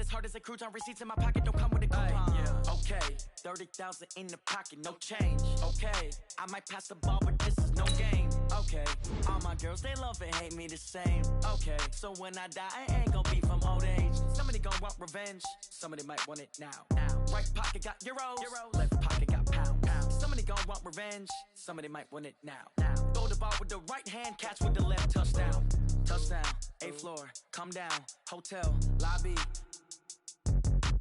as hard as a crouton. Receipts in my pocket don't come with a coupon. Yeah. Okay, 30,000 in the pocket, no change. Okay, I might pass the ball, but this is no game. Okay, all my girls, they love and hate me the same. Okay, so when I die, I ain't gonna be from old age. Somebody gonna want revenge, somebody might want it now. Right pocket got euros, left pocket got pounds. Somebody gonna want revenge, somebody might want it now. Throw the ball with the right hand, catch with the left, touchdown. Touchdown, 8th floor, come down, hotel, lobby.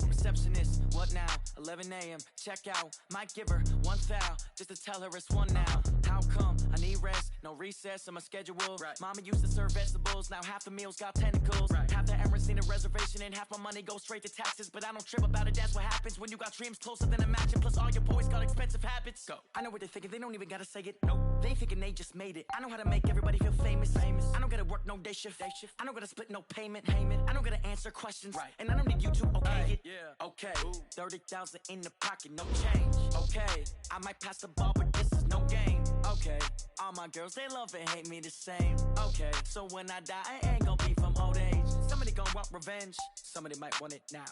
Receptionist, what now? 11 a.m. Check out. Might give her one foul just to tell her it's one now. How come? I need rest, no recess on my schedule. Right. Mama used to serve vegetables, now half the meals got tentacles. Right. Half the Emirates need a reservation and half my money goes straight to taxes. But I don't trip about it, that's what happens when you got dreams closer than a match. Plus all your boys got expensive habits. Go. I know what they're thinking, they don't even gotta say it. Nope. They thinking they just made it. I know how to make everybody feel famous. I don't gotta work no day shift. I don't gotta split no payment. I don't gotta answer questions. Right. And I don't need you to okay it. Yeah. Okay. 30,000 in the pocket, no change. Okay. I might pass the ball, but this is no game. Okay. All my girls, they love and hate me the same. Okay. So when I die, I ain't gonna be from old age. Somebody gonna want revenge. Somebody might want it now.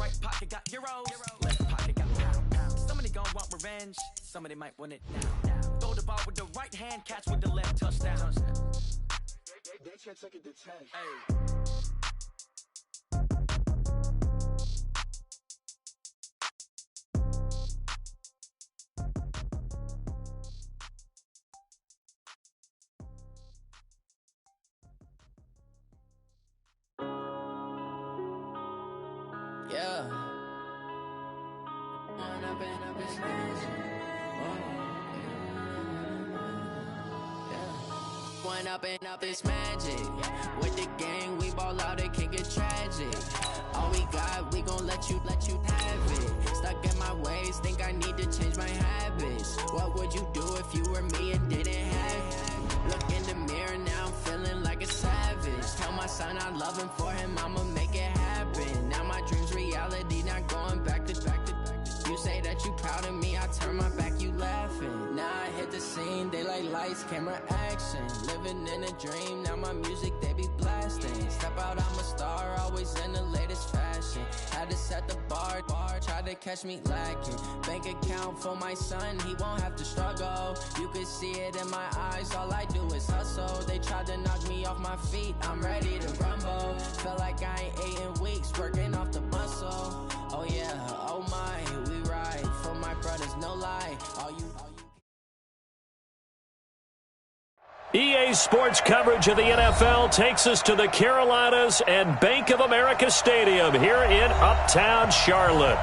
Right pocket got euros. Left pocket got pounds. Somebody gonna want revenge. Somebody might want it now. Throw the ball with the right hand, catch with the left, touchdown. They can't take it to 10. Hey. Yeah. One up and up is magic. With the gang, we ball out, it can get tragic. All we got, we gon' let you have it. Stuck in my ways, think I need to change my habits. What would you do if you were me and didn't have it? Look in the mirror, now I'm feeling like a savage. Tell my son I love him, for him I'ma make it happen. Now my dream's reality, not going back to. You say that you proud of me, I turn my back, you laughing. Now I hit the scene, they like lights, camera, action. Living in a dream, now my music, they be blasting. Step out, I'm a star, always in the latest fashion. Had to set the bar, try to catch me lacking. Bank account for my son, he won't have to struggle. You can see it in my eyes, all I do is hustle. They tried to knock me off my feet, I'm ready to rumble. Feel like I ain't ate in weeks, working off the muscle. Oh yeah, oh my, we ride for my brothers, no lie. All you EA Sports coverage of the NFL takes us to the Carolinas and Bank of America Stadium here in Uptown Charlotte.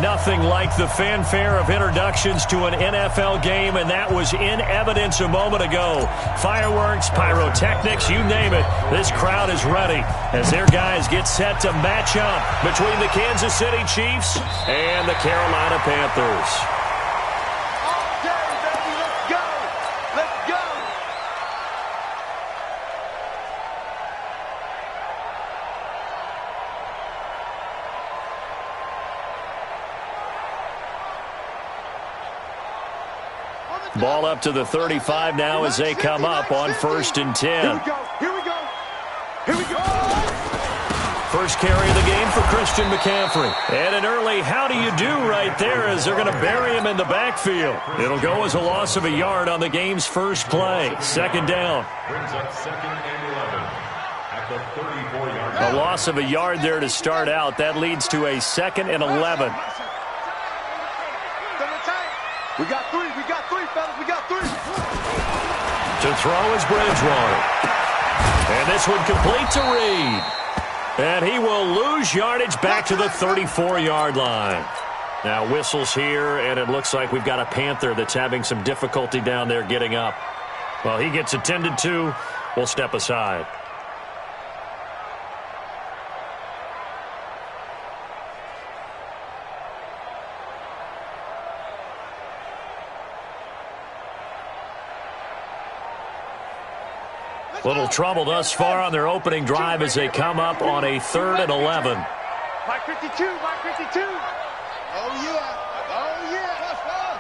Nothing like the fanfare of introductions to an NFL game, and that was in evidence a moment ago. Fireworks, pyrotechnics, you name it. This crowd is ready as their guys get set to match up between the Kansas City Chiefs and the Carolina Panthers. Ball up to the 35 now as they come up on 1st and 10. Here we go. Here we go. First carry of the game for Christian McCaffrey. And an early how do you do right there as they're going to bury him in the backfield. It'll go as a loss of a yard on the game's first play. 2nd down. Brings up 2nd and 11 at the 34-yard line. A loss of a yard there to start out. That leads to a 2nd and 11. We got three, fellas. We got three. To throw is Bridgewater. And this one complete to Reed. And he will lose yardage back to the 34-yard line. Now whistles here, and it looks like we've got a Panther that's having some difficulty down there getting up. Well, he gets attended to. We'll step aside. Little trouble thus far on their opening drive as they come up on a 3rd and 11. Mike 52. Oh, yeah. Let's go.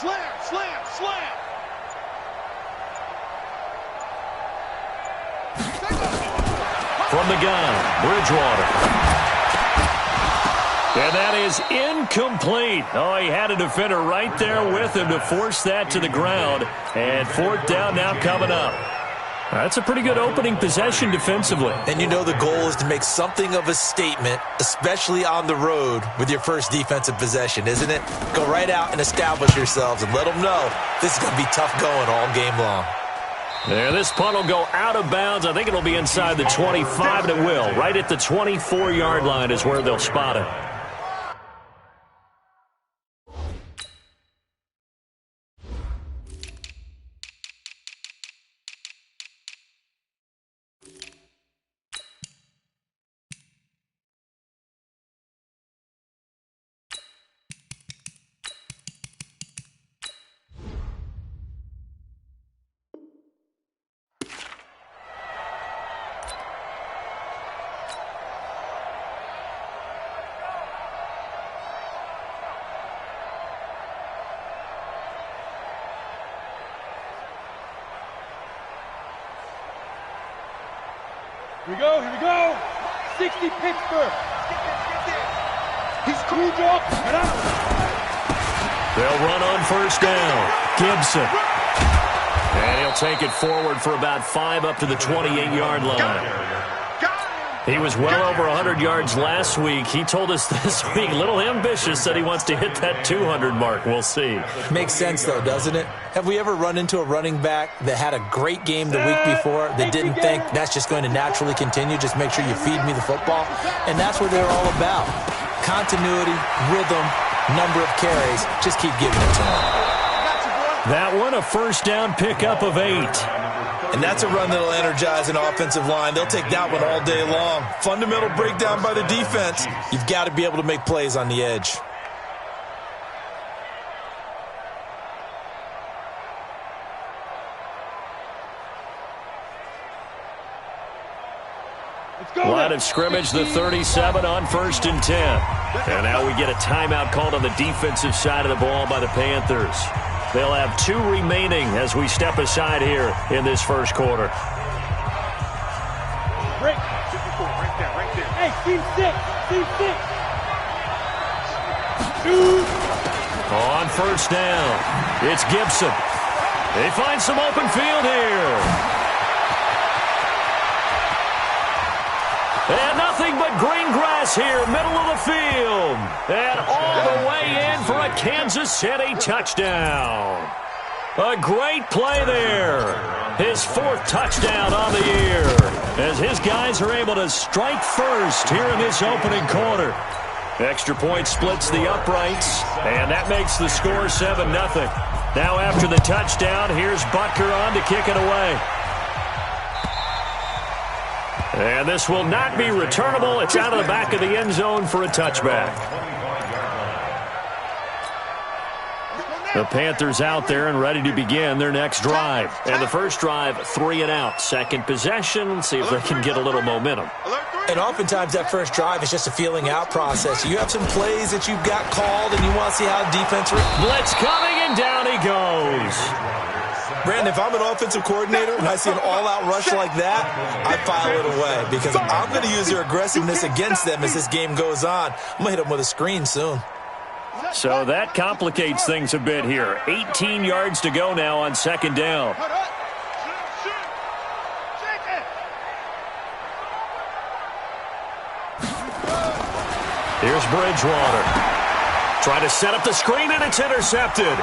Slam. From the gun, Bridgewater. And that is incomplete. Oh, he had a defender right there with him to force that to the ground. And fourth down now coming up. That's a pretty good opening possession defensively. And you know the goal is to make something of a statement, especially on the road with your first defensive possession, isn't it? Go right out and establish yourselves and let them know this is going to be tough going all game long. Yeah, this punt will go out of bounds. I think it'll be inside the 25, and it will. Right at the 24-yard line is where they'll spot it. Here we go, here we go. 60 Pittsburgh. He's cool, drop. Get out. They'll run on first down. Gibson. And he'll take it forward for about 5 up to the 28-yard line. He was well over 100 yards last week. He told us this week, a little ambitious, that he wants to hit that 200 mark. We'll see. Makes sense, though, doesn't it? Have we ever run into a running back that had a great game the week before that didn't think that's just going to naturally continue? Just make sure you feed me the football. And that's what they're all about. Continuity, rhythm, number of carries. Just keep giving it to them. That one, a first down pickup of 8. And that's a run that'll energize an offensive line. They'll take that one all day long. Fundamental breakdown by the defense. You've got to be able to make plays on the edge. Line of scrimmage, the 37 on 1st and 10. And now we get a timeout called on the defensive side of the ball by the Panthers. They'll have 2 remaining as we step aside here in this first quarter. Break. Right there, right there. Hey, team 6. Team 6. On first down, it's Gibson. They find some open field here. And nothing but green grass here, middle of the field. And all the way in for a Kansas City touchdown. A great play there. His 4th touchdown on the year, as his guys are able to strike first here in this opening quarter. Extra point splits the uprights, and that makes the score 7-0. Now after the touchdown, here's Butker on to kick it away. And this will not be returnable. It's out of the back of the end zone for a touchback. The Panthers out there and ready to begin their next drive. And the first drive, 3 and out. Second possession, see if they can get a little momentum. And oftentimes that first drive is just a feeling out process. You have some plays that you've got called and you want to see how the defense... Blitz coming and down he goes. Brandon, if I'm an offensive coordinator and I see an all-out rush like that, I file it away because I'm going to use their aggressiveness against them as this game goes on. I'm going to hit them with a screen soon. So that complicates things a bit here. 18 yards to go now on second down. Here's Bridgewater. Trying to set up the screen, and it's intercepted.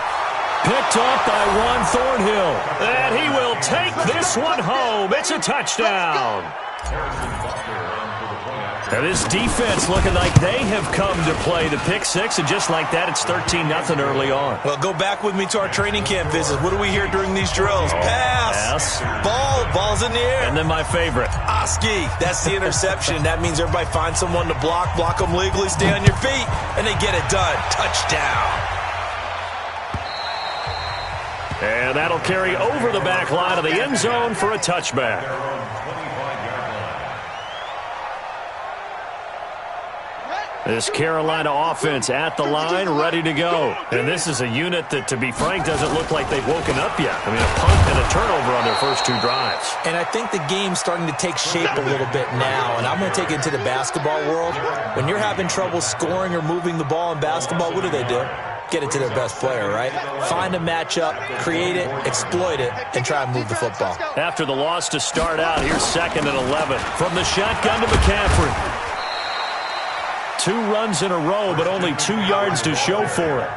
Picked up by Juan Thornhill. And he will take this one home. It's a touchdown. And this defense looking like they have come to play the pick 6, and just like that, it's 13-0 early on. Well, go back with me to our training camp visit. What do we hear during these drills? Pass. Ball's in the air. And then my favorite. Oski. That's the interception. That means everybody finds someone to block them legally, stay on your feet, and they get it done. Touchdown. And that'll carry over the back line of the end zone for a touchback. This Carolina offense at the line, ready to go. And this is a unit that, to be frank, doesn't look like they've woken up yet. I mean, a punt and a turnover on their first 2 drives. And I think the game's starting to take shape a little bit now. And I'm going to take it into the basketball world. When you're having trouble scoring or moving the ball in basketball, what do? Get it to their best player, right? Find a matchup, create it, exploit it, and try and move the football. After the loss to start out, here's 2nd and 11. From the shotgun to McCaffrey. 2 runs in a row, but only 2 yards to show for it.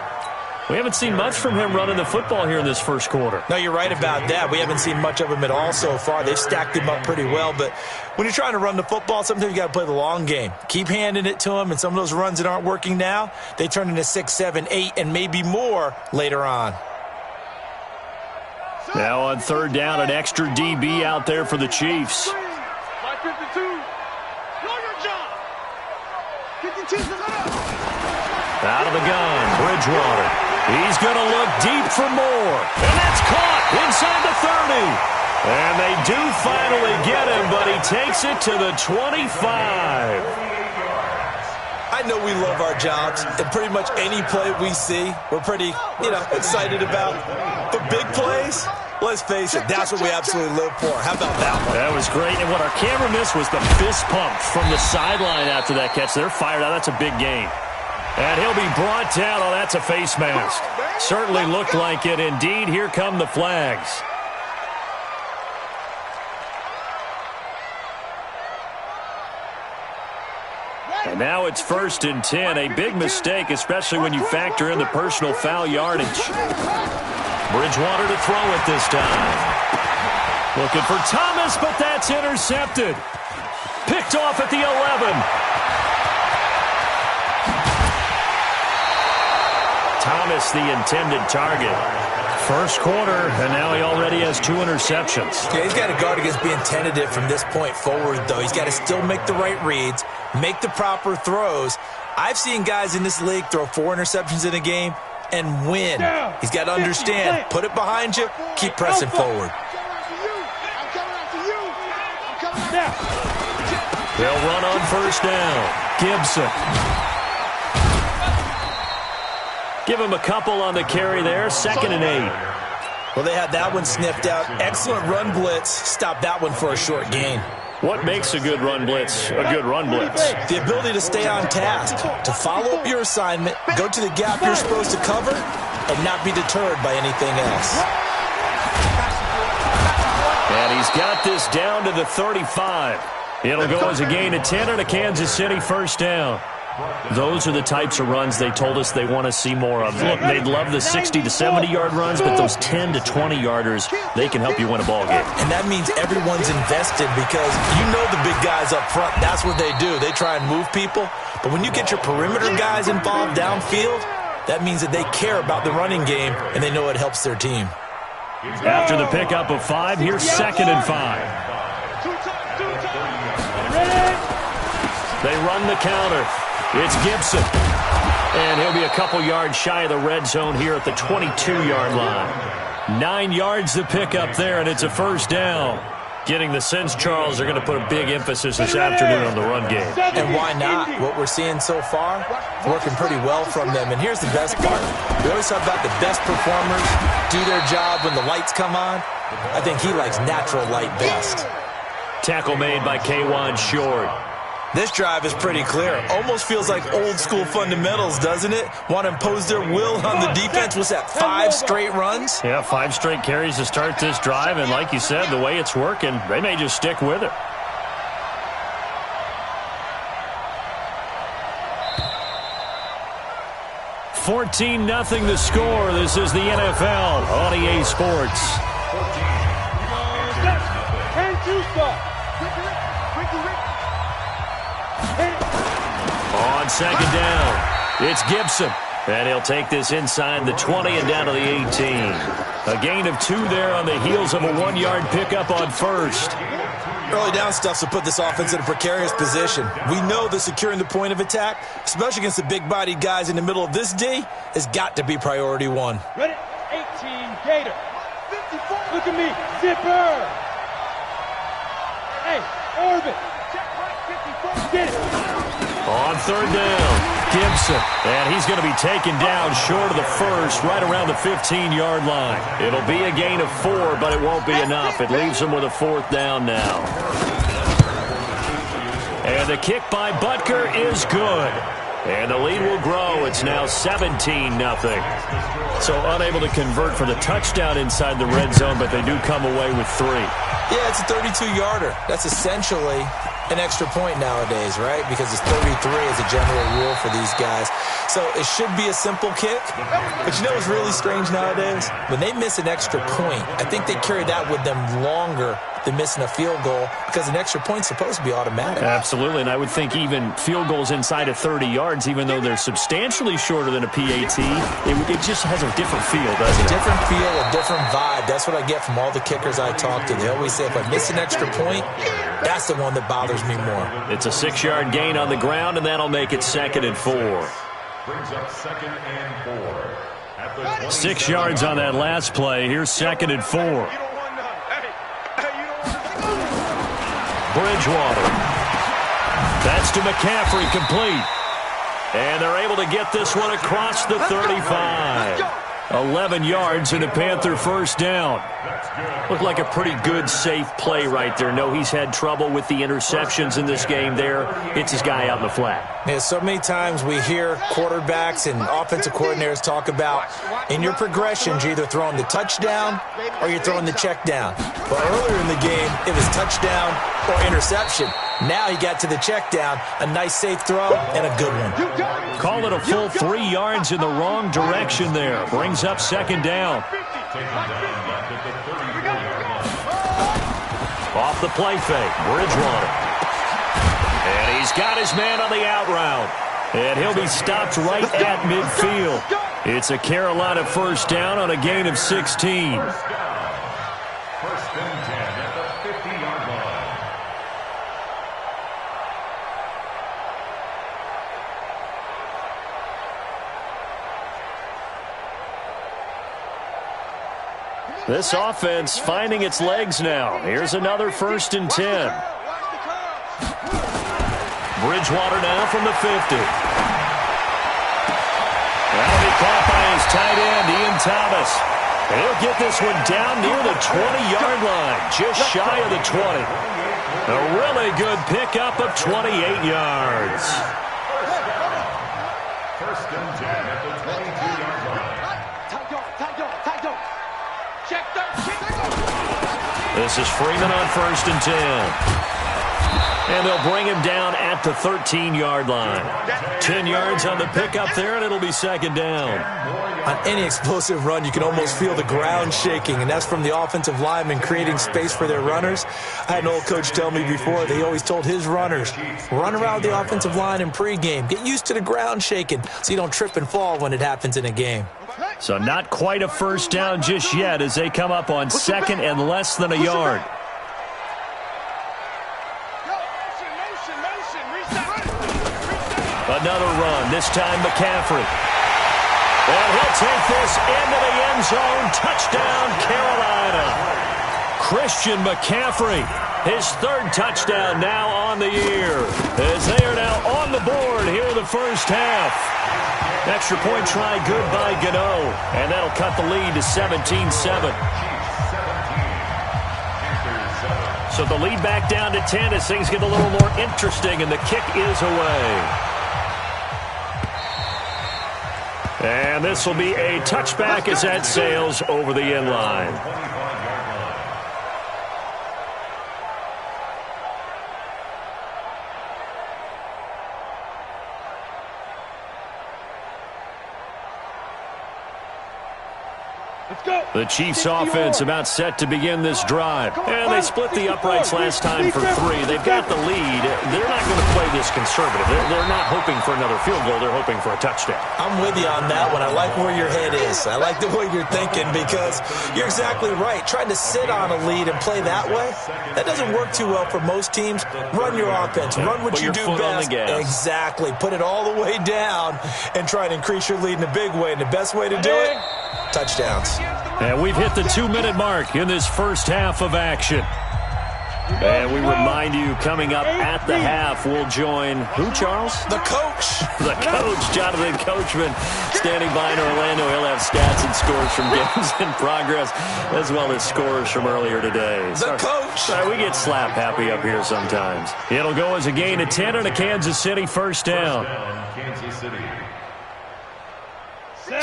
We haven't seen much from him running the football here in this first quarter. No, you're right about that. We haven't seen much of him at all so far. They've stacked him up pretty well, but when you're trying to run the football, sometimes you got to play the long game. Keep handing it to him, and some of those runs that aren't working now, they turn into 6, 7, 8, and maybe more later on. Now on 3rd down, an extra DB out there for the Chiefs. 52. Out of the gun, Bridgewater. He's going to look deep for more. And that's caught inside the 30. And they do finally get him, but he takes it to the 25. I know we love our jobs, and pretty much any play we see, we're pretty, excited about. The big plays, let's face it, that's what we absolutely live for. How about that one? That was great, and what our camera missed was the fist pump from the sideline after that catch. They're fired out. That's a big gain. And he'll be brought down. Oh, that's a face mask. Certainly looked like it. Indeed, here come the flags. And now it's 1st and 10. A big mistake, especially when you factor in the personal foul yardage. Bridgewater to throw it this time. Looking for Thomas, but that's intercepted. Picked off at the 11. Thomas, the intended target. First quarter, and now he already has 2 interceptions. Yeah, he's got to guard against being tentative from this point forward, though. He's got to still make the right reads, make the proper throws. I've seen guys in this league throw 4 interceptions in a game and win. He's got to understand, put it behind you, keep pressing forward. They'll run on 1st down. Gibson. Give him a couple on the carry there. 2nd and 8. Well, they had that one sniffed out. Excellent run blitz. Stop that one for a short gain. What makes a good run blitz a good run blitz? The ability to stay on task, to follow up your assignment, go to the gap you're supposed to cover, and not be deterred by anything else. And he's got this down to the 35. It'll go as a gain of 10 and a Kansas City 1st down. Those are the types of runs they told us they want to see more of. Look, they'd love the 60 to 70-yard runs, but those 10 to 20-yarders, they can help you win a ball game. And that means everyone's invested because you know the big guys up front, that's what they do. They try and move people. But when you get your perimeter guys involved downfield, that means that they care about the running game and they know it helps their team. After the pickup of 5, here's 2nd and 5. They run the counter. It's Gibson. And he'll be a couple yards shy of the red zone here at the 22-yard line. 9 yards to pick up there, and it's a 1st down. Getting the sense, Charles, are going to put a big emphasis this afternoon on the run game. And why not? What we're seeing so far, working pretty well from them. And here's the best part. We always talk about the best performers do their job when the lights come on. I think he likes natural light best. Tackle made by Kwan Short. This drive is pretty clear. Almost feels like old school fundamentals, doesn't it? Want to impose their will on the defense. Was that 5 straight runs? Yeah, 5 straight carries to start this drive. And like you said, the way it's working, they may just stick with it. $14-0 the score. This is the NFL on EA Sports. On 2nd down, it's Gibson. And he'll take this inside the 20 and down to the 18. A gain of 2 there on the heels of a 1-yard pickup on 1st. Early down stuff to put this offense in a precarious position. We know that securing the point of attack, especially against the big-bodied guys in the middle of this D, has got to be priority 1. Ready? 18, Gator. Look at me, Zipper. Hey, Orbit. Get it. On third down, Gibson. And he's going to be taken down short of the first, right around the 15-yard line. It'll be a gain of 4, but it won't be enough. It leaves him with a fourth down now. And the kick by Butker is good. And the lead will grow. It's now 17-0. So unable to convert for the touchdown inside the red zone, but they do come away with 3. Yeah, it's a 32-yarder. That's essentially an extra point nowadays, right? Because it's 33 as a general rule for these guys. So it should be a simple kick. But you know what's really strange nowadays? When they miss an extra point, I think they carry that with them longer than missing a field goal because an extra point's supposed to be automatic. Absolutely, and I would think even field goals inside of 30 yards, even though they're substantially shorter than a PAT, it just has a different feel, doesn't it? A different feel, a different vibe. That's what I get from all the kickers I talk to. They always say if I miss an extra point, that's the one that bothers me more. It's a 6-yard gain on the ground, and that'll make it 2nd and 4. Brings up 2nd and 4. 6 yards on that last play. Here's 2nd and 4. Bridgewater. That's to McCaffrey, complete. And they're able to get this one across the 35. 11 yards and a Panther first down. Looked like a pretty good, safe play right there. No, he's had trouble with the interceptions in this game there. It's his guy out in the flat. Yeah, so many times we hear quarterbacks and offensive coordinators talk about in your progressions, you're either throwing the touchdown or you're throwing the check down. But earlier in the game, it was touchdown or interception. Now he got to the check down, a nice safe throw, and a good one. Call it a full 3 yards in the wrong direction there. Brings up 2nd down. Off the play fake, Bridgewater. And he's got his man on the out route. And he'll be stopped right at midfield. It's a Carolina first down on a gain of 16. First and 10 at the 50-yard line. This offense finding its legs now. Here's another 1st and 10. Bridgewater now from the 50. That'll be caught by his tight end, Ian Thomas. And he'll get this one down near the 20-yard line, just shy of the 20. A really good pickup of 28 yards. First and 10 at the 22-yard line. This is Freeman on 1st and 10. And they'll bring him down at the 13-yard line. 10 yards on the pickup there, and it'll be 2nd down. On any explosive run, you can almost feel the ground shaking, and that's from the offensive linemen creating space for their runners. I had an old coach tell me before, they always told his runners, run around the offensive line in pregame. Get used to the ground shaking so you don't trip and fall when it happens in a game. So not quite a first down just yet as they come up on 2nd and less than a yard. Another run, this time McCaffrey. And he'll take this into the end zone. Touchdown, Carolina. Christian McCaffrey, his 3rd touchdown now on the year. As they are now on the board here in the first half. Extra point try good by Gano. And that'll cut the lead to 17-7. So the lead back down to 10 as things get a little more interesting, and the kick is away. And this will be a touchback as that sails over the end line. The Chiefs offense about set to begin this drive. And they split the uprights last time for 3. They've got the lead. They're not going to play this conservative. They're not hoping for another field goal. They're hoping for a touchdown. I'm with you on that one. I like where your head is. I like the way you're thinking because you're exactly right. Trying to sit on a lead and play that way, that doesn't work too well for most teams. Run your offense. Run what you do best. Exactly. Put it all the way down and try to increase your lead in a big way. And the best way to do it, touchdowns. And we've hit the 2-minute mark in this first half of action. And we remind you, coming up at the half, we'll join who, Charles? The coach. The coach, Jonathan Coachman, standing by in Orlando. He'll have stats and scores from games in progress, as well as scores from earlier today. The coach. We get slap happy up here sometimes. It'll go as a gain of 10 and a Kansas City first down. Kansas City.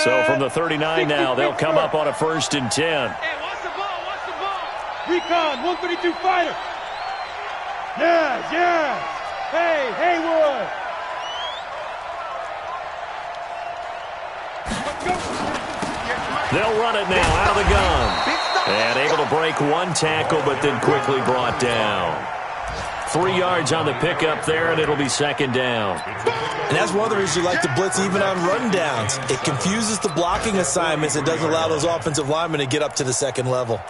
So from the 39 now, they'll come up on a 1st and 10. Hey, watch the ball, watch the ball. Recon, 132 fighter. Yes, yes. Hey, Haywood. They'll run it now out of the gun. And able to break one tackle, but then quickly brought down. 3 yards on the pickup there, and it'll be 2nd down. And that's one of the reasons you like to blitz even on run downs. It confuses the blocking assignments and doesn't allow those offensive linemen to get up to the 2nd level.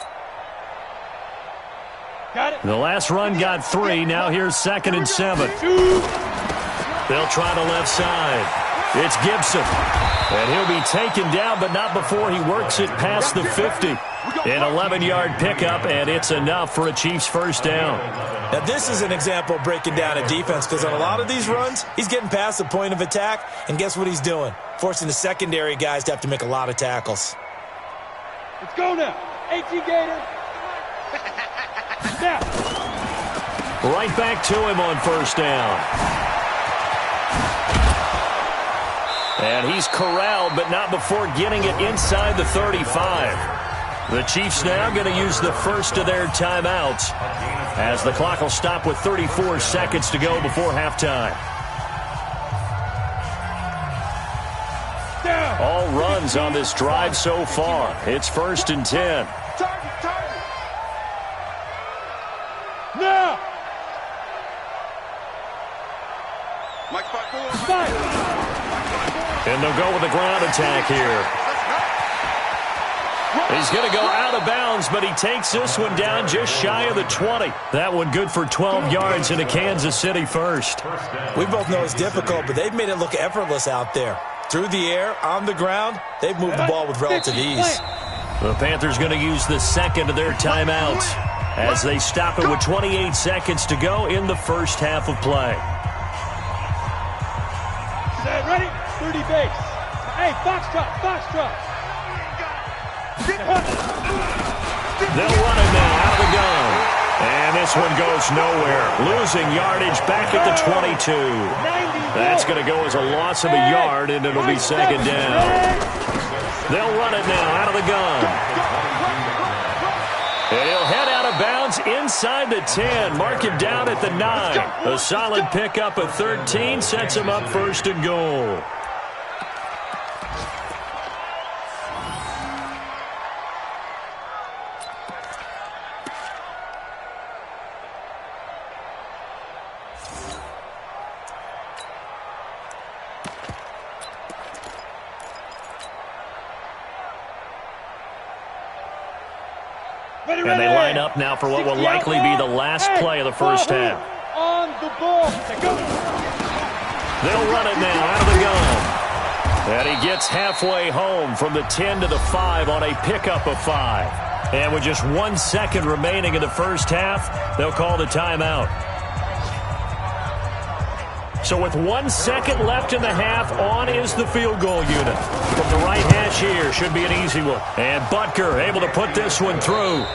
Got it. The last run got 3. Now here's 2nd and 7. They'll try the left side. It's Gibson. And he'll be taken down, but not before he works it past the 50. An 11-yard pickup, and it's enough for a Chiefs first down. Now, this is an example of breaking down a defense, because on a lot of these runs, he's getting past the point of attack, and guess what he's doing? Forcing the secondary guys to have to make a lot of tackles. Let's go now. AT Gator. Snap. Right back to him on 1st down. And he's corralled, but not before getting it inside the 35. The Chiefs now going to use the first of their timeouts, as the clock will stop with 34 seconds to go before halftime. All runs on this drive so far. It's 1st and 10. Now. And they'll go with the ground attack here. He's going to go out of bounds, but he takes this one down just shy of the 20. That one good for 12 yards in a Kansas City first. We both know it's difficult, but they've made it look effortless out there. Through the air, on the ground, they've moved the ball with relative ease. The Panthers going to use the 2nd of their timeouts as they stop it with 28 seconds to go in the first half of play. Set, ready? 30 base. Hey, foxtrot. They'll run it now out of the gun. And this one goes nowhere. Losing yardage back at the 22. That's going to go as a loss of a yard, and it'll be 2nd down. They'll run it now out of the gun. And he'll head out of bounds inside the 10. Mark him down at the 9. A solid pickup of 13 sets him up 1st and goal. And they line up now for what will likely be the last play of the first half. On the ball. They'll run it now out of the gun. And he gets halfway home from the 10 to the 5 on a pickup of 5. And with just 1 second remaining in the first half, they'll call the timeout. So with 1 second left in the half, on is the field goal unit. From the right hash here, should be an easy one. And Butker able to put this one through.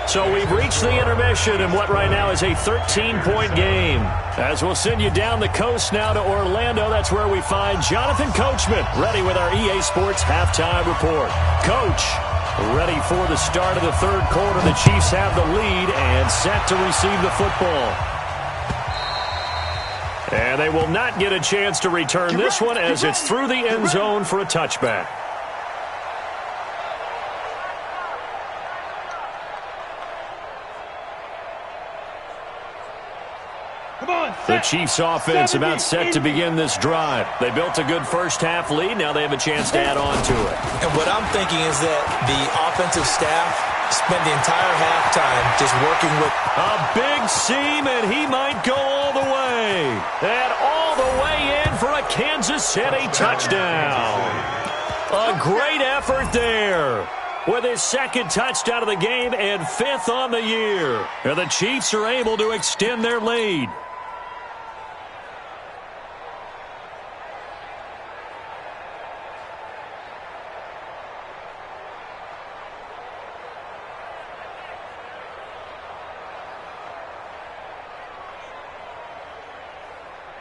So we've reached the intermission in what right now is a 13-point game. As we'll send you down the coast now to Orlando, that's where we find Jonathan Coachman, ready with our EA Sports halftime report. Coach, ready for the start of the 3rd quarter. The Chiefs have the lead and set to receive the football. And they will not get a chance to return this one as it's through the end zone for a touchback. The Chiefs offense about set to begin this drive. They built a good first half lead. Now they have a chance to add on to it. And what I'm thinking is that the offensive staff spent the entire halftime just working with a big seam, and he might go all the way. And all the way in for a Kansas City touchdown. A great effort there. with his second touchdown of the game and 5th on the year. And the Chiefs are able to extend their lead.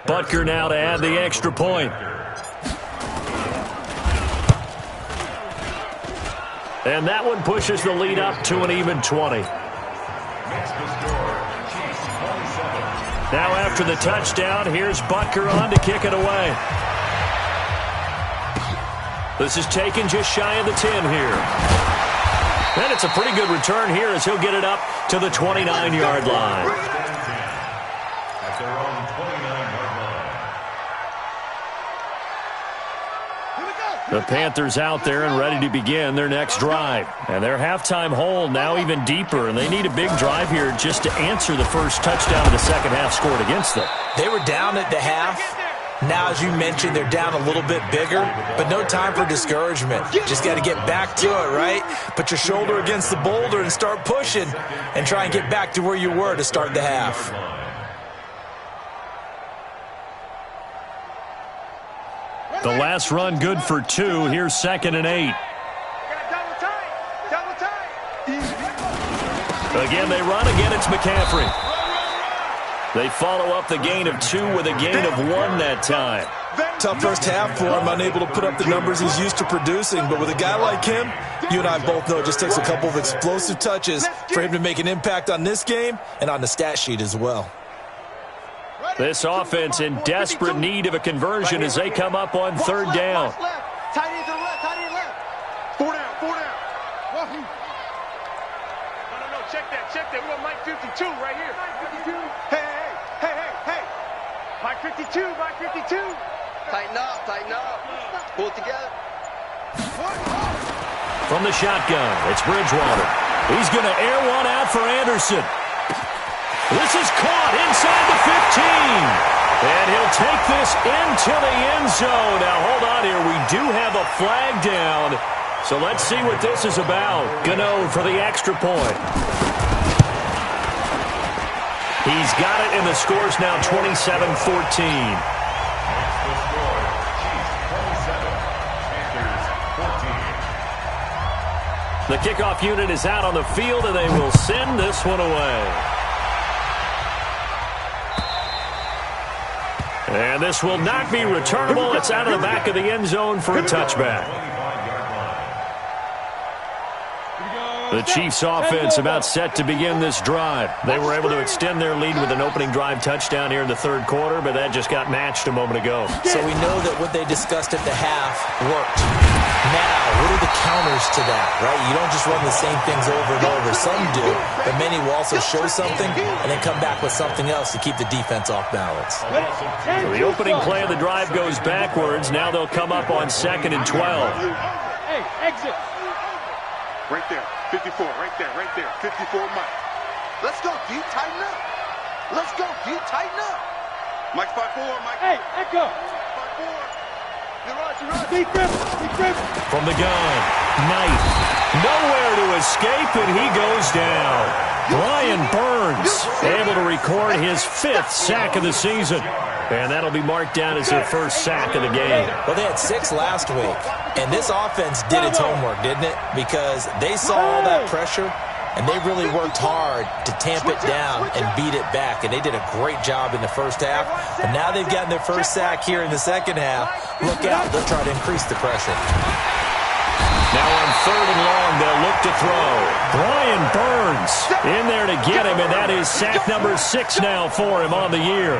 Butker now to add the extra point. And that one pushes the lead up to an even 20. Now after the touchdown, here's Butker on to kick it away. This is taken just shy of the 10 here. And it's a pretty good return here as he'll get it up to the 29-yard line. At their own 29-yard line. The Panthers out there and ready to begin their next drive. And their halftime hole now even deeper, and they need a big drive here just to answer the first touchdown of the second half scored against them. They were down at the half. Now, as you mentioned, they're down a little bit bigger, but no time for discouragement. Just got to get back to it, right? Put your shoulder against the boulder and start pushing and try and get back to where you were to start the half. The last run good for 2. Here's 2nd and 8. Again, they run. Again, it's McCaffrey. They follow up the gain of 2 with a gain of 1 that time. Tough first half for him, unable to put up the numbers he's used to producing. But with a guy like him, you and I both know it just takes a couple of explosive touches for him to make an impact on this game and on the stat sheet as well. This offense in desperate need of a conversion as they come up on 3rd down. Tight end to the left, tight end left. 4 down, 4 down. No, check that. We got Mike 52 right here. Hey. Mike 52. Tighten up. Pull it together. From the shotgun, it's Bridgewater. He's going to air one out for Anderson. This is caught inside the 15. And he'll take this into the end zone. Now, hold on here. We do have a flag down. So let's see what this is about. Gano for the extra point. He's got it, and the score's now 27-14. The kickoff unit is out on the field, and they will send this one away. And this will not be returnable. It's out of the back of the end zone for a touchback. The Chiefs offense about set to begin this drive. They were able to extend their lead with an opening drive touchdown here in the 3rd quarter, but that just got matched a moment ago. So we know that what they discussed at the half worked. Now, what are the counters to that, right? You don't just run the same things over and over. Some do, but many will also show something and then come back with something else to keep the defense off balance. So the opening play of the drive goes backwards. Now they'll come up on 2nd and 12. Hey, exit. Right there, 54, right there, 54 Mike. Let's go, D, tighten up. Tighten up. Mike 5-4, Mike. Hey, echo. 5-4. You're right. Deep grip. From the gun, Knight. Nowhere to escape, and he goes down. Brian Burns able to record his 5th sack of the season. And that'll be marked down as their first sack of the game. Well, they had 6 last week, and this offense did its homework, didn't it? Because they saw all that pressure, and they really worked hard to tamp it down and beat it back. And they did a great job in the first half. But now they've gotten their first sack here in the second half. Look out, they'll try to increase the pressure. Now on 3rd and long, they'll look to throw. Brian Burns in there to get him, and that is sack number 6 now for him on the year.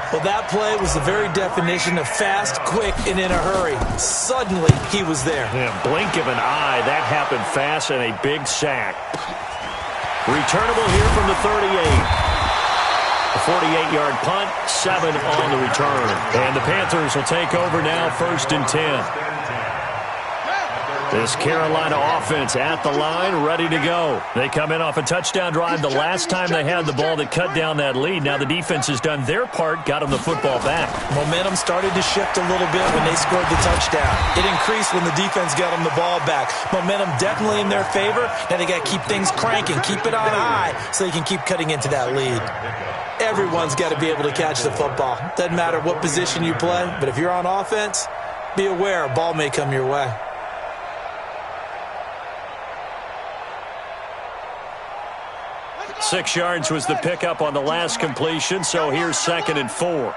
Well, that play was the very definition of fast, quick, and in a hurry. Suddenly, he was there. Yeah, blink of an eye. That happened fast and a big sack. Returnable here from the 38. A 48-yard punt, 7 on the return. And the Panthers will take over now, 1st and 10. This Carolina offense at the line, ready to go. They come in off a touchdown drive the last time they had the ball that cut down that lead. Now the defense has done their part, got them the football back. Momentum started to shift a little bit when they scored the touchdown. It increased when the defense got them the ball back. Momentum definitely in their favor. Now they got to keep things cranking, keep it on high so they can keep cutting into that lead. Everyone's got to be able to catch the football. Doesn't matter what position you play, but if you're on offense, be aware a ball may come your way. 6 yards was the pickup on the last completion, so here's 2nd and 4.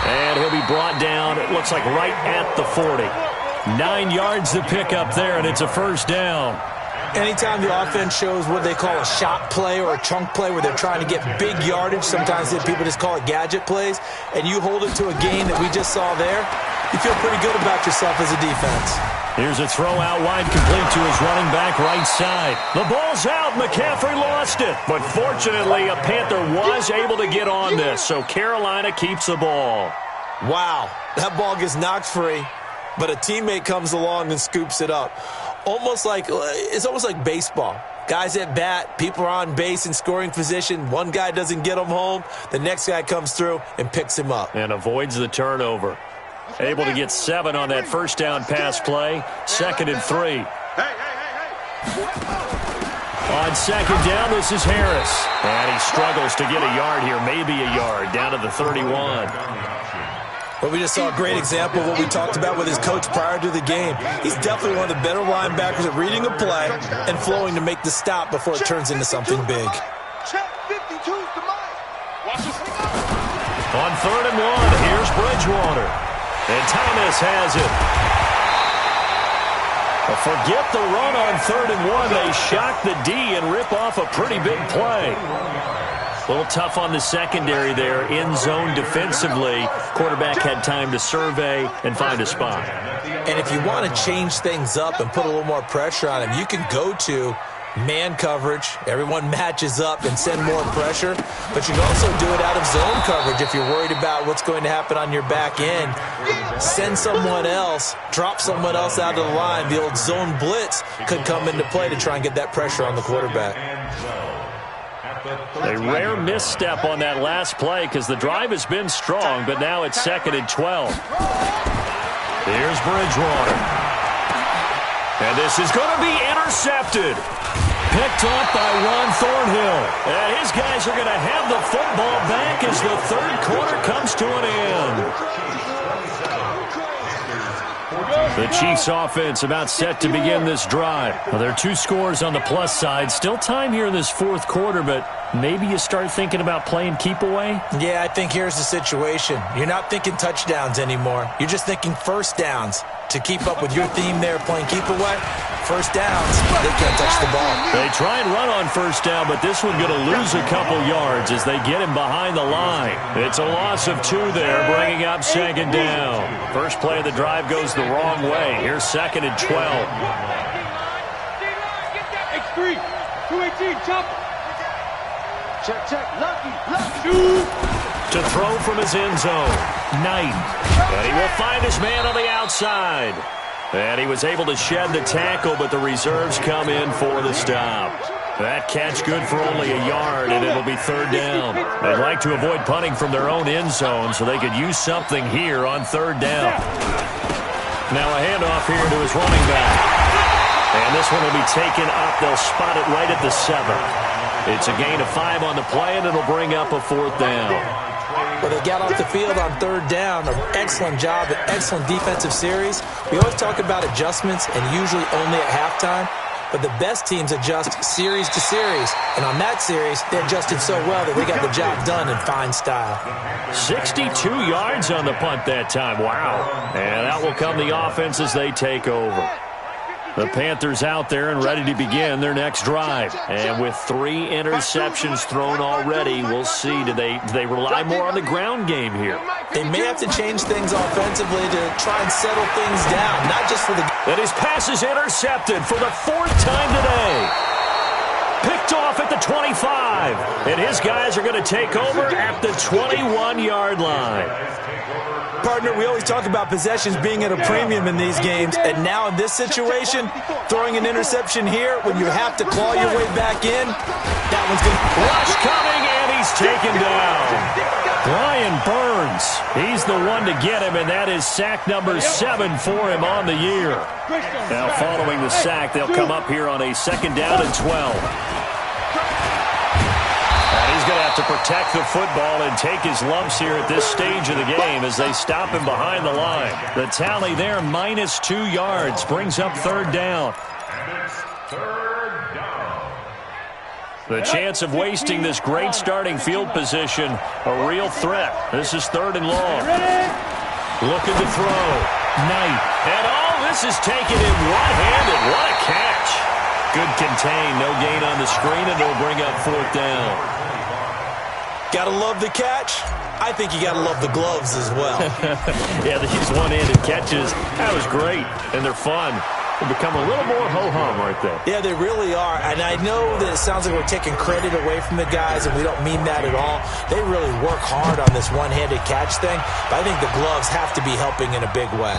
And he'll be brought down, it looks like right at the 40. 9 yards the pickup there, and it's a first down. Anytime the offense shows what they call a shot play or a chunk play where they're trying to get big yardage, sometimes people just call it gadget plays, and you hold it to a gain that we just saw there, you feel pretty good about yourself as a defense. Here's a throw out wide, complete to his running back right side. The ball's out. McCaffrey lost it. But fortunately, a Panther was able to get on this, so Carolina keeps the ball. Wow, that ball gets knocked free, but a teammate comes along and scoops it up. It's almost like baseball. Guys at bat, people are on base in scoring position. One guy doesn't get him home. The next guy comes through and picks him up. And avoids the turnover. Able to get 7 on that first down pass play. 2nd and 3. On 2nd down, this is Harris. And he struggles to get a yard here, maybe a yard, down to the 31. Well, we just saw a great example of what we talked about with his coach prior to the game. He's definitely one of the better linebackers at reading a play and flowing to make the stop before it turns into something big. On 3rd and 1, here's Bridgewater. And Thomas has it. Well, forget the run on 3rd and 1. They shock the D and rip off a pretty big play. A little tough on the secondary there, in zone defensively. Quarterback had time to survey and find a spot. And if you want to change things up and put a little more pressure on him, you can go to man coverage. Everyone matches up and send more pressure. But you can also do it out of zone coverage if you're worried about what's going to happen on your back end. Send someone else, drop someone else out of the line. The old zone blitz could come into play to try and get that pressure on the quarterback. A rare misstep on that last play because the drive has been strong, but now it's 2nd and 12. Here's Bridgewater. And this is going to be intercepted. Picked off by Ron Thornhill. And his guys are going to have the football back as the 3rd quarter comes to an end. The Chiefs offense about set to begin this drive. Well, there are 2 scores on the plus side. Still time here in this 4th quarter, but maybe you start thinking about playing keep away? Yeah, I think here's the situation. You're not thinking touchdowns anymore. You're just thinking first downs. To keep up with your theme there, playing keep away, first downs, they can't touch the ball. They try and run on first down, but this one going to lose a couple yards as they get him behind the line. It's a loss of 2 there, bringing up 2nd down. First play of the drive goes the wrong way. Here's 2nd and 12. X3, 218, chop. Check, lucky. To throw from his end zone, Knight. And he will find his man on the outside. And he was able to shed the tackle, but the reserves come in for the stop. That catch good for only a yard, and it'll be 3rd down. They'd like to avoid punting from their own end zone so they could use something here on 3rd down. Now a handoff here to his running back. And this one will be taken up. They'll spot it right at the 7. It's a gain of 5 on the play, and it'll bring up a 4th down. Well, they got off the field on 3rd down. An excellent job, an excellent defensive series. We always talk about adjustments and usually only at halftime, but the best teams adjust series to series. And on that series, they adjusted so well that they got the job done in fine style. 62 yards on the punt that time. Wow. And out will come the offense as they take over. The Panthers out there and ready to begin their next drive. And with 3 interceptions thrown already, we'll see. Do they rely more on the ground game here? They may have to change things offensively to try and settle things down, not just for the... And his pass is intercepted for the 4th time today. Picked off at the 25. drive. And his guys are going to take over at the 21-yard line. Partner, we always talk about possessions being at a premium in these games, and now in this situation, throwing an interception here when you have to claw your way back in, that one's going to... Rush coming, and he's taken down. Brian Burns, he's the one to get him, and that is sack number 7 for him on the year. Now following the sack, they'll come up here on a 2nd down and 12. He's going to have to protect the football and take his lumps here at this stage of the game as they stop him behind the line. The tally there, -2 yards, brings up 3rd down. And it's 3rd down. The chance of wasting this great starting field position, a real threat. This is 3rd and long. Looking to throw. Knight. And all this is taken in one-handed. What a catch. Good contain. No gain on the screen, and it'll bring up 4th down. Gotta love the catch. I think you gotta love the gloves as well. Yeah, these one-handed catches, that was great, and they're fun. They become a little more ho-hum right there. Yeah, they really are, and I know that it sounds like we're taking credit away from the guys, and we don't mean that at all. They really work hard on this one-handed catch thing, but I think the gloves have to be helping in a big way.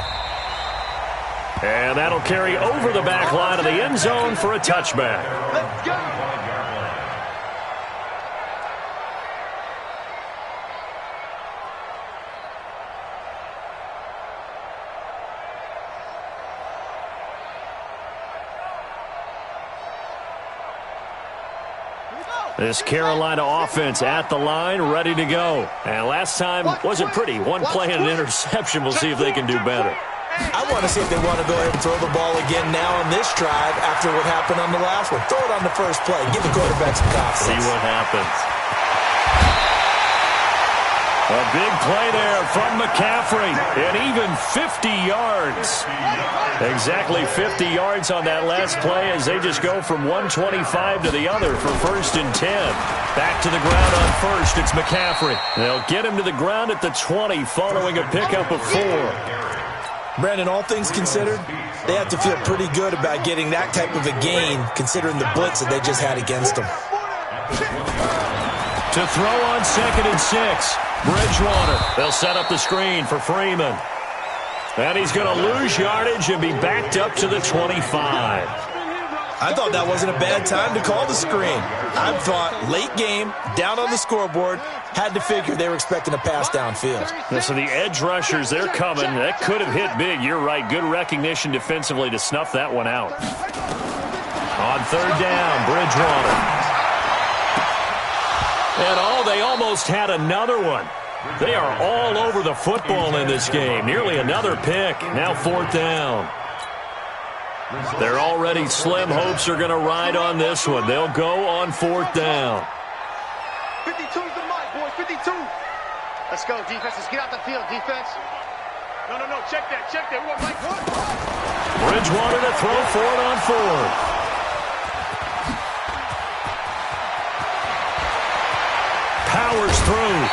And that'll carry over the back line of the end zone for a touchback. Let's go. This Carolina offense at the line, ready to go. And last time wasn't pretty. One play and an interception. We'll see if they can do better. I want to see if they want to go ahead and throw the ball again now on this drive after what happened on the last one. Throw it on the first play. Give the quarterback some confidence. See what happens. A big play there from McCaffrey, and even 50 yards. Exactly 50 yards on that last play as they just go from 125 to the other for 1st and 10. Back to the ground on 1st, it's McCaffrey. They'll get him to the ground at the 20 following a pickup of 4. Brandon, all things considered, they have to feel pretty good about getting that type of a gain considering the blitz that they just had against them. To throw on 2nd and 6. Bridgewater. They'll set up the screen for Freeman. And he's going to lose yardage and be backed up to the 25. I thought that wasn't a bad time to call the screen. I thought late game, down on the scoreboard, had to figure they were expecting a pass downfield. So the edge rushers, they're coming. That could have hit big. You're right. Good recognition defensively to snuff that one out. On 3rd down, Bridgewater. And they almost had another one. They are all over the football in this game. Nearly another pick. Now 4th down. Their already slim hopes are going to ride on this one. They'll go on 4th down. 52's the mark, boys. 52. Let's go, defense. Let's get out the field, defense. No, check that. We want Mike Wood. Bridgewater to throw for it on 4th. Powers through.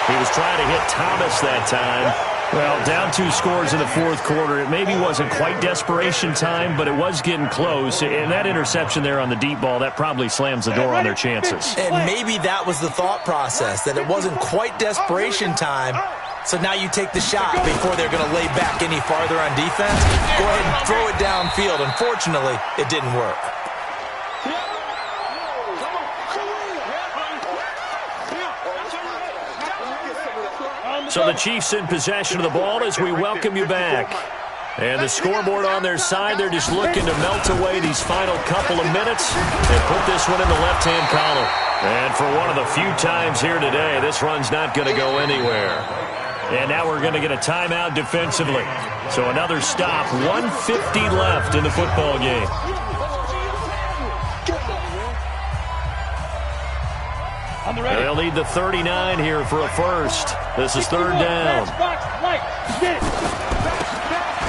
He was trying to hit Thomas that time. Well, down 2 scores in the 4th quarter. It maybe wasn't quite desperation time, but it was getting close. And that interception there on the deep ball, that probably slams the door on their chances. And maybe that was the thought process, that it wasn't quite desperation time. So now you take the shot before they're going to lay back any farther on defense. Go ahead and throw it downfield. Unfortunately, it didn't work. So the Chiefs in possession of the ball as we welcome you back. And the scoreboard on their side, they're just looking to melt away these final couple of minutes and put this one in the left-hand column. And for one of the few times here today, this run's not going to go anywhere. And now we're going to get a timeout defensively. So another stop, 1:50 left in the football game. They'll need the 39 here for a first. This is 3rd down.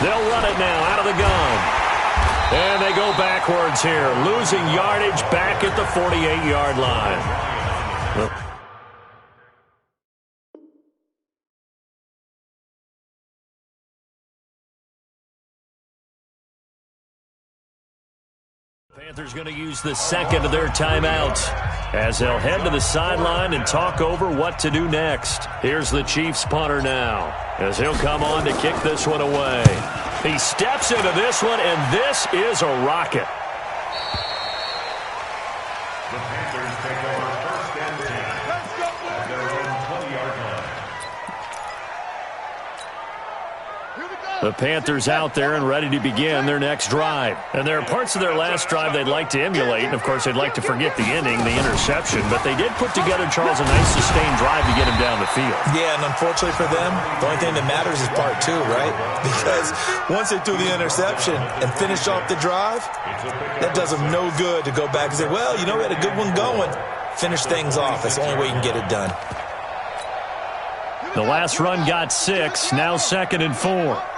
They'll run it now out of the gun. And they go backwards here, losing yardage back at the 48-yard line. Panthers going to use the second of their timeouts as they'll head to the sideline and talk over what to do next. Here's the Chiefs punter now as he'll come on to kick this one away. He steps into this one, and this is a rocket. The Panthers take over first and 10 at their own 20-yard line. The Panthers out there and ready to begin their next drive. And there are parts of their last drive they'd like to emulate. And, of course, they'd like to forget the ending, the interception. But they did put together, Charles, a nice sustained drive to get him down the field. Yeah, and unfortunately for them, the only thing that matters is part two, right? Because once they threw the interception and finished off the drive, that does them no good to go back and say, well, you know, we had a good one going. Finish things off. That's the only way you can get it done. The last run got 6. Now 2nd and 4.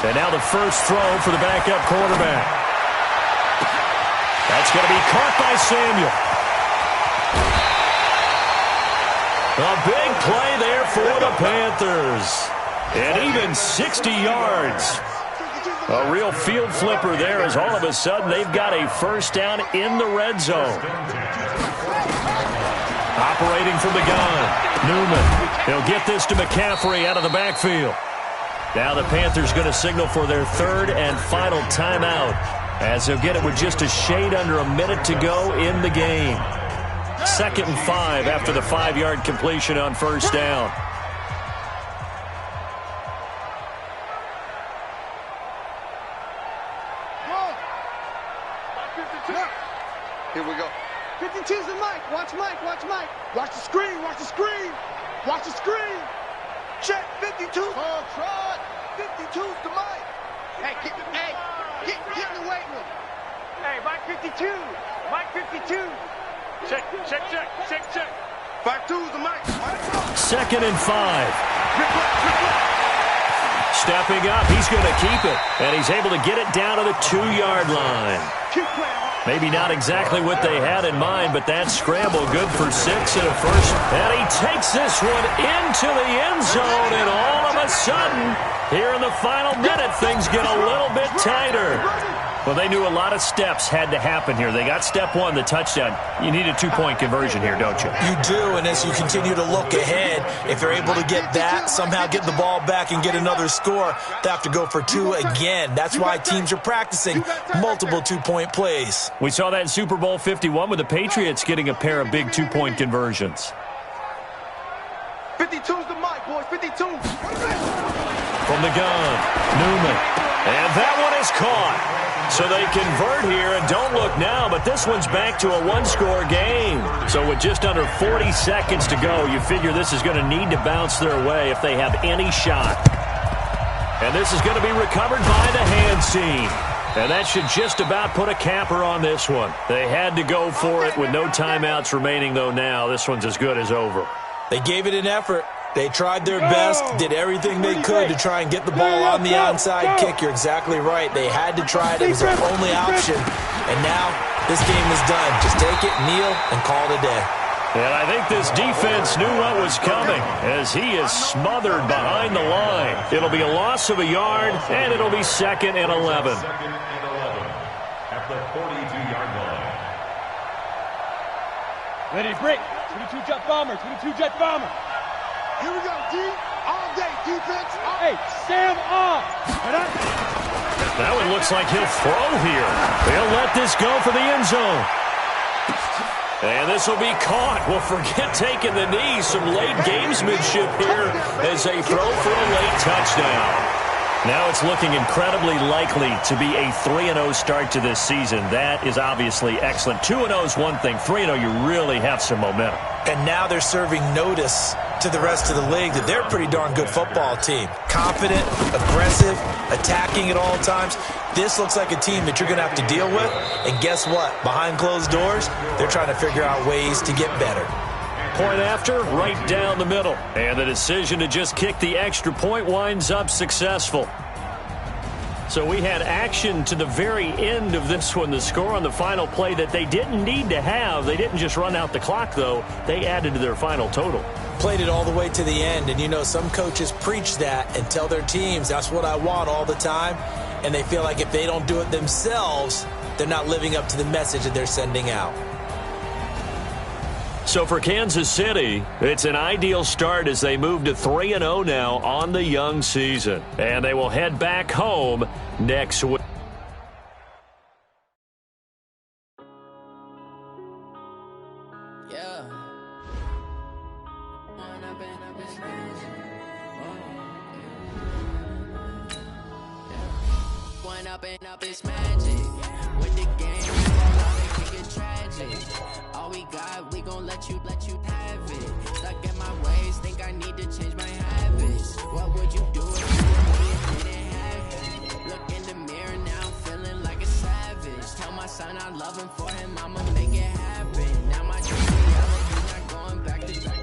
And now the first throw for the backup quarterback. That's going to be caught by Samuel. A big play there for the Panthers. And even 60 yards. A real field flipper there as all of a sudden they've got a first down in the red zone. Operating from the gun, Newman. He'll get this to McCaffrey out of the backfield. Now the Panthers going to signal for their third and final timeout as they'll get it with just a shade under a minute to go in the game. 2nd and 5 after the 5-yard completion on first down. Here we go. 52's the Mike. Watch Mike. Watch Mike. Watch the screen. Watch the screen. Watch the screen. Check 52. Oh, Trot. 52's the Mike. Hey, get in the weight room. Hey, Mike 52. Mike 52. Check. 52's the Mike. 2nd and 5. Stepping up, he's going to keep it. And he's able to get it down to the 2-yard line. Maybe not exactly what they had in mind, but that scramble good for 6 and a first. And he takes this one into the end zone, and all of a sudden, here in the final minute, things get a little bit tighter. Well, they knew a lot of steps had to happen here. They got step 1, the touchdown. You need a 2-point conversion here, don't you? You do, and as you continue to look ahead, if they're able to get that, somehow get the ball back and get another score, they have to go for 2 again. That's why teams are practicing multiple 2-point plays. We saw that in Super Bowl 51 with the Patriots getting a pair of big 2-point conversions. 52's the Mike, boys. 52. From the gun, Newman. And that one is caught. So they convert here, and don't look now, but this one's back to a 1-score game. So with just under 40 seconds to go, you figure this is going to need to bounce their way if they have any shot. And this is going to be recovered by the hands team. And that should just about put a capper on this one. They had to go for it with no timeouts remaining, though now. This one's as good as over. They gave it an effort. They tried their best, did everything they could to try and get the ball on the onside kick. You're exactly right. They had to try it. It was their only option. And now this game is done. Just take it, kneel, and call it a day. And I think this defense knew what was coming as he is smothered behind the line. It'll be a loss of a yard, and it'll be 2nd and 11. At the 42-yard line. Ready to break. 22-jet bomber. 22-jet bomber. Here we go, D. All day, defense. Hey, Sam off. That one looks like he'll throw here. They'll let this go for the end zone. And this will be caught. Well, forget taking the knee. Some late gamesmanship here as they throw for a late touchdown. Now it's looking incredibly likely to be a 3-0 start to this season. That is obviously excellent. 2-0 is one thing. 3-0, you really have some momentum. And now they're serving notice to the rest of the league that they're a pretty darn good football team. Confident, aggressive, attacking at all times. This looks like a team that you're going to have to deal with. And guess what? Behind closed doors, they're trying to figure out ways to get better. Point after, right down the middle. And the decision to just kick the extra point winds up successful. So we had action to the very end of this one. The score on the final play that they didn't need to have. They didn't just run out the clock, though. They added to their final total. played it all the way to the end. And, you know, some coaches preach that and tell their teams, that's what I want all the time. And they feel like if they don't do it themselves, they're not living up to the message that they're sending out. So for Kansas City, it's an ideal start as they move to 3-0 now on the young season. And they will head back home next week. Up is magic. With the game, we gon' love it, kick it tragic. All we got, we gon' let you have it. Stuck in my ways, think I need to change my habits. What would you do if you were me and didn't have it? Look in the mirror now, I'm feeling like a savage. Tell my son I love him, for him I'ma make it happen. Now my dreams reality, not going back to back.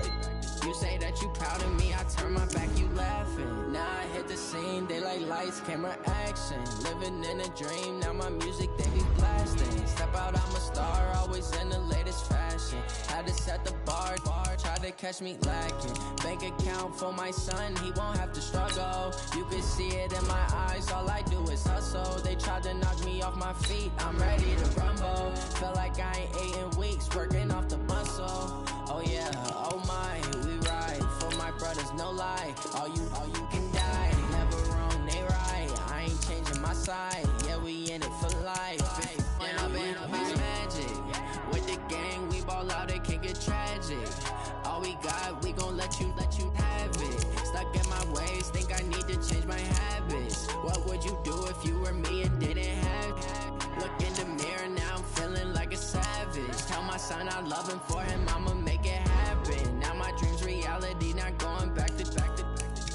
You say that you proud of me, I turn my back, you laughing. Now I hit the scene, they like lights, camera, action. Living in a dream, now my music they be blasting. Step out, I'm a star, always in the latest fashion. Had to set the bar, try to catch me lacking. Bank account for my son, he won't have to struggle. You can see it in my eyes, all I do is hustle. They tried to knock me off my feet, I'm ready to rumble. Felt like I ain't ate in weeks, working off the muscle. Oh yeah, oh my, we ride for my brothers, no lie. All you can die, never wrong, they right. I ain't changing my side, yeah, we in it for life. When I've been up is magic. With the gang, we ball out, it can get tragic. All we got, we gon' let you have it. Stuck in my ways, think I need to change my habits. What would you do if you were me and didn't have it? Look in the mirror, now I'm feeling like a savage. Tell my son I love him, for him I'ma make it happen. Now my dreams reality, not going back to back.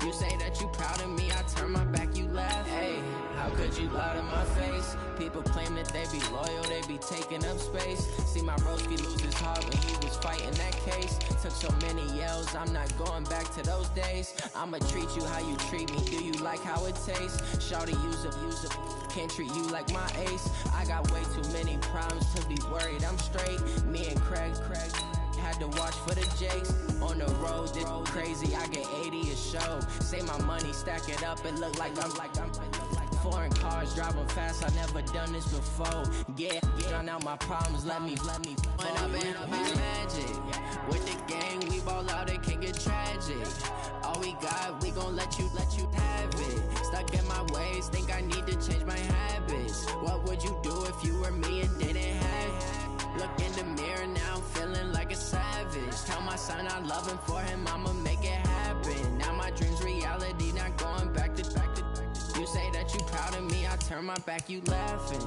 You say that you proud of me, I turn my back, you laugh. Hey, how could you lie to my face? People claim that they be loyal, they be taking up space. See my broski lose his heart when he was fighting that case. Took so many yells, I'm not going back to those days. I'ma treat you how you treat me, do you like how it tastes? Shawty, use up, can't treat you like my ace. I got way too many problems to be worried, I'm straight. Me and Craig had to watch for the Jakes. On the road, this crazy, I get 80 a show. Say my money, stack it up, it look like I'm foreign cars, driving fast, I never done this before. Yeah, drown out my problems, let me. When I've been up is magic. With the gang, we ball out, it can get tragic. All we got, we gon' let you have it. Stuck in my ways, think I need to change my habits. What would you do if you were me and didn't have it? Look in the mirror, now I'm feeling like a savage. Tell my son I love him, for him I'ma make it happen. Now my dreams reality, not going back to back. You say that you proud of me, I turn my back, you laughing.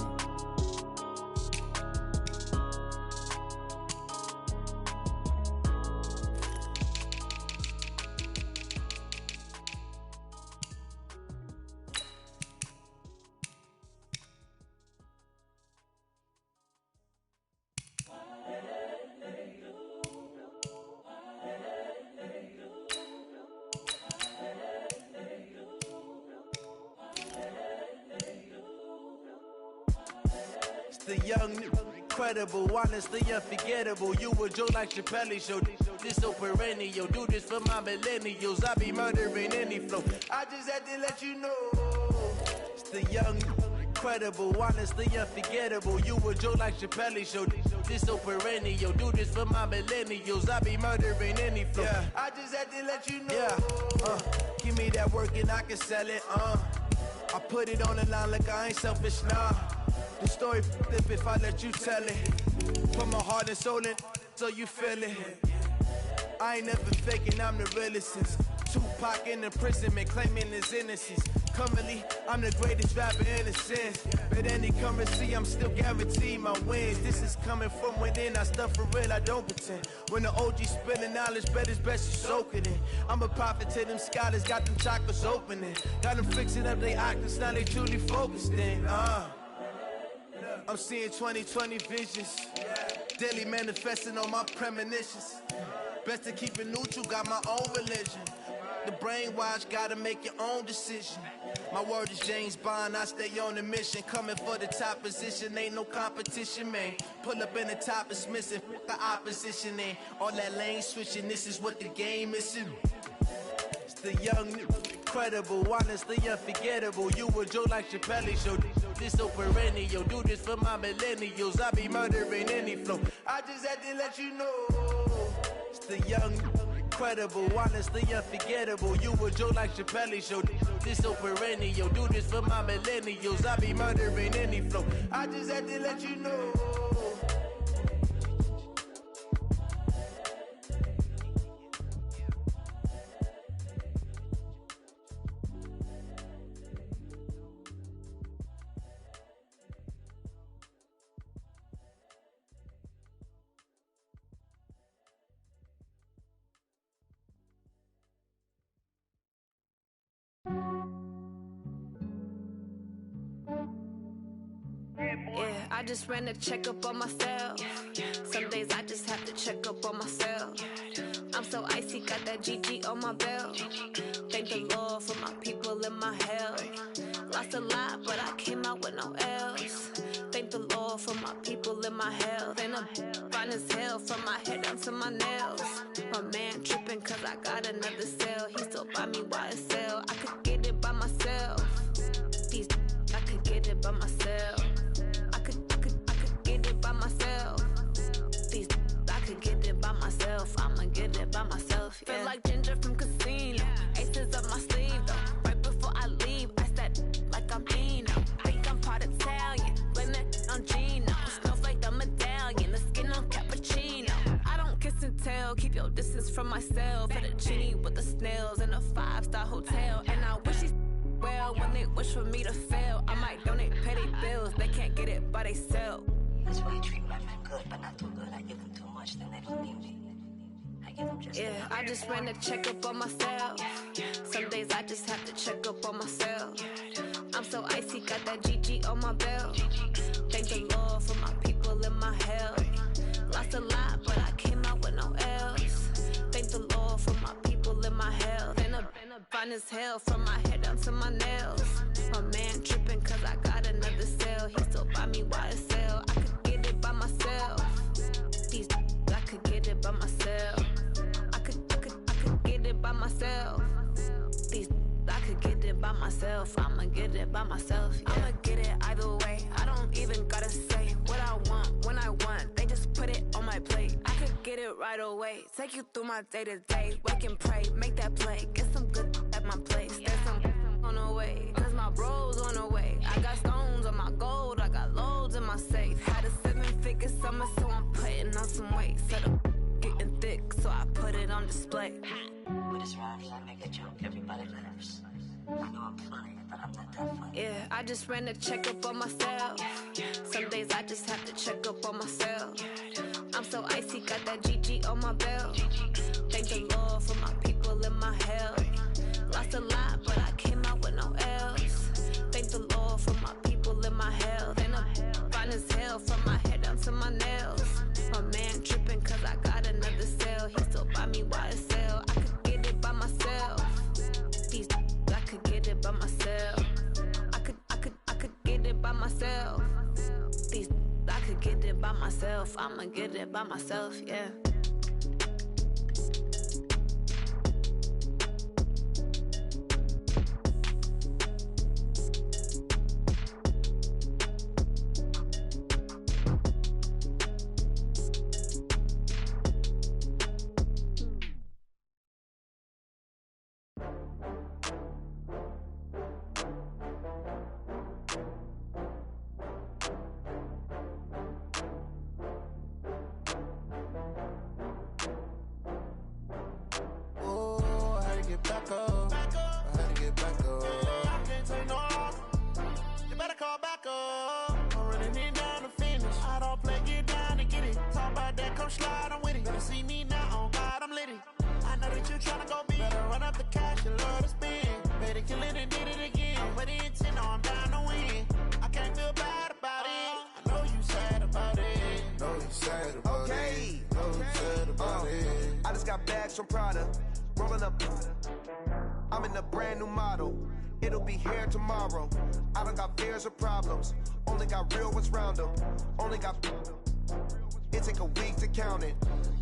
The young, incredible, honestly unforgettable. You were Joe like Chappelle show. This so perennial. Do this for my millennials. I be murdering any flow. I just had to let you know. It's the young, incredible, honestly unforgettable. You were Joe like Chappelle show. This so perennial. Do this for my millennials. I be murdering any flow. Yeah. I just had to let you know. Yeah. Give me that work and I can sell it. I put it on the line like I ain't selfish, nah. The story flip if I let you tell it. Put my heart and soul in so you feel it. I ain't never faking, I'm the realest since Tupac in imprisonment, claiming his innocence. Currently, I'm the greatest rapper in a sense. But any currency, I'm still guaranteed my wins. This is coming from within, I stuff for real, I don't pretend. When the OG spilling knowledge, bet it's best you soak it in. I'm a prophet to them scholars, got them chakras opening. Got them fixing up their octaves, now they truly focused in. I'm seeing 2020 visions, daily manifesting on my premonitions. Best to keep it neutral, got my own religion. the brainwash, gotta make your own decision. My word is James Bond, I stay on the mission. Coming for the top position, ain't no competition, man. Pull up in the top is missing, the opposition ain't. All that lane switching, this is what the game is. It's the young, incredible, honestly unforgettable. You a joke like Chappelle show. This so perennial, do this for my millennials. I be murdering any flow. I just had to let you know. It's the young, incredible, honestly unforgettable. You a joke like Chappelle show. This so perennial, do this for my millennials. I be murdering any flow. I just had to let you know. Yeah, I just ran a checkup on myself. Some days I just have to check up on myself. I'm so icy, got that GG on my belt. Thank the Lord for my people in my health. Lost a lot, but I came out with no L's. Thank the Lord for my people in my health. And I'm fine as hell from my head down to my nails. My man tripping cause I got another cell. He still buy me YSL. I could get it by myself. These I could get it by myself. I could get it by myself. These I could get it by myself. I'ma get it by myself. Yeah. Feel like Ginger from Casino. Aces up my sleeve though. Right before I leave, I said like I'm Eno. Think I'm part Italian. Blame it on Gino. Smells like the medallion. The skin on cappuccino. I don't kiss and tell. Keep your distance from myself. For the genie with the snails in a 5-star hotel. And I wish he's well when they wish for me to fail. I might donate petty bills. They can't get it by they sell. That's why I treat my men good, but not too good. I give them too much, then they don't need me. I give them just enough. I just ran a checkup on myself. Some days I just have to check up on myself. I'm so icy, got that GG on my belt. Thank the Lord for my people in my health. Lost a lot, but I came out with no L's. Thank the Lord for my people in my health. And I'm fine as hell from my head down to my nails. My man tripping cause I got another cell. He still buy me YSL. I could get it by myself. These I could get it by myself. I could get it by myself. These I could get it by myself. I'ma get it by myself. Yeah. I'ma get it either way. I don't even gotta say what I want when I want. They just put it on my plate. I could get it right away. Take you through my day to day. Wake and pray, make that play. Get some good at my place. There's some on the way. Cause my bro's on the way. I got stones on my gold. I got loads in my safe. Had a 7-figure summer, so I'm putting on some weight. Set up getting thick, so I put it on display. With his rhymes, I make a joke. Everybody laughs. I know I'm funny, but I'm not that funny. Yeah, I just ran a checkup on myself. Some days I just have to check up on myself. I'm so icy, got that GG on my belt. Thank the Lord for my people in my health. Lost a lot, but I came out with no L's. Thank the Lord for my people in my health. And I'm fine as hell from my head down to my nails. My man tripping cause I got another cell. He still buy me YSL. I could get it by myself. These I could get it by myself. I could get it by myself. These I could get it by myself. I'ma get it by myself, yeah. Back up. I had to get back up. I can't take no off. You better call back up. I'm running it down to finish. I don't play, get down to get it. Talk about that, come slide, I'm with it. Better see me now, on God, I'm lit it. I know that you tryna go big. Better run up the cash, you love to spend. Better kill it and did it again. I'm with the intent, no, I'm down to win. I can't feel bad about it. I know you sad about it. Know you sad about it. Know you sad about it. I just got bags from Prada. Rolling up. I'm in a brand new model. It'll be here tomorrow. I don't got fears or problems. Only got real ones round them. Only got... It take a week to count it.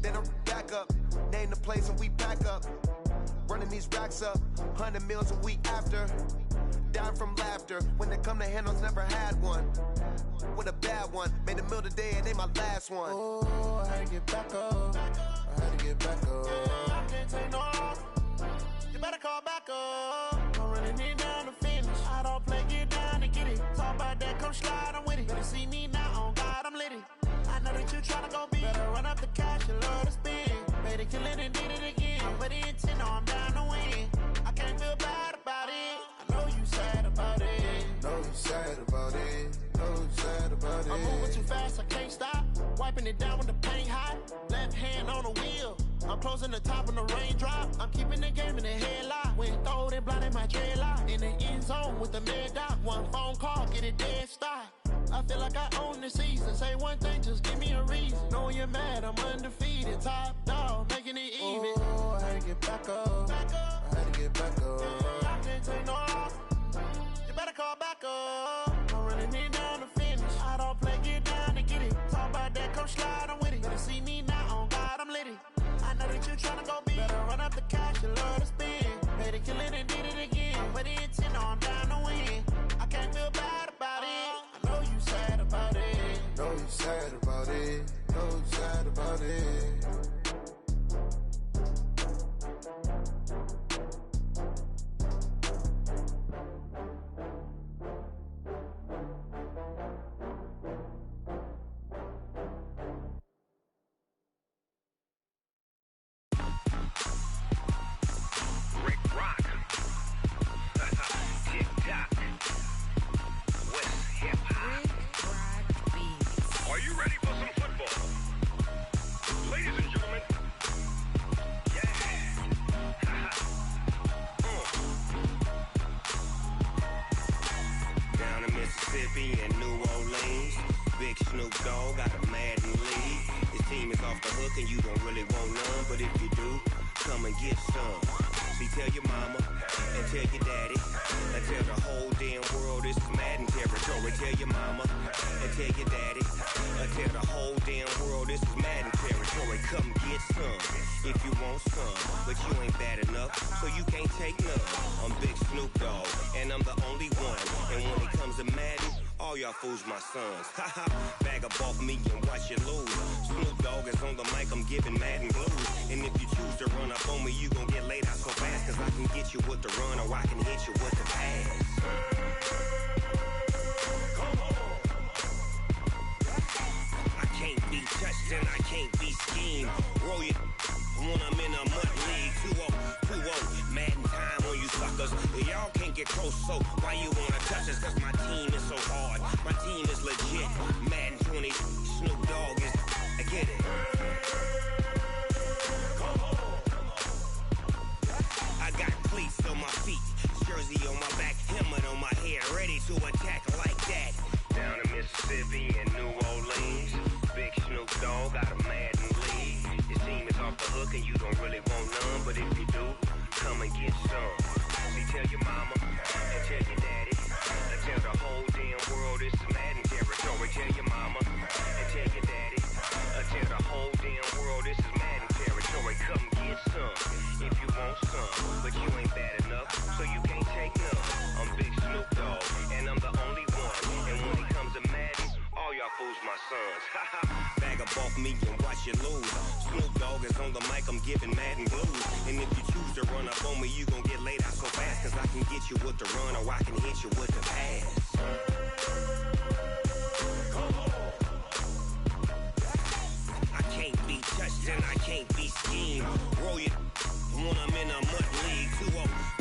Then I'm back up. Name the place and we pack up. Running these racks up. 100 meals a week after. Down from laughter. When they come to handles, never had one. With a bad one. Made a meal today and they my last one. Oh, I had to get back up. I had to get back up. I can't take no loss. You better call back up. I'm running it down to finish. I don't play, get down to get it. Talk about that, come slide, I'm with it. Better see me now, on God, I'm litty. I know that you tryna go big. Better run up the cash, you love to spend. Better kill it and did it again. I'm with the intent, no, I'm down to win. I can't feel bad about it. I know you sad about it. Know you sad about it. Know you sad about it. I'm moving too fast, I can't stop. Wiping it down when the paint hot. Left hand on the wheel. I'm closing the top of the raindrop. I'm keeping the game in the headlock. When throwed and blinded my dreadlock. In the end zone with the mid dot. One phone call, get it dead stop. I feel like I own the season. Say one thing, just give me a reason. Knowing you're mad, I'm undefeated. Top dog, making it even. Oh, I had to get back up. I had to get back up. I can't take no loss. You better call back up. I'm running it down to finish. I don't play, get down to get it. Talk about that, come slide, I'm with it. Better see me now, on God, I'm litty. I know that you tryna go big. Better run up the cash, you love to spend. Better kill it and did it again. With the intent, no, I'm down to win. I can't feel bad about it. I know you sad about it. Know you sad about it. Know you sad about it. Fools my sons. Haha, bag up off me and watch you lose. Snoop Dogg is on the mic, I'm giving Madden blues. And if you choose to run up on me, you gon' get laid out so fast. Cause I can get you with the run or I can hit you with the pass. Come on. I can't be touched and I can't be schemed. Roll you when I'm in a mud league. 2-0, 2-0, Madden time on you suckers. Y'all can't get close, so why you wanna touch us? Cause my team is so hard. My team is legit. Madden 20, Snoop Dogg is... I get it. Come on. I got cleats on my feet, jersey on my back, helmet on my head, ready to attack like that. Down in Mississippi and New Orleans, big Snoop Dogg got a Madden league. Your team is off the hook and you don't really want none, but if you do, come and get some. See, tell your mama and tell your daddy. Tell the whole damn world this is Madden territory. Tell your mama and tell your daddy. Tell the whole damn world this is Madden territory. Come get some if you want some, but you ain't bad enough, so you can't take none. I'm Big Snoop Dogg, and I'm the only one. And when it comes to Madden, all y'all fools my sons. Bag up off me and watch you lose. Snoop Dogg is on the mic, I'm giving Madden blues. And if you choose to run up on me, you gon' get laid out so fast. Cause I can get you with the run or I can hit you with the pass. Come on. I can't be touched and I can't be schemed. Roll you when I'm in a mud league. 2-0,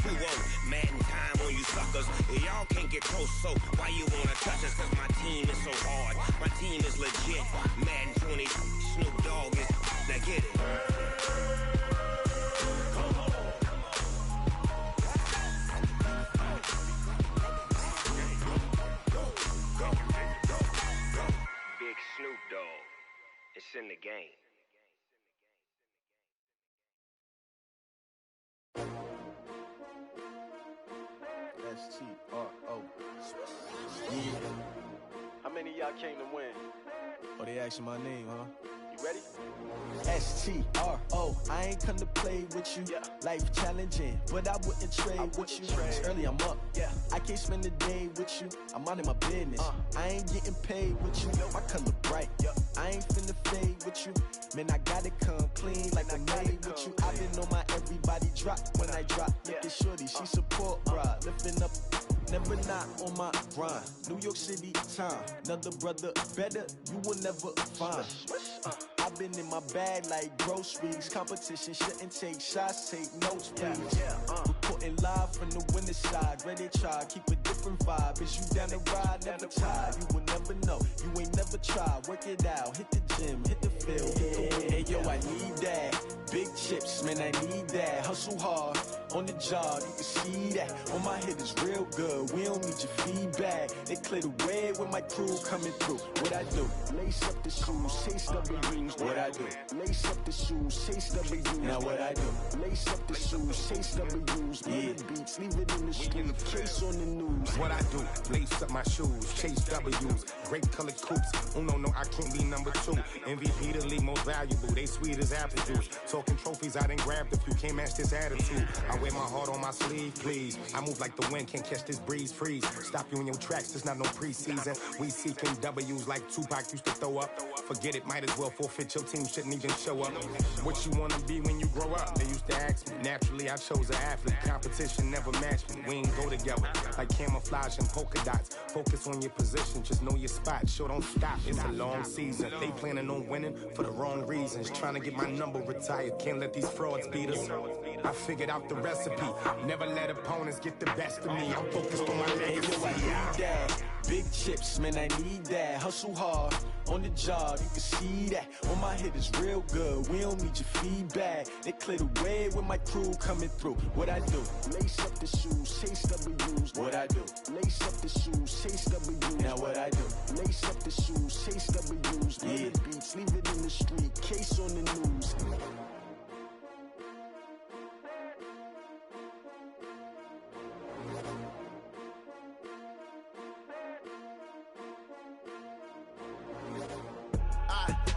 2-0, Madden time on you suckers. Y'all can't get close, so why you wanna touch us? Cause my team is so hard. My team is legit. Madden 20, Snoop Dogg is... Now get it. Come on. Big Snoop Dogg. It's in the game. I came to win. Oh, they asking my name, huh? You ready? STRO, I ain't come to play with you. Yeah. Life challenging, but I wouldn't trade with you. It's early, I'm up. Yeah. I can't spend the day with you. I'm minding my business. I ain't getting paid with you. My color bright. I ain't finna fade with you. Man, I gotta come clean like I'm made with you. I been on my everybody drop when I drop. Look at shorty, she support, bruh. Lifting up, never not on my grind. New York City time, another brother better, you will never find. I've been in my bag like groceries. Competition shouldn't take shots, take notes, please. Reporting live from the winter side. Ready to try, keep a different vibe. Is you down the ride, never tired. You will never know, you ain't never tried. Work it out, hit the gym, hit the field. Hey, yo, I need that. Big chips, man, I need that. Hustle hard, on the job, you can see that. On my head is real good, we don't need your feedback. They clear the way when my crew coming through. What I do? Lace up the shoes, chase W's. What I do? Lace up the shoes, chase W's. Now what I do? Lace up the shoes, chase W's. Yeah. Beats, leave it in the street, case on the news. What I do? Lace up my shoes, chase W's. Great colored coops. Oh no, I can't be number 2. MVP the league most valuable. They sweet as apple juice. Talking trophies, I done grabbed a few. Can't match this attitude. I wear my heart on my sleeve, please. I move like the wind, can't catch this breeze. Freeze. Stop you in your tracks. There's not no preseason. We seeking W's like Tupac used to throw up. Forget it, might as well forfeit. Your team shouldn't even show up. What you wanna be when you grow up? They used to ask me. Naturally, I chose an athlete. Competition never matched me. We ain't go together like camouflage and polka dots. Focus on your position, just know your spot. Sure, don't stop. It's a long season. They planning on winning for the wrong reasons. Trying to get my number retired. Can't let these frauds beat us. I figured out the recipe. Never let opponents get the best of me. I'm focused on my legacy. I need that. Big chips, man, I need that. Hustle hard, on the job, you can see that. On my head is real good, we don't need your feedback. They clear the way when my crew coming through. What I do? Lace up the shoes, chase W's. What I do? Lace up the shoes, chase W's. Now what I do? Lace up the shoes, chase W's. Yeah. Beats, leave it in the street, case on the news.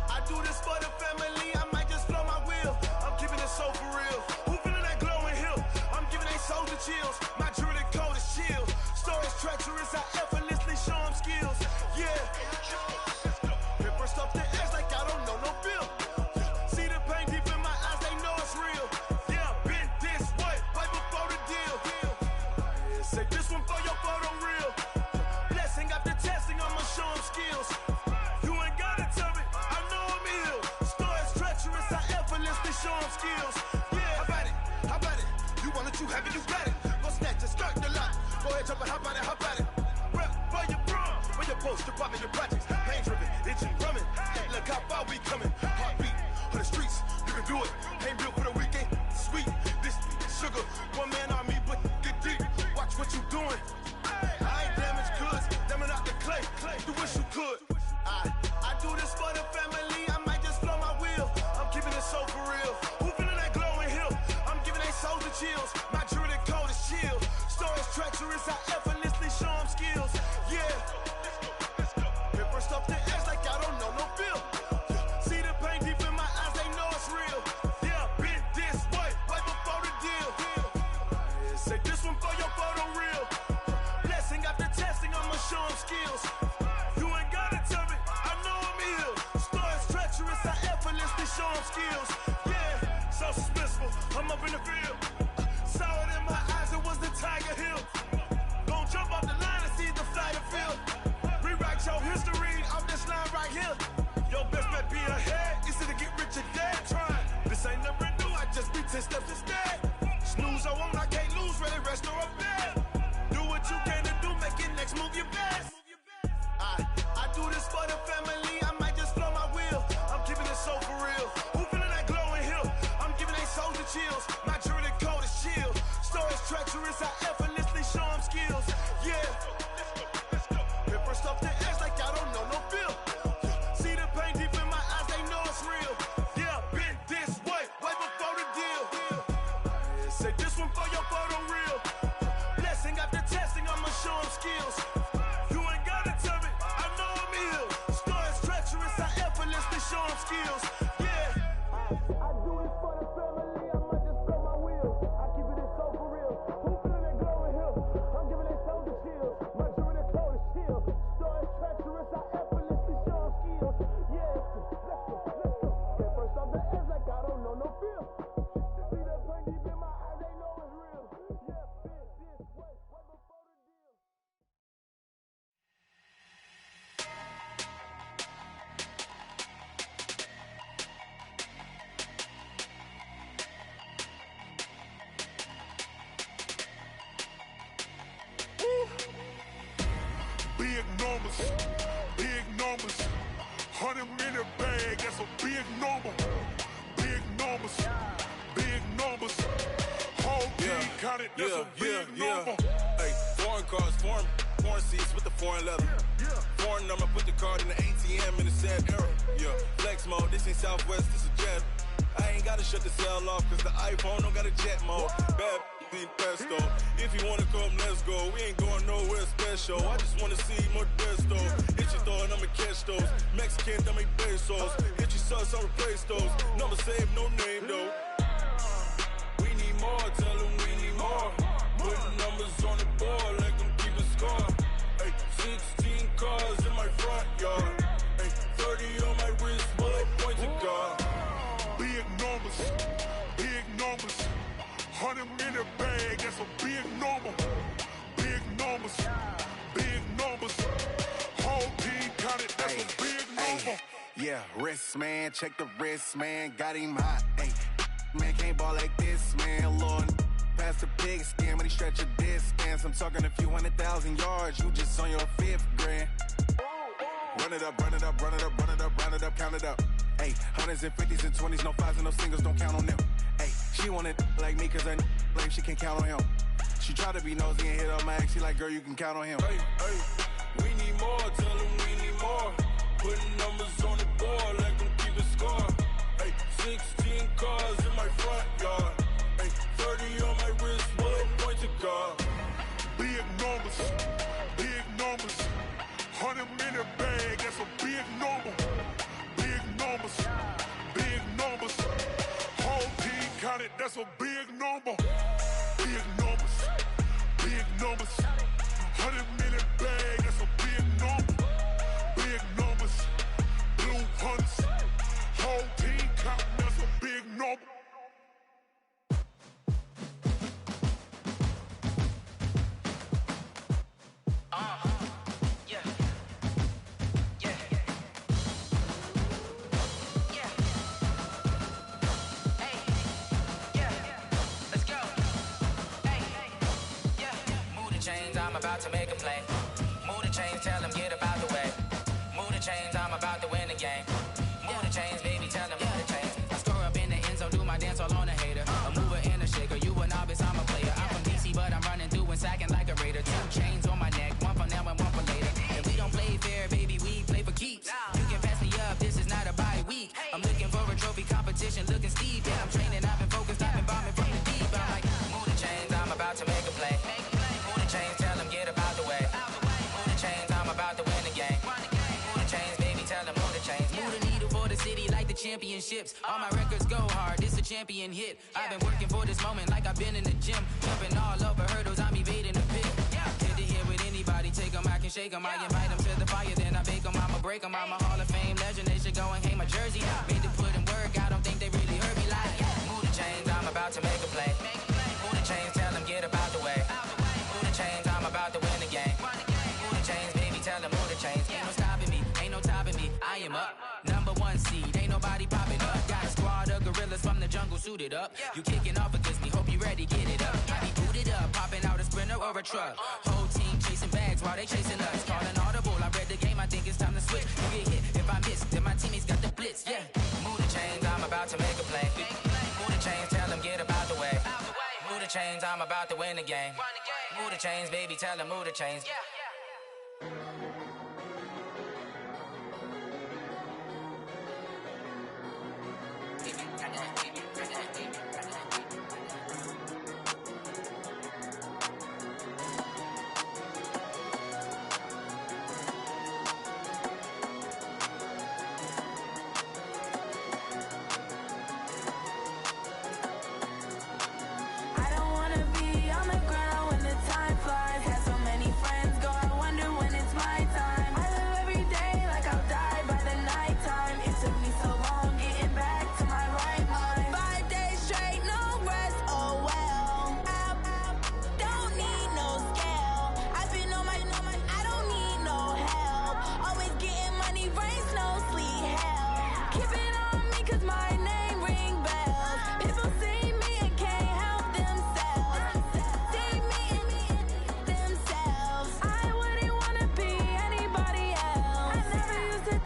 I do this for the family, I might just blow my wheel. I'm keeping it so for real. Who feeling that glowing hill? I'm giving they soldier chills. My jewelry code is chill. Stories treacherous, I effortlessly show them skills. Yeah. Paper stuff the edge like I don't know no bill. See the pain deep in my eyes, they know it's real. Yeah, been this way, way before the deal. Say this one for your photo reel. Blessing after testing, I'ma show them skills. Show them skills. Yeah, how about it? You want it, you have it, you got it. Go snatch it, start the lot. Go ahead, jump it, how about it? Rep for your prom, for your post, department, your projects. Pain driven, itching, drumming. Hey, look how far we coming. Heartbeat on the streets, you can do it. Ain't built for the weekend. Sweet, this sugar, one man army, but get deep. Watch what you doing. I ain't damaged goods, damn out the clay. You wish you could. I do this for the family. I might just blow my wheel. I'm keeping it so for real. Who feeling that glowing hill? I'm giving they soldier chills. My jewelry code is chill. Stories treacherous, I effortlessly show them skills. Yeah. Paper stuff the edge like I don't know no bill. See the pain deep in my eyes, they know it's real. Yeah, been this way, way before the deal. Say this one for your photo reel. Blessing after testing, I'ma show them skills. You ain't gotta tell me, I know I'm ill. Stories treacherous, I effortlessly show them skills. Yeah, so suspenseful, I'm up in the field. Saw it in my eyes, it was the Tiger Hill. Gon' jump off the line and see the flight of field. Rewrite your history off this line right here. Your best bet be ahead, easy to get rich or dead trying. This ain't never new, I just be 10 steps instead. Snooze I won't, I can't lose, ready, rest or a bed. Do what you can to do, make it next move your best. I do this for the family, I might just blow my wheel. I'm keeping it so for real. Who feeling that glowing hill? I'm giving they soldier chills. My jewelry For the family, I might just blow my wheels. I keep it in soul for real. Who feeling that glowing hill? I'm giving they soldier chills. My jewelry that cold is chill. Story treacherous, I effortlessly show them skills. Yeah, let's go, let's go. Get first off the edge like I don't know no feel. See that pain deep in my eyes, they know it's real. Yeah, bitch, this way, right before the deal. Big numbers, 100-minute bag, that's a big number. Big numbers, whole team counted, that's a big number. Hey, foreign cars, foreign seats with the foreign leather. Foreign number, put the card in the ATM in the sad era. Yeah, flex mode, this ain't Southwest, this a jet. I ain't gotta shut the cell off, cause the iPhone don't got a jet mode. Bad being pesto. If you wanna come, let's go. We ain't going nowhere special. I just wanna see more desto. Hit your thought, I'ma catch those. Mexican, I make pesos. Hit your sus, I'll replace those. Number saved, no name though. We need more, tell them we need more. Putting numbers on the board like I'm keeping score. Hey, 16 cars in my front yard. Hey, 30 on my wrist, while I point to God. Big numbers, 100-minute bag, that's a big number. Big numbers, whole team counted, that's a big number. Yeah, wrist man, check the wrist man, got him hot. Ay, man can't ball like this, man. Lord, past the pig skin, but he stretch a distance. I'm talking a few 100,000 yards, you just on your 5th grand. Run it up, count it up. Ay, hundreds and 50s and 20s, no 5s and no singles, don't count on them. Ay, she want it like me, cause I blame she can't count on him. She try to be nosy and hit up my ex, she like, girl, you can count on him. Hey, we need more, tell them we need more. Putting numbers on the board like I'm keeping score. Hey, 16 cars in my front yard. Hey, 30 on my wrist, while I point to God. Big numbers, 100-minute bag, that's a big number. Big numbers, whole team counted, that's a big number. Big numbers, 100-minute bag, that's a big number. Big numbers, blue hunts, whole team counting, that's a big number. I'm about to make a play. Move the chains, tell them get up out the way. Move the chains, I'm about to win the game. Move the chains, baby, tell them move the chains. I score up in the end zone, do my dance all on a hater. A mover and a shaker, you a novice, I'm a player. I'm from DC, but I'm running through and sacking like a raider. 2 chains on my neck, one for now and one for later. And we don't play fair, baby, we play for keeps. You can pass me up, this is not a bye week. I'm looking for a trophy competition, looking steep. Yeah, I'm training, I've been focused, I've been bombing from the deep. I'm like, move the chains, I'm about to make a play. Move the chains, tell them get up out the way. Move the chains, I'm about to win the game. Move the chains, baby, tell them move the chains. Move the needle for the city like the championships. All my records go hard, this a champion hit. I've been working for this moment like I've been in the gym. Jumping all over hurdles, I'm evading the pit. Hit to hit with anybody, take them, I can shake them. I invite them to the fire, then I bake them, I'ma break them. I'm a Hall of Fame legend, they should go and hang my jersey. Made to put in work, I don't think they really heard me like. Move the chains, I'm about to make a play. Move the chains, tell them get up out the way. Move the chains, I'm about to win the game. Move the chains, baby, tell them move the chains. Ain't no stopping me, ain't no topping me, I am up. #1 seed, ain't nobody popping up. Got a squad of gorillas from the jungle suited up. You kicking off against me, hope you ready, get it up. I be booted up, popping out a Sprinter or a truck. Whole team chasing bags while they chasing us. Calling audible, I read the game, I think it's time to switch. You get hit, if I miss, then my teammates got the blitz, yeah. Move the chains, I'm about to make a play. Move the chains, tell them get up out the way. Move the chains, I'm about to win the game. Move the chains, baby, tell them move the chains.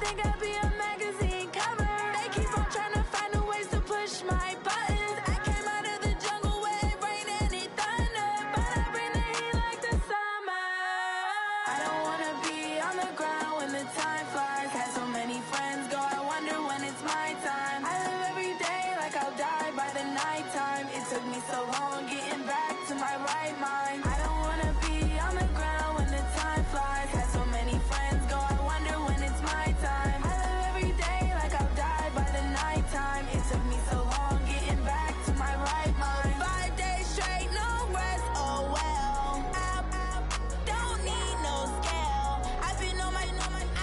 think I'd be a magazine cover. They keep on trying to find new ways to push my buttons. I came out of the jungle where it rained and it thunder, but I bring the heat like the summer. I don't wanna be on the ground when the time flies. Had so many friends go, I wonder when it's my time. I live every day like I'll die by the nighttime. It took me so long getting back to my right mind. I don't wanna be on the ground when the time flies. Had so many friends go, I wonder when it's my time. I live every day like I'll die by the nighttime. It took me so long getting back to my right mind. 5 days straight, no rest, oh well. I don't need no scale. I've been on my,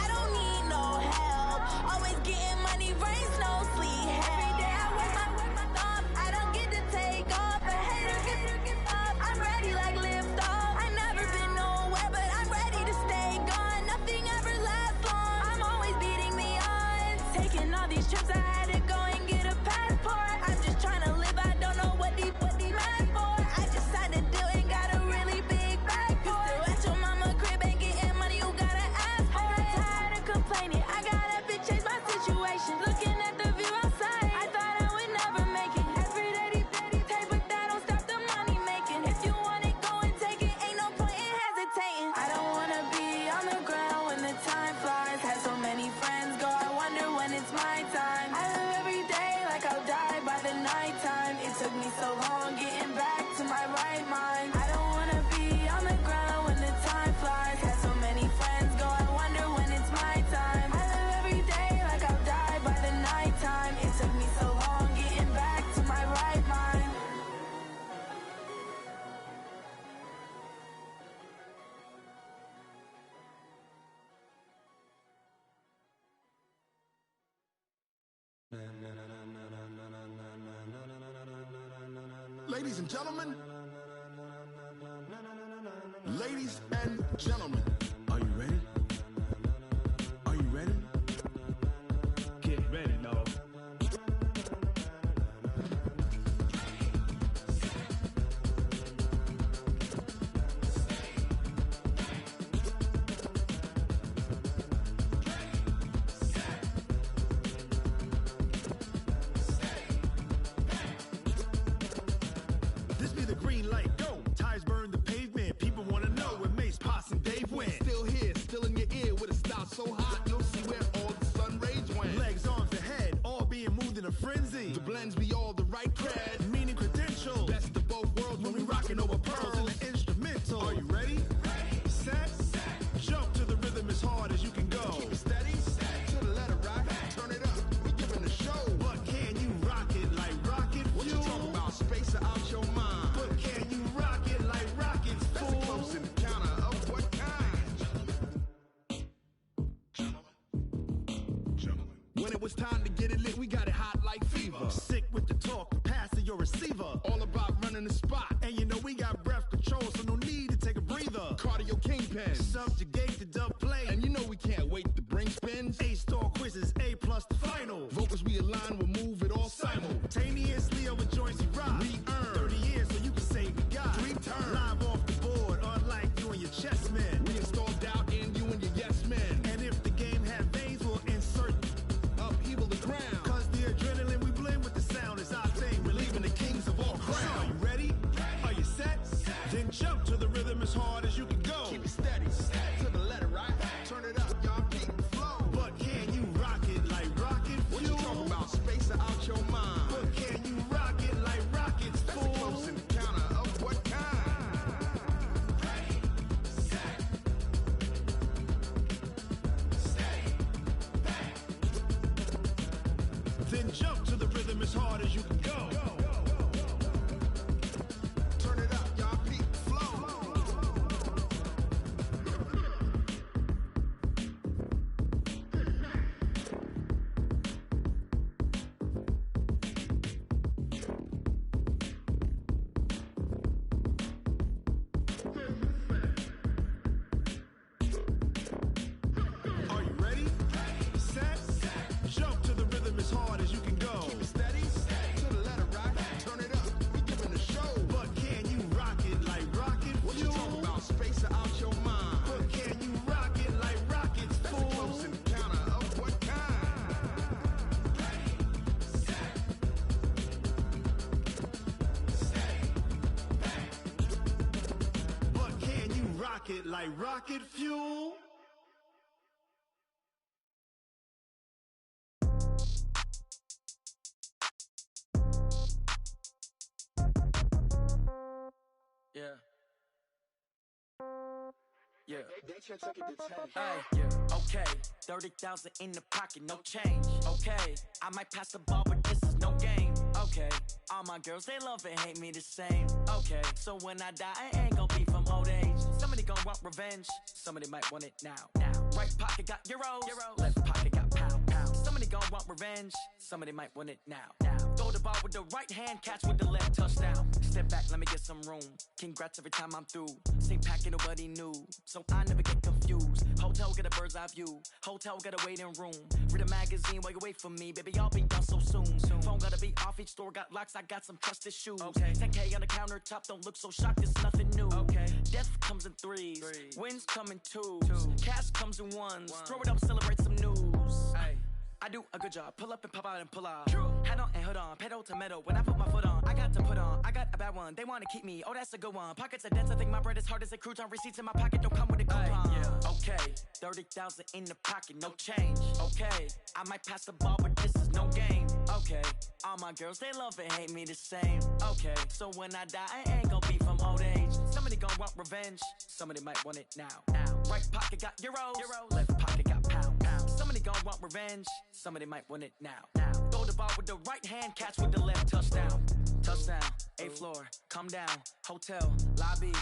I don't need no help. Always getting money, rain, snow, sleet, every day I work my thumb. I don't get to take off. A hater get up. I'm ready like lift off. I never been nowhere, but I'm ready to stay gone. Nothing ever lasts long. I'm always beating the odds. Taking all these trips, I had to go and get a passport. I'm just trying to live. I don't know what these mad for. I just had to do it. Got a really big bag for it. Still at your mama crib, ain't getting money. You gotta ask for it. Tired of complaining. I gotta change my situation. Looking at the view outside, I thought I would never make it. Every day they take, but that don't stop the money making. If you want it, go and take it. Ain't no point in hesitating. I don't wanna be on the ground when the time flies. Had so many friends go, I wonder when it's my time. I live every day like I'll die by the nighttime. It took me so long getting back to my right mind. I don't wanna be on the ground when the time flies. Had so many friends go, I wonder when it's my time. I live every day like I'll die by the nighttime. It took me so long getting back to my right mind. Ladies and gentlemen, ladies and gentlemen, are you ready? Are you ready? Get ready, dog. This be the green light, go. Tires burn the pavement. People wanna know where Mace, Potts, and Dave went. Still here, still in your ear with a style so hot, you'll see where all the sun rays went. Legs, arms, and head, all being moved in a frenzy. The blends be all the right cred, meaning credentials. Best of both worlds when we rockin' over pearls in the instrumental. Are you ready? Set, jump to the rhythm as hard as you can go. Keep it steady, to the letter right, turn it up, we giving the show. But can you rock it like rocket fuel? What you talking about, space or out your mind? But can you rock it like rockets, fool? That's a close encounter of what kind? When it was time to get it lit, we got it hot like fever. Sick with the talk, pass to your receiver. All about running the spot, and you know we got breath control, so no need to take a breather. Cardio kingpin, subjugate the dub play, and you know we can't wait to bring spins. A-star quizzes, A+ the final. Vocals we align, we'll move it all simultaneously over joints we rock. We earn 30 years, so you can say we got 3 turns. Live off the board, unlike you and your chess men. We install doubt in you and your yes men. And if the game had veins, we'll insert upheaval the ground. Cause the adrenaline we blend with the sound is our thing, relieving the kings of all crowns. So are you ready? Are you set? Then jump to the rhythm as hard as you can go. Keep it steady, to the letter right, turn it pocket like rocket fuel. Yeah. Yeah. Hey, yeah. Okay. 30,000 in the pocket, no change. Okay. I might pass the ball, but this is no game. Okay. All my girls, they love and hate me the same. Okay. So when I die, I ain't gon' be from old age. Somebody gon' want revenge. Somebody might want it now. Right pocket got euros. Left pocket got pound. Somebody gon' want revenge. Somebody might want it now. Throw the ball with the right hand, catch with the left, touchdown. Step back, let me get some room. Congrats every time I'm through. Same packet, nobody knew. So I never get confused. Hotel get a bird's eye view. Hotel get a waiting room. Read a magazine while you wait for me. Baby, I'll be done so soon. Phone gotta be off, each store got locks. I got some trusted shoes. 10K on the countertop, don't look so shocked, it's nothing new. Death comes in threes. Wins come in twos. Cash comes in ones. Throw it up, celebrate some news. I do a good job. Pull up and pop out and pull out. Head on and hood on. Pedal to metal. When I put my foot on, I got to put on. I got a bad one. They want to keep me. Oh, that's a good one. Pockets are dense. I think my bread is hard as a crouton. Receipts in my pocket don't come with a coupon. Okay. 30,000 in the pocket. No change. Okay. I might pass the ball, but this is no game. Okay. All my girls, they love and hate me the same. Okay. So when I die, I ain't gon' be from old age. Somebody gon' want revenge. Somebody might want it now. Right pocket got euros. Left pocket got pound. Somebody gon' want revenge. Somebody might want it now. Throw the ball with the right hand, catch with the left, touchdown. Touchdown, 8th floor, come down, hotel, lobby.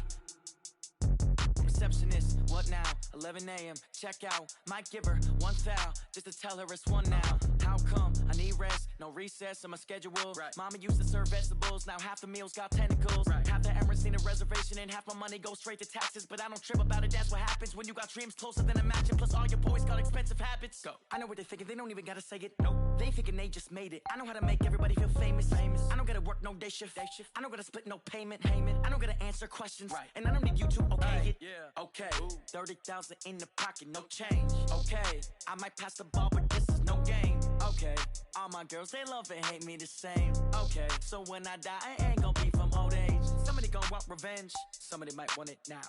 Receptionist, what now? 11 a.m., check out. Might give her one foul, just to tell her it's one now. How come? I need rest, no recess in my schedule. Mama used to serve vegetables, now half the meals got tentacles. Half the Emirates need a reservation and half my money goes straight to taxes. But I don't trip about it, that's what happens when you got dreams closer than a match. And plus all your boys got expensive habits. Go. I know what they're thinking, they don't even gotta say it. Nope. They thinking they just made it. I know how to make everybody feel famous. I don't gotta work no day shift. I don't gotta split no payment. I don't gotta answer questions. And I don't need you to okay it. Okay, 30,000 in the pocket, no change. Okay, I might pass the ball, but this is no game. Okay, all my girls, they love and hate me the same. Okay, so when I die, I ain't gon' be from old age. Somebody gon' want revenge. Somebody might want it now.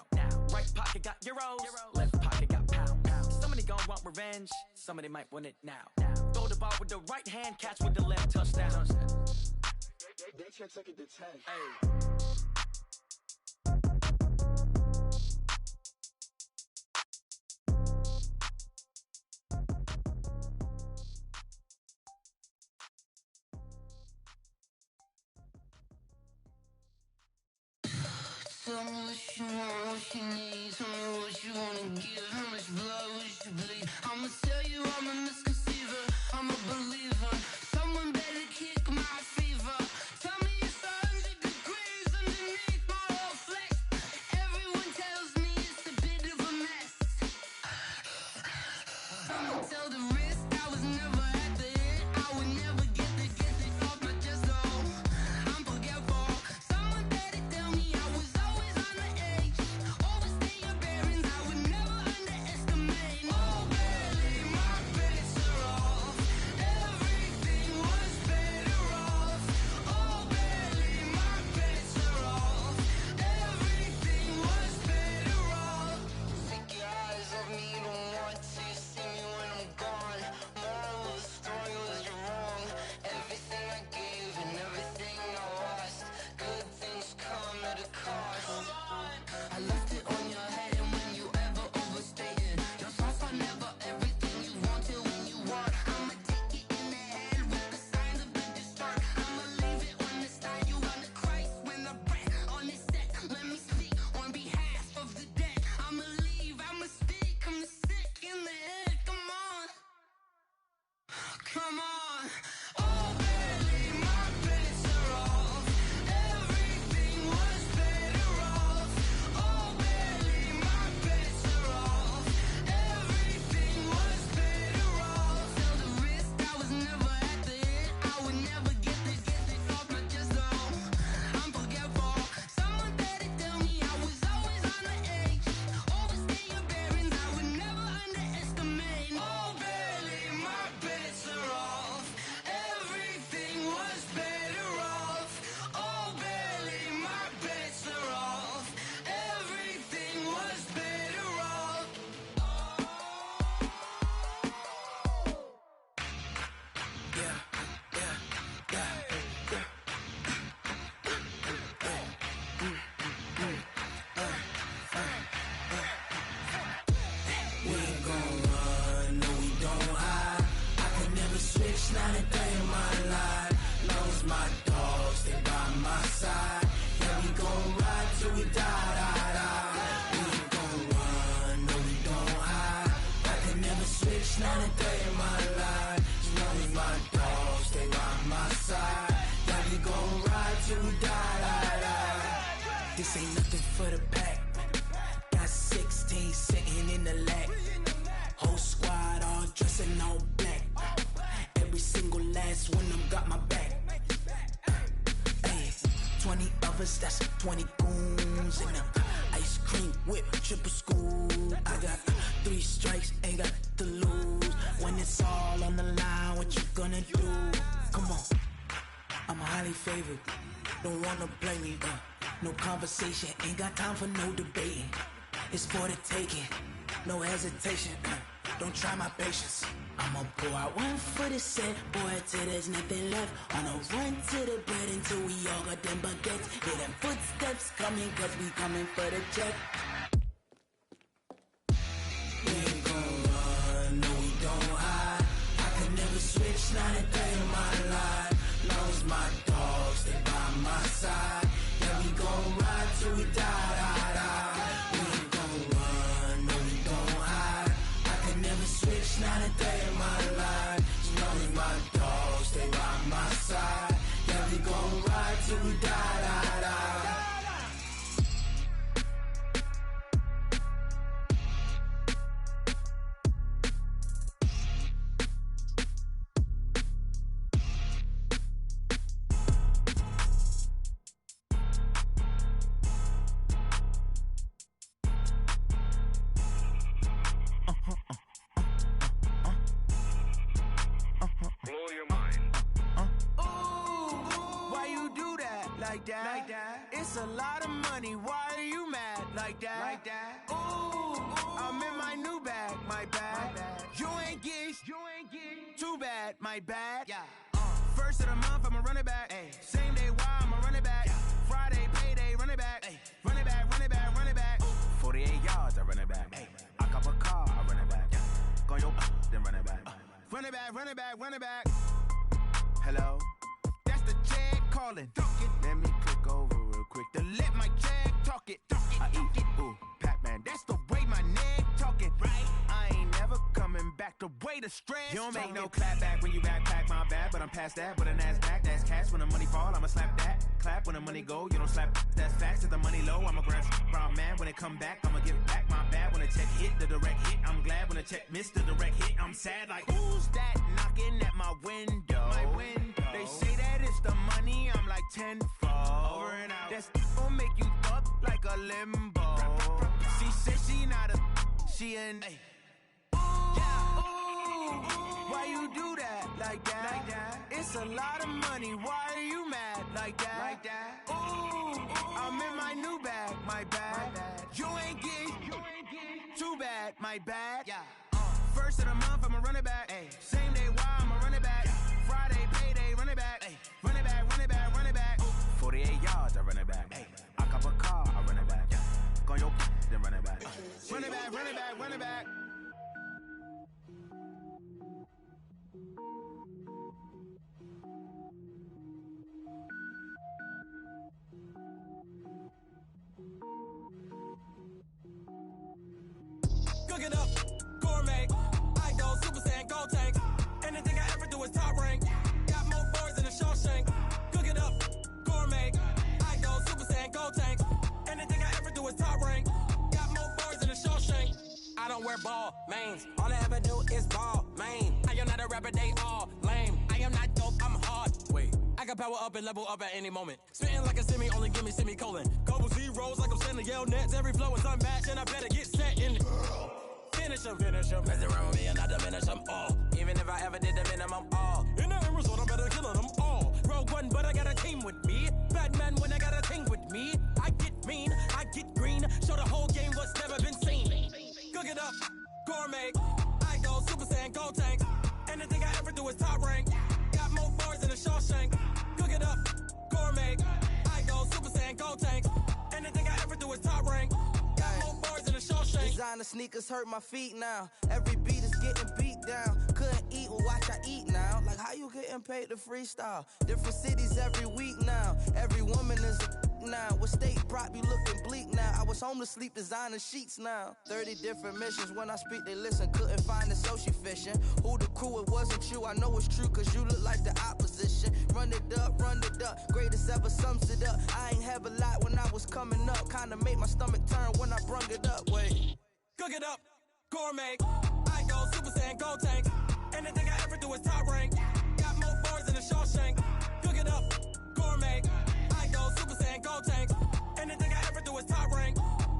Right pocket got euros. Left pocket got pound. Somebody gon' want revenge. Somebody might want it now. Throw the ball with the right hand, catch with the left, touchdown. They can't take it to 10. Hey. Tell me what you want, what you need. Tell me what you wanna give. How much blood would you bleed? I'ma tell you I'm a misconceiver. I'm a believer. Someone better kick my fever. Tell me it's 100 degrees underneath my whole flesh. Everyone tells me it's a bit of a mess. I'ma tell the risk I was never at the end. I would never get it off my chest though. I'm forgetful. Someone better tell me I was always on the edge. Overstay your bearings, I would never underestimate. Oh, barely my bets are off. Everything was better off. Oh, barely my bets are off. Everything was better off. Take your eyes off me, don't want to see me when I'm gone. Morals switch, not a day in my life. As long as my dogs stay by my side, yeah, we gon' ride till we die. This ain't nothing for the pack. Got 16 sitting in the lap. Whole squad all dressing all black. Every single last one of them got my back. 20 of us, that's 20 goons in them. Ice cream whip, triple scoop. I got 3 strikes, ain't got to lose. When it's all on the line, what you gonna do? Come on, I'm highly favored. Don't wanna blame me, no conversation, ain't got time for no debating. It's for the taking, no hesitation. Don't try my patience. I'ma pour out one for the set, boy, till there's nothing left. On a run to the bread until we all got them baguettes. Hear them footsteps coming, cause we coming for the check. We ain't gon' run, no we don't hide. I could never switch, not a day in my life. Long as my dogs stay by my side, yeah, we gon' ride till we die. We ain't gon' run, no we don't hide. I could never switch, not a day in my life. As long as my dogs stay by my side, yeah, we gon' ride till we die. Blow your mind. Why you do that? Like that? It's a lot of money. Why are you mad? Like that? Ooh, I'm in my new bag. My bad. You ain't get too bad. My bad. Yeah. First of the month, I'ma run it back. Ay. Same day, why I'ma run it back. Yeah. Friday, payday, run it back. Ay. Run it back, run it back, run it back. 48 yards, I run it back. Ay. I cop a car, I run it back. Yeah. Go yo, then run it back. Run it back, run it back, run it back. Hello? That's the jag calling. Let me click over real quick to let my jag talk it. I eat it, ooh, Pac-Man. That's the way my neck talking. Right? I ain't never coming back the way the stress. You don't make no clap back when you backpack, my bad, but I'm past that. But a NASDAQ, that's cash. When the money fall, I'ma slap that. Clap when the money go, you don't slap. That's facts. If the money low, I'ma grab brown man. When it come back, I'ma give it back. My bad when the check hit, the direct hit. I'm glad when the check missed the direct hit. I'm sad like, who's that knocking at my window? My window. They say that it's the money, I'm like tenfold. Over and out. That's gon' make you up like a limbo. She said she not a, she an. Why you do that? Like that? It's a lot of money. Why are you mad? Like that? Ooh, I'm in my new bag. My bad. You ain't get too bad. My bad. Yeah. First of the month, I'ma run it back. Ay. Same day, why I'ma run it back. Friday, payday, run it back. Ay. Run it back, run it back, run it back. 48 yards, I run it back. Ay. I cop a car, I run it back. Go yo, then run it back. Run it back, run it back, run it back. Cook it up, gourmet. I go Super Saiyan, gold tank. Anything I ever do is top rank. Got more boys in the Shawshank. Cook it up, gourmet. I go Super Saiyan, gold tank. Anything I ever do is top rank. Got more boys in the Shawshank. I don't wear ball mains. All I ever do is ball main. I am not a rapper, they all lame. I am not dope, I'm hard. Wait, I can power up and level up at any moment. Spitting like a semi, only give me semicolon. Couple zeros like I'm sending yell nets. Every flow is unmatched and I better get set in. Finish them. Mess around with me and I diminish them all. Even if I ever did the minimum all. In the end result, I better kill them all. Rogue One, but I got a team with me. Batman when I got a thing with me. I get mean, I get green. Show the whole game what's never been seen. Cook it up, gourmet. I go Super Saiyan, gold tank. Anything I ever do is top rank. Got more boys in the Shawshank. Cook it up, gourmet. I go Super Saiyan, gold tank. Anything I ever do is top rank. Got more boys in the Shawshank. Designer sneakers hurt my feet now. Every beat is getting beat down. Couldn't eat, well watch I eat now. Like how you getting paid to freestyle? Different cities every week now. Every woman is a now. With state prop, you looking bleak now. I was home to sleep, designer sheets now. 30 different missions. When I speak, they listen. Couldn't find the social fish. mission. Who the crew, it wasn't you. I know it's true, cause you look like the opposition. Run it up, greatest ever sums it up. I ain't have a lot when I was coming up. Kinda made my stomach turn when I brung it up. Wait. Cook it up, gourmet. I go Super Saiyan, go tank. Anything I ever do is top rank. Got more bars than a Shawshank. Cook it up, gourmet. I go Super Saiyan, go tank. Anything I ever do is top rank.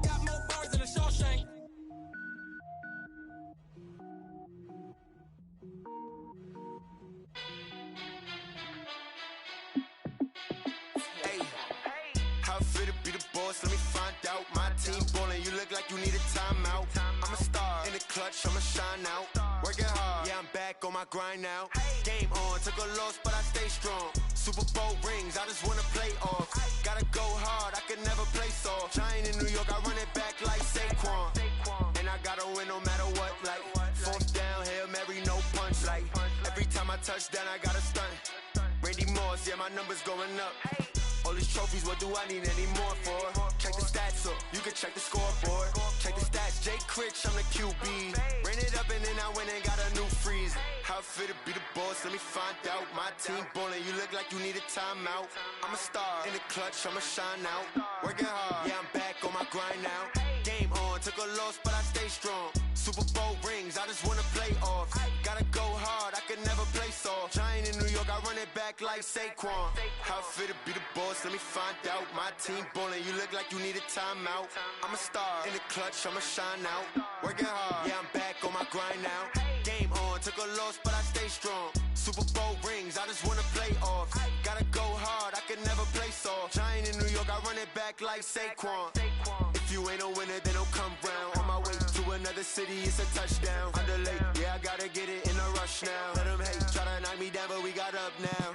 Got more bars than a Shawshank. How fit to be the boss? Let me find out. My team ballin', you look like you need a timeout. I'm a star in the clutch, I'ma shine out. Working hard, yeah, I'm back on my grind now. Game on, took a loss, but I stay strong. Super Bowl rings, I just wanna play off. Gotta go hard, I can never play soft. Giant in New York, I run it back like Saquon. And I gotta win no matter what, like fourth down, Hail Mary, no punch. Like every time I touch down, I gotta stunt. Randy Moss, yeah, my numbers going up. All these trophies, what do I need any more for? Check the stats up, you can check the scoreboard. Check the stats, Jake Critch, I'm the QB. Ran it up and then I went and got a new freeze. How fit to be the boss, let me find out. My team ballin', you look like you need a timeout. I'm a star in the clutch, I'ma shine out. Working hard, yeah, I'm back on my grind now. Game on, took a loss, but I stay strong. Super Bowl rings, I just wanna play off. Gotta go hard, I can never play soft. Giant in New York, I run it back like Saquon. How fit to be the boss, let me find out. My team ballin', you look like you need a timeout. I'm a star in the clutch, I'ma shine out. Working hard, yeah, I'm back on my grind now. Game on, took a loss, but I stay strong. Super Bowl rings, I just wanna play off. Gotta go hard, I can never play soft. Giant in New York, I run it back like Saquon. If you ain't a winner, then don't come round. On my way to another city, it's a touchdown. Underlay, yeah, I gotta get it in a rush now. Let them hate, try to knock me down, but we got up now.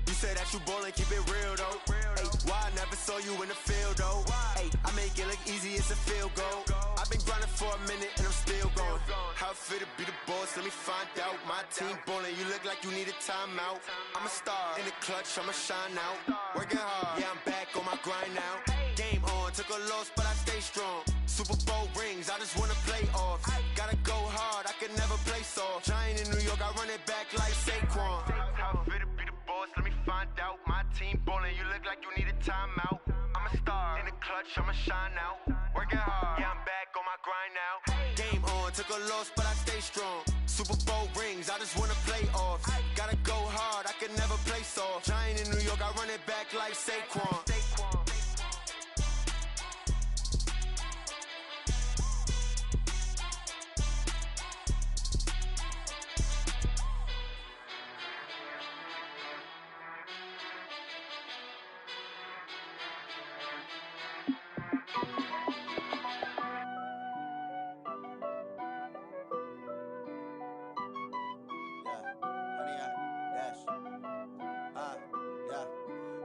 You say that you ballin', keep it real though. Hey, why I never saw you in the field though? Hey, I make it look easy, it's a field goal. I've been grinding for a minute and I'm still going. How fit to be the boss, let me find out. My team ballin', you look like you need a timeout. I'm a star in the clutch, I'ma shine out. Working hard, yeah, I'm back on my grind now. Game on, took a loss, but I stay strong. Super Bowl rings, I just wanna play off. Gotta go hard, I can never play soft. Giant in New York, I run it back like Saquon. How fit to be the boss, let me find out. My team ballin', you look like you need a timeout. I'm a star in the clutch, I'ma shine out. Working hard, yeah, I'm back on my grind now. Game on, took a loss, but I stay strong. Super Bowl rings, I just wanna play off. Gotta go hard, I can never play soft. Giant in New York, I run it back like Saquon.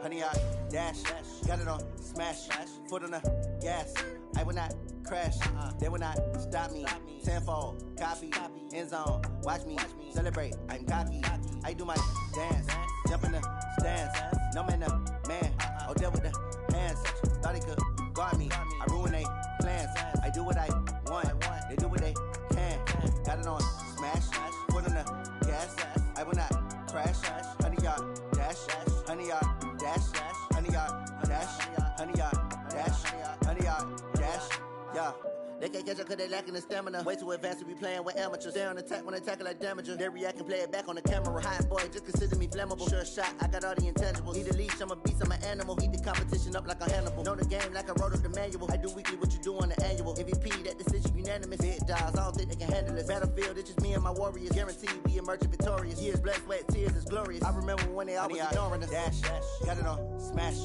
Honey, I dash, got it on smash, foot on the gas. I will not crash, they will not stop me. Tenfold, copy, end zone, watch me celebrate. I'm cocky, I do my dance, jump in the stands. No man, man, oh there with the hands. Thought he could guard me, I ruin they plans. I do what I want, they do what they can. Got it on smash, foot on the gas. I will not crash, honey, y'all dash, honey, y'all dash, honey, y'all dash, honey, y'all dash, honey, y'all dash, yeah. They can't catch up cause they lacking the stamina. Way too advanced to be playing with amateurs. Stay on attack when attacking like damager. They react and play it back on the camera. Hot boy, just consider me flammable. Sure shot, I got all the intangibles. Need a leash, I'm a beast, I'm an animal. Eat the competition up like a Hannibal. Know the game like I wrote up the manual. I do weekly what you do on the annual. MVP, that decision unanimous. Big dials, I don't think they can handle this. Battlefield, it's just me and my warriors. Guaranteed we emerging victorious. Years, blood, sweat, tears is glorious. I remember when they always ignoring us. Dash, got it on smash,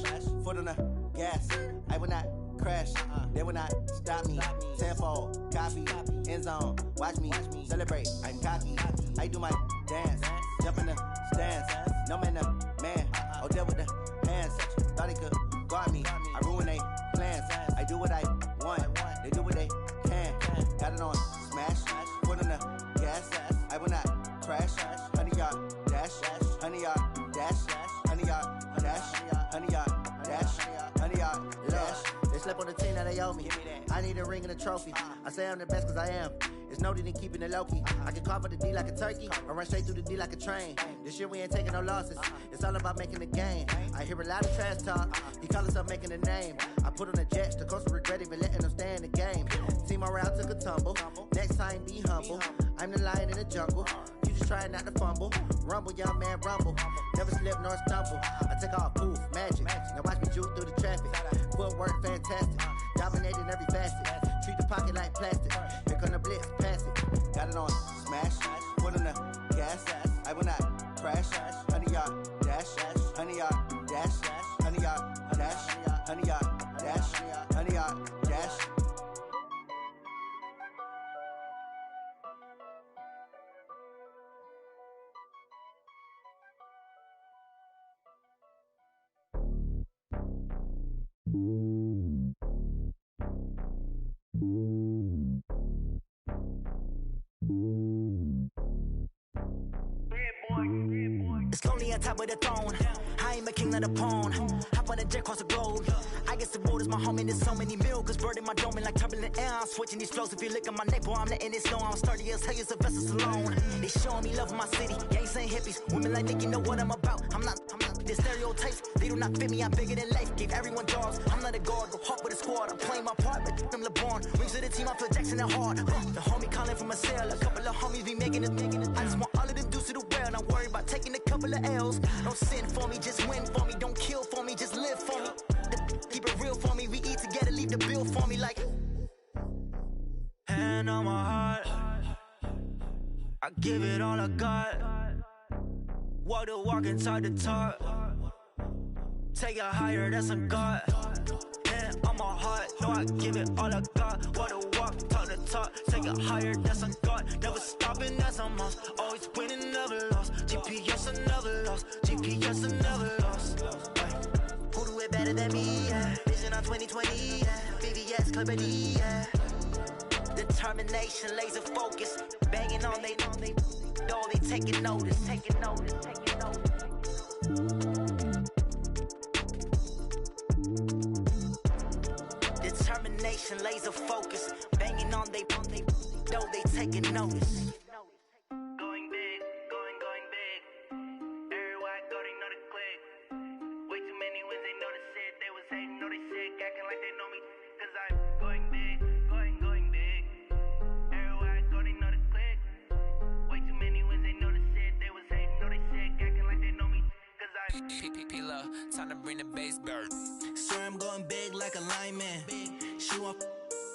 foot on the gas. I will not crash, they will not stop me. Tenfold, copy, end zone, watch me celebrate. I'm cocky, I do my dance, jump in the stands. No man, man, oh there with the hands. Thought he could guard me, I ruin they plans. I do what I want, they do what they can. Got it on smash, foot on the gas. I will not crash, honey, y'all dash, honey, y'all dash, honey, y'all dash, honey, y'all dash, honey, y'all dash. They slept on the team that they owe me. I need a ring and a trophy. I say I'm the best cause I am. It's noted in keeping it low-key. I can carve up the D like a turkey, or run straight through the D like a train. This year we ain't taking no losses. It's all about making a game. I hear a lot of trash talk. He call himself making a name. I put on the Jets, the coach will regret even letting them stay in the game. Team morale took a tumble. Next time, be humble. I'm the lion in the jungle. You just try not to fumble. Rumble, young man, rumble. Never slip nor stumble. I take off, poof, magic. Now watch me juke through the traffic. Footwork, fantastic. Dominating every facet. Treat the pocket like plastic. Here come the blitz, pass it. Got it on smash. Put in the gas. I will not crash. 100-yard dash. 100-yard dash. 100-yard dash. 100-yard dash. 100-yard dash. It's lonely on top of the throne. I ain't a king of the pawn. Hop on a jet across the globe. I guess the road is my home and there's so many milkers burning my dome like turbulent air. I'm switching these flows. If you look at my neck, boy, I'm letting it snow. I'm sturdy as hell, as Sylvester Stallone. They showing me love in my city. Gangs ain't hippies. Women like Nick, you know what I'm about. I'm not the stereotypes. They do not fit me. I'm bigger than life. Gave everyone jobs. I'm not a guard. Go hard with a squad. I'm playing my part, but I'm LeBron. Rings to the team. I feel Jackson and hard. The homie calling from a cell. A couple of homies be making it. I just want all of them dudes to the well. Not worried about taking a couple of L's. Don't sin for me, just win for me. Don't kill for me, just live for me. Keep it real for me. We eat together, leave the bill for me like. Hand on my heart, I give it all I got. Walk the walk and talk the talk. Take it higher, that's a God. Hand on my heart, no, I give it all I got. Walk the walk, talk the talk. Take it higher, that's a God. Never stopping, that's a must. Always winning, never lost. GPS, I never lost. GPS, I never lost. Who do it better than me? Yeah. Vision on 2020. Yeah. VVS, Clippity. Yeah. Determination, laser focus. Banging on they door, they taking notice. Taking notice, taking notice. Determination, laser focus. Banging on they door, they taking notice. Going big, going big. Everywhere I go, they know the click. Way too many wins, they know the shit. They was hating, know they sick, acting like they know me. Cause I'm going big, going big. Everywhere I go, they know the click. Way too many wins, they know the shit. They was hating, know they sick, acting like they know me. Cause I'm Killa, time to bring the bass bird. Swear I'm going big like a lineman. She want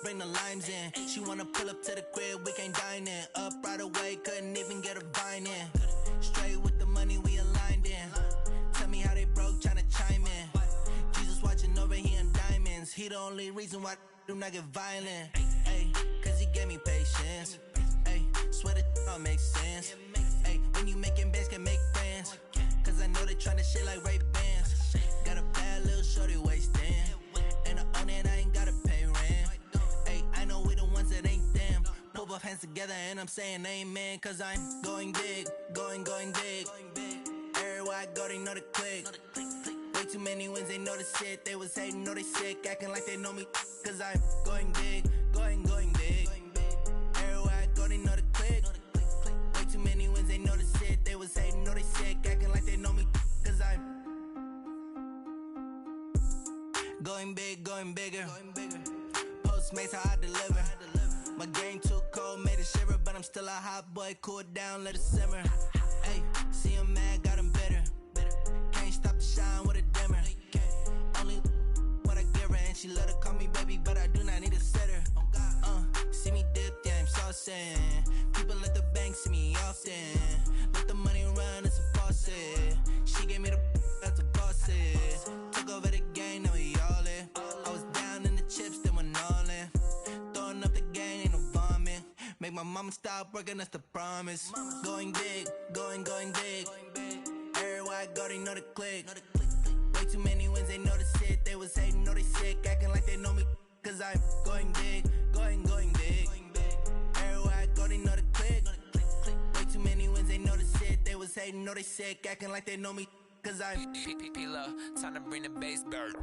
bring the limes in. She wanna pull up to the crib, we can't dine in. Up right away, couldn't even get a vine in. Straight with the money we aligned in. Tell me how they broke, tryna chime in. Jesus watching over here in diamonds. He the only reason why I do not get violent. Ay, cause he gave me patience. Ay, swear that all makes sense. Ay, when you making bands, can make friends. Cause I know they tryna shit like Ray-Bans. Got a bad little shorty wasting. And I own it, I ain't gotta pay rent. Ay, I know we the ones that ain't them. Pull both hands together and I'm saying amen. Cause I'm going big, going big. Everywhere I go, they know the click. Way too many wins, they know the shit. They was hating, know they sick, acting like they know me. Cause I'm going big, going big. Everywhere I go, they know the click. Way too many wins, they know the shit. They was hating, know they sick, acting like they know me. Cause I'm going big, going bigger. Postmates, how I deliver. My game too cold, made it shiver. But I'm still a hot boy, cool it down, let it simmer. Hey, see him mad, got him bitter. Can't stop the shine with a dimmer. Only what I give her, and she love to call me baby, but I do not need a sitter. See me dip, yeah, I'm saucing. People at the bank see me often. Let the money run, it's a faucet. She gave me the that's a bosses. Took over the game, now we all in. I was down in the chips, then went all in. Throwing up the gang, ain't no vomit. Make my mama stop working, that's the promise. Going big, going big. Everywhere I go, they know the click. Way too many wins, they know the shit. They was hating, know they sick, acting like they know me. Cause I'm going big, going big. Everywhere I go, they know the click. Way too many wins, they know the shit. They was hating, know they sick, acting like they know me. Cause I'm Killa, time to bring the bass bird.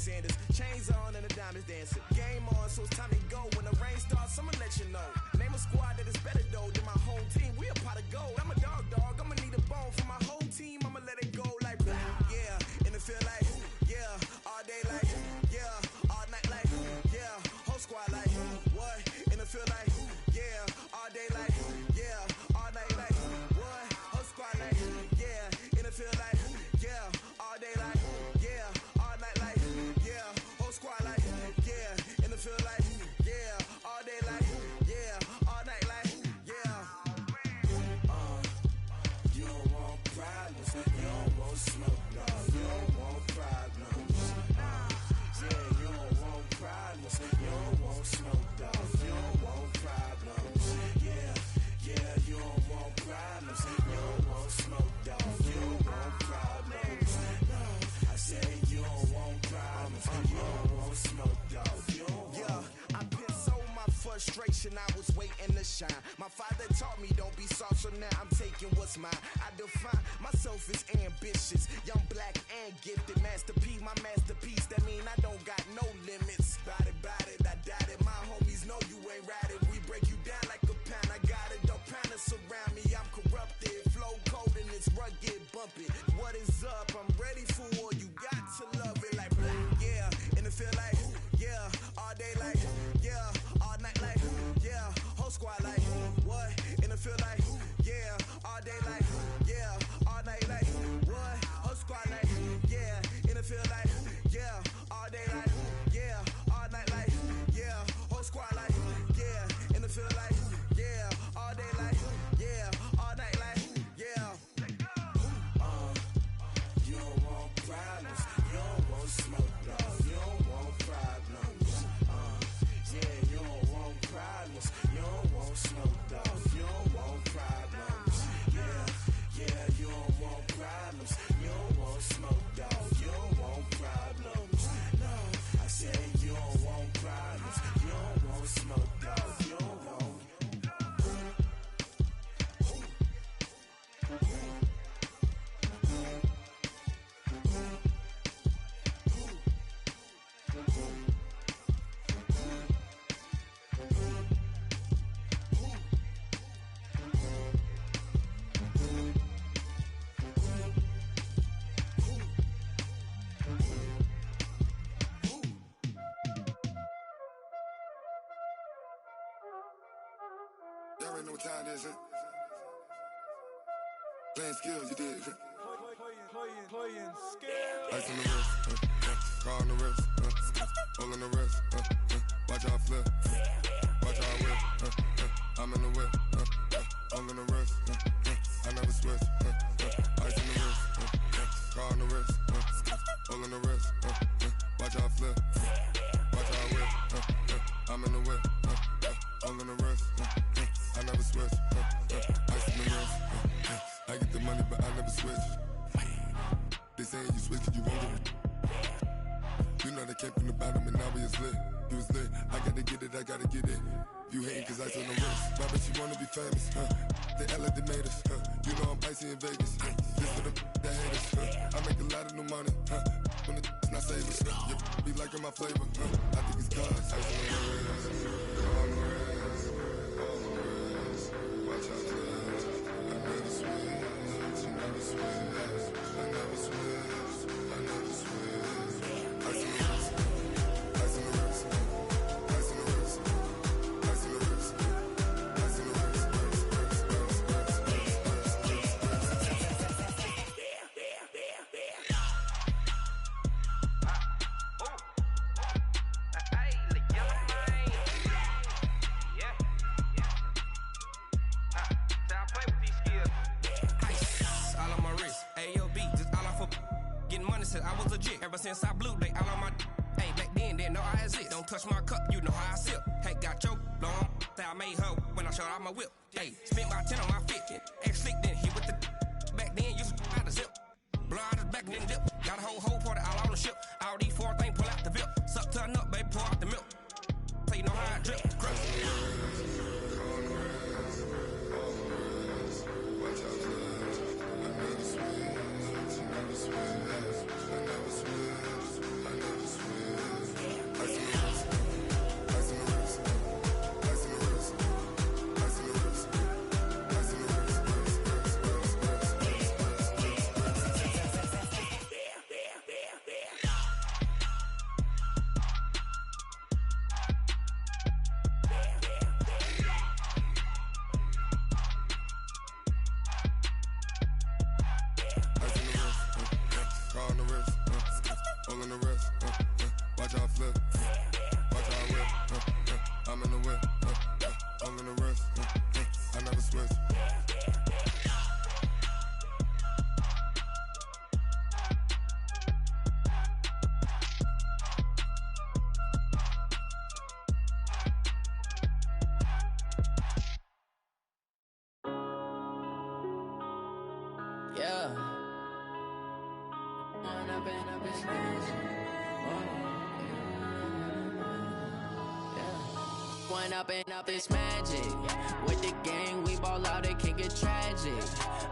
Sanders. Chains on and the diamonds dancing. Game on, so it's time to go. When the rain starts, I'ma let you know. Name a squad that is better though than my home team. We a pot of gold. I'm a dog. I'ma need a bone for my whole team. I'ma let it go like blah. Yeah, and it feel like yeah, all day like yeah, all night like yeah, whole squad like what? And it feel like yeah, all day like yeah, all night like what? Whole squad like yeah, and it feel like yeah, all day like yeah, all night like yeah, whole squad like yeah, and it feel like yeah, all day like yeah, all night like yeah. You don't want problems, you don't want smoke, dog. You don't want problems. Yeah, you don't want problems, you don't want smoke, dog. You don't want problems. Yeah, you don't want problems, you don't want smoke, dog. You don't want problems. No, I say you don't want problems, you don't want smoke, dog. You don't want. Yeah, I pissed so my frustration, I was waiting to shine. My father taught me don't be soft, so now I'm taking what's mine. I define myself as ambitious, young, black, and gifted. Master P, my masterpiece. That mean I don't got no limits. Bout it, I doubt it. My homies know you ain't ride it. We break you down like a pound. I got it, don't pound to surround me. I'm corrupted, flow cold and it's rugged, bumpy. What is up? I'm ready for war. You got to love it like black, yeah. And it feel like yeah, all day like yeah, all night like yeah, whole squad like what? And it feel like yeah, all day like yeah, all night like what? Whole squad like yeah, and it feel like yeah, all day like yeah, all night like yeah, whole squad like yeah, and it feel like yeah, all day like yeah, all night like yeah. You don't want problems, you don't want smoke, dog. You don't want problems. Yeah, you don't want problems, you don't want smoke, dog. You don't want problems. Yeah, you don't want problems, you don't want smoke, dog. You don't want problems. No, I said you don't want problems, you don't want smoke, dog. You don't want. Y'all already know what time it is, huh? Playing skills, you did. Playing skills. Ice on the wrist, car on the wrist, hole in the wrist, watch how I flip, watch how I whip, I'm in the whip, hole in the wrist, I never switch, ice on the wrist, car on the wrist, hole in the wrist, watch how I flip, watch how I whip, I'm in the whip, hole in the wrist, I never switch, ice on the wrist, I get the money but I never switch. They saying you switch 'cause you want it. You know they came from the bottom and now we is lit. You was lit, I gotta get it, I gotta get it. You hating 'cause I on the wrist. My bitch, you wanna be famous, They Ella they made us, You know I'm icy in Vegas, This for the that hate us, I make a lot of new money, When it's not savings, You be liking my flavor, I think it's God's. Ice on the wrist, on the wrist, on the wrist. Watch out, I never switch, I never switch. I never switch, I never switch. Ice in the wrist, ice in the wrist, ice in the wrist, ice in the wrist, ice in the wrist, I was legit. Ever since I blew, they all on my hey, back then, didn't know I exist. Don't touch my cup, you know how I sip. Hey, got your long, that I made her when I showed out my whip. Hey, spent about 10 on my fit. Ex-slick, then hit with the back then, used to out the zip. Blow out his back, then dip. Got a whole party all on the ship. All these four things, pull out the VIP. Suck to a nut, baby, pour out the milk. So you know how I drip. I never switch, I never switch. all on the wrist, all on the wrist, watch how I flip, watch how I whip, I'm in the whip, all on the wrist, I never switch. Yeah. One up and up is magic. With the gang, we ball out, it can get tragic.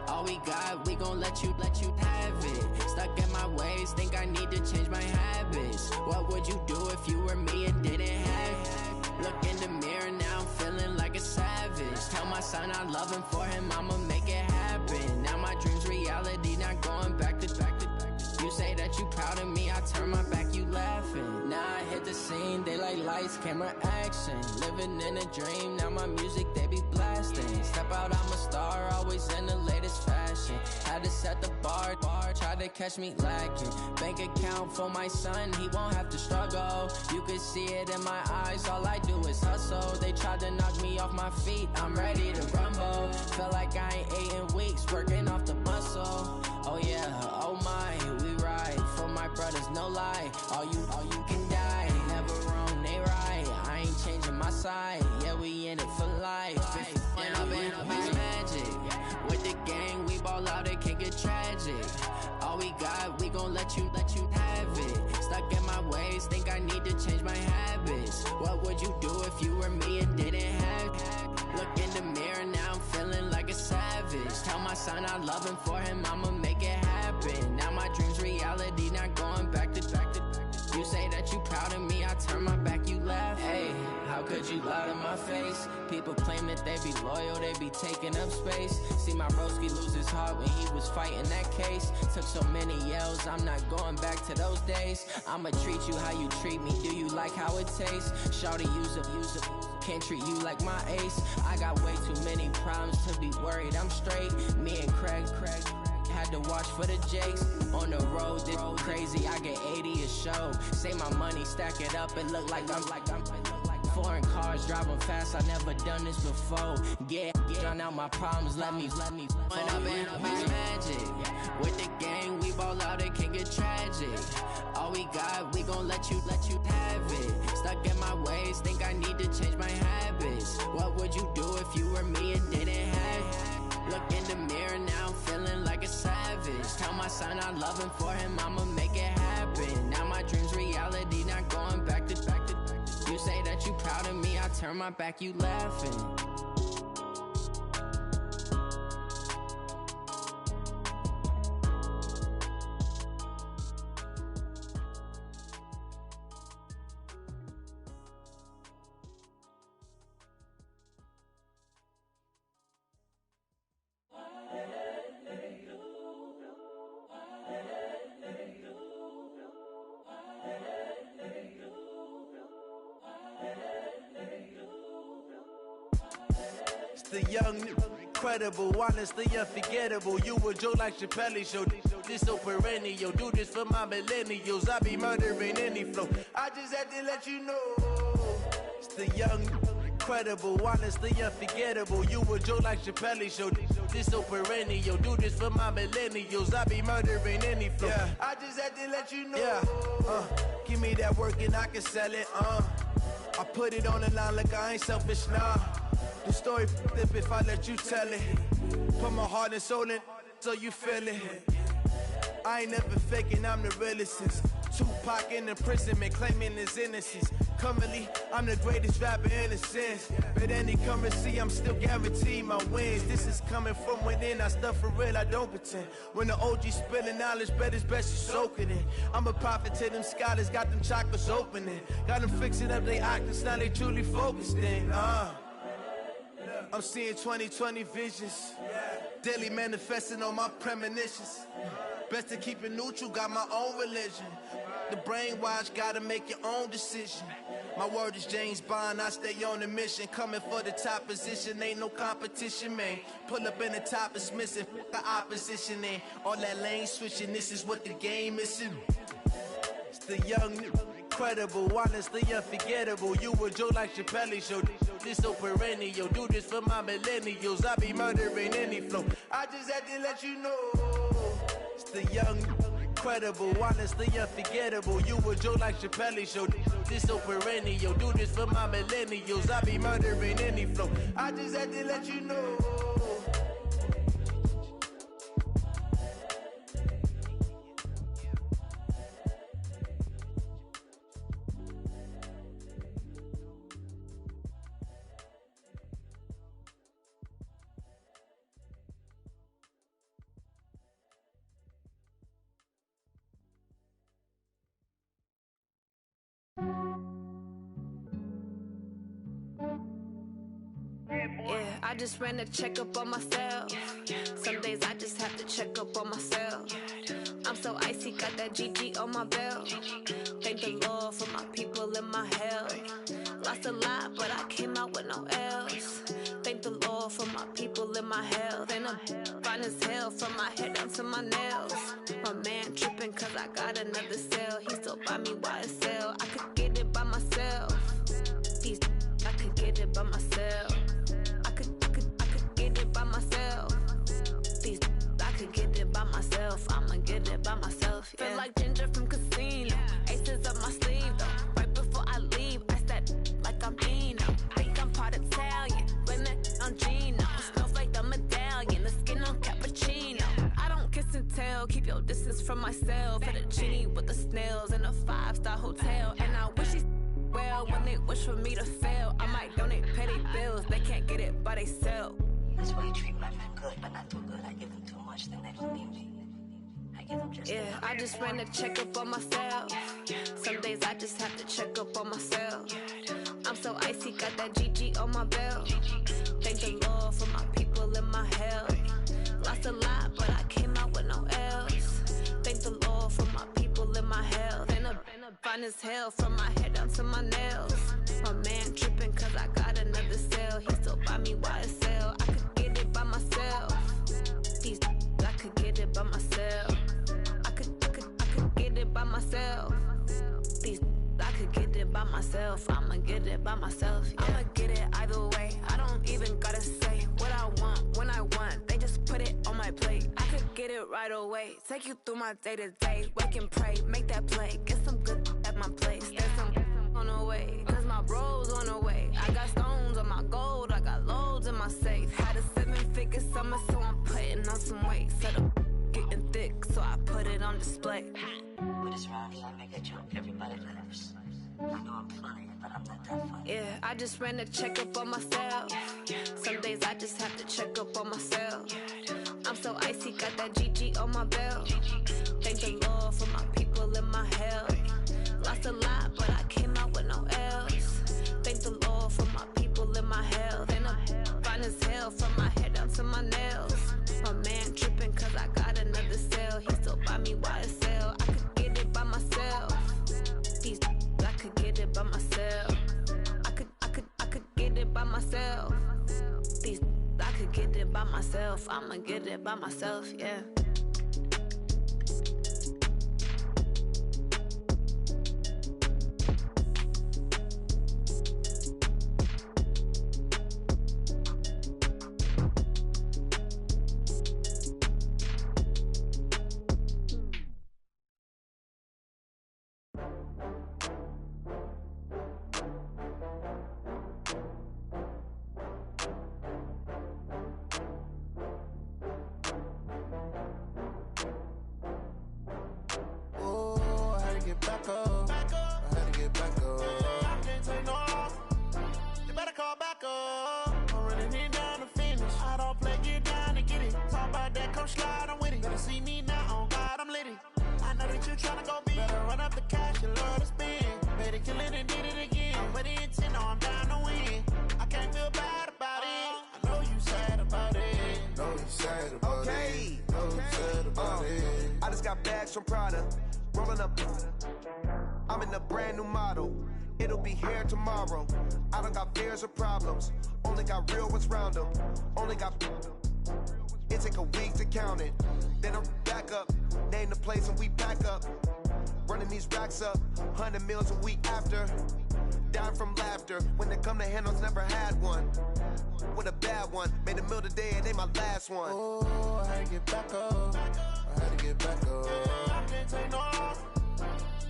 All we got, we gon' let you have it. Stuck in my ways, think I need to change my habits. What would you do if you were me and didn't have it? Look in the mirror, now I'm feeling like a savage. Tell my son I love him, for him I'ma make it happen. Now my dream's reality, not going back to. You say that you proud of me, I turn my back, you laughing. Now I hit the scene, they like lights, camera, action. Living in a dream, now my music, they be blasting. Step out, I'm a star, always in the latest fashion. Had to set the bar, try to catch me lacking. Bank account for my son, he won't have to struggle. You can see it in my eyes, all I do is hustle. They tried to knock me off my feet, I'm ready to rumble. Felt like I ain't ate in weeks, working off the muscle. Oh yeah, oh my, we ride for my brothers, no lie. All you can die, never wrong, they right. I ain't changing my side, yeah, we in it for life. When up and up is magic. With the gang, we ball out, it can get tragic. All we got, we gon' let you have it. Stuck in my ways, think I need to change my habits. What would you do if you were me and didn't have it? Look in the mirror, now I'm feeling like a savage. Tell my son I love him, for him I'ma make it happen. Now my dream's reality, not going back to. You say that you proud of me, I turn my back, you laugh. Hey, how could you lie to my face? People claim that they be loyal, they be taking up space. See my broski lose his heart when he was fighting that case. Took so many yells, I'm not going back to those days. I'ma treat you how you treat me, do you like how it tastes? Shawty, use up, can't treat you like my ace. I got way too many problems to be worried, I'm straight. Me and Craig had to watch for the Jakes. On the road, this crazy, I get 80 a show. Say my money, stack it up, it look like I'm foreign cars, driving fast, I never done this before. Yeah, drown out my problems, let me When up and up is magic. With the gang, we ball out, it can get tragic. All we got, we gon' let you have it. Stuck in my ways, think I need to change my habits. What would you do if you were me and didn't have it? Look in the mirror, now I'm feeling like a savage. Tell my son I love him, for him I'ma make it happen. Now my dream's reality, not going back to. You say that you proud of me, I turn my back, you laughing. The young, incredible, honestly unforgettable. You a joke like Chappelle show. This so perennial. Do this for my millennials. I be murdering any flow. I just had to let you know. It's the young, incredible, honestly unforgettable. You a joke like Chappelle show. This so perennial. Do this for my millennials. I be murdering any flow. Yeah. I just had to let you know. Yeah. Give me that work and I can sell it. I put it on the line like I ain't selfish, nah. The story flip if I let you tell it. Put my heart and soul in so you feel it. I ain't never faking, I'm the realest since Tupac in imprisonment, claiming his innocence. Currently, I'm the greatest rapper in a sense. But any currency, I'm still guaranteed my wins. This is coming from within, I stuff for real, I don't pretend. When the OG spilling knowledge, bet it's best you soak it in. I'm a prophet to them scholars, got them chakras opening. Got them fixing up they octaves, now they truly focused in. I'm seeing 2020 visions, daily manifesting on my premonitions. Best to keep it neutral, got my own religion. The brainwash, gotta make your own decision. My word is James Bond, I stay on a mission. Coming for the top position, ain't no competition, man. Pull up in the top is missing, the opposition, and all that lane switching, this is what the game is. It's the young, incredible, honestly unforgettable. You a Joe like Chappelle show, this so perennial. Do this for my millennials, I be murdering any flow. I just had to let you know. It's the young, incredible, honestly unforgettable. You a Joe like Chappelle show, this so perennial. Do this for my millennials, I be murdering any flow. I just had to let you know. Yeah, I just ran a checkup on myself. Some days I just have to check up on myself. I'm so icy, got that GG on my belt. Thank the Lord for my people in my health. Lost a lot, but I came out with no L's. Thank the Lord for my people in my health. And I'm fine as hell from my head down to my nails. My man tripping cause I got another cell. He still buy me YSL. I could get it by myself. These I could get it by myself. I could get it by myself. These I could get it by myself. I'ma get it by myself. Yeah. Feel like Ginger from Casino. Aces up my sleeve though. Right before I leave, I start like I'm Dino. Think I'm part Italian, blame it on Gino. Smells like the medallion, the skin on cappuccino. I don't kiss and tell, keep your distance from myself. At a genie with the snails in a 5-star hotel. And I wish he's well when they wish for me to fail. I might donate petty bills, they can't get it by themselves. That's why you treat my friend good, but not too good. I give them too much, then they believe me. I give them just yeah, I just ran a checkup on myself. Some days I just have to check up on myself. I'm so icy, got that GG on my belt. Thank the Lord for my people in my health. Lost a lot, but I came out with no L's. Thank the Lord for my people in my health. And I'm fine as hell from my head down to my nails. My man tripping cause I got another cell. He still buy me YSL. I could get it by myself. These I could get it by myself. I could get it by myself. These I could get it by myself. I'ma get it by myself. Yeah. I'ma get it either way. I don't even gotta say what I want when I want. They just put it on my plate. I could get it right away. Take you through my day to day. Wake and pray, make that play. Get some good at my place. There's some on the way, cause my bro's on the way. I got stones on my gold, I got loads in my safe. Had a 7-figure summer, so I'm putting on some weight. Set up getting thick, so I put it on display. With this round, I make a joke, everybody laughs. I know I'm funny, but I'm not that funny. Yeah, I just ran a checkup on myself. Some days I just have to check up on myself. I'm so icy, got that GG on my belt. Thank the Lord for my people in my health. Lost a lot, but I came out with no L's. Thank the Lord for my people in my health. And I'm fine as hell from my head down to my nails. My man tripping cause I got another cell. He still buy me YSL. I could get it by myself. These I could get it by myself. I could get it by myself. These I could get it by myself. I'ma get it by myself, yeah. From Prada, rolling up. I'm in a brand new model. it'll be here tomorrow. I don't got fears or problems, only got real ones round them. Only got. It take a week to count it. Then I'm back up, name the place and we pack up. Running these racks up, 100 meals a week after. Dying from laughter, when they come to handles, never had one. With a bad one, made a meal today and ain't my last one. Oh, I had to get back up. I had to get back up. I can't take no off.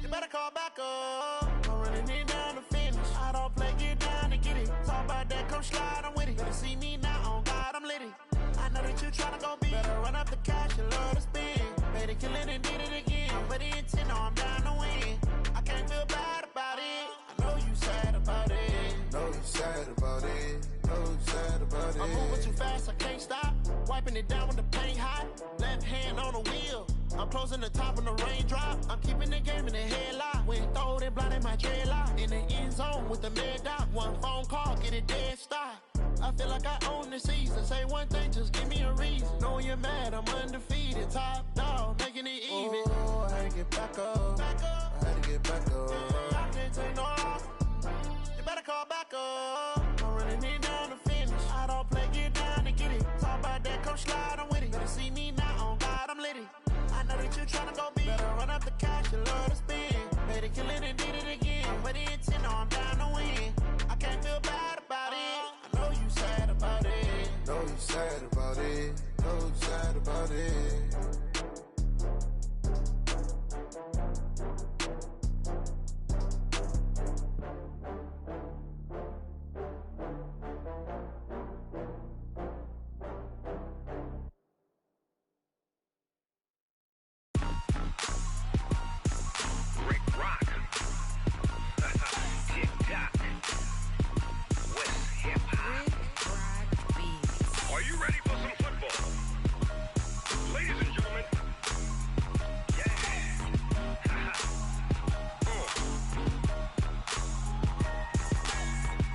You better call back up. I'm running it down to finish. I don't play, get down to get it. Talk about that, come slide, I'm with it. Better see me now, on God, I'm litty. I know that you tryna go big. Better run up the cash, you love to spend. Better kill it and did it again. But the intent, no, I'm down to win. I can't feel bad about it. I know you sad about it. Know you sad about it. Know you sad about it. I'm moving too fast, I can't stop. Wiping it down when the paint hot. Left hand on the wheel. I'm closing the top when the raindrop. I'm keeping the game in the headlock. When throwed and blinded my dreadlock. In the end zone with the mad dot. One phone call, get it dead stop. I feel like I own the season. Say one thing, just give me a reason. Knowing you're mad, I'm undefeated. Top dog, making it even. Oh, I had to get back up. I had to get back up. I can't take no off. You better call back up. I'm running it down to finish. I don't play, get down to get it. Talk about that, come slide, I'm with it. Better see me now, on God, I'm litty. I know that you tryna go big. Better run up the cash, you love to spend. Better kill it and did it again. But the intent, no, I'm down to win. I can't feel bad about it. I know you sad about it. Know you sad about it. Know you sad about it. Are you ready for some football? Ladies and gentlemen,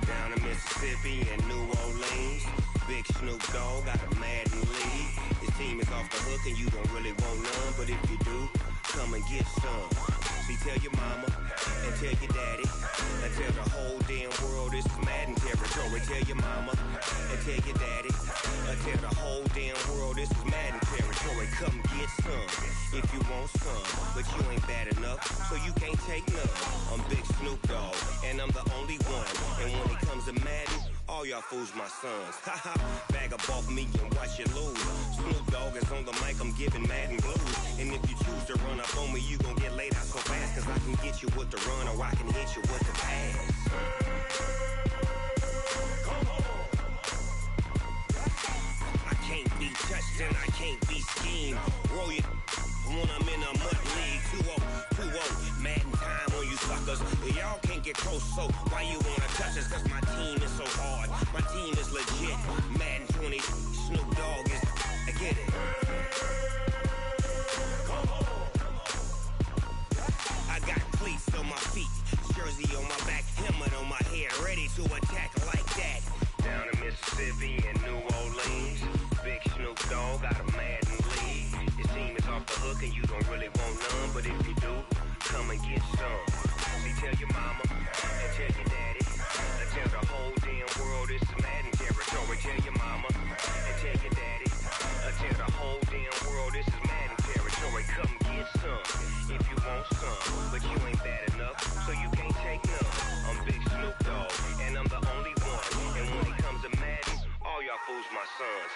Down in Mississippi and New Orleans, Big Snoop Dogg got a Madden league. His team is off the hook and you don't really want none, but if you do, come and get some. See, tell your mama and tell your daddy and tell the whole damn world this is Madden territory. Tell your mama and tell your daddy and tell the whole damn world this is Madden territory. Come get some if you want some, but you ain't bad enough, so you can't take none. I'm Big Snoop Dogg and I'm the only one, and when it comes to Madden, all y'all fools my sons. Haha, bag up off me and watch you lose. Snoop Dogg is on the mic, I'm giving Madden blues. And if you choose to run up on me, you gon' get laid out so fast, cause I can get you with the run or I can hit you with the pass. I can't be touched and I can't be schemed. Roll you when I'm in a mud league. 2-0, Madden time on you suckers. Y'all can't get close, so why you wanna touch us? Cause my team is so hard. My team is legit. Madden 20, Snoop Dogg is, I get it. I got cleats on my feet, jersey on my back, helmet on my head, ready to attack like that. Down in Mississippi and New Orleans, Big Snoop Dogg got a Madden league. His team is off the hook and you don't really want none, but if you do, come and get some. See, tell your mama and tell your daddy and tell the whole damn world this is Madden territory. Tell your mama and tell your daddy and tell the whole damn world this is Madden territory. Come get some if you want some, but you ain't bad enough, so you can't take none. I'm Big Snoop Dogg and I'm the only one, and when it comes to Madden, all y'all fools my sons.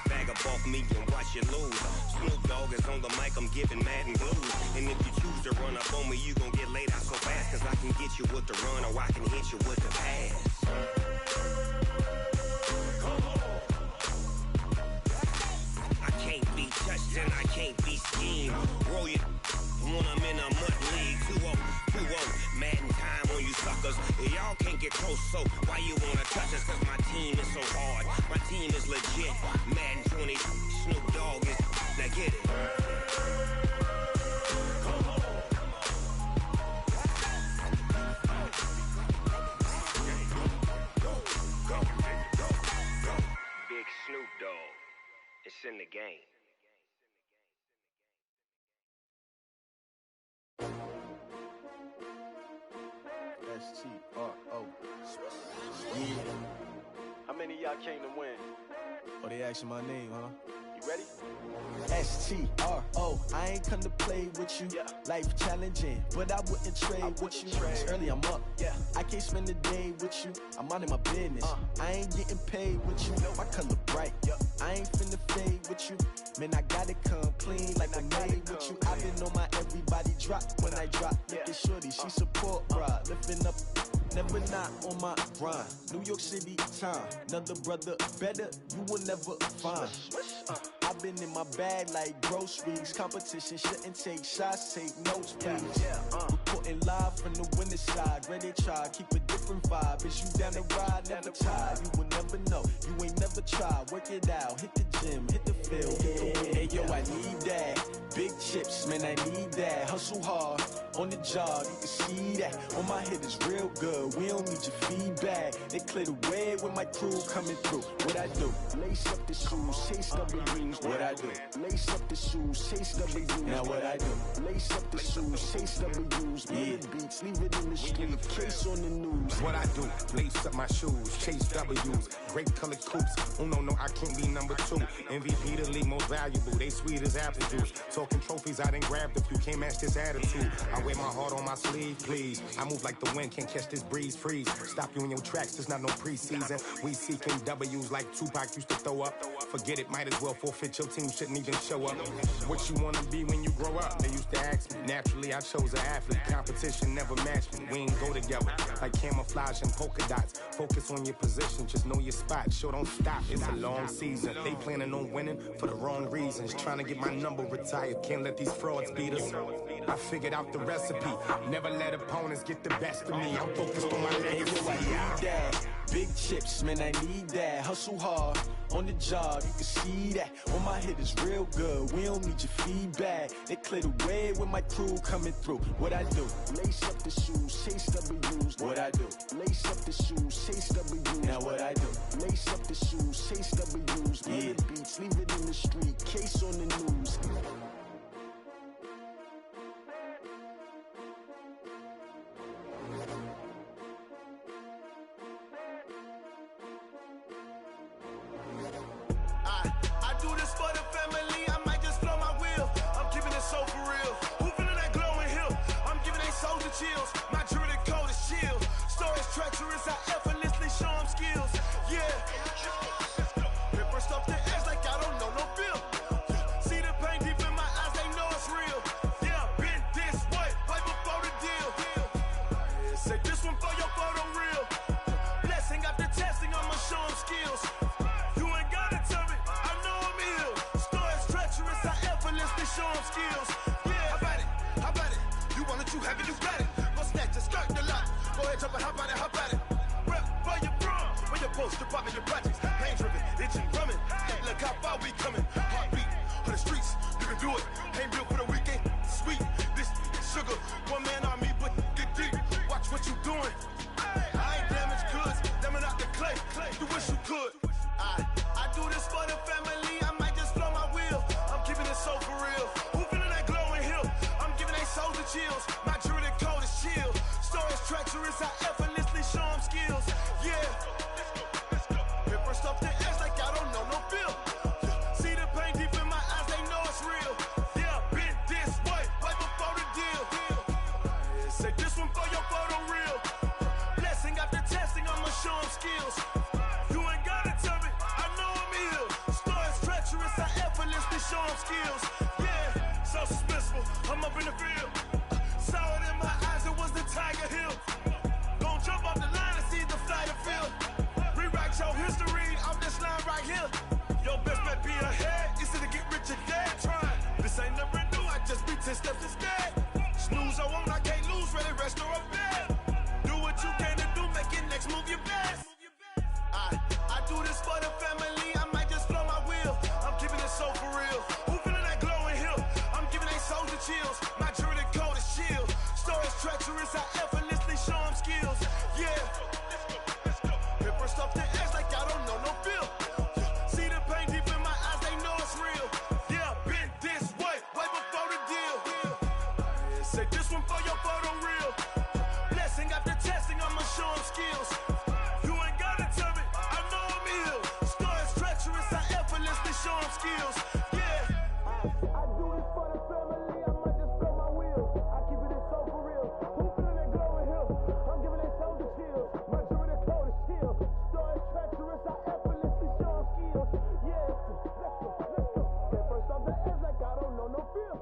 Bag up off me and watch you lose. Snoop Dogg is on the mic, I'm giving Madden blues. And if you choose to run up on me, you gon' get laid out so fast, cause I can get you with the run or I can hit you with the pass. I can't be touched and I can't be schemed. Roll you when I'm in a mud league. 2-0, Madden time on you suckers. Y'all can't get close, so why you wanna touch us? Cause my team is so hard. My team is legit. Madden 20, Snoop Dogg is, now get it. Big Snoop Dogg, it's in the game. S-T-R-O. Yeah. How many of y'all came to win? Oh, they asking my name, huh? You ready? S-T-R-O. I ain't come to play with you. Life challenging, but I wouldn't trade with you. It's early, I'm up. I can't spend the day with you. I'm minding my business. I ain't getting paid with you. My color bright. I ain't finna fade with you. Man, I gotta come clean like I'm made with you. I've been on my everybody drop when I drop. Look at shorty, she support, bruh. Lifting up, never not on my grind. New York City time, another brother better, you will never find. I've been in my bag like groceries. Competition shouldn't take shots, take notes, please. Reporting live from the winning side. Ready to try, keep a different vibe. Is you down the ride, never tired. You will never know, you ain't never tried. Work it out, hit the gym, hit the field, hit the win. Hey yo, I need that. Big chips, man, I need that. Hustle hard, on the job, you can see that. On my head is real good, we don't need your feedback. They clear the way with my crew coming through. What I do? Lace up the shoes, chase W's. What I do? Lace up the shoes, chase W's. Now what I do? Lace up the shoes, chase W's. Yeah. Beats, leave it in the street, case on the news. What I do? Lace up my shoes, chase W's. Great colored coops. Oh no, I can't be number 2. MVP the league most valuable. They sweet as apple juice. Talking trophies, I done grabbed a few. Can't match this attitude. I wear my heart on my sleeve, please. I move like the wind, can't catch this breeze. Freeze. Stop you in your tracks, there's not no preseason. We seeking W's like Tupac used to throw up. Forget it, might as well forfeit. Your team shouldn't even show up. What you wanna be when you grow up? They used to ask me. Naturally, I chose an athlete. Competition never matched me. We ain't go together like camouflage and polka dots. Focus on your position, just know your spot. Sure, don't stop. It's a long season. They planning on winning for the wrong reasons. Trying to get my number retired. Can't let these frauds beat us. I figured out the recipe. Never let opponents get the best of me. I'm focused on my legacy. I need that. Big chips, man, I need that. Hustle hard, on the job, you can see that. On my head is real good, we don't need your feedback. They clear the way with my crew coming through. What I do? Lace up the shoes, chase W's. What I do? Lace up the shoes, chase W's. Now what I do? Lace up the shoes, chase W's. Yeah. Beats, leave it in the street, case on the news. I do this for the family, I might just blow my wheel. I'm keeping it so for real. Who feeling that glowing hill? I'm giving they souls the chills. My jewelry code is chill. Stories treacherous, I effortlessly show them skills. Yeah. Paper stuff the edge like I don't know no feel. See the pain deep in my eyes, they know it's real. Yeah, been this way, right before the deal. Say this one for your photo real. Blessing after testing, I'ma show them skills. You ain't gotta tell me, I know I'm ill. Stories treacherous, I effortlessly show them skills. Yeah, how about it? You want it, you have it, you got it. Go snatch a skirt the lot. Go ahead, jump it, how about it? Rep where you from? Where you post, department, your projects. Pain driven, itching, drumming. Look how far we coming. Heartbeat on the streets, you can do it. Ain't built for the weekend, sweet. This sugar, one man army, but get deep. Watch what you doing. I ain't damaged goods, damn out the clay. You wish you could. I do this for the family, I might just blow my wheel. I'm keeping it so for real. Who feeling that glowing hill? I'm giving they souls the chills. My jewelry code is chill. Stories treacherous, I effortlessly show them skills. Yeah. Paper stuff the edge like I don't know no feel. See the pain deep in my eyes, they know it's real. Yeah, been this way, right before the deal. Say this one for your photo real. Blessing after testing, I'ma show them skills. You ain't gotta tell me, I know I'm ill. Stories treacherous, I effortlessly show them skills. Yeah, so suspenseful, I'm up in the field. Saw it in my eyes, it was the Tiger Hill. Gon' jump off the line and see the flight of field. Rewrite your history off this line right here. Your best bet be ahead, easy to get rich or dead. Try, this ain't never new, I just be 10 steps instead. Snooze I won't, I can't lose, ready, rest or a bed. Do what you can to do, make it next move your best. I do this for the family, I might just blow my wheel. I'm keeping it so for real. Who feeling that glowing hill? I'm giving they souls the chills. My jewelry code is chill. Stories treacherous, I effortlessly show them skills. Yeah. Paper stuff the edge like I don't know no feel. See the pain deep in my eyes, they know it's real. Yeah, been this way, right before the deal. Say this one for your photo real. Blessing after testing, show him skills. You ain't gotta tell me, I know I'm ill. Stories treacherous, I effortlessly show him skills. Yeah. I do it for the family, I might just blow my wheel. I keep it so for real. Who feeling that glowing hill? I'm giving they soldier chills. My jury the cold is chill. Stories treacherous, I effortlessly show them skills. Yeah, let's go. At first off the edge like I don't know no fear.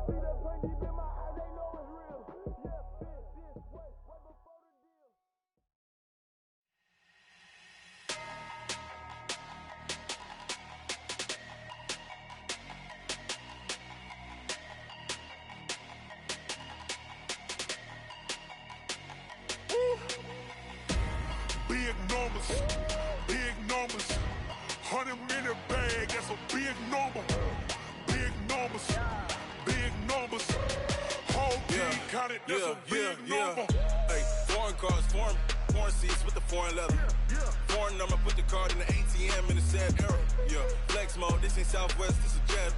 See that pain deep in my eyes, they know it's real. Yeah, bitch, this way before the deal. Big numbers, big numbers. 100 in the bag, that's a big number. Big numbers, big numbers. Whole team counted, that's a big number. Hey, foreign cars, foreign seats with the foreign leather. Foreign number, put the card in the ATM in the sad era. Yeah, flex mode, this ain't Southwest, this is Jet.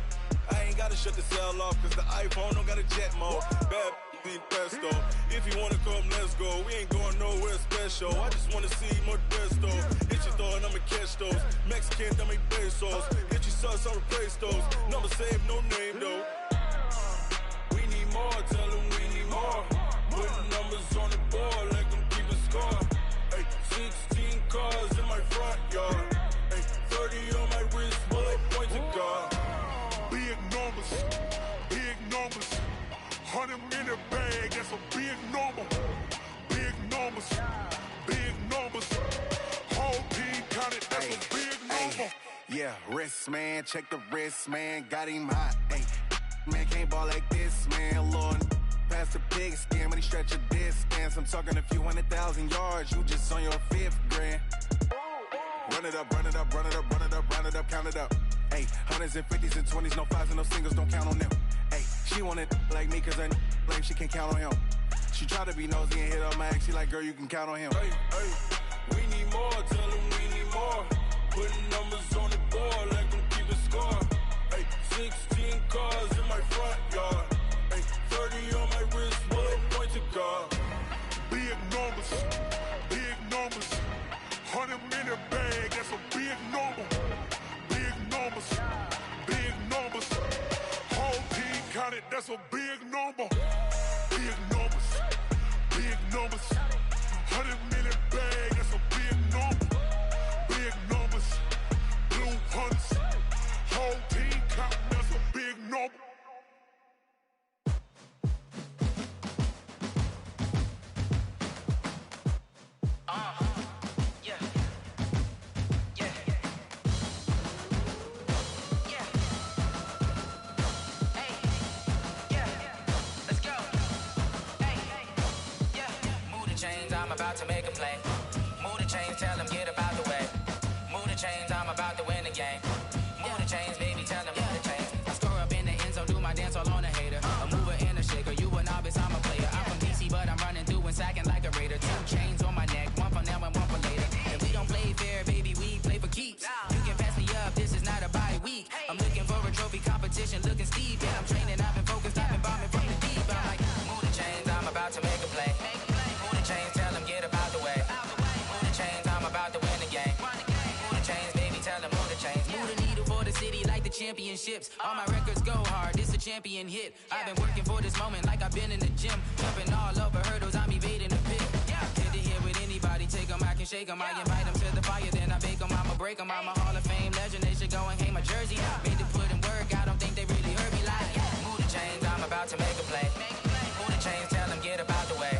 I ain't gotta shut the cell off, cause the iPhone don't got a jet mode. Bad beat pesto. If you wanna come, let's go. We ain't going nowhere special. I just wanna see more pesto. Hit your thought, I'ma catch those. Mexican, dummy pesos. Get your sauce, I'll replace those. Number saved, no name though. We need more, tell them we need more. Putting numbers on the board, like them keep a score. Hey, 16 cars in my front yard. Hey, 30 on my wrist, bullet point to God. Big numbers, big numbers. 100 in the bag, that's a big number. Big numbers, big numbers. Whole team counted, that's a big number. Yeah, wrist man, check the wrist man, got him hot. Hey, man can't ball like this, man. Lord, past the pig skin, but he stretch a distance. I'm talking a few 100,000 yards, you just on your 5th grand. Run it up, run it up, run it up, run it up, run it up, count it up. Hey, 100s and 50s and 20s, no 5s and no singles, don't count on them. Hey, she want it like me, cause her like she can count on him. She try to be nosy and hit up my ex, she like, girl, you can count on him. Hey, we need more, tell them we need more. Putting numbers on the board, like them keep a score. Hey, 16 cars in my front yard. Hey, 30 on my wrist, bullet point to God. Big numbers, big numbers. 100 in the bag, that's a big number. Big numbers, big numbers. Whole team counted, that's a big number. Big numbers, big numbers. 100 in the bag, that's a big number. Big numbers, blue hunts. Whole team counting, that's a big number. I'm about to make a play. Move the chains, tell them get about the way. Move the chains, I'm about to win the game. Move the chains, baby, tell them move the chains. I score up in the end zone, do my dance all on a hater. A mover and a shaker, you a novice, I'm a player. I'm from DC, but I'm running through and sacking like a raider. 2 chains on my neck, one for now and one for later. If we don't play fair, baby, we play for keeps. You can pass me up, this is not a bye week. I'm looking for a trophy competition, looking steep. Yeah, I'm training, I've been focused, I've been bombing from the deep. I'm like, move the chains, I'm about to make a play. Move the chains, tell them get about the way. Move the chains, I'm about to win the game. Move the chains, baby, tell them move the chains. Move the needle for the city like the championships. All my records go hard, this a champion hit. I've been working for this moment like I've been in the gym. Jumping all over hurdles, I'm evading the pit. Head to head with anybody, take them, I can shake them. I invite them to the fire, then I bake them, I'ma break them. I'm a Hall of Fame legend, they should go and hang my jersey. Made to put in work, I don't think they really heard me like, move the chains, I'm about to make a play. Move the chains, tell them get about the way.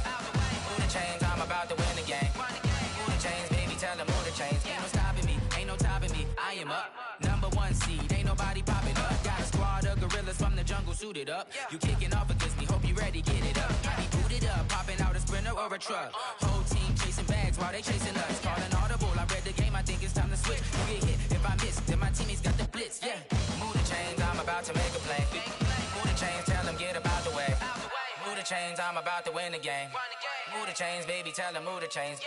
Move the chains, I'm about to win the game. Move the chains, baby, tell them move the chains. Ain't no stopping me, ain't no topping me, I am up. Number 1 seed, ain't nobody popping up. Got a squad of gorillas from the jungle suited up. You kicking off against me, hope you ready, get it up. I be booted up, popping out a sprinter or a truck. Whole team chasing bags while they chasing us. Calling audible, I read the game, I think it's time to switch. You get hit, if I miss, then my teammates got the blitz, yeah. Move the chains, I'm about to make a play. Move the chains, tell them get about the way. Move the chains, I'm about to win the game. Move the chains, baby, tell them move the chains.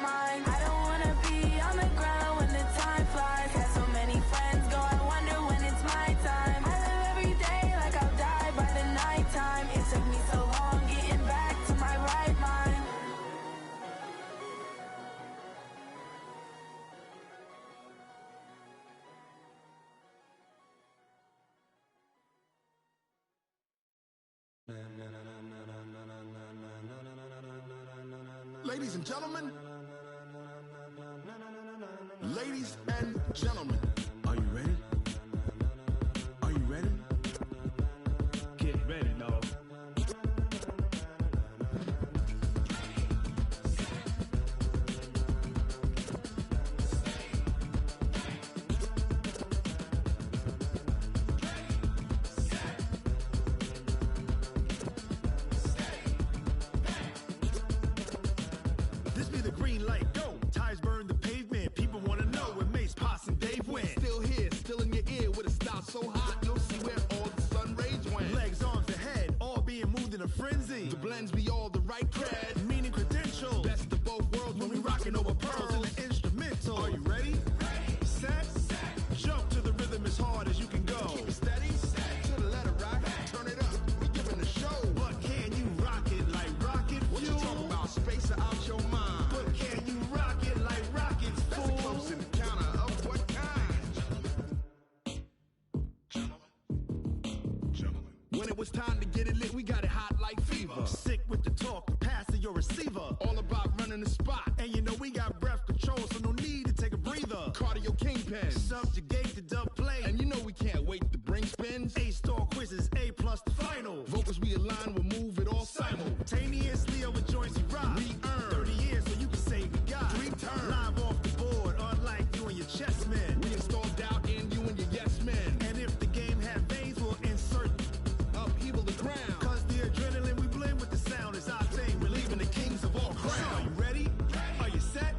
mind. I don't wanna be on the ground when the time flies. Got so many friends go, I wonder when it's my time. I live every day like I'll die by the nighttime. It took me so long getting back to my right mind. Ladies and gentlemen, ladies and gentlemen, are you ready? Are you ready? Get ready, dog. This be the green light, go. Tires burn the pavement. People want to know where Mace, Poss, and Dave went. Still here, still in your ear with a style so hot, you'll see where all the sun rays went. Legs, arms, and head, all being moved in a frenzy. The blends be all the right cred, meaning credentials. Best of both worlds when we rockin' over pearls in the instrumental. Are you ready? Set, jump to the rhythm as hard as you can go. Keep it steady, to the letter rock, turn it up, we giving a show. But can you rock it like rocket fuel? What you talking about, space out your mind? But can you rock it like rockets, fool? That's a close encounter of what kind? When it was time to get it lit, we got it hot like fever. Sick with the talk, the pass of your receiver. All about running the spot. And you know we got breath control, so no need to take a breather. Cardio kingpin, subjugate the dub play. And you know we can't wait to bring spins. A-star quizzes, A+ the final. Vocals we align, we'll move it all simultaneously over joints we rock. We earn 30 years, so you can say we got 3 turns. Live off the board, unlike you and your chess men. We install doubt in you and your yes men. And if the game had veins, we'll insert upheaval the ground. Cause the adrenaline we blend with the sound is our thing. We're leaving the kings of all crowns. So are you ready? Are you set?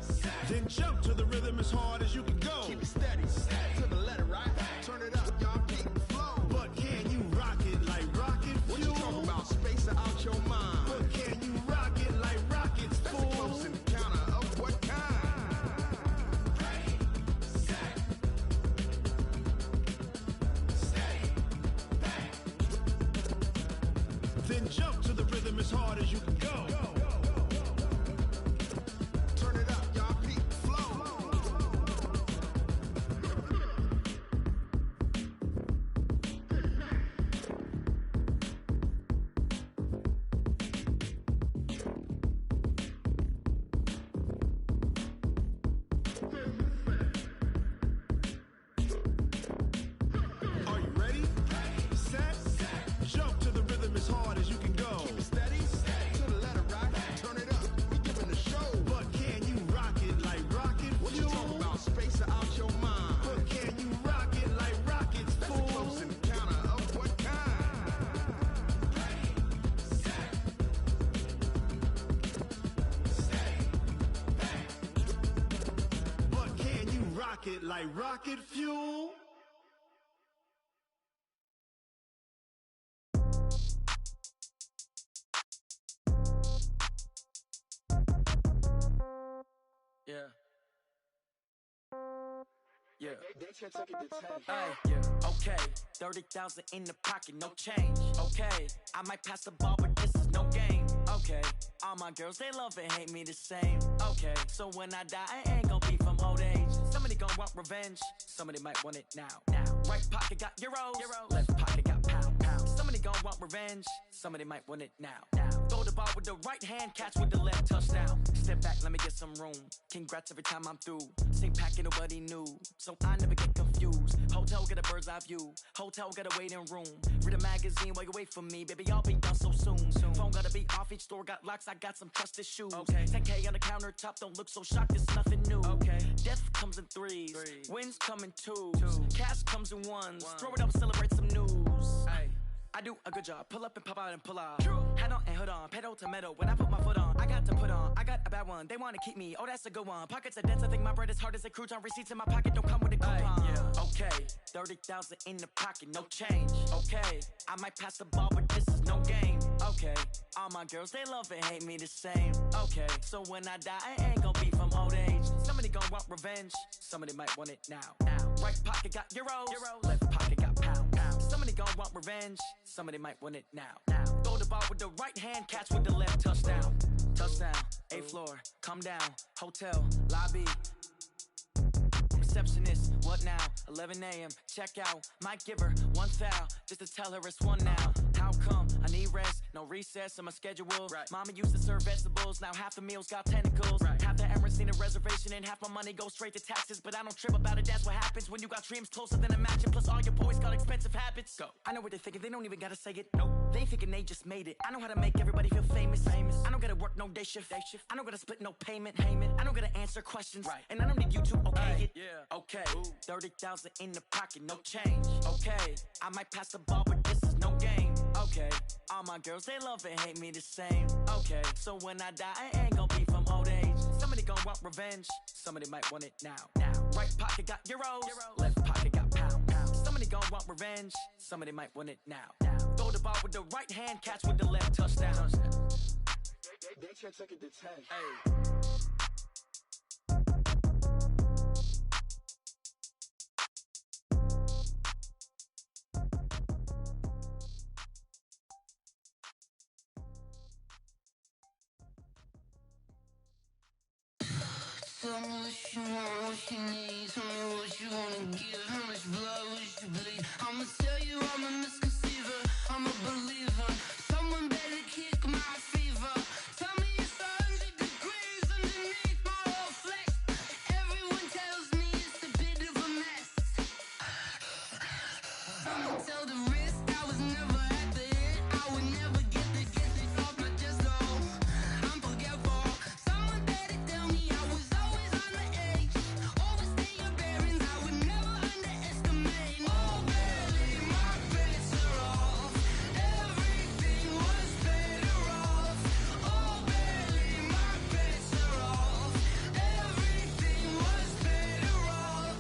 Then jump to the rhythm as hard as you can go. Keep it steady, to the letter right. Turn it up, y'all keep the flow. But can you rock it like rocket fuel? What you talking about, space out your mind? But can you rock it like rockets, fool? That's a close encounter of what kind? Then jump to the rhythm as hard as you can go. Turn it up, y'all peak flow. Are you ready? Set, jump to the rhythm as hard as you can go. Keep it steady, to the letter rock. Turn it up, we giving a show. But can you rock it like rocket fuel? What you talking about, space out your mind? But can you rock it like rockets, fool? That's a close encounter of what kind? But can you rock it like rocket fuel? Yeah. Yeah. Hey, yeah. Okay. 30,000 in the pocket, no change. Okay. I might pass the ball, but this is no game. Okay. All my girls, they love and hate me the same. Okay. So when I die, I ain't gon' be from old age. Somebody gon' want revenge. Somebody might want it now. Right pocket got euros. Left pocket got pound. Somebody gon' want revenge. Somebody might want it now. Throw the ball with the right hand, catch with the left, touchdown. Step back, let me get some room. Congrats every time I'm through. Same packet, nobody knew, so I never get confused. Hotel get a bird's eye view. Hotel got a waiting room. Read a magazine while you wait for me, baby. I'll be done so soon. Phone gotta be off. Each store got locks. I got some trusted shoes. 10K on the countertop. Don't look so shocked. It's nothing new. Death comes in threes. Wins come in twos. Cash comes in ones. Throw it up, celebrate some news. I do a good job. Pull up and pop out and pull out. Head on and hood on. Pedal to metal. When I put my foot on, I got to put on. I got a bad one. They want to keep me. Oh, that's a good one. Pockets are dense. I think my bread is hard as a crouton. Receipts in my pocket don't come with a coupon. Okay. 30,000 in the pocket. No change. Okay. I might pass the ball, but this is no game. Okay. All my girls, they love and hate me the same. Okay. So when I die, I ain't gonna be from home. revenge. Somebody might want it now. Right pocket got euros. Left pocket got pounds. Somebody gon' want revenge. Somebody might want it now. Throw the ball with the right hand, catch with the left. Touchdown. Touchdown. 8th floor. Come down. Hotel. Lobby. Receptionist, what now? 11 a.m. Check out. Might give her one foul just to tell her it's one now. How come? I need rest, no recess on my schedule. Mama used to serve vegetables, now half the meals got tentacles. Half the errands need a reservation and half my money goes straight to taxes. But I don't trip about it, that's what happens when you got dreams closer than a mansion. Plus all your boys got expensive habits. Go. I know what they're thinking, they don't even gotta say it. Nope. They thinking they just made it. I know how to make everybody feel famous. I don't gotta work no day shift. I don't gotta split no payment. I don't gotta answer questions. And I don't need you to okay it. Okay, 30,000 in the pocket, no change. Okay, I might pass the ball, but this is no game. Okay, all my girls, they love and hate me the same. Okay, so when I die, I ain't gon' be from old age. Somebody gon' want revenge, somebody might want it now. Right pocket got euros, left pocket got pounds. Somebody gon' want revenge, somebody might want it now. Throw the ball with the right hand, catch with the left. Touchdown. They check it to 10. Hey. Tell me what you want, what you need. Tell me what you wanna give. How much blood would you bleed? I'ma tell you I'm a misconceiver. I'm a believer. Someone better kick my fever. Tell me it's 100 degrees underneath my whole flesh. Everyone tells me it's a bit of a mess. Someone tell the risk I was never at the hit. I would never get the off my chest though. I'm forgetful. Someone better tell me I was always on the edge. Overstay your bearings, I would never underestimate. Oh baby, my bets are off. Everything was better off. Oh baby, my bets are off. Everything was better off.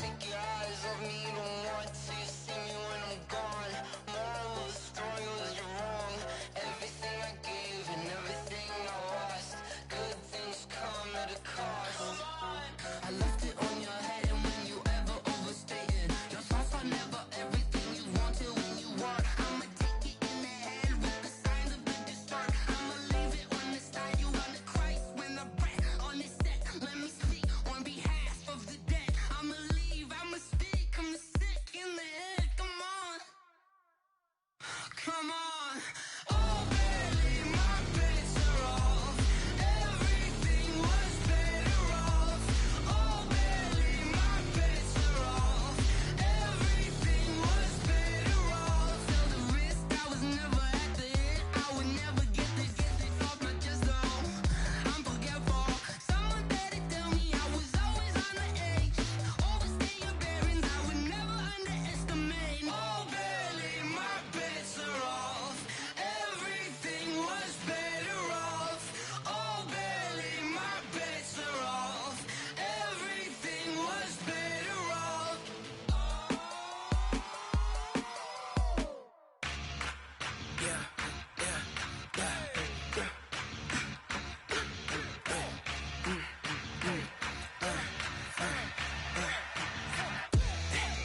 Take your eyes off me, you don't want to see me when I'm gone. Moral of the story was you're wrong. Everything I gave and everything I lost. Good things come at a cost. I left it on your head and when you ever overstated. Your thoughts are never everything you wanted when you want. I'ma take it in the head with the signs of the distort. I'ma leave it on the side. You on the Christ when I breath on this set. Let me speak on behalf of the dead. I'ma leave, I'ma speak. I'm sick in the head. Come on. Come on. Oh baby, my bets are off. Everything was better off. Oh baby, my bets are off. Everything was better off. Tell the risk I was never at the hit. I would never get this off my chest though. I'm forgetful. Someone better tell me I was always on the edge. Overstay your bearings, I would never underestimate. Oh baby, my bets are off. Everything was better off. Oh baby, my bets are off. Everything was better off.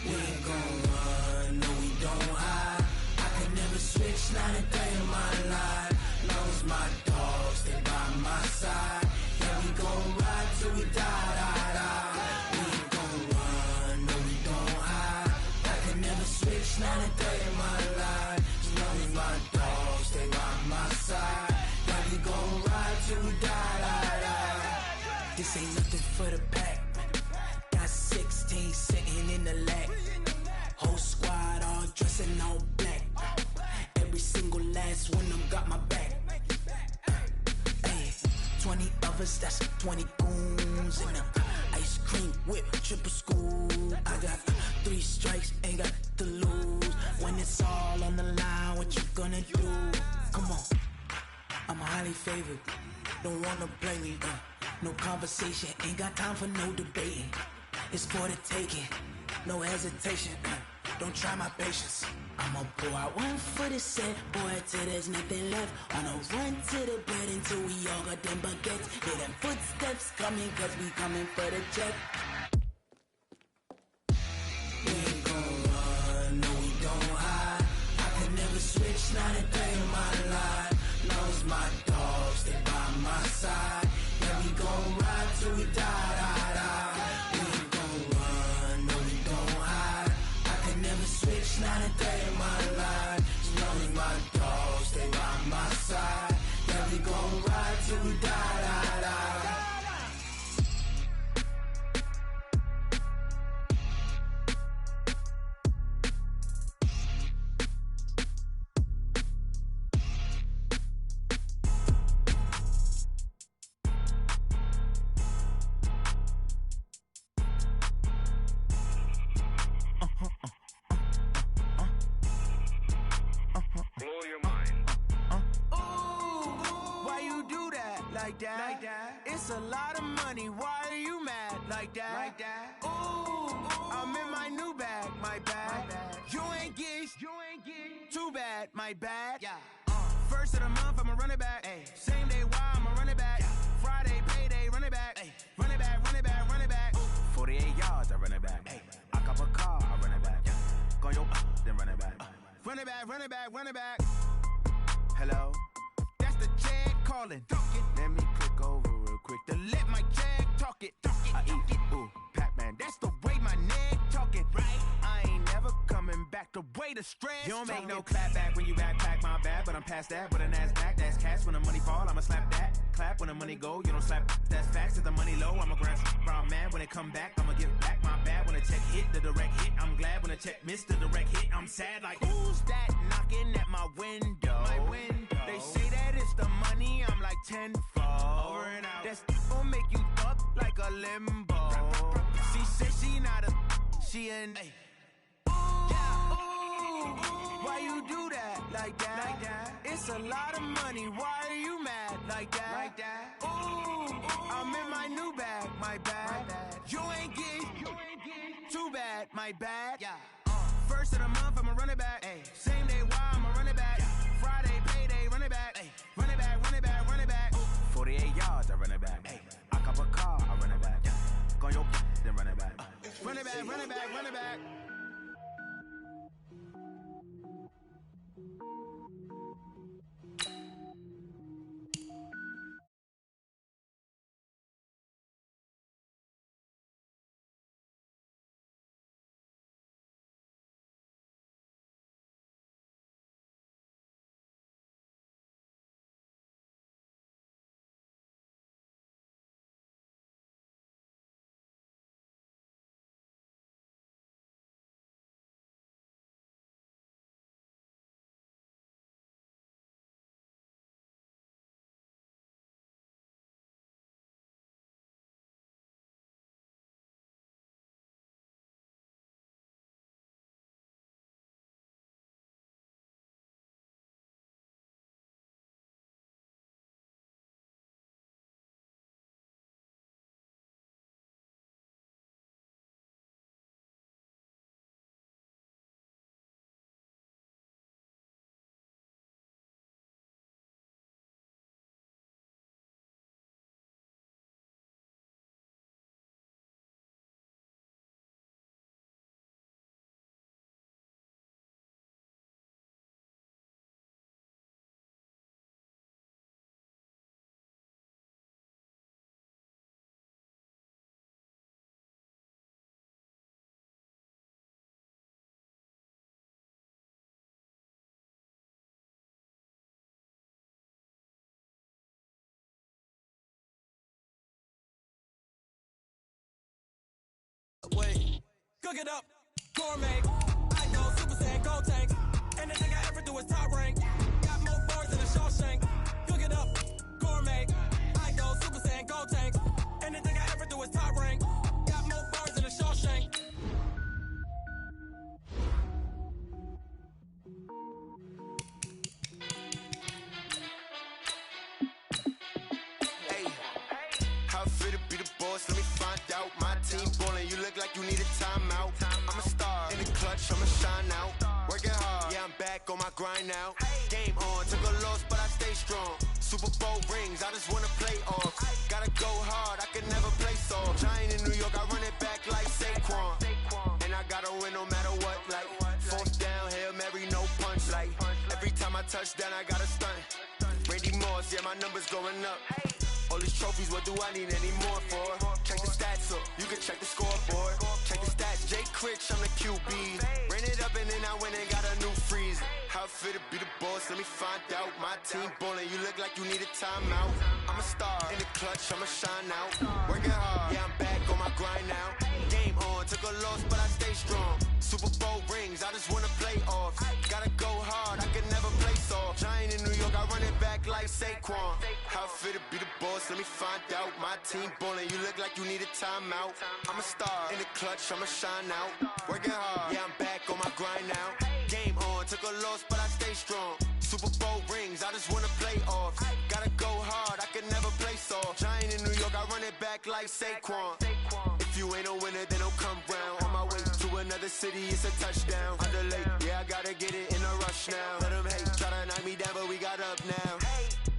We ain't gon' run, no we don't hide. I could never switch, not a day in my life. Long as my dogs stay by my side. Yeah, we gon' ride till we die. We ain't gon' run, no we don't hide. I could never switch, not a day in my life. As long as my dogs stay by my side. Yeah, we gon' ride till we die. This ain't nothing for the pack. Got 16 sitting in the lap. Whole squad all dressed in all black. Every single last one of them got my back. Hey, 20 of us, that's 20 goons. And ice cream whip, triple scoop. I got 3 strikes, ain't got to lose. When it's all on the line, what you gonna do? Come on, I'm highly favored. Don't wanna play me, no conversation, ain't got time for no debating. It's for the taking, no hesitation. don't try my patience. I'ma pull out one foot and set, boy, till there's nothing left. On a run to the bed until we all got them baguettes. Hear them footsteps coming, cause we coming for the check. We ain't gon' run, no, we don't hide. I could never switch, not a day in my life. Knows my dogs, they by my side. Yeah, we gon' ride till we die, die, die. We ain't gon' run, no, we don't hide. I could never switch, not a day in my life. As long as my dogs, they by my side. Yeah, we gon' ride till we die, die, die. Blow your mind. Why you do that like that? Like that? It's a lot of money. Why are you mad like that? Like that? Ooh, I'm in my new bag, my bag. You ain't get too bad, my bad. Yeah. First of the month, I'ma run it back. Ay. Same day, why I'ma run it back. Friday, payday, run it back. Ay. Run it back, run it back, run it back. 48 yards, I run it back. Ay. I cop a car, I run it back. Go your then run it back. Run it back, run it back, run it back. Hello? That's the jag calling. Let me click over real quick to let my jag talk it. I eat it, ooh, Pac-Man. That's the way my neck talking. Right? I ain't never coming back the way the stress. You don't make no clap back when you backpack my bad, but I'm past that. With an ass back, that's cash. When the money fall, I'ma slap that. Clap when the money go, you don't slap. That's facts. If the money low, I'ma grab brown man. When it come back, I'ma give back my bad. When the check hit, the direct hit. I'm glad when the check missed the direct hit. I'm sad like, who's that knocking at my window? My window. They say that it's the money, I'm like tenfold. Over and out. That's gon' make you up like a limbo. She said she not a, she an. Ay. Why you do that like that? Like that? It's a lot of money. Why are you mad like that? Like that? Ooh, I'm in my new bag, my bad. You ain't get too bad, my bad. Yeah. First of the month, I'ma run it back. Ay. Same day, why I'ma run it back. Friday, payday, run it back. Ay. Run it back, run it back, run it back. 48 yards, I run it back. Ay. I cop a car, I run it back. Go your then run it back. Run it back, run it back, run it back. Wait, cook it up, gourmet. I go Super Saiyan, go tank. Anything I ever do is top rank. Got more bars than a Shawshank. Cook it up, gourmet. I go Super Saiyan, go tank. Anything I ever do is top rank. Got more bars than a Shawshank. Hey, how fit to be the boy boss, let me find out. My team ballin', you look like you need a timeout. I'm a star, in the clutch, I'ma shine out. Working hard, yeah, I'm back on my grind now. Game on, took a loss, but I stay strong. Super Bowl rings, I just wanna play off. Gotta go hard, I can never play soft. Giant in New York, I run it back like Saquon. And I gotta win no matter what, like fourth down, Hail Mary, no punch. Like every time I touch down, I gotta stunt. Randy Moss, yeah, my numbers going up. All these trophies, what do I need any more for? Check the stats up, you can check the scoreboard. Check the stats, Jake Critch, I'm the QB. Ran it up and then I went and got a new freeze. How it feel to be the boss, let me find out. My team ballin', you look like you need a timeout. I'm a star, in the clutch, I'ma shine out. Working hard, yeah, I'm back on my grind now. Game on, took a loss, but I stay strong. Super Bowl rings, I just wanna play off. Gotta go hard, I can never play soft. Giant in New York, I run it back like Saquon. How it feel to be the boss, let me find out. My team ballin', you look like you need a timeout. I'm a star, in the clutch, I'ma shine out. Working hard, yeah, I'm back on my grind now. Game on, took a loss, but I stay strong. Super Bowl rings, I just wanna play off. Gotta go hard, I can never play soft. Giant in New York, I run it back like Saquon. If you ain't a winner, then don't come round. On my way to another city, it's a touchdown. Underlay, yeah, I gotta get it in a rush now. Let them hate, try to knock me down, but we got up now.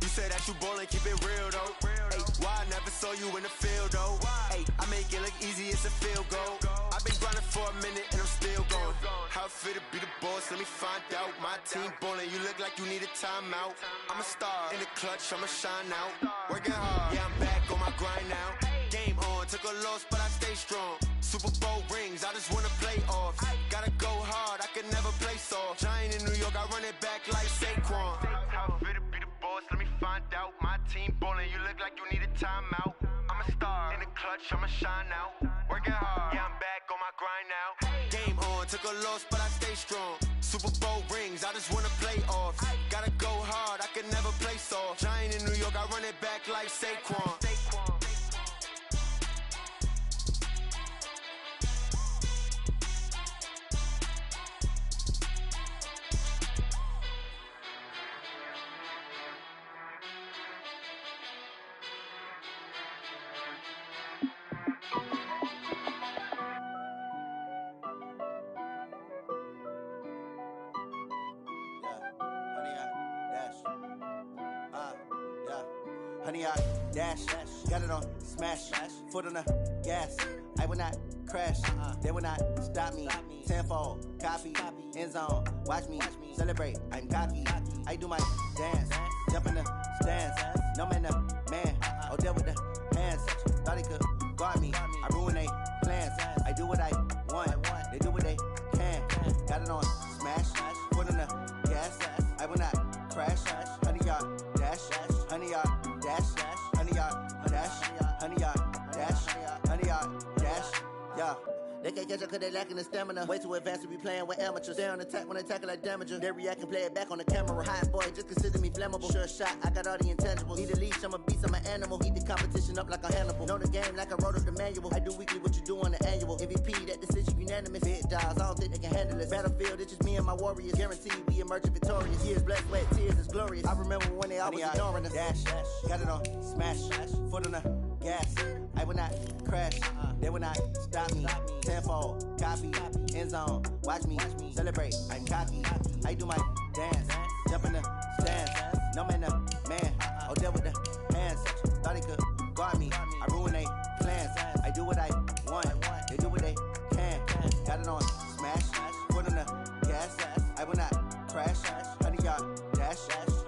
You said that you ballin', keep it real though. Ay, why I never saw you in the field though? Ay, I make it look easy, it's a field goal. I've been grinding for a minute and I'm still going. How it feel to be the boss, let me find out. My team ballin', you look like you need a timeout. I'm a star, in the clutch, I'ma shine out. Working hard, yeah, I'm back on my grind now. Game on, took a loss, but I stay strong. Super Bowl rings, I just wanna play off. Gotta go hard, I can never play soft. Giant in New York, I run it back like Saquon. How it feel to be the boss, let me find out. My team ballin', you look like you need a timeout. I'm a star, in the clutch, I'ma shine out. Working hard, yeah, I'm back on my grind now. Game on, took a loss, but I stay strong. Super Bowl rings, I just wanna play off. Gotta go hard, I can never play soft. Giant in New York, I run it back like Saquon. Honey, I dash, got it on smash, foot on the gas. I will not crash, they will not stop me. Tenfold, copy, end zone, watch me celebrate. I'm cocky, I do my dance, jump in the stands. No man, the man, oh, deal with the hands. Thought he could guard me, I ruin they plans. I do what I want, they do what they can. Got it on smash, foot on the gas. I will not crash, honey, y'all dash, honey, y'all dash, honey, y'all dash, honey, y'all dash, honey, y'all dash, yeah. They can't catch up cause they lacking the stamina. Way too advanced to be playing with amateurs. Stay on attack when they tackle like damager. They react and play it back on the camera. Hot boy, just consider me flammable. Sure shot, I got all the intangibles. Need a leash, I'm a beast, I'm an animal. Eat the competition up like a Hannibal. Know the game like I wrote up the manual. I do weekly what you do on the annual. MVP, that decision unanimous. Big dogs, I don't think they can handle it. Battlefield, it's just me and my warriors. Guaranteed we emerge victorious. Years, blood, sweat, tears, it's glorious. I remember when they always ignoring us. Dash, got it on smash, foot on the gas. I will not crash, they will not stop me. Tenfold, copy, end zone, watch me celebrate. I'm cocky, I do my dance, jump in the stands. No man, the man, oh, deal with the hands. Thought he could guard me, I ruin they plans. I do what I want, they do what they can. Got it on smash, foot on the gas. I will not crash, honey, y'all dash,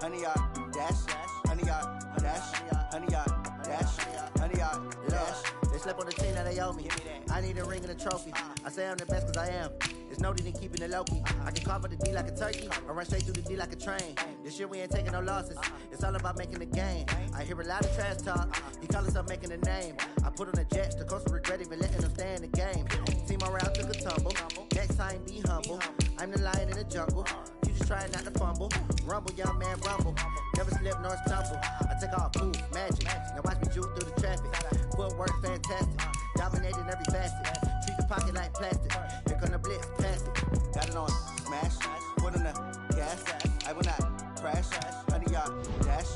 honey, y'all dash, honey, y'all dash, honey, y'all dash, honey, y'all dash. They slept on the team that they owe me. I need a ring and a trophy. I say I'm the best cause I am. There's no need in keeping it low-key. I can carve up the D like a turkey or run straight through the D like a train. This year we ain't taking no losses. It's all about making the game. I hear a lot of trash talk. He call himself making a name. I put on the jets. The coach will regret even letting them stay in the game. Team around took a tumble. Next time be humble. I'm the lion in the jungle. You just try not to fumble. Rumble, young man, rumble. Never slip nor stumble. I take off, move, magic. Now watch me juke through the traffic. Footwork fantastic. Dominating every facet. Treat the pocket like plastic. Here come the blitz, pass it. Got it on smash, foot on the gas. I will not crash. Honey, y'all dash,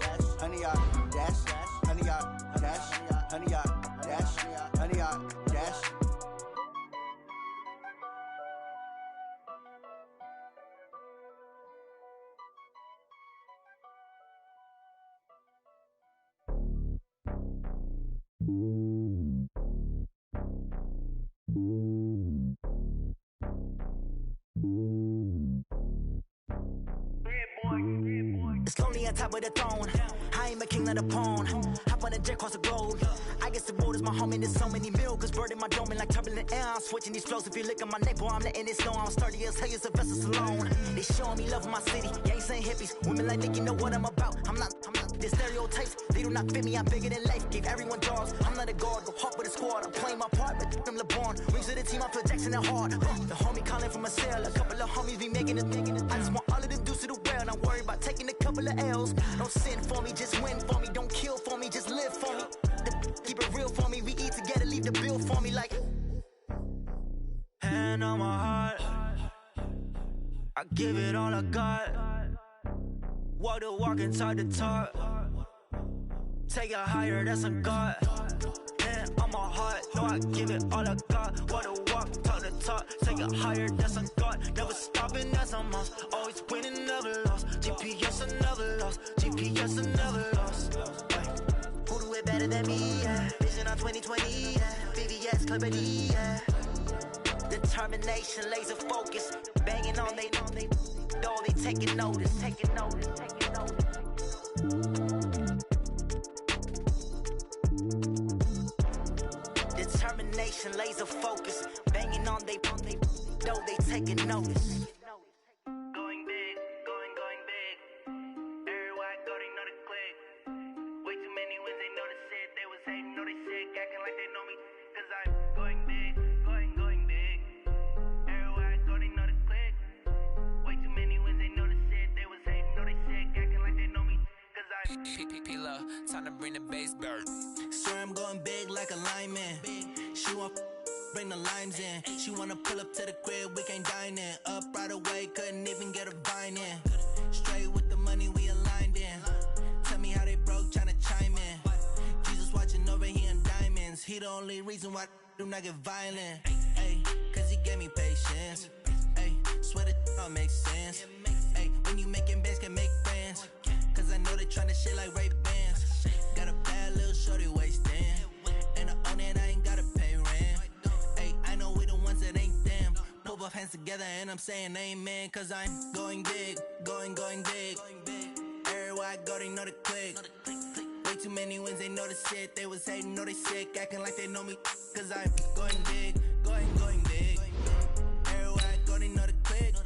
honey, y'all dash, honey, y'all dash, honey, y'all dash, 100-yard dash. It's lonely on top of the throne. I ain't a king of the pawn. Hop on a jet across the globe. I guess the road is my home and there's so many milkers burning my dome and like turbulent air. I'm switching these flows. If you look at my neck, boy, I'm letting it snow. I'm sturdy as hell, it's a vessel alone. They showing me love in my city. Gangs ain't hippies. Women like Nick, you know what I'm about. I'm not the stereotypes. They do not fit me. I'm bigger than life. Gave everyone jaws. I'm not a guard. Go hard with a squad. I'm playing my part, but I'm LeBron. Wings of the team, I feel Jackson and hard. The homie calling from a cell. A couple of homies be making it. I just want all of them dudes to the well. Not worried about taking a couple of L's. Don't sin for me, just win for me. Don't kill for me, just live for me. Keep it real for me. We eat together, leave the bill for me like. Hand on my heart, I give it all I got. Walk the walk and talk the talk. Take it higher, that's a God. Hand on my heart, no, I give it all I got. Walk the walk, talk the talk. Take it higher, that's a God. Never stopping, that's a must. Always winning, never lost. GPS, I never lost. GPS, I never lost. Who do it better than me? Yeah. Vision on 2020. Yeah. VVS, Clarity. Yeah. Determination, laser focus. Banging on they door, they taking notice. Taking notice. Taking notice. Determination, laser focus. Banging on they door, they taking notice. Going big, going big. Everywhere I go, they know the click. Way too many wins, they know the shit. They was hating, know they sick, acting like they know me. Cause I'm going big, going big. Everywhere I go, they know the click. Way too many wins, they know the shit. They was hating, know they sick, acting like they know me. Cause I'm Killa, time to bring the bass bird. Swear I'm going big like a lineman. She want bring the limes in. She wanna pull up to the crib, we can't dine in. Up right away, couldn't even get a vine in. Straight with the money we aligned in. Tell me how they broke, tryna chime in. Jesus watching over here in diamonds. He the only reason why I do not get violent. Ay, cause he gave me patience. Ay, swear that all makes sense. Ay, when you making bands, can make friends. Cause I know they tryna shit like Ray-Bans. Got a bad little shorty wasting. And I own it, I ain't gotta pay rent. Ay, I know we the ones that ain't them. Pull both hands together and I'm saying amen. Cause I'm going big, going big. Everywhere I go, they know the click. Way too many wins, they know the shit. They was hating, know they sick, acting like they know me. Cause I'm going big, going big. Everywhere I go, they know the click.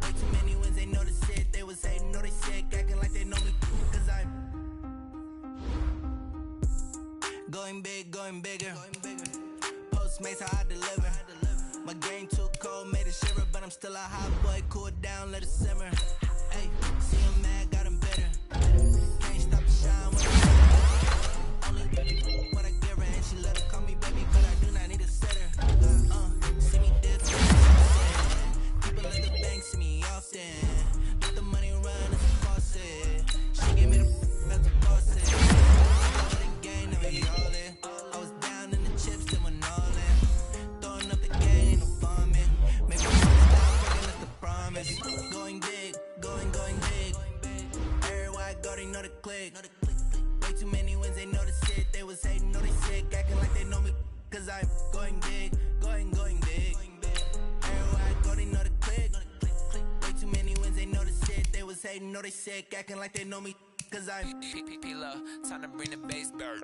Way too many wins, they know the shit. They was hating, know they sick, acting like they know me. Cause I'm going big, going bigger. Postmates, how I deliver. My game too cold, made it shiver. But I'm still a hot boy, cool it down, let it simmer. Hey, see him mad, got him bitter. Can't stop the shine when I'm only what I give her. And she let her call me baby, but I do not need a sitter. See me dip, people let the bank see me often. Let the money run, it's a faucet. She gave me the best of bosses. Never all in. I was down in the chips, then went all in. Throwing up the game, ain't no farming. Maybe I'm stop fucking up the promise. Going big, going big. Everywhere I go, they know the click. Way too many wins, they know the shit. They was hating, know they sick, acting like they know me. Cause I'm going big, going big. Everywhere I go, they know the click. Way too many wins, they know the shit. They was hating, know they sick, acting like they know me. Cause I'm Killa, time to bring the bass bird.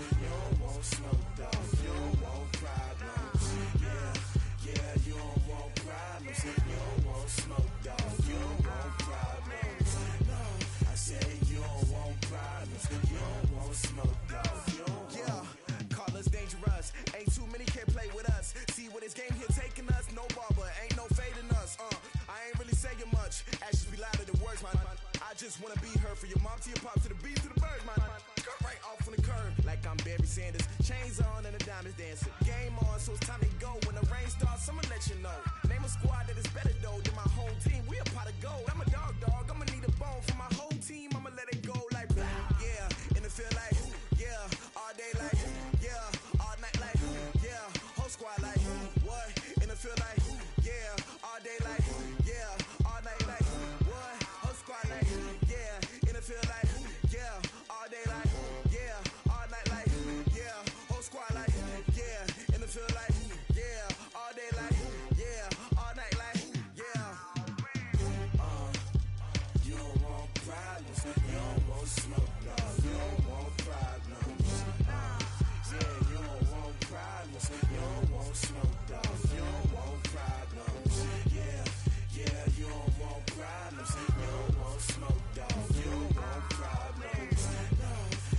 You don't want smoke, dog. You don't want problems. Yeah, you don't want problems. You don't want smoke, dog. You don't want problems. No, I said you don't want problems. You don't want smoke, dog. You don't want. Call us dangerous. Ain't too many can play with us. See what this game here taking us. No barber, ain't no fading us. I ain't really saying much. Actions be louder than words, man. I just wanna be heard. For your mom to your pop to the beat to the bird, man. Cut right off on the curb like I'm Barry Sanders. Chains on and the diamonds dancing. Game on, so it's time to go. When the rain starts, I'ma let you know. Name a squad that is better though than my home team. We a pot of gold. I'm a dog. I'ma need a bone for my whole team. I'ma let it go like yeah. In the feel like yeah. All day like yeah. All night like yeah. Whole squad like what? In the feel like yeah. All day like yeah. All night like what? Whole squad like yeah. In the feel like yeah. All day like yeah. All night like yeah. Whole squad like yeah. In the feel like yeah. All day like yeah. All night like yeah. You don't want problems. You don't want smoke, no. You don't want problems. Yeah, you don't want problems. You don't want smoke, dog. You don't want problems. Yeah, you don't want problems. You don't want smoke, dog. You don't want problems. No,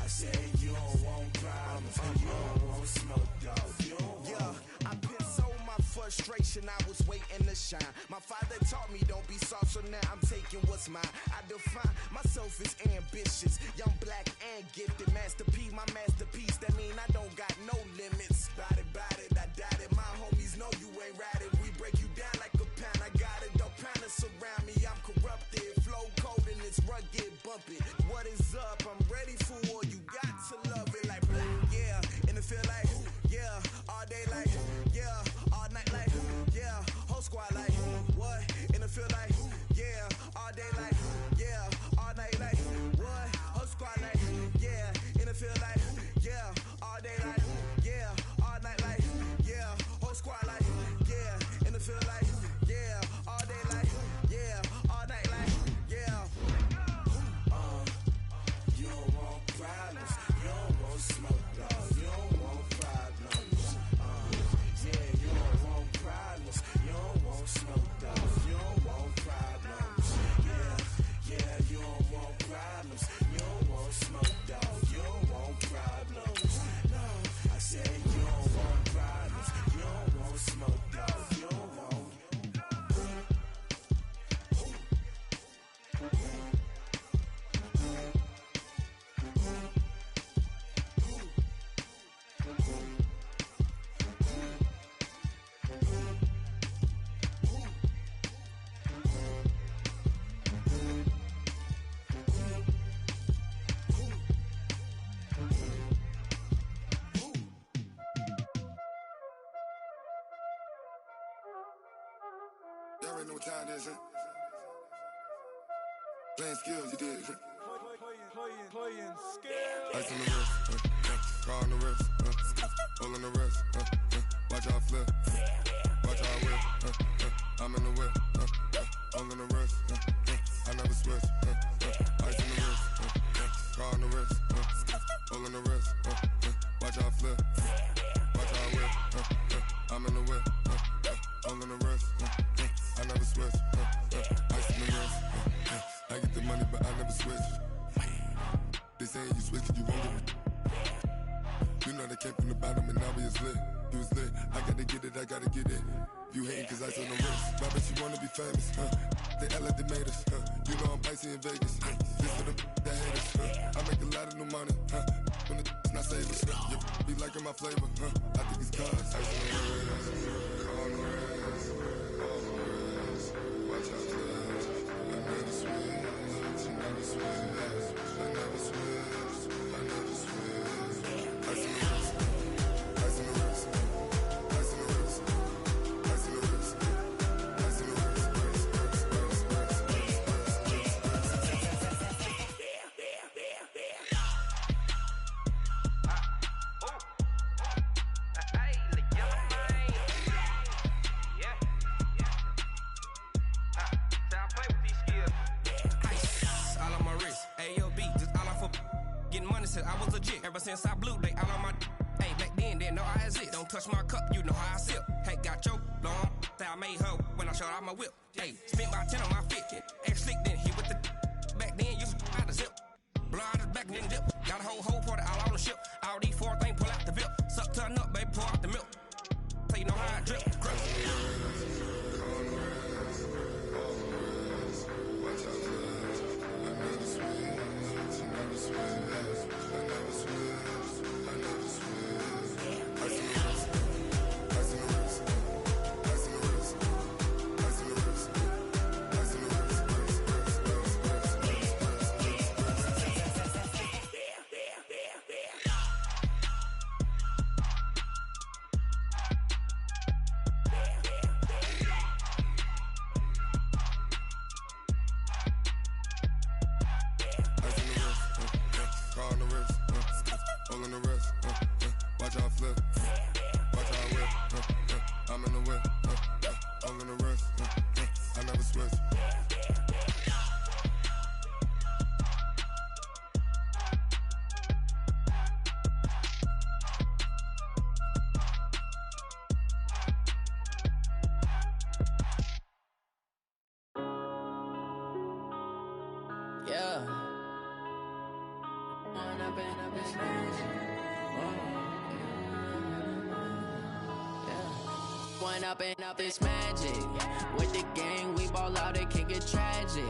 I said you don't want problems. You don't want smoke, dog. You don't want. I put so my frustration. I was waiting to shine. My father taught me don't be soft, so now I'm taking what's mine. I define myself as ambitious, young, black, and gifted. Master P, my masterpiece. That mean I don't got no limits. Bout it, I doubt it. My homies know you ain't ratted. We break you down like a pound. I got it, don't pound us around me. I'm corrupted, flow cold and it's rugged, bump it. What is up? I'm ready for war. You got to love it like yeah. And it feel like yeah. All day like yeah. All night like yeah. Whole squad like what? And it feel like yeah. All day like yeah. All night like what? Whole squad like yeah. And it feel like yeah. All day like yeah. All night like yeah. Whole squad like yeah. And it feel like yeah. All day like yeah. All night like yeah. You don't want problems. You don't want smoke, dog. You don't want problems. Yeah, you don't want problems. You don't want smoke, dog. You don't want problems. Yeah, you don't want problems. You don't want smoke, dog. You don't want problems. No, I said you don't want problems. You don't want smoke, dog. You don't want. Y'all already know what time it is, huh? Playing skills, you did. Playing skills. Ice on the wrist, car on the wrist, hole on the wrist, watch how I flip, watch how I whip, I'm in the whip, hole on the wrist, I never switch, ice on the wrist, car on the wrist, hole on the wrist, watch how I flip, watch how I whip, I'm in the whip, hole on the wrist, I never switch, ice on the wrist, I get the money but I never switch. They say you switch cause you won't get it. You know they came from the bottom and now we is lit. You was lit, I gotta get it, I gotta get it. You hating cause ice on the wrist. My bitch, you wanna be famous, They act like they made us, You know I'm icy in Vegas, This for the that hate us, I make a lot of new money, When the not savers, Be liking my flavor, I think it's cause ice on the wrist, on the wrist, on the wrist. Watch out for this, I never switch, I never switch. I never switch, I never switch. Ice in the wrist, ice in the wrist, ice in the wrist, ice in the wrist, ice in the wrist, listen, I was legit. Ever since I blew, they all on my. Hey, back then, didn't know I exist. Don't touch my cup, you know how I sip. Hey, got your long. That I made her when I showed out my whip. Hey, spent about 10 on my fit. X slick, then hit with the. Back then, used to out the zip. Blow out his back and then dip. Got a whole party all on the ship. All these 4 things, pull out the VIP. Suck, turn up, baby, pour out the milk. So you know how I drip. Yeah. One up and up is magic. With the gang, we ball out, it can get tragic.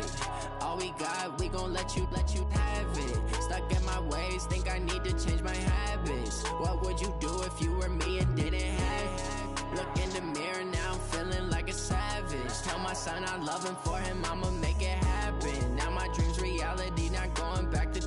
All we got, we gon' let you have it. Stuck in my ways, think I need to change my habits. What would you do if you were me and didn't have it? Look in the mirror now, I'm feeling like a savage. Tell my son I love him, for him I'ma make it happen. Now my dream's reality, not going back to.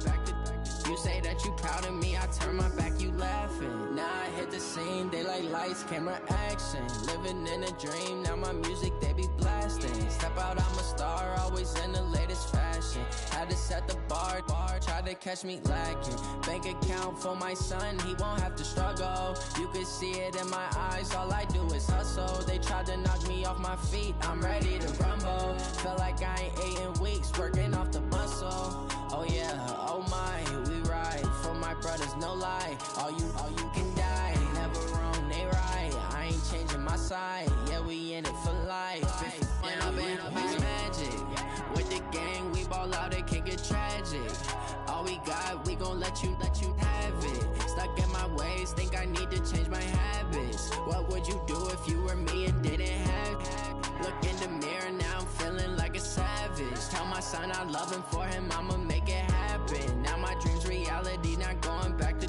You say that you proud of me, I turn my back, you laughing. Now I hit the scene, they like lights, camera, action. Living in a dream, now my music, they be blasting. Step out, I'm a star, always in the latest fashion. Had to set the bar, try to catch me lacking. Bank account for my son, he won't have to struggle. You could see it in my eyes, all I do is hustle. They tried to knock me off my feet, I'm ready to rumble. Felt like I ain't ate in weeks, working off the muscle. Oh yeah, oh my, we ride for my brothers, no lie. All you can die, never wrong, they right. I ain't changing my side, yeah, we in it for life. When up and up is magic. With the gang, we ball out, it can get tragic. All we got, we gon' let you have it. Stuck in my ways, think I need to change my habits. What would you do if you were me and didn't have it? Look in the mirror, now I'm feeling like a savage. Tell my son I love him, for him I'ma make it happen. Now my dream's reality, not going back to.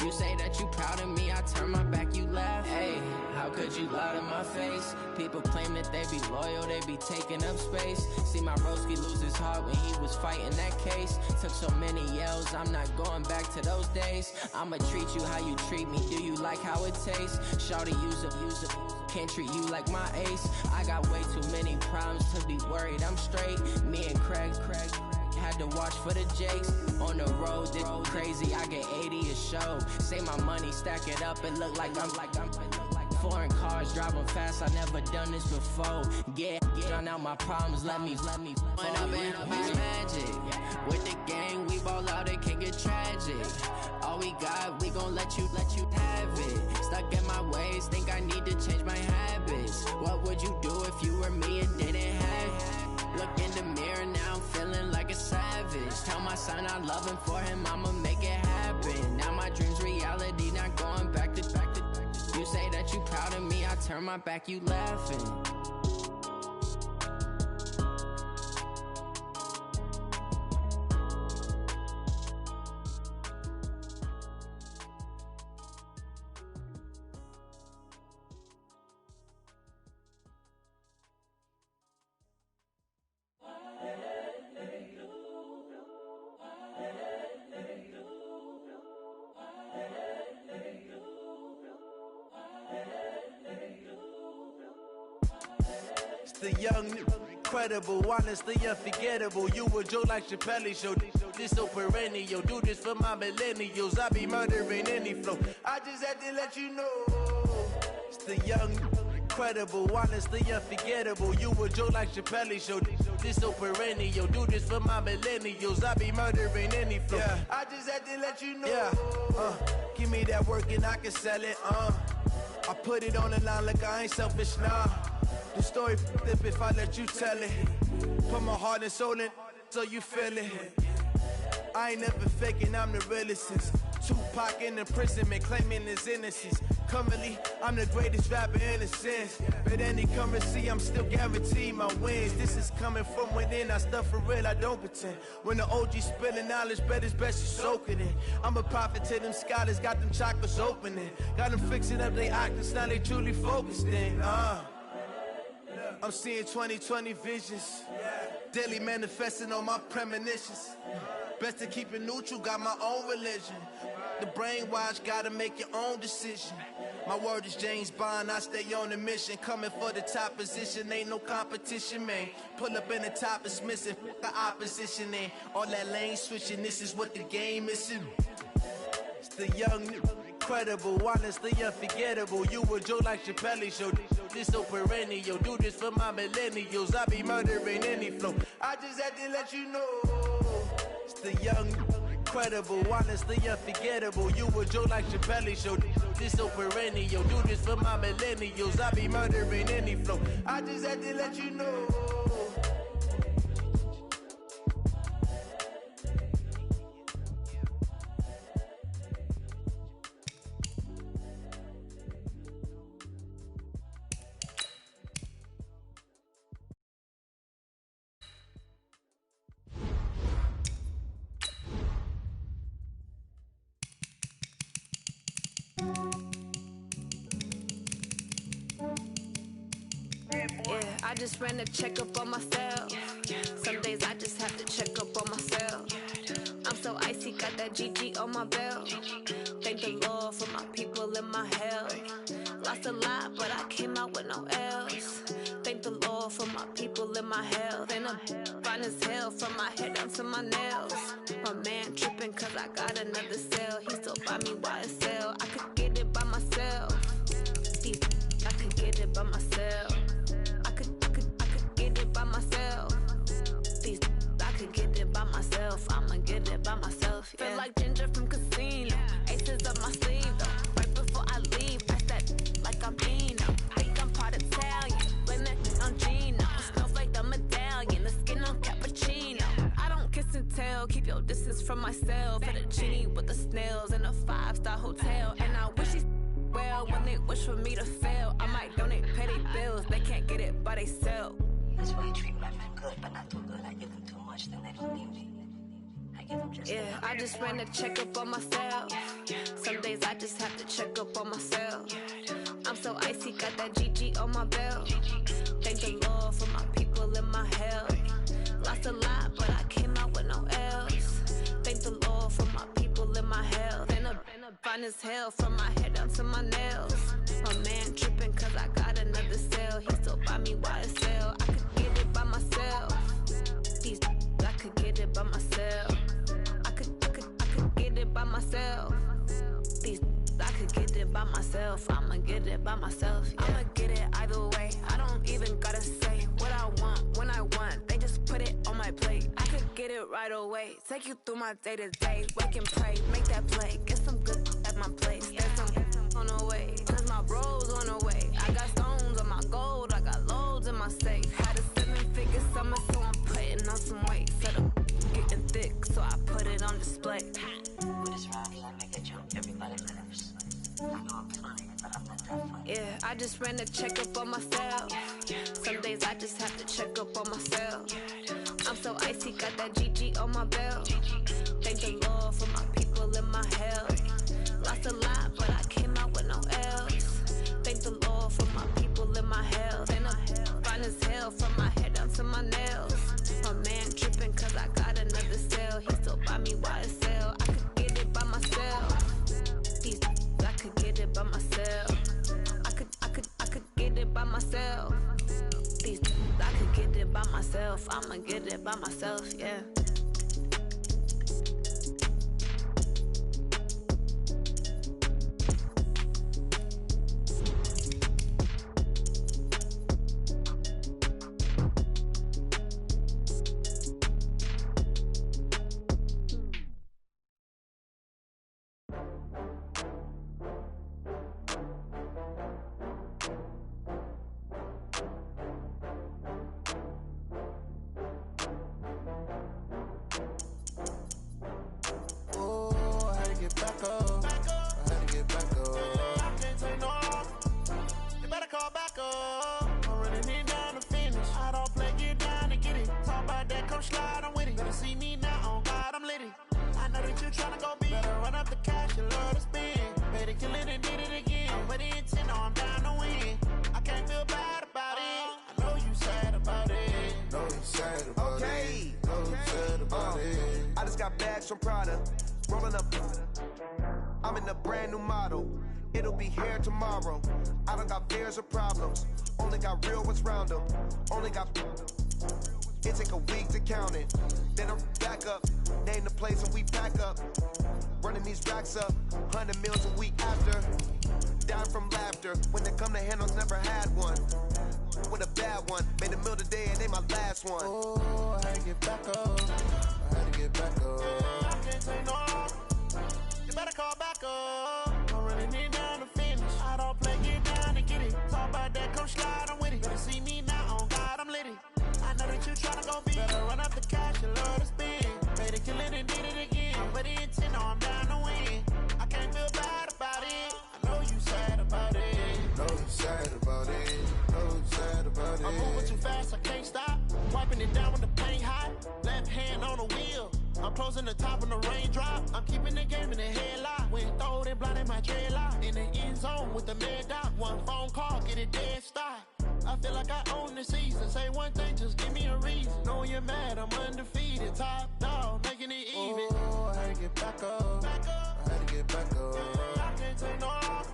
You say that you proud of me, I turn my back, you laugh. Hey, how could you lie to my face? People claim that they be loyal, they be taking up space. See my broski lose his heart when he was fighting that case. Took so many yells, I'm not going back to those days. I'ma treat you how you treat me, do you like how it tastes? Shawty, use up, can't treat you like my ace. I got way too many problems to be worried, I'm straight. Me and Craig had to watch for the Jakes. On the road, this crazy, I get 80 a show. Say my money, stack it up, it look like I'm foreign cars, driving fast, I never done this before. Get on out my problems, let me When up and up is magic. With the gang, we ball out, it can get tragic. All we got, we gon' let you have it. Stuck in my ways, think I need to change my habits. What would you do if you were me and didn't have it? Look in the mirror, now I'm feeling like a savage. Tell my son I love him, for him I'ma make it happen. Now my dream's reality, not going back to. You say that you proud of me, I turn my back, you laughing. The young, incredible, honestly unforgettable. You a joke like Chappelle show. This so perennial. Do this for my millennials. I be murdering any flow. I just had to let you know. It's the young, incredible, honestly unforgettable. You a joke like Chappelle show. This so perennial. Do this for my millennials. I be murdering any flow. Yeah. I just had to let you know. Yeah. Give me that work and I can sell it. I put it on the line like I ain't selfish, nah. The story flip if I let you tell it. Put my heart and soul in so you feel it. I ain't never faking, I'm the realest since Tupac in imprisonment, claiming his innocence. Currently, I'm the greatest rapper in a sense. But any currency, I'm still guaranteed my wins. This is coming from within, I stuff for real, I don't pretend. When the OG spilling knowledge, bet it's best you soak it in. I'm a prophet to them scholars, got them chakras opening. Got them fixing up they octaves, now they truly focused in. I'm seeing 2020 visions. Daily manifesting on my premonitions. Best to keep it neutral, got my own religion. The brainwash, gotta make your own decision. My word is James Bond, I stay on a mission. Coming for the top position, ain't no competition, man. Pull up in the top, it's missing, the opposition, and all that lane switching, this is what the game is. It's the young, incredible, honestly unforgettable. You a joke like Chappelle show. This so perennial. Do this for my millennials. I be murdering any flow. I just had to let you know. It's the young, incredible, honestly unforgettable. You a joke like Chappelle show. This so perennial. Do this for my millennials. I be murdering any flow. I just had to let you know. I just ran a checkup on myself. Some days I just have to check up on myself. I'm so icy, got that GG on my belt. Thank the Lord for my people in my health. Lost a lot, but I came out with no else. Thank the Lord for my people in my health. And I'm fine as hell from my head down to my nails. My man tripping cause I got another cell. He still buy me YSL. I could get it by myself. I could get it by myself. I could get it by myself. I could get it by myself. I'ma get it by myself. Yeah. Feel like Ginger from Casino. Aces up my sleeve though. Right before I leave, I that like I'm Dino. Think I'm part Italian. Blame that on Gino. Snowflake the medallion. The skin on cappuccino. I don't kiss and tell. Keep your distance from myself. At a genie with the snails in a 5-star hotel. And I wish he's well when they wish for me to fail. I might donate petty bills. They can't get it by they self. That's why you treat my men good, but not too good. I give them too much, then they don't need me. I give them just yeah, I just ran a checkup on myself. Some days I just have to check up on myself. I'm so icy, got that GG on my belt. Thank the Lord for my people in my health. Lost a lot, but I came out with no else. Thank the Lord for my people in my health. And I'm fine as hell from my head down to my nails. My man tripping cause I got another cell. He still buy me YSL. I could get it by myself. I could get it by myself. I could get it by myself. I could get it by myself. I'ma get it by myself. Yeah. I'ma get it either way. I don't even gotta say what I want when I want. They just put it on my plate. I could get it right away. Take you through my day to day. Wake and pray, make that play. Get some good at my place. There's some on the way. Cause my bros on the way. I got stones on my gold. I got loads in my safe. Had a 7-figure summer, so I'm putting on some weight. Set up getting thick, so I put it on display. With this rhyme, I make a joke. Everybody laughs. I know I'm funny, but I'm not that funny. Yeah, I just ran a checkup on myself. Some days I just have to check up on myself. I'm so icy, got that GG on my belt. Thank the Lord for my people in my health. Lost a lot, but I came out with no else. Thank the Lord for my people in my health. And I'm fine as hell from my head down to my nails. My man tripping cause I got another cell. He still buy me YSL. I could get it by myself. I could get it by myself. I could get it by myself. I could get it by myself. I'ma get it by myself, yeah. got bags from Prada. Rolling up. I'm in a brand new model. It'll be here tomorrow. I don't got fears or problems. Only got real ones round them. Only got. It take a week to count it. Then I'm back up. Name the place and we pack up. Running these racks up. 100 meals a week after. Dying from laughter. When they come to handles, never had one. With a bad one. Made a meal today and they my last one. Oh, I had to get back up. I had to get back up. I can't say no. You better call back up. I'm running it down to finish. I don't play, get down and get it. Talk about that, come slide, I'm with it. Better see me now, on God, I'm litty. I know that you tryna go be. Better run up the cash, you love to spend. Made it, kill it, and did it again. I'm with the intent, no, I'm down to win. I can't feel bad about it. I know you sad about it. Know you sad about it. Know you sad about it. I'm moving too fast, I can't stop. Wiping it down with the paint hot. Left hand on the wheel. I'm closing the top on the raindrop. I'm keeping the game in the headlock. When throwed and blinded my dreadlock. In the end zone with the mad dot. One phone call, get it dead stop. I feel like I own the season. Say one thing, just give me a reason. Knowing you're mad, I'm undefeated. Top dog, making it even. Oh, I had to get back up. I had to get back up. I can't take no off.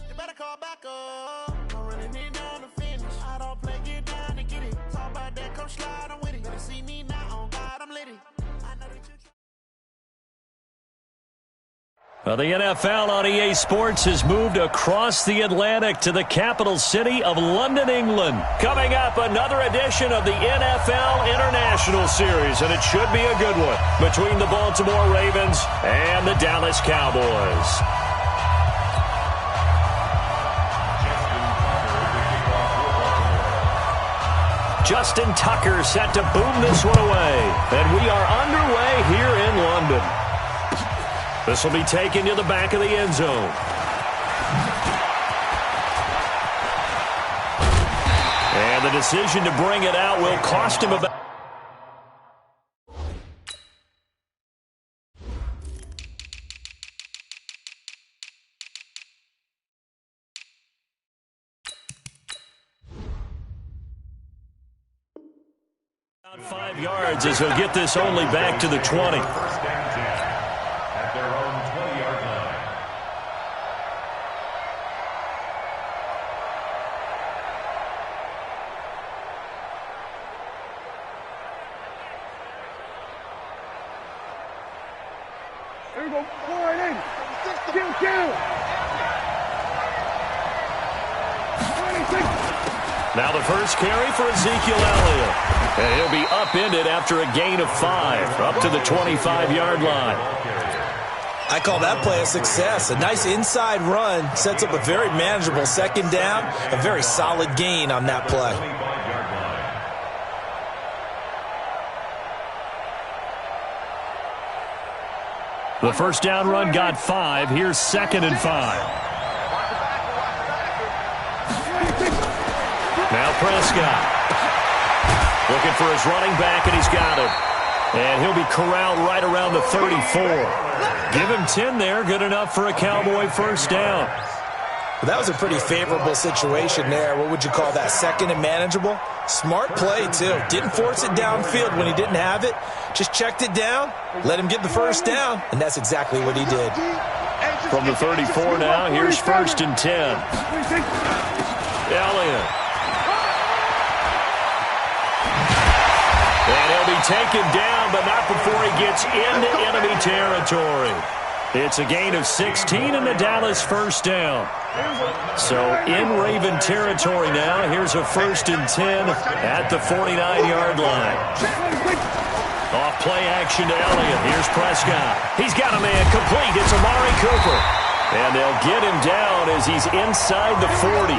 You better call back up. I'm running it down to finish. I don't play, get down and get it. Talk about that, come slide, I'm with it. Better see me now, on God, I'm litty. Well, the NFL on EA Sports has moved across the Atlantic to the capital city of London, England. Coming up, another edition of the NFL International Series, and it should be a good one between the Baltimore Ravens and the Dallas Cowboys. Justin Tucker set to boom this one away, and we are underway here in London. This will be taken to the back of the end zone. And the decision to bring it out will cost him about... About 5 yards as he'll get this only back to the 20. Here we go, 4-8. Kill. Now the first carry for Ezekiel Elliott. And he'll be upended after a gain of 5, up to the 25-yard line. I call that play a success. A nice inside run sets up a very manageable second down, a very solid gain on that play. The first down run got 5. Here's 2nd and 5. Now Prescott. Looking for his running back, and he's got him. And he'll be corralled right around the 34. Give him 10 there. Good enough for a Cowboy first down. Well, that was a pretty favorable situation there. What would you call that? Second and manageable? Smart play, too. Didn't force it downfield when he didn't have it. Just checked it down, let him get the first down, and that's exactly what he did. From the 34 now, here's 1st and 10. Elliott. And he'll be taken down, but not before he gets into enemy territory. It's a gain of 16 and the Dallas first down. So in Raven territory now, here's a 1st and 10 at the 49-yard line. Off play action to Elliott. Here's Prescott. He's got a man complete. It's Amari Cooper. And they'll get him down as he's inside the 40.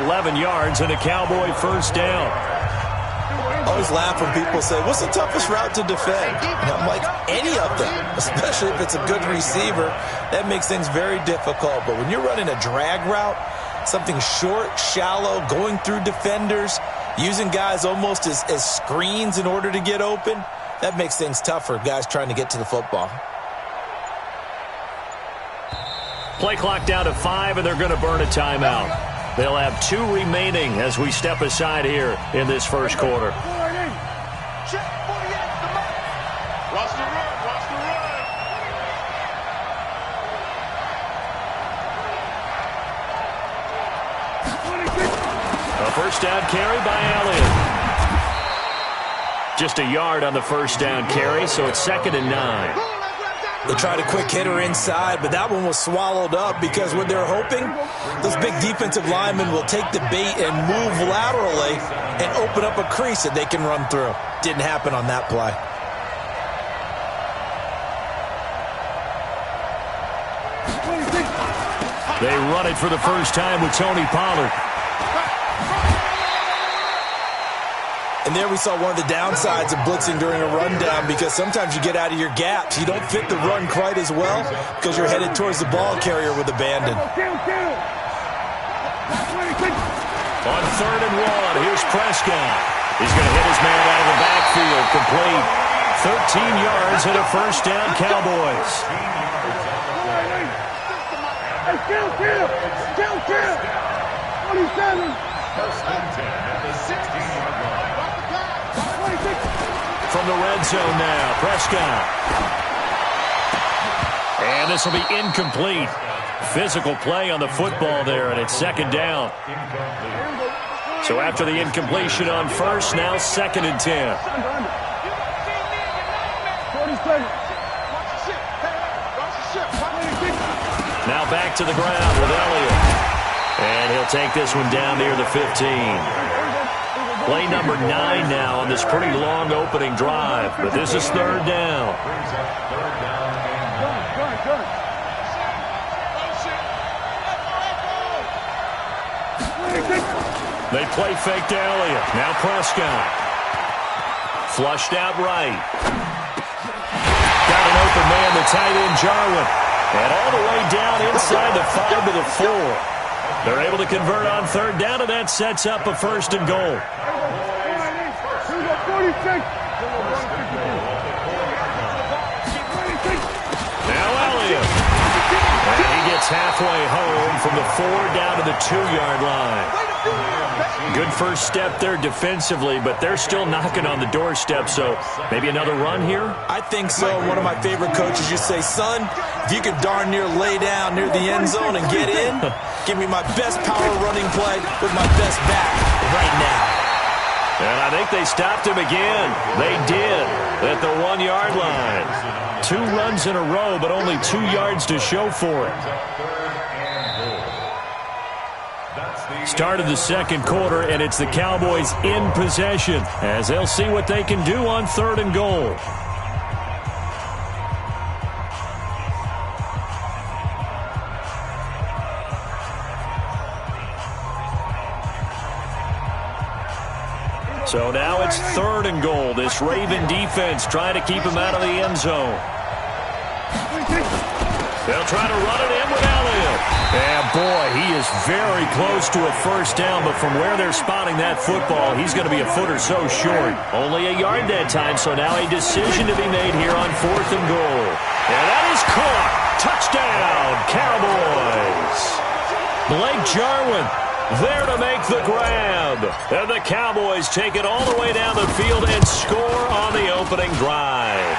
11 yards and a Cowboy first down. I always laugh when people say, what's the toughest route to defend? And I'm like, any of them, especially if it's a good receiver. That makes things very difficult. But when you're running a drag route, something short, shallow, going through defenders, using guys almost as screens in order to get open, that makes things tough for guys trying to get to the football. Play clock down to 5, and they're going to burn a timeout. They'll have 2 remaining as we step aside here in this first quarter. Watch the run. First down carry by Elliott. Just a yard on the first down carry, so it's 2nd and 9. They tried a quick hitter inside, but that one was swallowed up because what they're hoping, those big defensive linemen will take the bait and move laterally and open up a crease that they can run through. Didn't happen on that play. They run it for the first time with Tony Pollard. And there we saw one of the downsides of blitzing during a rundown because sometimes you get out of your gaps. You don't fit the run quite as well because you're headed towards the ball carrier with abandon. On 3rd and 1, here's Prescott. He's going to hit his man out of the backfield, complete. 13 yards and a first down, Cowboys. Kill! 27! First and 10 at the 16-yard line. From the red zone now, Prescott. And this will be incomplete. Physical play on the football there, and it's 2nd down. So after the incompletion on first, now 2nd and 10. Now back to the ground with Elliott. And he'll take this one down near the 15. Play number 9 now on this pretty long opening drive, but this is 3rd down. They play fake to Elliott. Now Prescott. Flushed out right. Got an open man, the tight end, Jarwin. And all the way down inside the 5 to the 4. They're able to convert on 3rd down, and that sets up a 1st and goal. Now Elliott. And he gets halfway home from the 4 down to the 2-yard line. Good first step there defensively, but they're still knocking on the doorstep, so maybe another run here? I think so. One of my favorite coaches used to say, son, if you can darn near lay down near the end zone and get in, give me my best power running play with my best back right now. And I think they stopped him again. They did at the 1-yard line. 2 runs in a row, but only 2 yards to show for it. Start of the 2nd quarter, and it's the Cowboys in possession as they'll see what they can do on 3rd and goal. So now it's 3rd and goal. This Raven defense trying to keep him out of the end zone. They'll try to run it in with Elliott. And boy, he is very close to a first down, but from where they're spotting that football, he's going to be a foot or so short. Only a yard that time, so now a decision to be made here on 4th and goal. And that is caught. Touchdown, Cowboys. Blake Jarwin there to make the grab. And the Cowboys take it all the way down the field and score on the opening drive.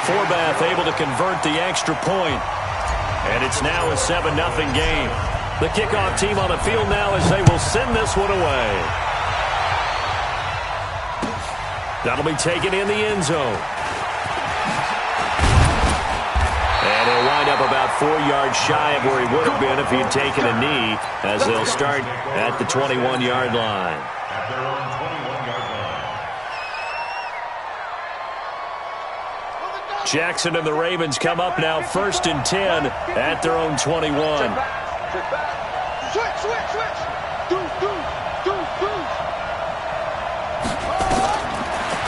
Forbath able to convert the extra point. And it's now a 7-0 game. The kickoff team on the field now as they will send this one away. That'll be taken in the end zone. And he'll wind up about 4 yards shy of where he would have been if he had taken a knee, as they'll start at the 21-yard line. At their own 21-yard line. Jackson and the Ravens come up now 1st and 10 at their own 21.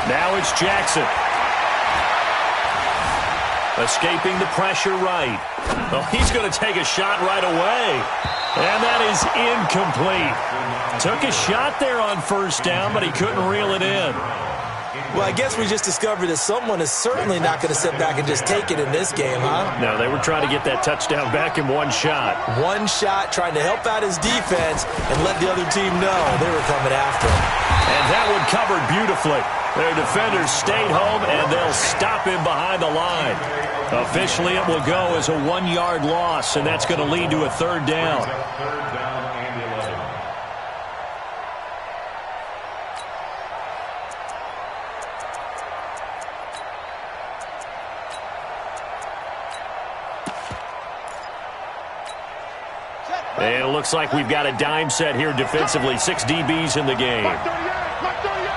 Now it's Jackson. Escaping the pressure right. Oh, he's going to take a shot right away. And that is incomplete. Took a shot there on 1st down, but he couldn't reel it in. Well, I guess we just discovered that someone is certainly not going to sit back and just take it in this game, huh? No, they were trying to get that touchdown back in one shot. One shot, trying to help out his defense and let the other team know they were coming after him. And that one covered beautifully. Their defenders stayed home, and they'll stop him behind the line. Officially, it will go as a 1-yard loss, and that's going to lead to a 3rd down. And it looks like we've got a dime set here defensively. 6 DBs in the game. Mark 38, Mark 38,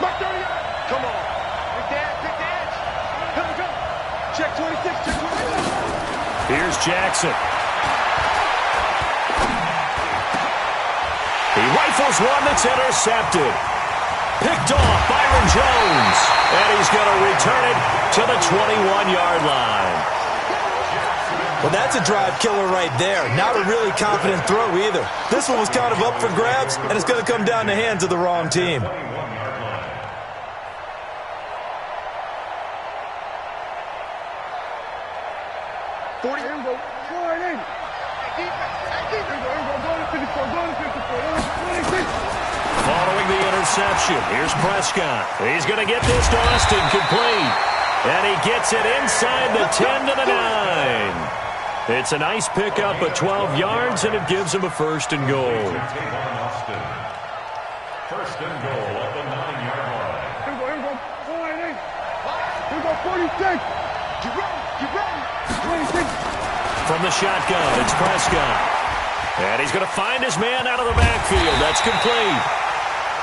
Mark 38. Come on. Pick the edge. Come. Check 26, check 26. Here's Jackson. He rifles one that's intercepted. Picked off Byron Jones. And he's going to return it to the 21-yard line. Well, that's a drive killer right there. Not a really confident throw either. This one was kind of up for grabs, and it's going to come down the hands of the wrong team. Following the interception, here's Prescott. He's going to get this to Austin complete. And he gets it inside the 10 to the 9. It's a nice pickup of 12 yards, and it gives him a first and goal. First and goal at the 9-yard line. Here we go. 46. Keep running. 26. From the shotgun, it's Prescott. And he's going to find his man out of the backfield. That's complete.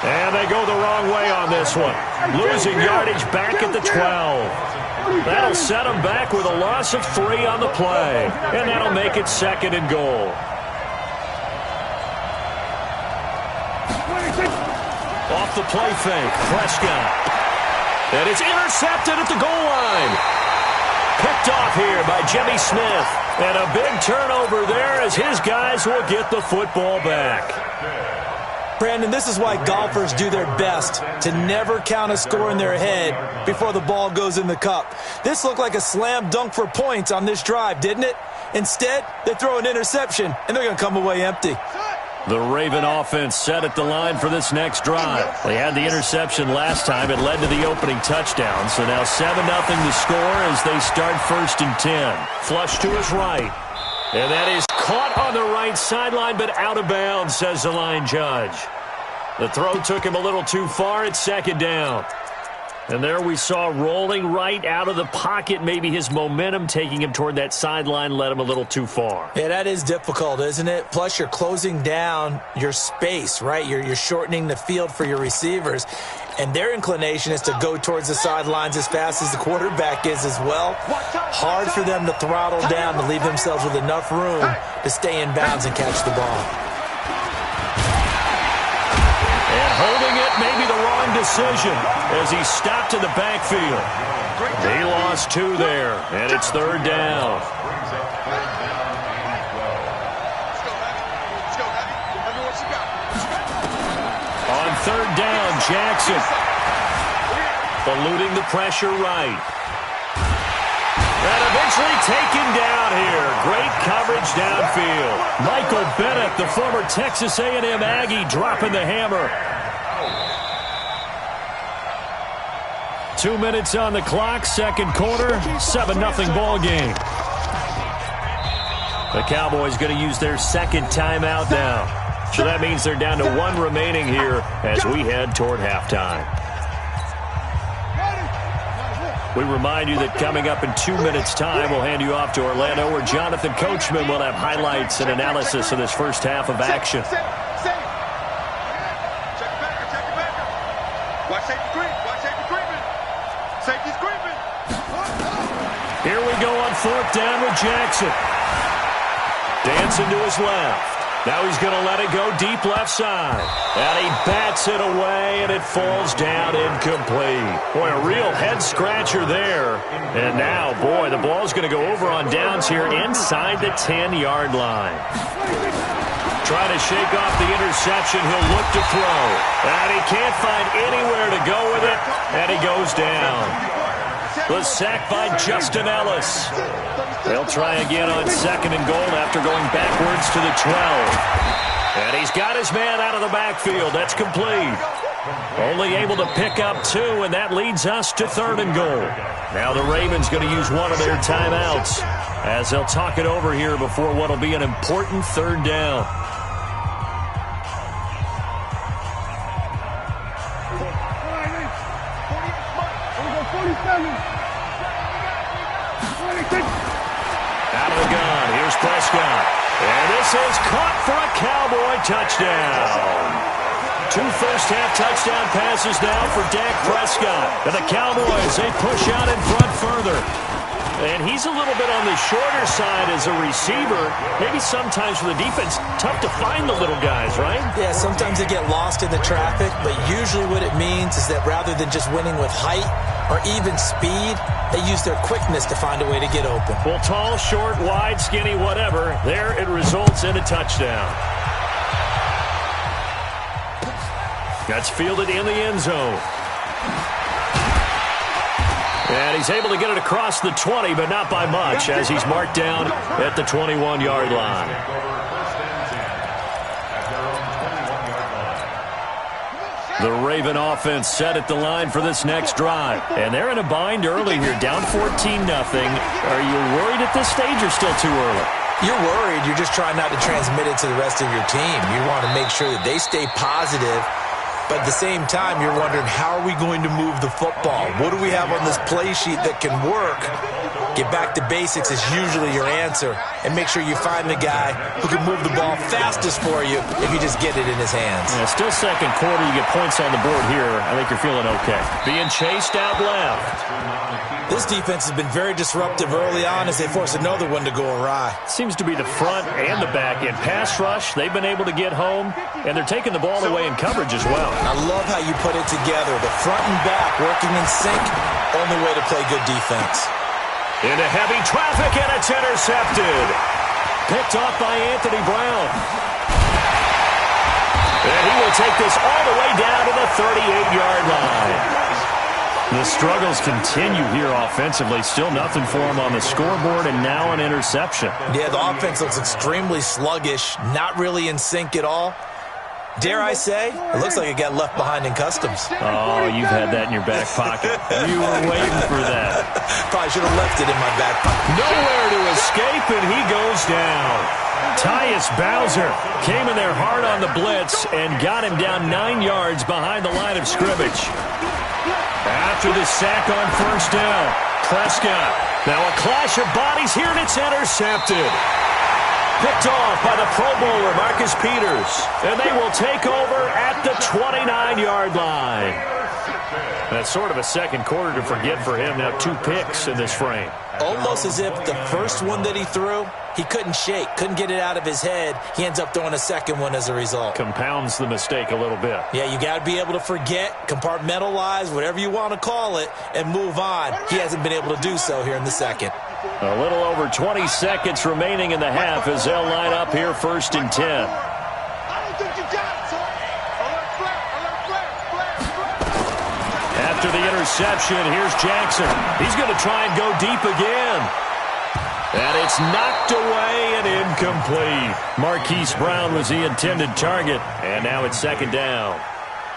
And they go the wrong way on this one. Losing yardage back at the 12. That'll set him back with a loss of 3 on the play. And that'll make it second and goal. Off the play fake, Prescott. And it's intercepted at the goal line. Picked off here by Jimmy Smith. And a big turnover there as his guys will get the football back. Brandon, this is why golfers do their best to never count a score in their head before the ball goes in the cup. This looked like a slam dunk for points on this drive, didn't it? Instead, they throw an interception, and they're going to come away empty. The Raven offense set at the line for this next drive. They had the interception last time. It led to the opening touchdown. So now 7-0 the score as they start 1st and 10. Flush to his right. And that is caught on the right sideline, but out of bounds, says the line judge. The throw took him a little too far. It's 2nd down. And there we saw rolling right out of the pocket. Maybe his momentum taking him toward that sideline led him a little too far. Yeah, that is difficult, isn't it? Plus, you're closing down your space, right? You're shortening the field for your receivers. And their inclination is to go towards the sidelines as fast as the quarterback is as well. Hard for them to throttle down to leave themselves with enough room to stay in bounds and catch the ball. And holding it may be the wrong decision as he stopped in the backfield. He lost 2 there, and it's 3rd down. On 3rd down, Jackson eluding the pressure right. And eventually taken down here. Great coverage downfield. Michael Bennett, the former Texas A&M Aggie, dropping the hammer. 2 minutes on the clock, 2nd quarter, 7-0 ball game. The Cowboys going to use their 2nd timeout now. So that means they're down to 1 remaining here as we head toward halftime. We remind you that coming up in 2 minutes' time, we'll hand you off to Orlando, where Jonathan Coachman will have highlights and analysis of this first half of action. Here we go on 4th down with Jackson. Dancing to his left. Now he's going to let it go deep left side. And he bats it away, and it falls down incomplete. Boy, a real head-scratcher there. And now, boy, the ball's going to go over on downs here inside the 10-yard line. Trying to shake off the interception. He'll look to throw. And he can't find anywhere to go with it, and he goes down. The sack by Justin Ellis. They'll try again on 2nd and goal after going backwards to the 12. And he's got his man out of the backfield. That's complete. Only able to pick up 2, and that leads us to 3rd and goal. Now the Ravens going to use one of their timeouts as they'll talk it over here before what will be an important 3rd down. Out of the gun. Here's Prescott. And this is caught for a Cowboy touchdown. 2 first-half touchdown passes now for Dak Prescott. And the Cowboys, they push out in front further. And he's a little bit on the shorter side as a receiver. Maybe sometimes for the defense, tough to find the little guys, right? Yeah, sometimes they get lost in the traffic, but usually what it means is that rather than just winning with height or even speed, they use their quickness to find a way to get open. Well, tall, short, wide, skinny, whatever, there it results in a touchdown. That's fielded in the end zone. And he's able to get it across the 20, but not by much, as he's marked down at the 21-yard line. The Raven offense set at the line for this next drive. And they're in a bind early here, down 14-0. Are you worried at this stage or still too early? You're worried. You're just trying not to transmit it to the rest of your team. You want to make sure that they stay positive. But at the same time, you're wondering, how are we going to move the football? What do we have on this play sheet that can work? Get back to basics is usually your answer. And make sure you find the guy who can move the ball fastest for you if you just get it in his hands. Yeah, still second quarter. You get points on the board here. I think you're feeling okay. Being chased out left. This defense has been very disruptive early on as they force another one to go awry. Seems to be the front and the back. In pass rush, they've been able to get home, and they're taking the ball away in coverage as well. I love how you put it together. The front and back working in sync, only way to play good defense. Into heavy traffic, and it's intercepted. Picked off by Anthony Brown. And he will take this all the way down to the 38-yard line. The struggles continue here offensively. Still nothing for him on the scoreboard, and now an interception. Yeah, the offense looks extremely sluggish, not really in sync at all. Dare I say, it looks like it got left behind in customs. Oh, you've had that in your back pocket. You were waiting for that. Probably should have left it in my back pocket. Nowhere to escape, and he goes down. Tyus Bowser came in there hard on the blitz and got him down 9 yards behind the line of scrimmage. After the sack on first down, Prescott. Now a clash of bodies here, and it's intercepted. Picked off by the Pro Bowler, Marcus Peters. And they will take over at the 29-yard line. That's sort of a second quarter to forget for him. Now 2 picks in this frame. Almost as if the first one that he threw, he couldn't shake, couldn't get it out of his head. He ends up throwing a second one as a result. Compounds the mistake a little bit. Yeah, you got to be able to forget, compartmentalize, whatever you want to call it, and move on. He hasn't been able to do so here in the second. A little over 20 seconds remaining in the half as they'll line up here 1st and 10. After the interception, here's Jackson. He's going to try and go deep again. And it's knocked away and incomplete. Marquise Brown was the intended target, and now it's 2nd down.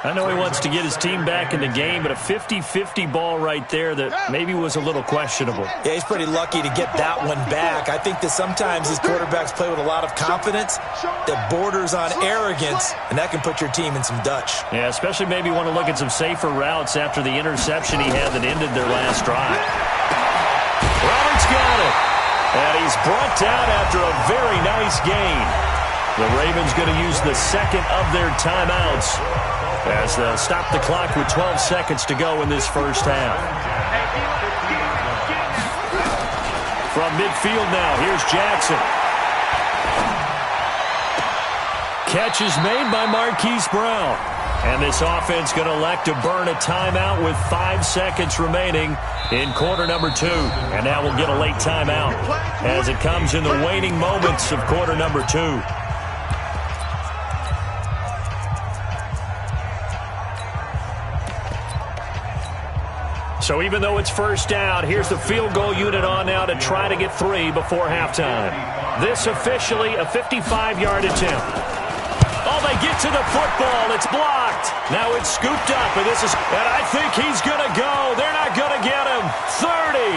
I know he wants to get his team back in the game, but a 50-50 ball right there that maybe was a little questionable. Yeah, he's pretty lucky to get that one back. I think that sometimes these quarterbacks play with a lot of confidence that borders on arrogance, and that can put your team in some Dutch. Yeah, especially maybe want to look at some safer routes after the interception he had that ended their last drive. Roberts got it, and he's brought down after a very nice gain. The Ravens going to use the second of their timeouts as they'll stop the clock with 12 seconds to go in this first half. From midfield now, here's Jackson. Catch is made by Marquise Brown. And this offense going to elect to burn a timeout with 5 seconds remaining in quarter number 2. And now we'll get a late timeout as it comes in the waning moments of quarter number 2. So even though it's first down, here's the field goal unit on now to try to get 3 before halftime. This officially a 55-yard attempt. Oh, they get to the football. It's blocked. Now it's scooped up, and I think he's going to go. They're not going to get him. 30,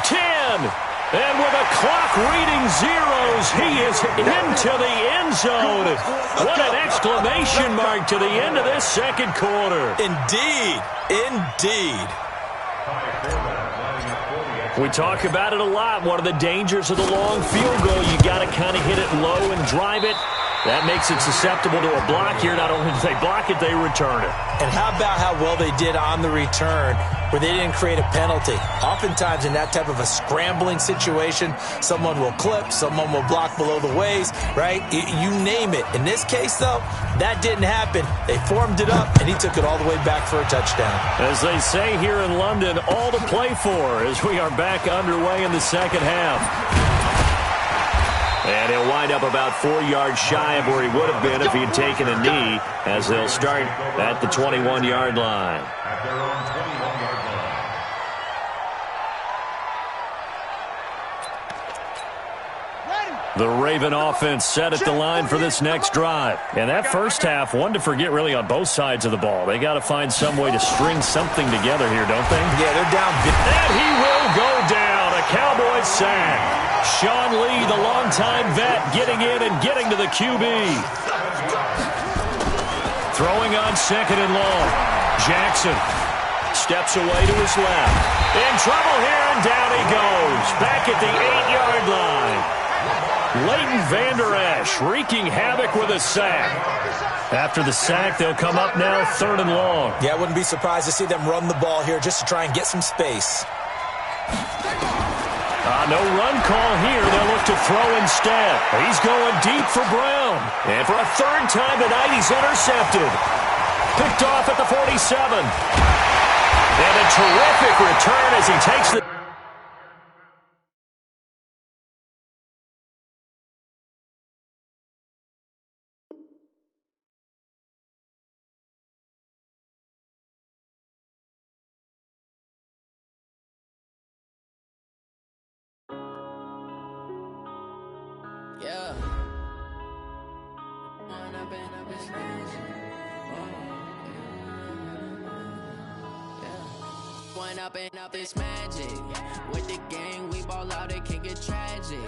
10, and with a clock reading zeros, he is into the end zone. What an exclamation mark to the end of this second quarter. Indeed. Indeed. We talk about it a lot. One of the dangers of the long field goal, you got to kind of hit it low and drive it. That makes it susceptible to a block here. Not only do they block it, they return it. And how about how well they did on the return where they didn't create a penalty? Oftentimes in that type of a scrambling situation, someone will clip, someone will block below the waist, right? You name it. In this case, though, that didn't happen. They formed it up, and he took it all the way back for a touchdown. As they say here in London, all to play for as we are back underway in the second half. And he'll wind up about 4 yards shy of where he would have been if he had taken a knee, as they'll start at the 21-yard line. The Raven offense set at the line for this next drive. And that first half, one to forget really on both sides of the ball. They got to find some way to string something together here, don't they? Yeah, they're down. And he will go down. A Cowboys sack. Sean Lee, the longtime vet, getting in and getting to the QB. Throwing on second and long. Jackson steps away to his left. In trouble here, and down he goes. Back at the 8-yard line. Leighton Vander Esch wreaking havoc with a sack. After the sack, they'll come up now 3rd and long. Yeah, I wouldn't be surprised to see them run the ball here just to try and get some space. No run call here. They'll look to throw instead. He's going deep for Brown. And for a 3rd time tonight, he's intercepted. Picked off at the 47. And a terrific return as he takes the... Yeah. One up and up is magic. With the gang, we ball out, it can get tragic.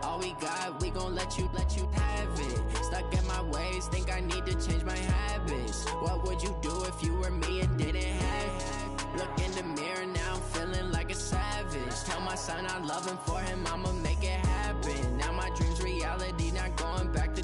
All we got, we gon' let you have it. Stuck in my ways, think I need to change my habits. What would you do if you were me and didn't have it? Look in the mirror, now I'm feeling like a savage. Tell my son I love him, for him I'ma make it happen. Now my dream's reality, not going back to.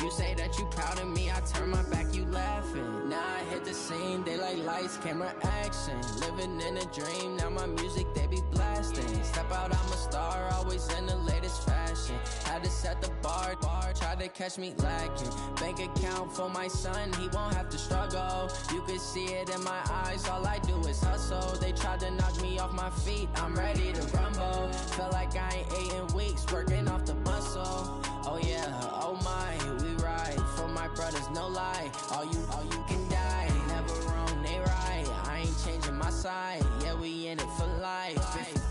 You say that you proud of me, I turn my back, you laughing. Now I hit the scene, they like lights, camera, action. Living in a dream, now my music, they be blasting. Step out, I'm a star, always in the latest fashion. Had to set the bar, try to catch me lacking. Bank account for my son, he won't have to struggle. You can see it in my eyes, all I do is hustle. They tried to knock me off my feet, I'm ready to rumble. Feel like I ain't ate in weeks, working off the muscle. Oh yeah, oh my, we ride for my brothers, no lie. All you can die, never wrong, they right. I ain't changing my side, yeah, we in it for life.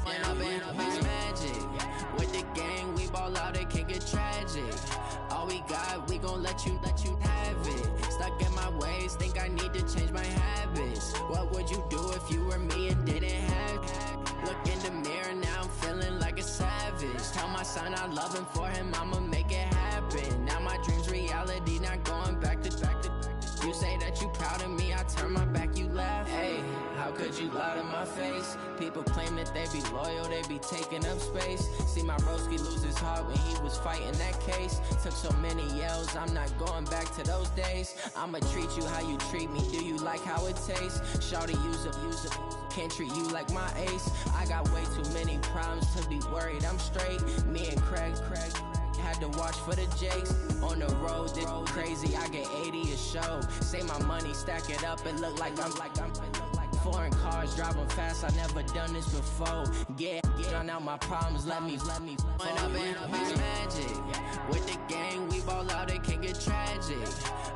When up is magic. With the gang, we ball out, it can get tragic. All we got, we gon' let you have it. Stuck in my ways, think I need to change my habits. What would you do if you were me and didn't have it? Look in the mirror, now I'm feeling like a savage. Tell my son I love him, for him I'ma make it happen. Now my dream's reality, not going back to. You say that you proud of me, I turn my back, you laugh. Hey, how could you lie to my face? People claim that they be loyal, they be taking up space. See my broski lose his heart when he was fighting that case. Took so many yells, I'm not going back to those days. I'ma treat you how you treat me, do you like how it tastes? Shawty, use it, can't treat you like my ace. I got way too many problems to be worried, I'm straight. Me and Craig had to watch for the Jakes. On the road, this crazy, I get 80 a show. Say my money, stack it up, it look like I'm foreign cars, driving fast, I never done this before. Get drown out my problems, let me When up is magic. With the gang, we ball out, it can get tragic.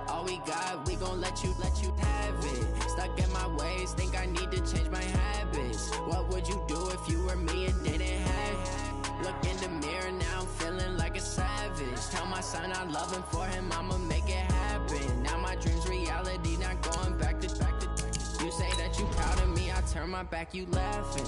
All we got, we gon' let you have it. Stuck in my ways, think I need to change my habits. What would you do if you were me and didn't have it? Look in the mirror, now I'm feeling like a savage. Tell my son I love him, for him I'ma make it happen. Now my dream's reality, not going back to. You say that you proud of me, I turn my back, you laughing.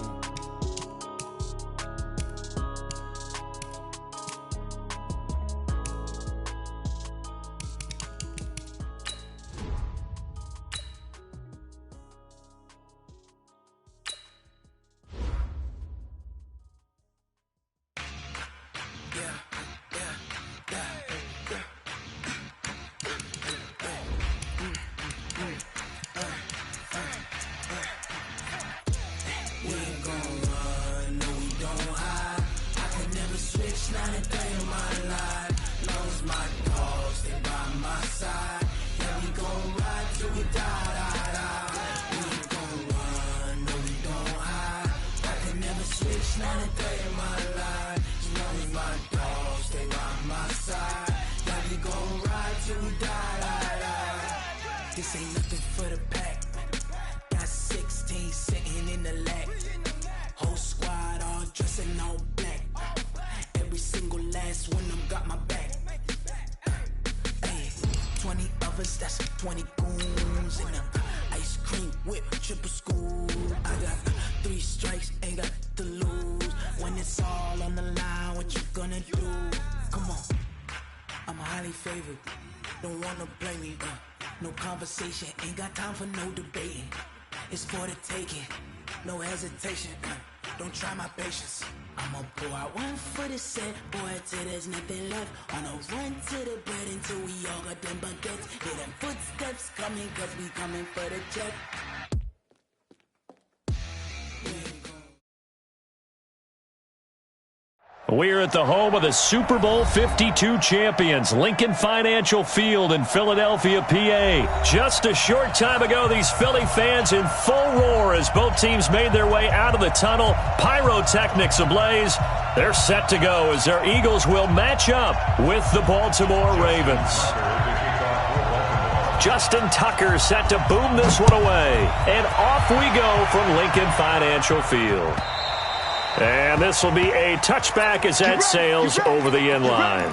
20 goons in the ice cream whip, triple school. I got 3 strikes, ain't got to lose. When it's all on the line, what you gonna do? Come on, I'm highly favored. Don't wanna blame me. No conversation, ain't got time for no debating. It's for the taking, no hesitation. Don't try my patience. I'ma pour out one for the set, boy, till there's nothing left. On a run to the bread until we all got them baguettes. Hear them footsteps coming, cause we coming for the check. We're at the home of the Super Bowl 52 champions, Lincoln Financial Field in Philadelphia, PA. Just a short time ago, these Philly fans in full roar as both teams made their way out of the tunnel. Pyrotechnics ablaze. They're set to go as their Eagles will match up with the Baltimore Ravens. Justin Tucker set to boom this one away. And off we go from Lincoln Financial Field. And this will be a touchback as that sails over the end line.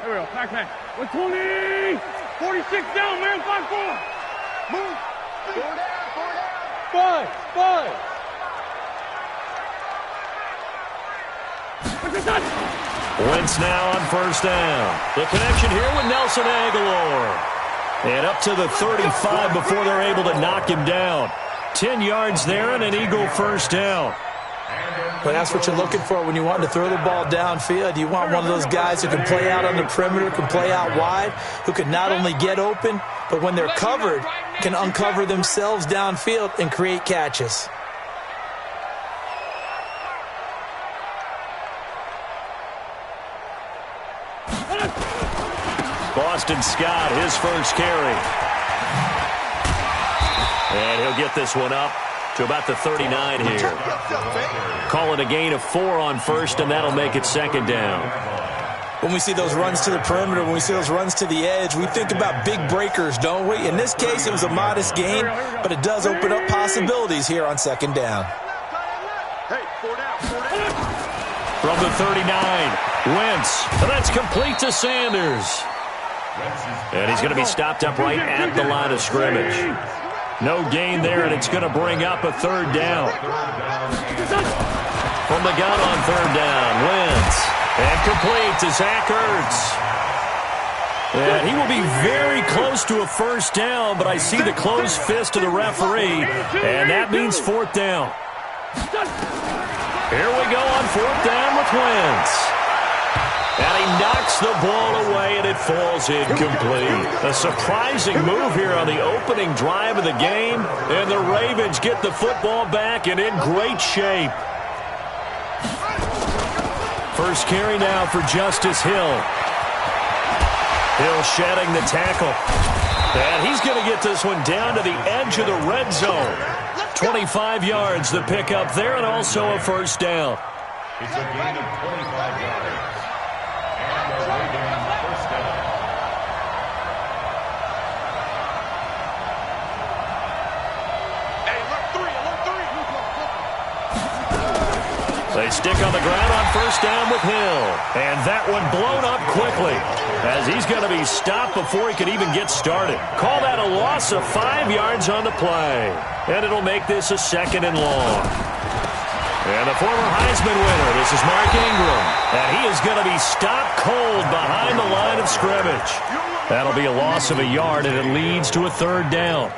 There we go. Back. 120. 46 down, man. 5-4. Move. 4 down. 5. Wentz now on first down. The connection here with Nelson Aguilar. And up to the 35 before they're able to knock him down. 10 yards there and an Eagle first down. Well, that's what you're looking for when you want to throw the ball downfield. You want one of those guys who can play out on the perimeter, can play out wide, who can not only get open, but when they're covered, can uncover themselves downfield and create catches. Boston Scott, his first carry. And he'll get this one up to about the 39 here. Call it a gain of 4 on first, and that'll make it second down. When we see those runs to the perimeter, when we see those runs to the edge, we think about big breakers, don't we? In this case, it was a modest gain, but it does open up possibilities here on second down. From the 39, Wentz, and that's complete to Sanders. And he's going to be stopped up right at the line of scrimmage. No gain there, and it's going to bring up a third down. From the gun on third down, Wentz. And complete to Zach Ertz. And he will be very close to a first down, but I see the closed fist of the referee, and that means fourth down. Here we go on fourth down with Wentz. And he knocks the ball away, and it falls incomplete. A surprising move here on the opening drive of the game, and the Ravens get the football back and in great shape. First carry now for Justice Hill. Hill shedding the tackle. And he's going to get this one down to the edge of the red zone. 25 yards the pickup there, and also a first down. It's a gain of 25 yards. And the Ravens first down. They stick on the ground on first down with Hill. And that one blown up quickly as he's going to be stopped before he could even get started. Call that a loss of 5 yards on the play. And it'll make this a second and long. And the former Heisman winner, this is Mark Ingram. And he is going to be stopped cold behind the line of scrimmage. That'll be a loss of a yard, and it leads to a third down.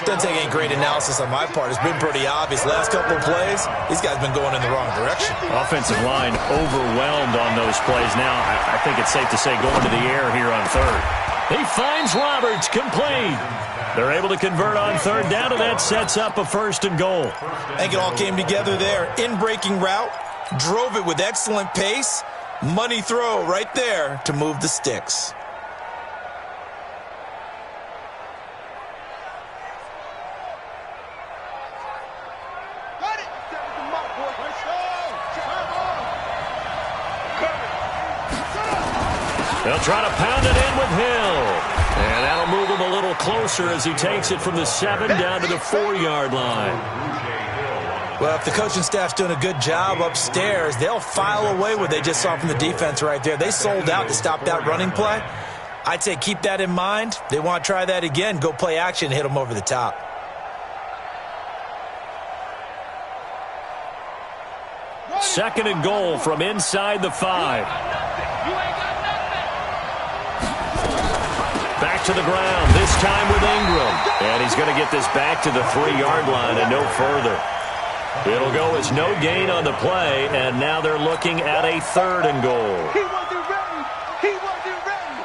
Doesn't take any great analysis on my part. It's been pretty obvious. Last couple of plays, these guys have been going in the wrong direction. Offensive line overwhelmed on those plays. Now, I think it's safe to say going to the air here on third. He finds Roberts, complete. They're able to convert on third down, and that sets up a first and goal. I think it all came together there. In-breaking route, drove it with excellent pace. Money throw right there to move the sticks. They'll try to pound it in with Hill. And that'll move him a little closer as he takes it from the 7 down to the 4-yard line. Well, if the coaching staff's doing a good job upstairs, they'll file away what they just saw from the defense right there. They sold out to stop that running play. I'd say keep that in mind. They want to try that again. Go play action and hit them over the top. Second and goal from inside the 5. Back to the ground, this time with Ingram. And he's going to get this back to the 3-yard line and no further. It'll go as no gain on the play, and now they're looking at a 3rd and goal. He wasn't ready. He wasn't ready.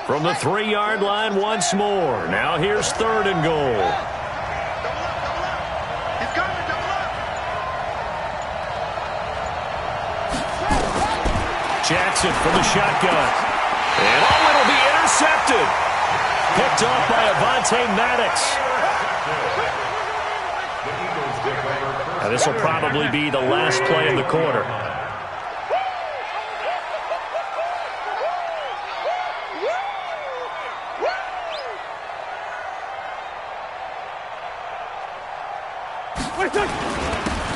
From the 3-yard line once more. Now here's 3rd and goal. Jackson from the shotgun. And it'll be intercepted. Picked off by Avonte Maddox. Now this will probably be the last play of the quarter.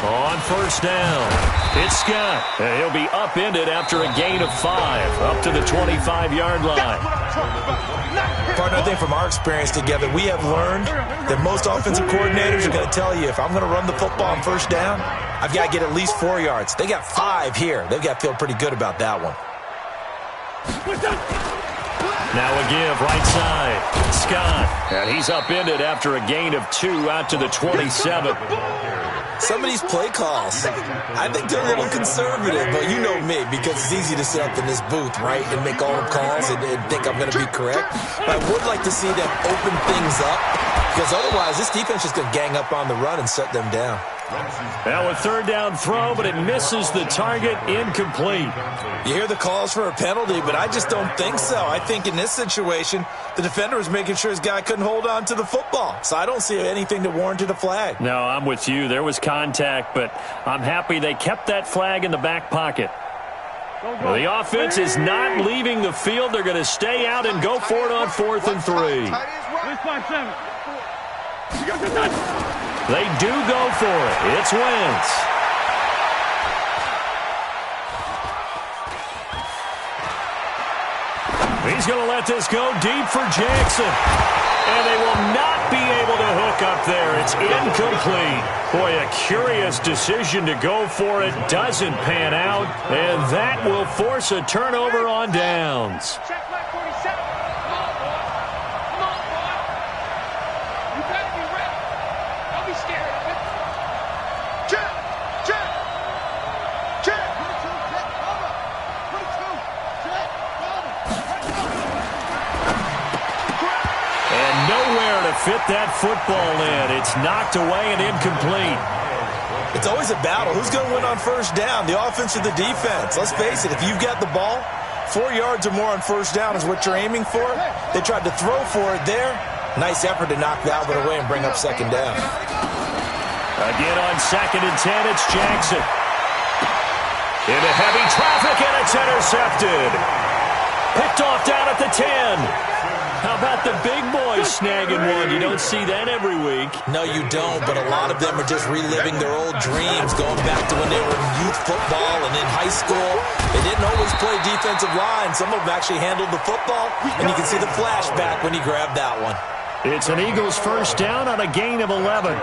On first down, it's Scott. And he'll be upended after a gain of 5, up to the 25-yard line. Partner, I think from our experience together, we have learned that most offensive coordinators are going to tell you, if I'm going to run the football on first down, I've got to get at least 4 yards. They got 5 here. They've got to feel pretty good about that one. Now a give right side. Scott. And he's upended after a gain of 2 out to the 27. Some of these play calls, I think they're a little conservative, but you know me, because it's easy to sit up in this booth, right, and make all the calls and think I'm going to be correct. But I would like to see them open things up, because otherwise this defense is going to gang up on the run and shut them down. Now a 3rd down throw, but it misses the target, incomplete. You hear the calls for a penalty, but I just don't think so. I think in this situation, the defender was making sure his guy couldn't hold on to the football. So I don't see anything that warranted a flag. No, I'm with you. There was contact, but I'm happy they kept that flag in the back pocket. Well, the offense is not leaving the field. They're going to stay out and go for it on 4th and 3. They do go for it. It's Wentz. He's going to let this go deep for Jackson. And they will not be able to hook up there. It's incomplete. Boy, a curious decision to go for it. Doesn't pan out. And that will force a turnover on downs. Check my 47. Come on, boy. Come on, boy. You better be ready. Don't be scared of it. Check. Check. Check. 22. Check. Cover. 22. Check. Cover. And nowhere to fit that football in. It's knocked away and incomplete. It's always a battle. Who's going to win on first down, the offense or the defense? Let's face it, if you've got the ball, 4 yards or more on first down is what you're aiming for. They tried to throw for it there. Nice effort to knock that one away and bring up 2nd down. Again on 2nd and 10, it's Jackson. Into heavy traffic, and it's intercepted. Picked off down at the 10. How about the big boys snagging one? You don't see that every week. No, you don't, but a lot of them are just reliving their old dreams, going back to when they were in youth football and in high school. They didn't always play defensive line. Some of them actually handled the football, and you can see the flashback when he grabbed that one. It's an Eagles first down on a gain of 11.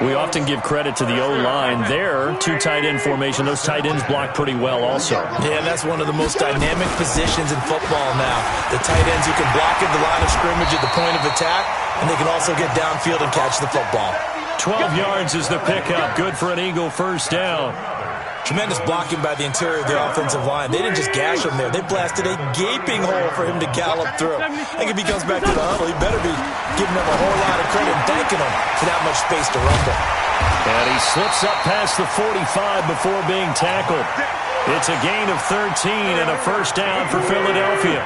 We often give credit to the O-line there. 2 tight end formation. Those tight ends block pretty well also. Yeah, that's one of the most dynamic positions in football now. The tight ends who can block at the line of scrimmage at the point of attack, and they can also get downfield and catch the football. 12 yards is the pickup. Good for an Eagle first down. Tremendous blocking by the interior of the offensive line. They didn't just gash him there. They blasted a gaping hole for him to gallop through. I think if he comes back to the huddle, he better be giving them a whole lot of credit and thanking them for that much space to rumble. And he slips up past the 45 before being tackled. It's a gain of 13 and a first down for Philadelphia.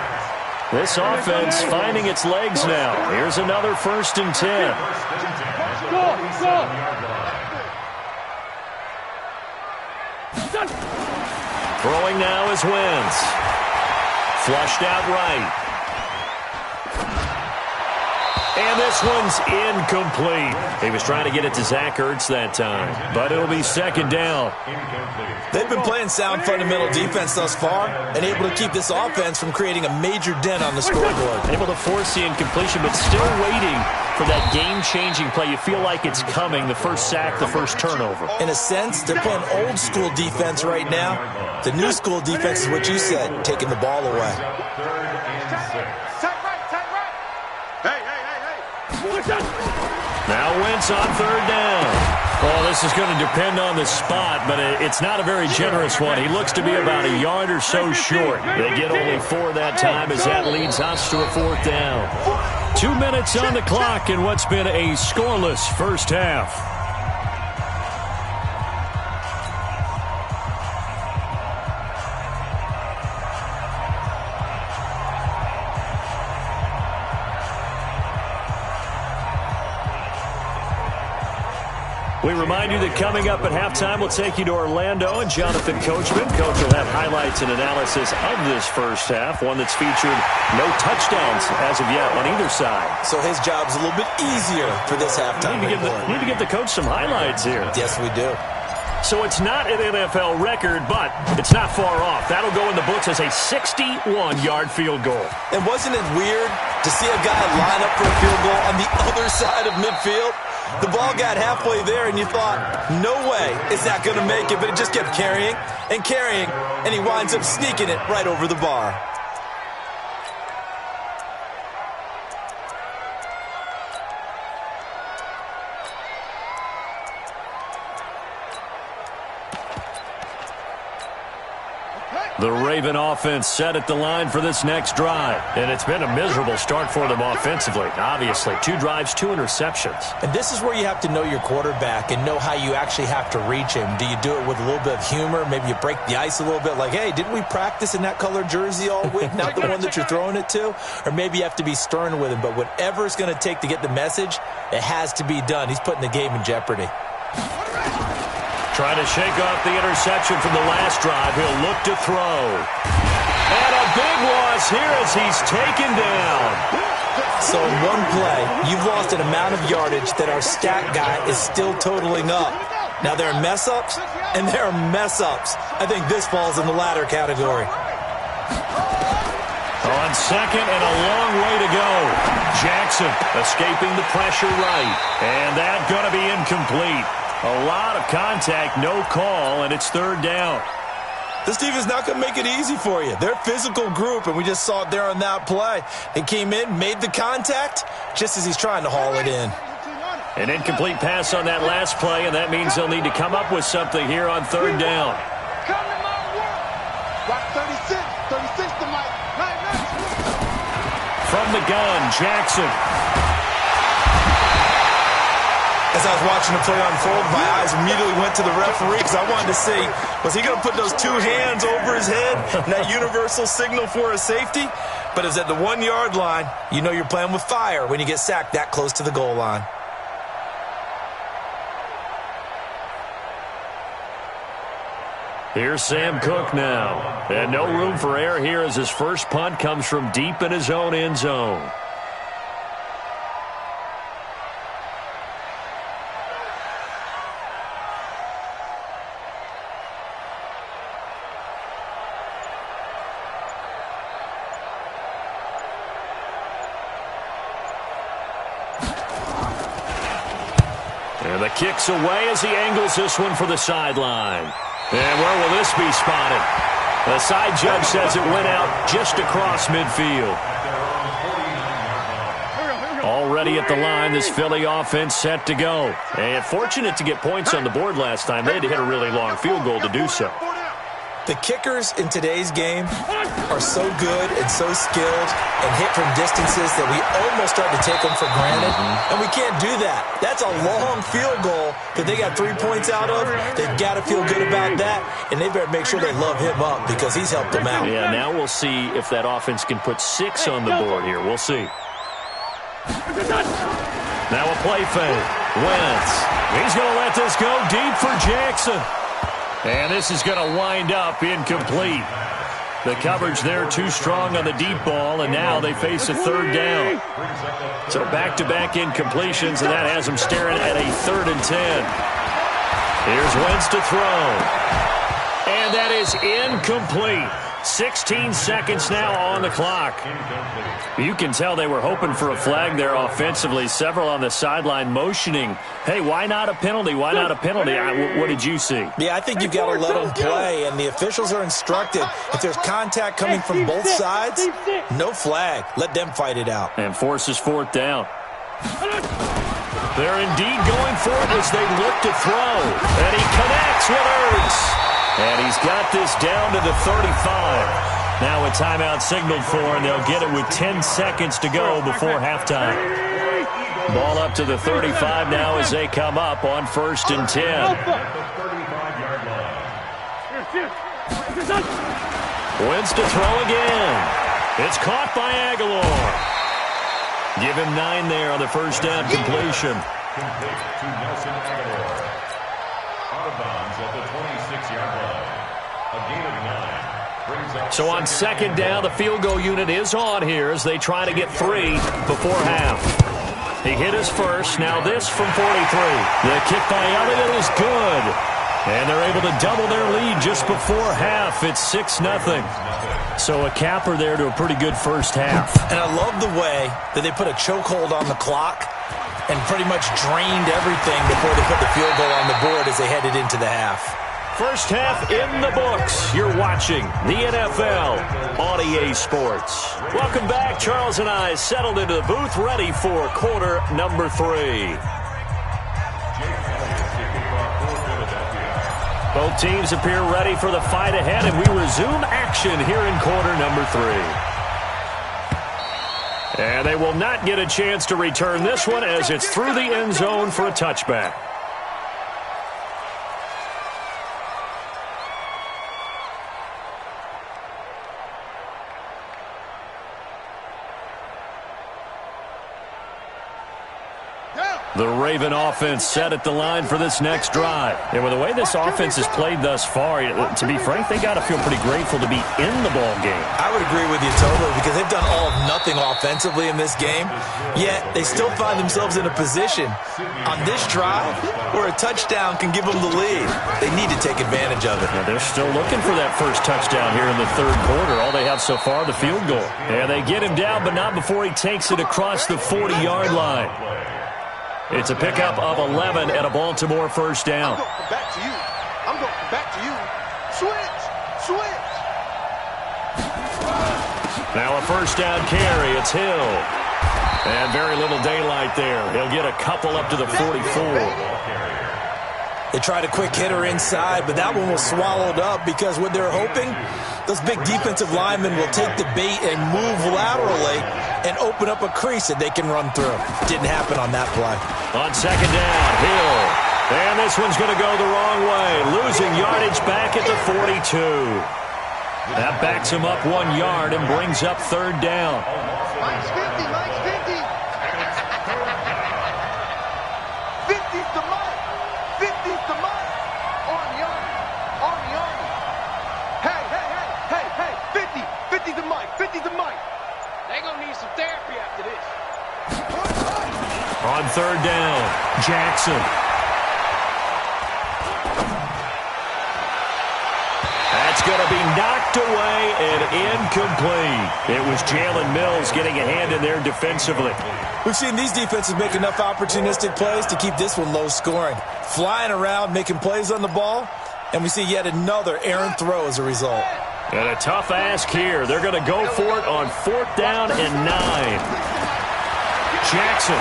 This offense finding its legs now. Here's another 1st and 10. Throwing now is Wentz. Flushed out right. And this one's incomplete. He was trying to get it to Zach Ertz that time, but it'll be 2nd down. They've been playing sound fundamental defense thus far and able to keep this offense from creating a major dent on the scoreboard. Able to force the incompletion, but still waiting for that game-changing play. You feel like it's coming, the first sack, the first turnover. In a sense, they're playing old-school defense right now. The new school defense is what you said, taking the ball away. Now Wentz on 3rd down. Well, this is going to depend on the spot, but it's not a very generous one. He looks to be about a yard or so short. They get only 4 that time as that leads us to a 4th down. 2 minutes on the clock in what's been a scoreless first half. We remind you that coming up at halftime, we'll take you to Orlando and Jonathan Coachman. Coach will have highlights and analysis of this first half, one that's featured no touchdowns as of yet on either side. So his job's a little bit easier for this halftime. Need to give the coach some highlights here. Yes, we do. So it's not an NFL record, but it's not far off. That'll go in the books as a 61-yard field goal. And wasn't it weird to see a guy line up for a field goal on the other side of midfield? The ball got halfway there, and you thought, no way is that going to make it, but it just kept carrying and carrying, and he winds up sneaking it right over the bar. The Raven offense set at the line for this next drive. And it's been a miserable start for them offensively, obviously. 2 drives, 2 interceptions. And this is where you have to know your quarterback and know how you actually have to reach him. Do you do it with a little bit of humor? Maybe you break the ice a little bit like, hey, didn't we practice in that color jersey all week? Not the one that you're throwing it to? Or maybe you have to be stern with him. But whatever it's going to take to get the message, it has to be done. He's putting the game in jeopardy. Trying to shake off the interception from the last drive. He'll look to throw. And a big loss here as he's taken down. So in one play, you've lost an amount of yardage that our stat guy is still totaling up. Now, there are mess-ups, and there are mess-ups. I think this falls in the latter category. On 2nd and a long way to go. Jackson escaping the pressure right. And that's going to be incomplete. A lot of contact, no call, and it's 3rd down. This defense is not going to make it easy for you. They're a physical group, and we just saw it there on that play. He came in, made the contact, just as he's trying to haul it in. An incomplete pass on that last play, and that means they'll need to come up with something here on 3rd down. Come to my work. Rock 36 to Mike. From the gun, Jackson. As I was watching the play unfold, my eyes immediately went to the referee because I wanted to see, was he going to put those 2 hands over his head and that universal signal for a safety? But it was at the 1-yard line. You know you're playing with fire when you get sacked that close to the goal line. Here's Sam Cook now. And no room for error here as his first punt comes from deep in his own end zone. And the kick's away as he angles this one for the sideline. And where will this be spotted? The side judge says it went out just across midfield. Already at the line, this Philly offense set to go. And fortunate to get points on the board last time. They had to hit a really long field goal to do so. The kickers in today's game are so good and so skilled and hit from distances that we almost start to take them for granted, and we can't do that. That's a long field goal that they got 3 points out of. They've got to feel good about that, and they better make sure they love him up because he's helped them out. Yeah, now we'll see if that offense can put 6 on the board here. We'll see. Now a play fake. Wentz. He's going to let this go deep for Jackson. And this is going to wind up incomplete. The coverage there too strong on the deep ball, and now they face a third down. So back-to-back incompletions, and that has them staring at a 3rd and 10. Here's Wentz to throw. And that is incomplete. 16 seconds now on the clock. You can tell they were hoping for a flag there offensively. Several on the sideline motioning, hey, why not a penalty? Why not a penalty? What did you see? Yeah, I think you've got to let them play, and the officials are instructed if there's contact coming from both sides, no flag. Let them fight it out. And forces 4th down. They're indeed going for it as they look to throw. And he connects with Ertz. And he's got this down to the 35. Now a timeout signaled for, and they'll get it with 10 seconds to go before halftime. Ball up to the 35 now as they come up on 1st and 10. Wentz to throw again. It's caught by Aguilar. Give him 9 there on the first down completion. Complete to Nelson Aguilar. Out of bounds at the 26-yard line. A gain of 9 brings up. So on 2nd down, the field goal unit is on here as they try to get 3 before half. He hit his first. Now this from 43. The kick by Elliott is good. And they're able to double their lead just before half. It's 6-0. So a capper there to a pretty good first half. And I love the way that they put a chokehold on the clock and pretty much drained everything before they put the field goal on the board as they headed into the half. First half in the books. You're watching the NFL on EA Sports. Welcome back. Charles and I settled into the booth, ready for quarter number 3. Both teams appear ready for the fight ahead, and we resume action here in quarter number 3. And they will not get a chance to return this one as it's through the end zone for a touchback. The Raven offense set at the line for this next drive. And with the way this offense has played thus far, to be frank, they got to feel pretty grateful to be in the ball game. I would agree with you totally because they've done all of nothing offensively in this game, yet they still find themselves in a position on this drive where a touchdown can give them the lead. They need to take advantage of it. Now they're still looking for that first touchdown here in the 3rd quarter. All they have so far, the field goal. And they get him down, but not before he takes it across the 40-yard line. It's a pickup of 11 at a Baltimore first down. I'm going to come back to you. I'm going to come back to you. Switch. Now a first down carry. It's Hill. And very little daylight there. He'll get a couple up to the 44. They tried a quick hitter inside, but that one was swallowed up because what they're hoping, those big defensive linemen will take the bait and move laterally and open up a crease that they can run through. Didn't happen on that play. On 2nd down, Hill. And this one's going to go the wrong way. Losing yardage back at the 42. That backs him up 1 yard and brings up 3rd down. Mike's 50. 50's the Mike. 50's the Mike. Army. Hey. 50's the Mike. 50's the Mike. They gonna need some therapy after this. On 3rd down, Jackson. That's going to be knocked away and incomplete. It was Jalen Mills getting a hand in there defensively. We've seen these defenses make enough opportunistic plays to keep this one low scoring. Flying around, making plays on the ball, and we see yet another errant throw as a result. And a tough ask here. They're going to go for it on 4th down and 9. Jackson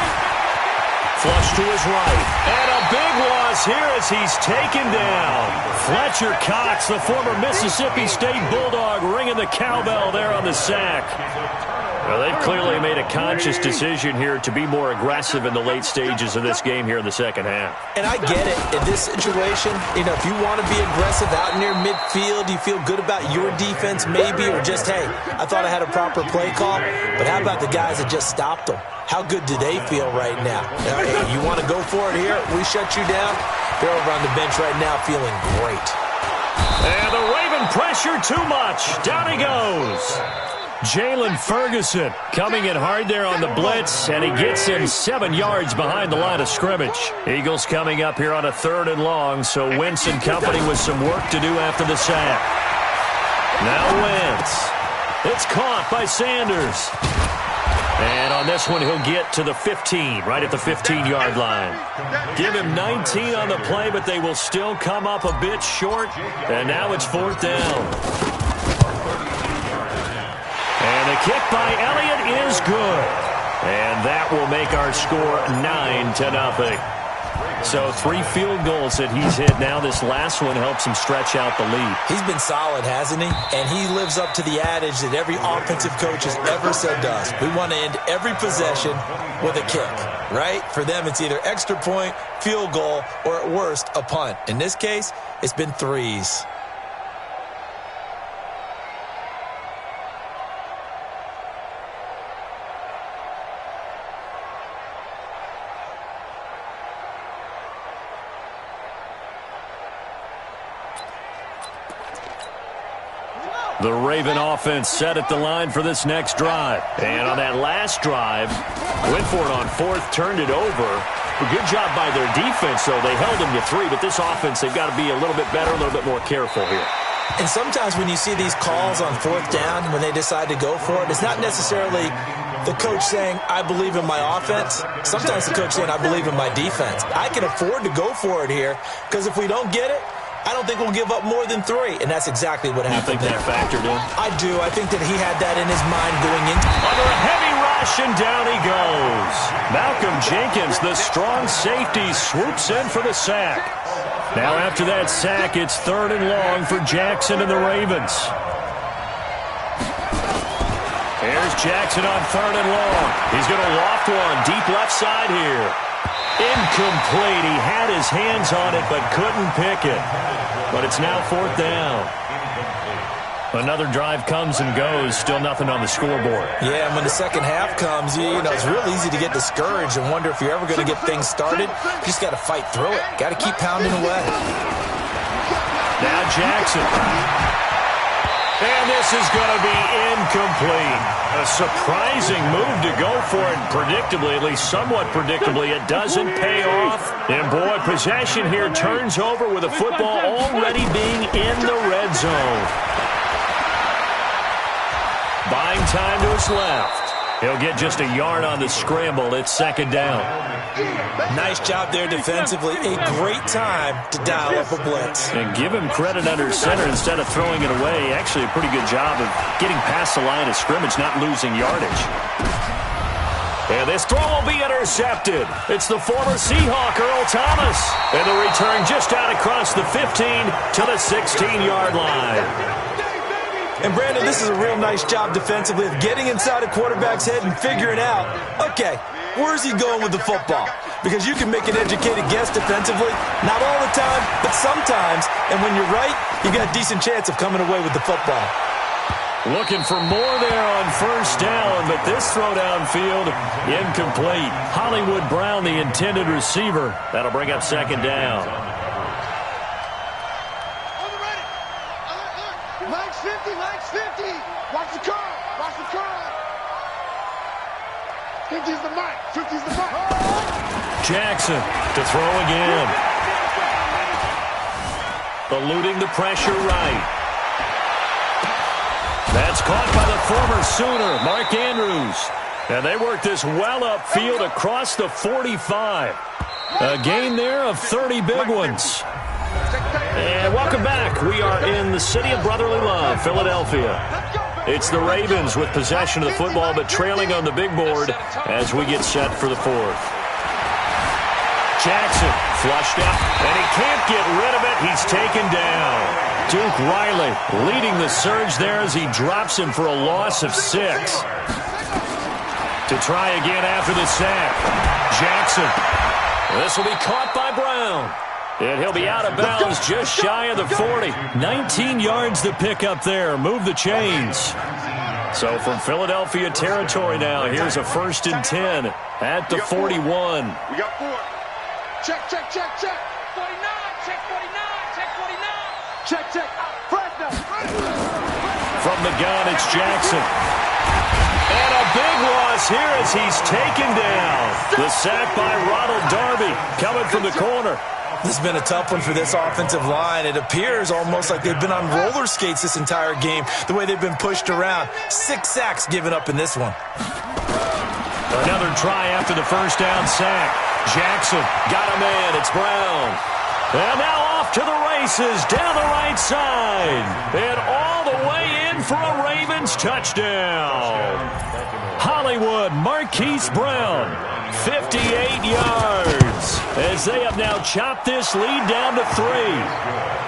Flush to his right. And a big loss here as he's taken down. Fletcher Cox, the former Mississippi State Bulldog, ringing the cowbell there on the sack. Well, they've clearly made a conscious decision here to be more aggressive in the late stages of this game here in the second half. And I get it. In this situation, if you want to be aggressive out near midfield, you feel good about your defense maybe, or just, hey, I thought I had a proper play call. But how about the guys that just stopped them? How good do they feel right now? Hey, you want to go for it here? We shut you down. They're over on the bench right now feeling great. And the Raven pressure too much. Down he goes. Jalen Ferguson coming in hard there on the blitz, and he gets him 7 yards behind the line of scrimmage. Eagles coming up here on a 3rd and long, so Wentz and company with some work to do after the sack. Now Wentz. It's caught by Sanders. And on this one, he'll get to the 15, right at the 15-yard line. Give him 19 on the play, but they will still come up a bit short. And now it's 4th down. And the kick by Elliott is good. And that will make our score 9-0. So 3 field goals that he's hit now. This last one helps him stretch out the lead. He's been solid, hasn't he? And he lives up to the adage that every offensive coach has ever said to us. We want to end every possession with a kick, right? For them, it's either extra point, field goal, or at worst, a punt. In this case, it's been 3s. The Raven offense set at the line for this next drive. And on that last drive, went for it on 4th, turned it over. A good job by their defense, though. They held them to 3, but this offense, they've got to be a little bit better, a little bit more careful here. And sometimes when you see these calls on 4th down, when they decide to go for it, it's not necessarily the coach saying, I believe in my offense. Sometimes the coach saying, I believe in my defense. I can afford to go for it here, because if we don't get it, I don't think we'll give up more than 3, and that's exactly what happened. You think that factored in? I do. I think that he had that in his mind going in. Under a heavy rush, and down he goes. Malcolm Jenkins, the strong safety, swoops in for the sack. Now after that sack, it's 3rd and long for Jackson and the Ravens. Here's Jackson on 3rd and long. He's going to loft one deep left side here. Incomplete. He had his hands on it but couldn't pick it. But it's now 4th down. Another drive comes and goes. Still nothing on the scoreboard. Yeah, and when the second half comes, it's real easy to get discouraged and wonder if you're ever going to get things started. You just got to fight through it. Got to keep pounding away. Now Jackson. And this is going to be incomplete. A surprising move to go for it. Predictably, at least somewhat predictably, it doesn't pay off. And boy, possession here turns over with the football already being in the red zone. Buying time to his left. He'll get just a yard on the scramble. It's 2nd down. Nice job there defensively. A great time to dial up a blitz. And give him credit under center instead of throwing it away. Actually, a pretty good job of getting past the line of scrimmage, not losing yardage. And this throw will be intercepted. It's the former Seahawk, Earl Thomas. And the return just out across the 15 to the 16-yard line. And, Brandon, this is a real nice job defensively of getting inside a quarterback's head and figuring out, okay, where's he going with the football? Because you can make an educated guess defensively, not all the time, but sometimes. And when you're right, you got a decent chance of coming away with the football. Looking for more there on 1st down, but this throw downfield, incomplete. Hollywood Brown, the intended receiver. That'll bring up 2nd down. Legs 50. Watch the curl. Watch the curl. 50's the mark. 50's the mark. Jackson to throw again. Eluding the pressure right. That's caught by the former Sooner, Mark Andrews. And they work this well upfield across the 45. A gain there of 30 big ones. And welcome back. We are in the city of brotherly love, Philadelphia. It's the Ravens with possession of the football, but trailing on the big board as we get set for the 4th. Jackson flushed up, and he can't get rid of it. He's taken down. Duke Riley leading the surge there as he drops him for a loss of 6. To try again after the sack. Jackson. This will be caught by Brown. And he'll be out of bounds just shy of the 40. 19 yards to pick up there. Move the chains. So from Philadelphia territory now, here's a 1st and 10 at the 41. We got 4. Check, check, check, check. 49, check 49, check 49. Check, check. Fresno. From the gun, it's Jackson. And a big loss here as he's taken down. The sack by Ronald Darby coming from the corner. This has been a tough one for this offensive line. It appears almost like they've been on roller skates this entire game, the way they've been pushed around. 6 sacks given up in this one. Another try after the first down sack. Jackson got a man. It's Brown. And now off to the races down the right side. And all the way in for a Ravens touchdown. Hollywood Marquise Brown, 58 yards. As they have now chopped this lead down to 3.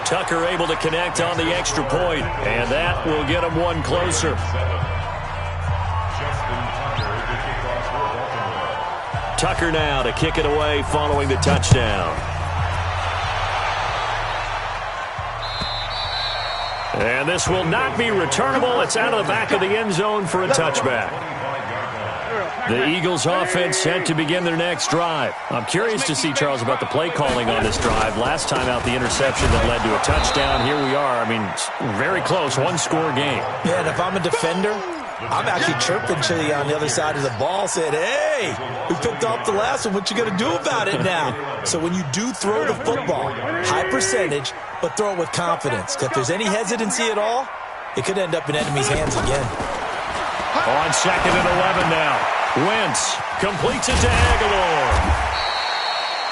Tucker able to connect on the extra point, and that will get him one closer. Tucker now to kick it away following the touchdown. And this will not be returnable. It's out of the back of the end zone for a touchback. The Eagles offense set to begin their next drive. I'm curious to see, Charles, about the play calling on this drive. Last time out, the interception that led to a touchdown. Here we are. I mean, very close, one-score game. Yeah, and if I'm a defender, I'm actually chirping to you on the other side of the ball, saying, hey, we picked off the last one. What you going to do about it now? So when you do throw the football, high percentage, but throw it with confidence. If there's any hesitancy at all, it could end up in enemy's hands again. On 2nd and 11 now. Wentz completes it to Aguilar.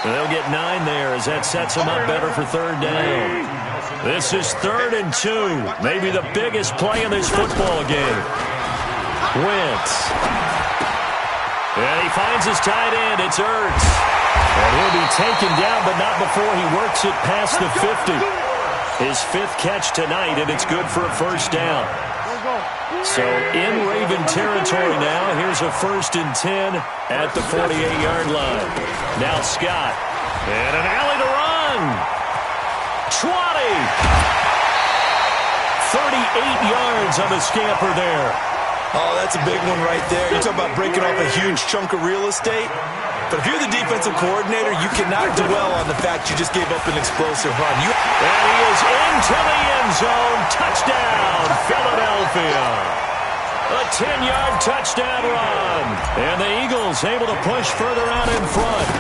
They'll get 9 there as that sets them up better for 3rd down. This is 3rd and 2. Maybe the biggest play in this football game. Wentz. And he finds his tight end. It's Ertz. And he'll be taken down, but not before he works it past the 50. His 5th catch tonight, and it's good for a 1st down. So in Raven territory now, here's a 1st and 10 at the 48-yard line. Now Scott. And an alley to run. 20. 38 yards on the scamper there. Oh, that's a big one right there. You're talking about breaking off a huge chunk of real estate. But if you're the defensive coordinator, you cannot dwell on the fact you just gave up an explosive run. And he is into the end zone. Touchdown, Philadelphia. A 10-yard touchdown run. And the Eagles able to push further out in front.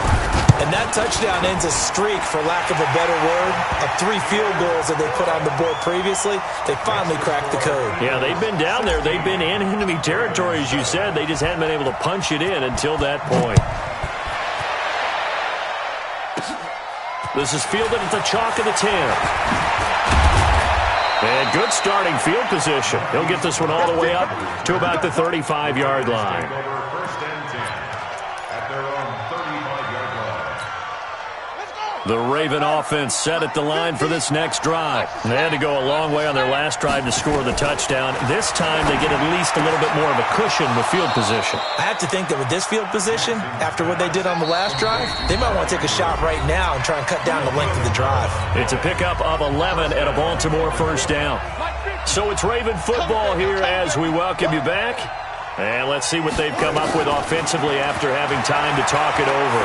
And that touchdown ends a streak, for lack of a better word, of 3 field goals that they put on the board previously. They finally cracked the code. Yeah, they've been down there. They've been in enemy territory, as you said. They just hadn't been able to punch it in until that point. This is fielded at the chalk of the 10. And good starting field position. He'll get this one all the way up to about the 35-yard line. The Raven offense set at the line for this next drive. They had to go a long way on their last drive to score the touchdown. This time they get at least a little bit more of a cushion with field position. I have to think that with this field position, after what they did on the last drive, they might want to take a shot right now and try and cut down the length of the drive. It's a pickup of 11 and a Baltimore 1st down. So it's Raven football here as we welcome you back. And let's see what they've come up with offensively after having time to talk it over.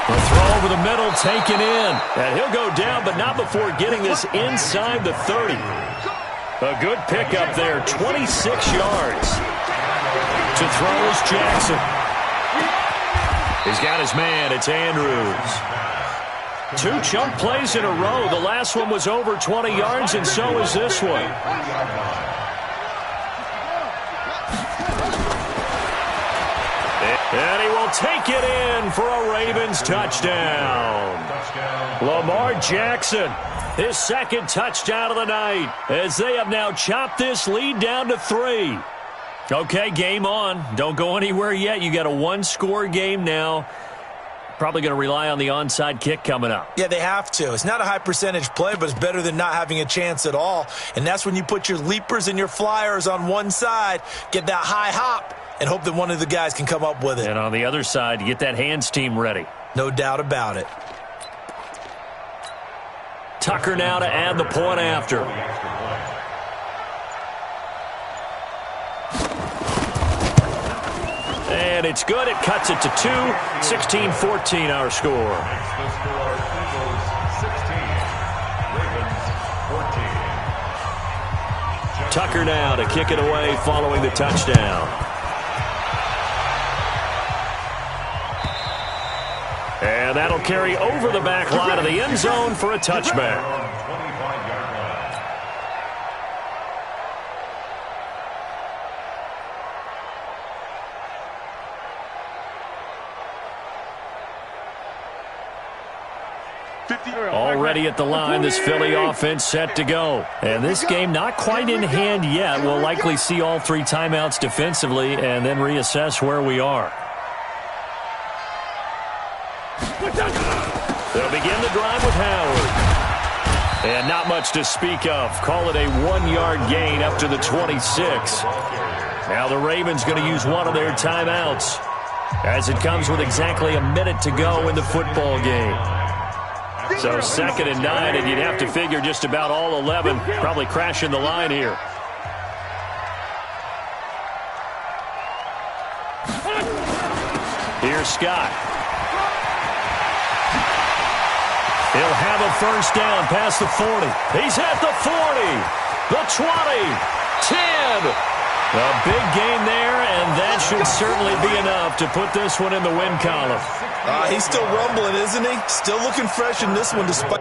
A throw over the middle, taken in. And he'll go down, but not before getting this inside the 30. A good pickup there, 26 yards. To throw is Jackson. He's got his man, it's Andrews. 2 chunk plays in a row. The last one was over 20 yards, and so is this one. And he will take it in for a Ravens touchdown. Lamar Jackson, his 2nd touchdown of the night, as they have now chopped this lead down to 3. Okay, game on. Don't go anywhere yet. You got a 1-score game now. Probably going to rely on the onside kick coming up. Yeah, they have to. It's not a high percentage play, but it's better than not having a chance at all. And that's when you put your leapers and your flyers on one side, get that high hop, and hope that one of the guys can come up with it. And on the other side, you get that hands team ready. No doubt about it. Tucker now to add the point after. And it's good. It cuts it to 2. 16-14 our score. The score, Eagles 16, Ravens 14. Tucker now to kick it away following the touchdown. And that'll carry over the back line of the end zone for a touchback. Already at the line, this Philly offense set to go. And this game not quite in hand yet. We'll likely see all 3 timeouts defensively and then reassess where we are. They'll begin the drive with Howard. And not much to speak of. Call it a 1-yard gain up to the 26. Now the Ravens going to use one of their timeouts as it comes with exactly a minute to go in the football game. So 2nd and 9, and you'd have to figure just about all 11 probably crashing the line here. Here's Scott. He'll have a first down past the 40. He's at the 40, the 20, 10. A big game there, and that should certainly be enough to put this one in the win column. He's still rumbling, isn't he? Still looking fresh in this one despite...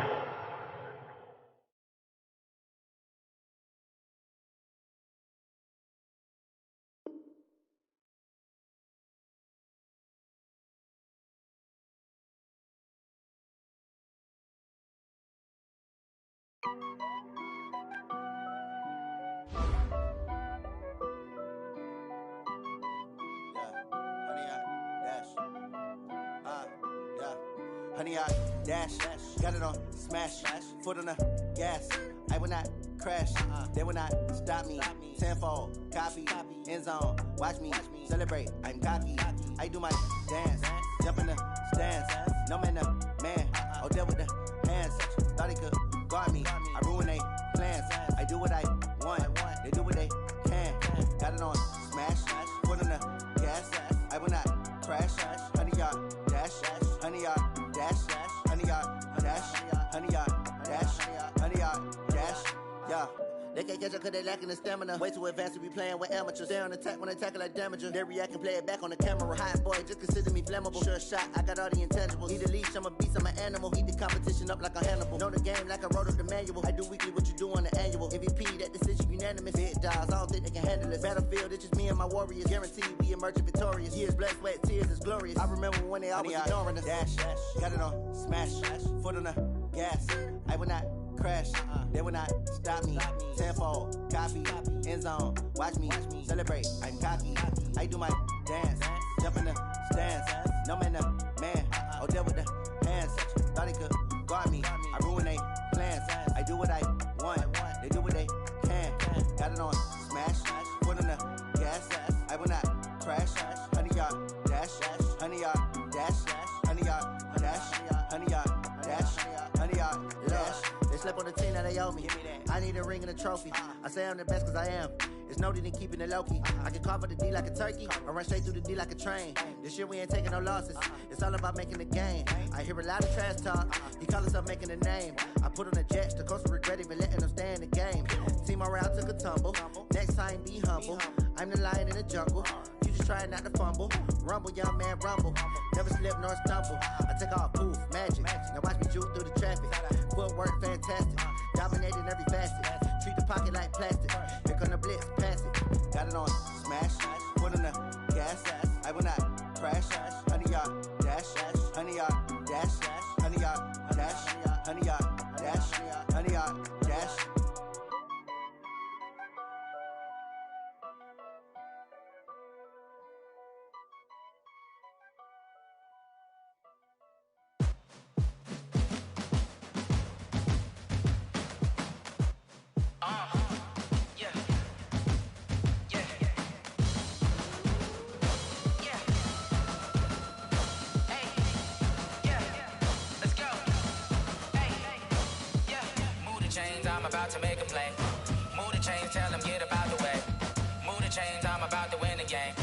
Honey, I dash, got it on smash, foot on the gas. I will not crash, they will not stop me. Tenfold, copy, end zone, watch me celebrate. I'm cocky, I do my dance, jump in the stands. No man, man, oh, there with the hands. Thought he could guard me, I ruin they plans. I do what I want, they do what they can. Got it on smash, foot on the gas. I will not crash, honey, y'all dash, honey, y'all dash, honey, y'all dash, honey, y'all dash, honey, y'all dash, yeah. They can't catch up cause they lacking the stamina. Way too advanced to be playing with amateurs. Stay on attack when they tackle like damager. They react and play it back on the camera. Hot boy, just consider me flammable. Sure shot, I got all the intangibles. Need a leash, I'm a beast, I'm an animal. Eat the competition up like a Hannibal. Know the game like I wrote up the manual. I do weekly what you do on the annual. MVP, that decision unanimous. Big dogs, I don't think they can handle it. Battlefield, it's just me and my warriors. Guaranteed we emerge victorious. Years, blood, sweat, tears is glorious. I remember when they always ignoring us. Dash, got it on smash, foot on the gas. I will not crash, they will not stop me. Tenfold, copy, end zone, watch me celebrate. I'm cocky, I do my dance, jump in the stands. No man, man, oh, there with the hands. Thought he could guard me, I ruin they plans. I do what I want, they do what they can. Got it on smash, foot on the gas. I will not crash, honey, y'all dash, honey, y'all dash, honey, y'all dash, honey, y'all dash, honey, y'all dash. They slept on the team that they owe me. I need a ring and a trophy. I say I'm the best cause I am. It's noted in keeping it low-key. I can carve up the D like a turkey or run straight through the D like a train. This year we ain't taking no losses. It's all about making the game. I hear a lot of trash talk. He call himself making a name. I put on the Jets. The coach will regret even letting them stay in the game. Team morale took a tumble. Next time be humble. I'm the lion in the jungle. You just try not to fumble. Rumble, young man, rumble. Never slip nor stumble. I take off, poof, magic. Now watch me juke through the traffic. Footwork fantastic. Dominating every facet. Treat the pocket like plastic. Here come the blitz, pass it. Got it on smash. Foot on the gas. I will not crash. Honey, y'all dash. Honey, y'all dash. Honey, y'all dash. Honey, y'all dash. Honey, y'all dash. play. Move the chains, tell them get about the way. Move the chains, I'm about to win the game.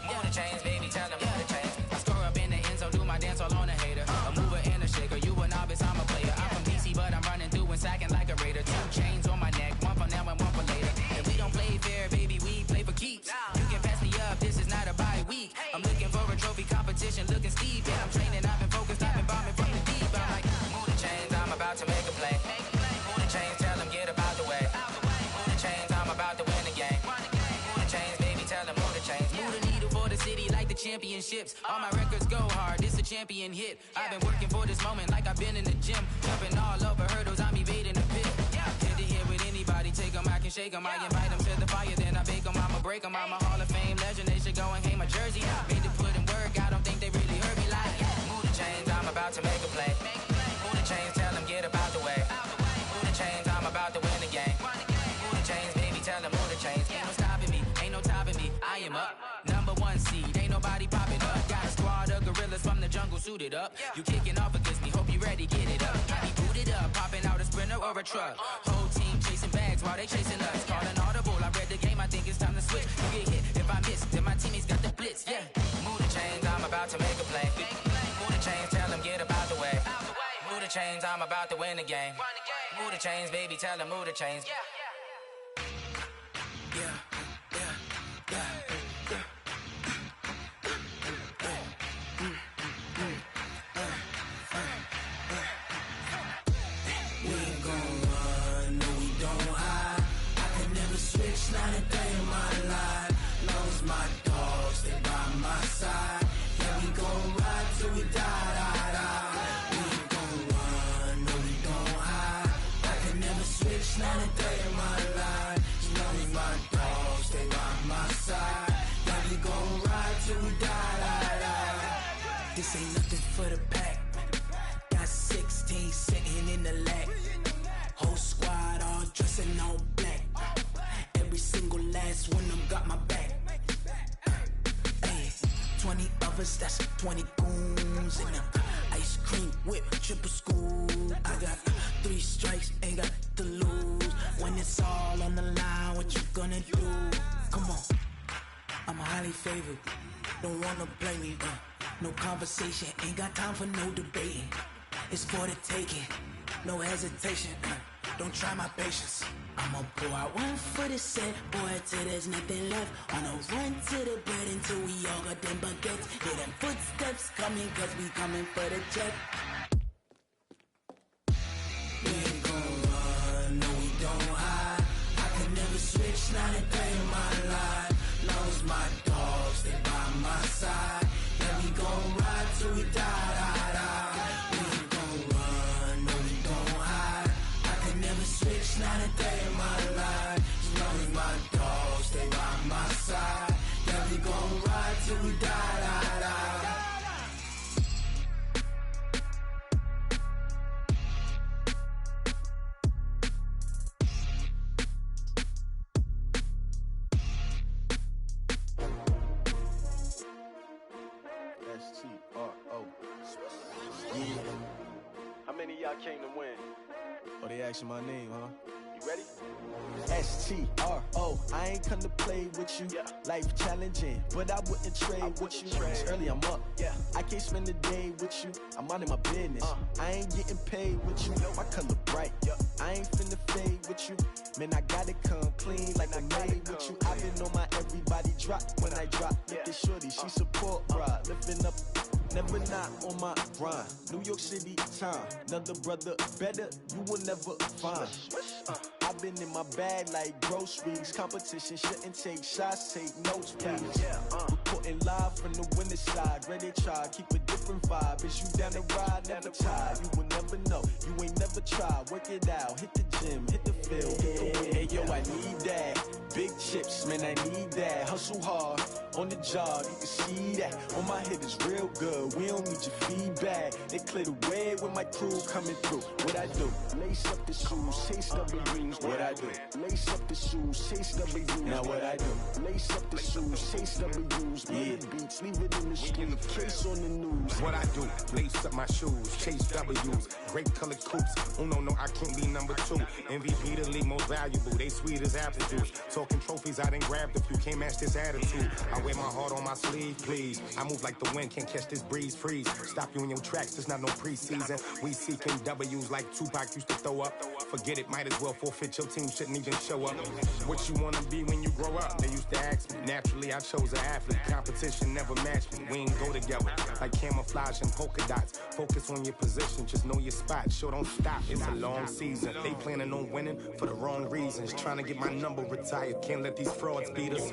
Move the chains, baby, tell them move the chains. I score up in the end zone, do my dance all on a hater. A mover and a shaker, you a novice, I'm a player. I'm from DC, but I'm running through and sacking like a raider. 2 chains on my neck, one for now and one for later. If we don't play fair, baby, we play for keeps. You can pass me up, this is not a bye week. I'm looking for a trophy competition, looking steep. Yeah, I'm training, I've been focused, I've been bombing from the deep. I'm like, move the chains, I'm about to make a play. Move the chains, tell them get about the way. Move the chains, I'm about to win the game. Move the chains, baby, tell them move the chains. Move the needle for the city like the championships. All my records go hard, this a champion hit. I've been working for this moment like I've been in the gym. Jumping all over hurdles, I'm evading the pit. Head to head with anybody, take them, I can shake them. I invite them to the fire, then I bake them, I'ma break them. I'm a Hall of Fame legend, they should go and hang my jersey. Made to put in work, I don't think they really heard me like. Move the chains, I'm about to make a play. Move the chains, tell them get about the way. Move the chains, I'm about to win the game. Move the chains, baby, tell them move the chains. Ain't no stopping me, ain't no topping me, I am up. Number 1 seed, ain't nobody popping up. Got a squad of gorillas from the jungle suited up. You kicking off against me, hope you ready, get it up. I be booted up, popping out a sprinter or a truck. Whole team chasing bags while they chasing us. Calling audible, I read the game, I think it's time to switch. You get hit, if I miss, then my teammates got the blitz, yeah. Move the chains, I'm about to make a play. Move the chains, tell them get about the way. Move the chains, I'm about to win the game. Move the chains, baby, tell them move the chains. Not a day in my life. Long as my dogs, they by my side. Yeah, we gon' ride till we die. We ain't gon' run, no, we don't hide. I can never switch, not a day in my life. As long as my dogs, they by my side. Yeah, we gon' ride till we die. This ain't nothing for the pack. Got 16 sitting in the lap. Whole squad all dressing all black. Every single last one of them got my back. Hey, 20 of us, that's 20 goons in them. Ice cream whip, triple scoop. I got 3 strikes, ain't got to lose. When it's all on the line, what you gonna do? Come on, I'm highly favored. Don't wanna blame me. No conversation, ain't got time for no debating. It's for the taking, no hesitation. Don't try my patience. I'ma pour out one for the set, boy, till there's nothing left. On a run to the bread until we all got them baguettes. Hear them footsteps coming, cause we coming for the check. We ain't gon' run, no, we don't hide. I can never switch, not a day in my life. Long as my dogs, they by my side. Yeah, we gon' ride till we die. We ain't gon' run, no, we don't hide. I can never switch, not a day in my life. As long as my dogs stay by my side. Yeah, we gon' ride till we die. S-T-R-O. Yeah. How many of y'all came to win? Oh, they asking my name, huh? You ready? S-T-R-O. I ain't come to play with you. Life challenging, but I wouldn't trade with you. It's early, I'm up. I can't spend the day with you. I'm out in my business. I ain't getting paid with you. My color bright. I ain't finna fade with you. Man, I gotta come clean like I made with you. I've been on my everybody drop when I drop. Look at shorty, she support, bruh. Lifting up. Never not on my grind. New York City time. Another brother better, you will never find. I've been in my bag like groceries. Competition shouldn't take shots, take notes, please. Reporting live from the winner's side. Ready to try, keep a different vibe. Is you down the ride, never tired. You will never know, you ain't never tried. Work it out, hit the gym, hit the field, hit the win. Hey yo, I need that. Big chips, man, I need that. Hustle hard, on the job, you can see that. On my hit is real good, we don't need your feedback. They clear the way with my crew coming through. What I do? Lace up the shoes, taste of the rings. What I do? Lace up the shoes, taste of the rings. Now what I do? Lace up the shoes, taste of the rings. Yeah, beats, leave it in the street. Case on the news, What I do, lace up my shoes, chase W's, great colored coops. Oh no, I can't be number 2. MVP the league most valuable, they sweet as apple juice. Talking trophies, I done grabbed a few, can't match this attitude. I wear my heart on my sleeve, please. I move like the wind, can't catch this breeze, freeze. Stop you in your tracks, it's not no preseason. We seeking W's like Tupac used to throw up. Forget it, might as well forfeit, your team shouldn't even show up. What you wanna be when you grow up? They used to ask me. Naturally, I chose an athlete. Competition never matched me. We ain't go together like camouflage and polka dots. Focus on your position, just know your spot. Sure, don't stop, it's a long season. They planning on winning for the wrong reasons. Trying to get my number retired, can't let these frauds beat us.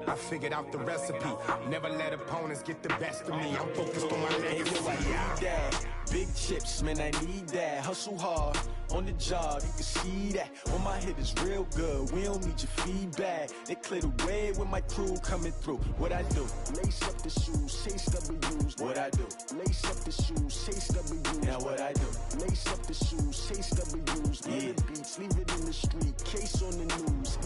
I figured out the recipe. Never let opponents get the best of me. I'm focused on my legacy. I need that. Big chips, man, I need that. Hustle hard on the job, you can see that. When my hit is real good, we don't need your feedback. They clear the way with my crew coming through. What I do? Lace up the shoes, chase W's. What I do? Lace up the shoes, chase W's. Now what I do? Lace up the shoes, chase W's. Yeah. The beats, leave it in the street, case on the news.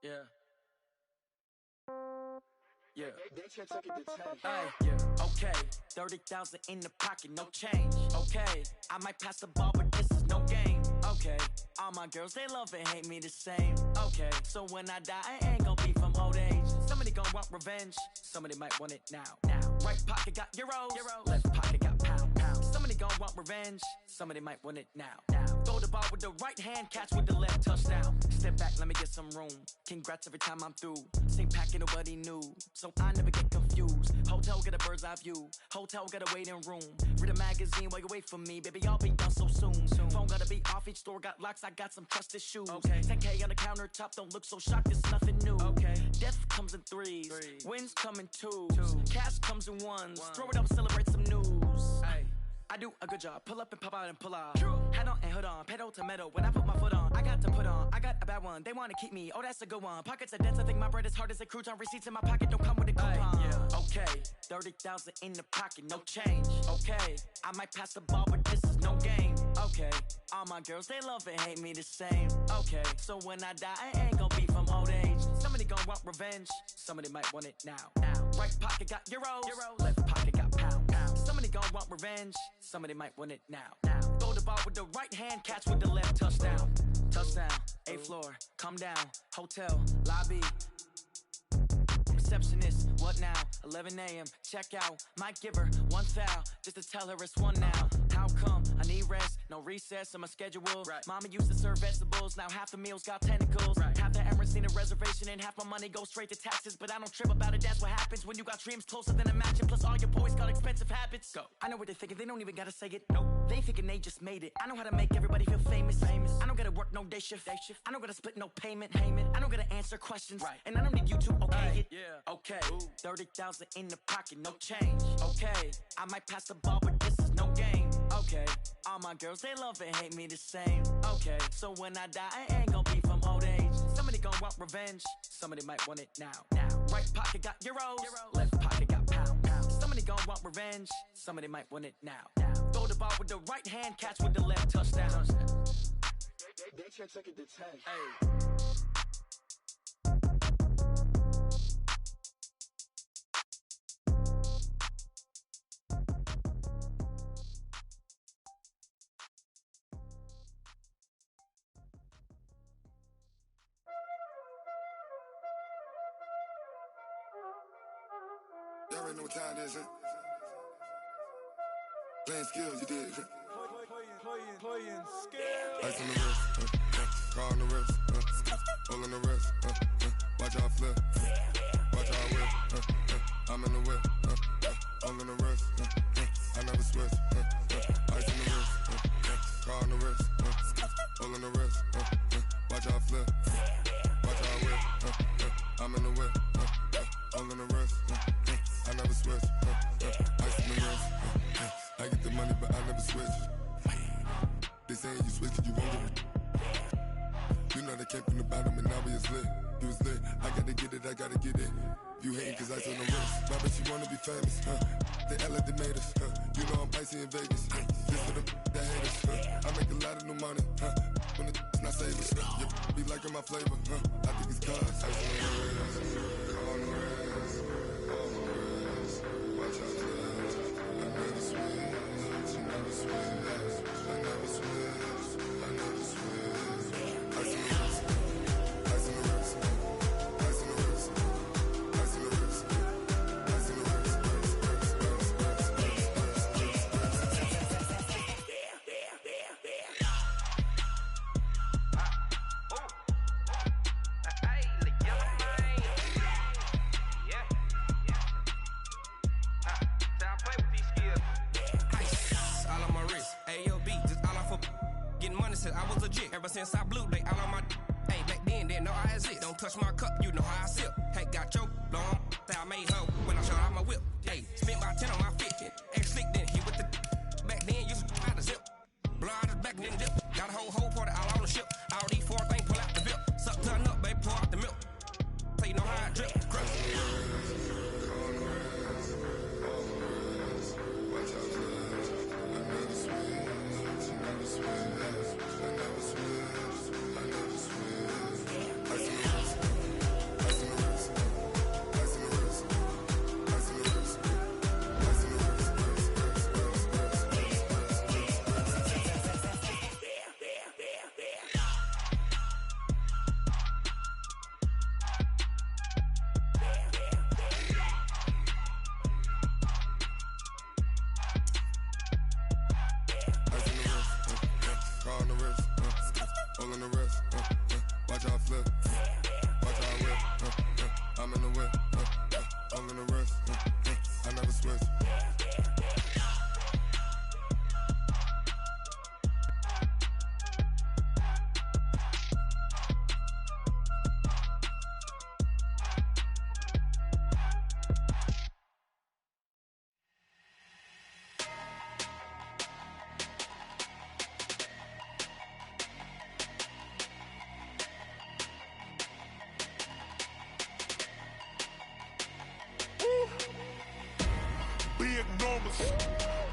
Yeah. Okay, 30,000 in the pocket, no change. Okay, I might pass the ball, but this is no game. Okay, all my girls, they love and hate me the same. Okay, so when I die, I ain't gon' be from old age. Somebody gon' want revenge, somebody might want it now. Right pocket got euros, left pocket got pound. Somebody gon' want revenge, somebody might want it now. Throw the ball with the right hand, catch with the left, touchdown. Step back, let me get some room. Congrats every time I'm through. Same packet, nobody knew, so I never get confused. Hotel get a bird's eye view, hotel get a waiting room. Read a magazine while you wait for me, baby, I'll be done so soon. Phone gotta be off, each store got locks, I got some trusted shoes. 10K on the countertop, don't look so shocked, it's nothing new. Death comes in threes, wins come in twos, cash comes in ones. Throw it up, celebrate some news. I do a good job, pull up and pop out and pull out. Head on and hood on, pedal to metal. When I put my foot on, I got to put on. I got a bad one, they wanna keep me, oh that's a good one. Pockets are dense, I think my bread is hard as a crouton. Receipts in my pocket don't come with a coupon. Okay, 30,000 in the pocket, no change. Okay, I might pass the ball, but this is no game. Okay, all my girls, they love and hate me the same. Okay, so when I die, I ain't gon' be from old age. Somebody gon' want revenge, somebody might want it now. Right pocket got euros, left pocket got pound. Somebody gon' want revenge, somebody might want it now. Throw the ball with the right hand, catch with the left, touchdown. Touchdown, 8th floor, come down, hotel, lobby. Receptionist, what now? 11 a.m., check out. Might give her one foul, just to tell her it's one now. How come? I need rest, no recess in my schedule. Mama used to serve vegetables, now half the meals got tentacles. Half the Emirates need a reservation and half my money goes straight to taxes. But I don't trip about it, that's what happens when you got dreams closer than a mansion. Plus all your boys got expensive habits. Go. I know what they're thinking, they don't even gotta say it. Nope. They ain't thinking they just made it. I know how to make everybody feel famous. I don't gotta work no day shift. I don't gotta split no payment. I don't gotta answer questions. And I don't need you to okay it. Okay, 30,000 in the pocket, no change. Okay, I might pass the ball, but this is no game. Okay, all my girls, they love and hate me the same. Okay, so when I die, I ain't gon' be from old age. Somebody gon' want revenge, somebody might want it now. Right pocket got euros, left pocket got pound. Somebody gon' want revenge, somebody might want it now. Throw the ball with the right hand, catch with the left, touchdown. They can't take it to 10. Y'all already know what time it is, huh? Playing skills, you did. Playing skills. Ice on the wrist, car on the wrist, hole in the wrist, watch how I flip, watch how I whip, I'm in the whip, hole in the wrist, I never switch, ice on the wrist, car on the wrist, hole in the wrist, watch how I flip, watch how I whip, I'm in the whip, hole in the wrist, I never switch, ice on the wrist, I get the money but I never switch. They saying you switch it, you won't get it. You know they came from the bottom and now we is lit. You was lit, I gotta get it, I gotta get it. You hating cause I on the wrist. My bitch, you wanna be famous, They act like they made us, You know I'm icy in Vegas, This for the that haters, I make a lot of new money, When the not savers, You be liking my flavor, I think it's cause ice on the wrist, on the wrist, on the wrist. Watch out, I never switch, I never switch, I never switch, I never switch. Ice on the wrist, ice on the wrist, ice on the wrist, ice on the wrist, ice on the wrist. I was legit ever since I blew they all on my hey back then didn't know I exist. Don't touch my cup, you know how I sip. Hey, got your long that I made her when I showed out my whip. Hey, spent about 10 on my 50. Ex slick then hit with the back then used to out the zip. Blow out his back then dip. Got a whole party all on the ship. All these four things pull out the whip. Suck turn up, baby, pour out the milk. So you know how I drip. Crush.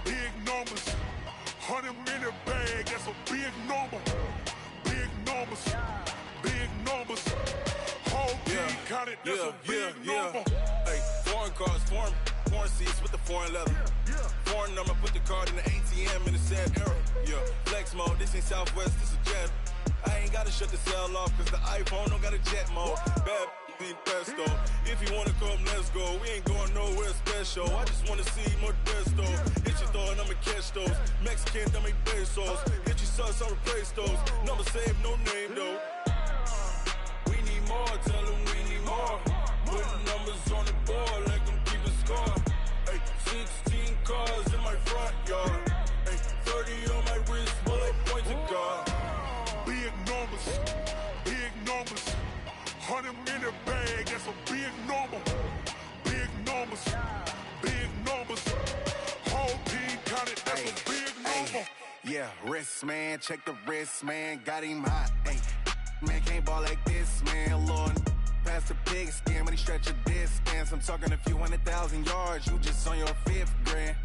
Big numbers, 100-minute bag, that's a big number. Big numbers, big numbers. Whole team counted, that's a big number. Hey, foreign cars, foreign seats with the foreign leather. Foreign number, put the card in the ATM in the sad era. Yeah, flex mode, this ain't Southwest, this is Jet. I ain't gotta shut the cell off, cause the iPhone don't got a jet mode. Bad need pesto. If you wanna come, let's go. We ain't going nowhere special. I just wanna see more Modesto. Hit your throw and I'ma catch those. Mexican, I make pesos. Hit your sus, I'll replace those. Number saved, no name though. We need more, tell them we need more. Putting numbers on the board like I'm keeping score. Hey, 16 cars in my front yard. Hey, 30 on my wrist, bullet points of God. Big numbers, big numbers. 100-minute bag, that's a big number. Big numbers, big numbers. Whole team counted, that's a big number. Yeah, wrist, man, check the wrist, man. Got him hot, ayy. Man, can't ball like this, man. Lord, past the pig skin when he stretch a distance. I'm talking a few 100,000 yards. You just on your 5th grand.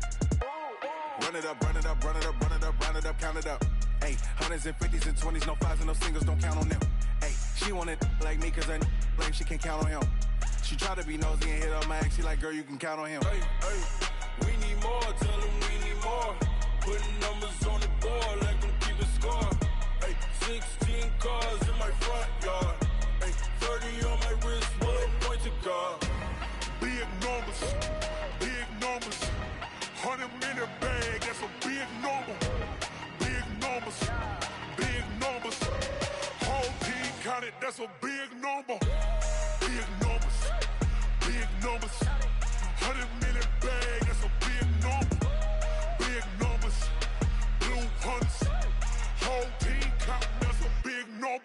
Run it up, run it up, run it up, run it up, run it up, count it up. Ayy, 100s and 50s and 20s, no 5s and no singles, don't count on them. Ayy, she want it like me, cause I blame she can't count on him. She try to be nosy and hit up my ex, she like, girl, you can count on him. Hey, hey, we need more, tell them we need more. Putting numbers on the board like I'm keeping score. Hey, 16 cars in my front yard. Hey, 30 on my wrist, bullet points of God. Big numbers, big numbers. 100-minute bag, that's a big number. Big numbers, big numbers. Whole team counted, that's a big number. Big numbers, big numbers. 100-minute bag, that's a big number. Big numbers, blue hunts. Whole team counting, that's a big number.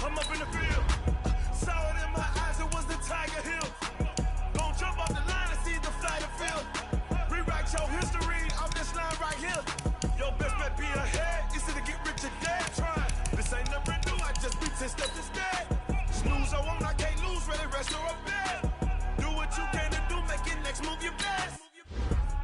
I'm up in the field. Saw it in my eyes, it was the Tiger Hill. Gon' jump off the line and see the flight of field. Rewrite your history off this line right here. Your best bet be ahead, easy to get rich or dead. Trying, this ain't never new, I just be 10 steps instead. Snooze I won't, I can't lose, ready, rest or a bed. Do what you can to do, make your next move your best.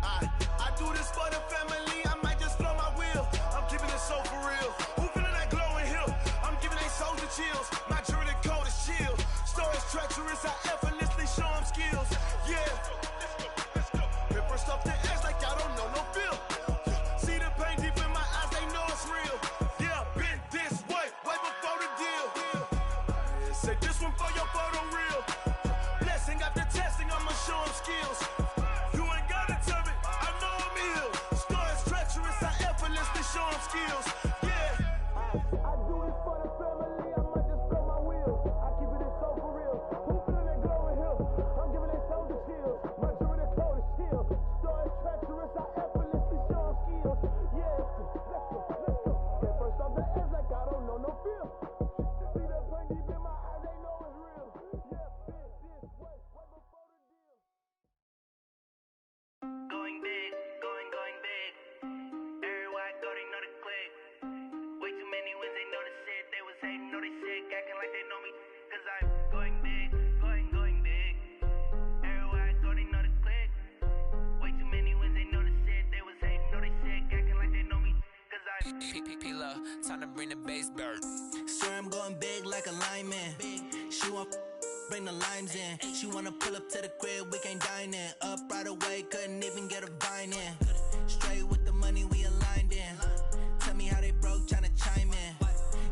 I do this for the family, I might just blow my wheel. I'm keeping it so for real. Who feeling that glowing hill? I'm giving they soldier chills. My jewelry code is chill. Stories treacherous, I effortlessly show them skills. Yeah. Paper stuff the edge like I don't know no feel. See the pain deep in my eyes, they know it's real. Yeah, been this way before the deal. Say this one for your photo reel. Blessing after testing, I'ma show them skills. You ain't gotta tell me, I know I'm ill. Stories treacherous, I effortlessly show them skills. Yeah. I do it for the family, I might just blow my wheel. I keep it so for real. Who feeling that glowing hill? I'm giving they soldier chills. My jewelry code is chill. Stories treacherous, I effortlessly show them skills. Yeah. Let's go. Get first off the edge like I don't know no feel. See the pain deep in my eyes, they know it's real. Yeah, been this way before the deal. Going big, going big. Everywhere I go, they know the click. Way too many wins, they know the shit. They was hating, know they sick, acting like they know me. Cause I'm going big, going big. Everywhere I go, they know the click. Way too many wins, they know the shit. They was hating, know they sick, acting like they know me. Cause I'm Killa, time to bring the bass bird. Swear I'm going big like a lineman. She want bring the limes in. She wanna pull up to the crib, we can't dine in. Up right away, couldn't even get a vine in. Straight with the money, we aligned in. Tell me how they broke, tryna chime in.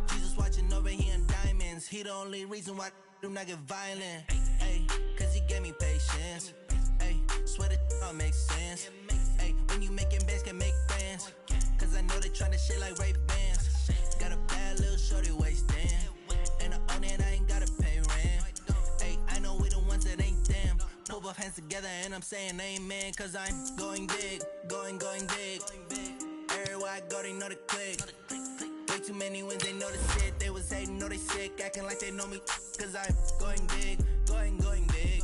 Jesus watching over here in diamonds. He the only reason why do not get violent. Ay, cause he gave me patience. Ay, swear that all makes sense. Ay, when you making bands, can make friends. Cause I know they tryna shit like Ray Bans. Got a bad little shorty wasting. And I own it, I ain't gotta pay rent. Ay, I know we the ones that ain't them. Pull both hands together and I'm saying amen. Cause I'm going big, going big. Everywhere I go, they know the click. Way too many wins, they know the shit. They was hating, know they sick, acting like they know me. Cause I'm going big, going big.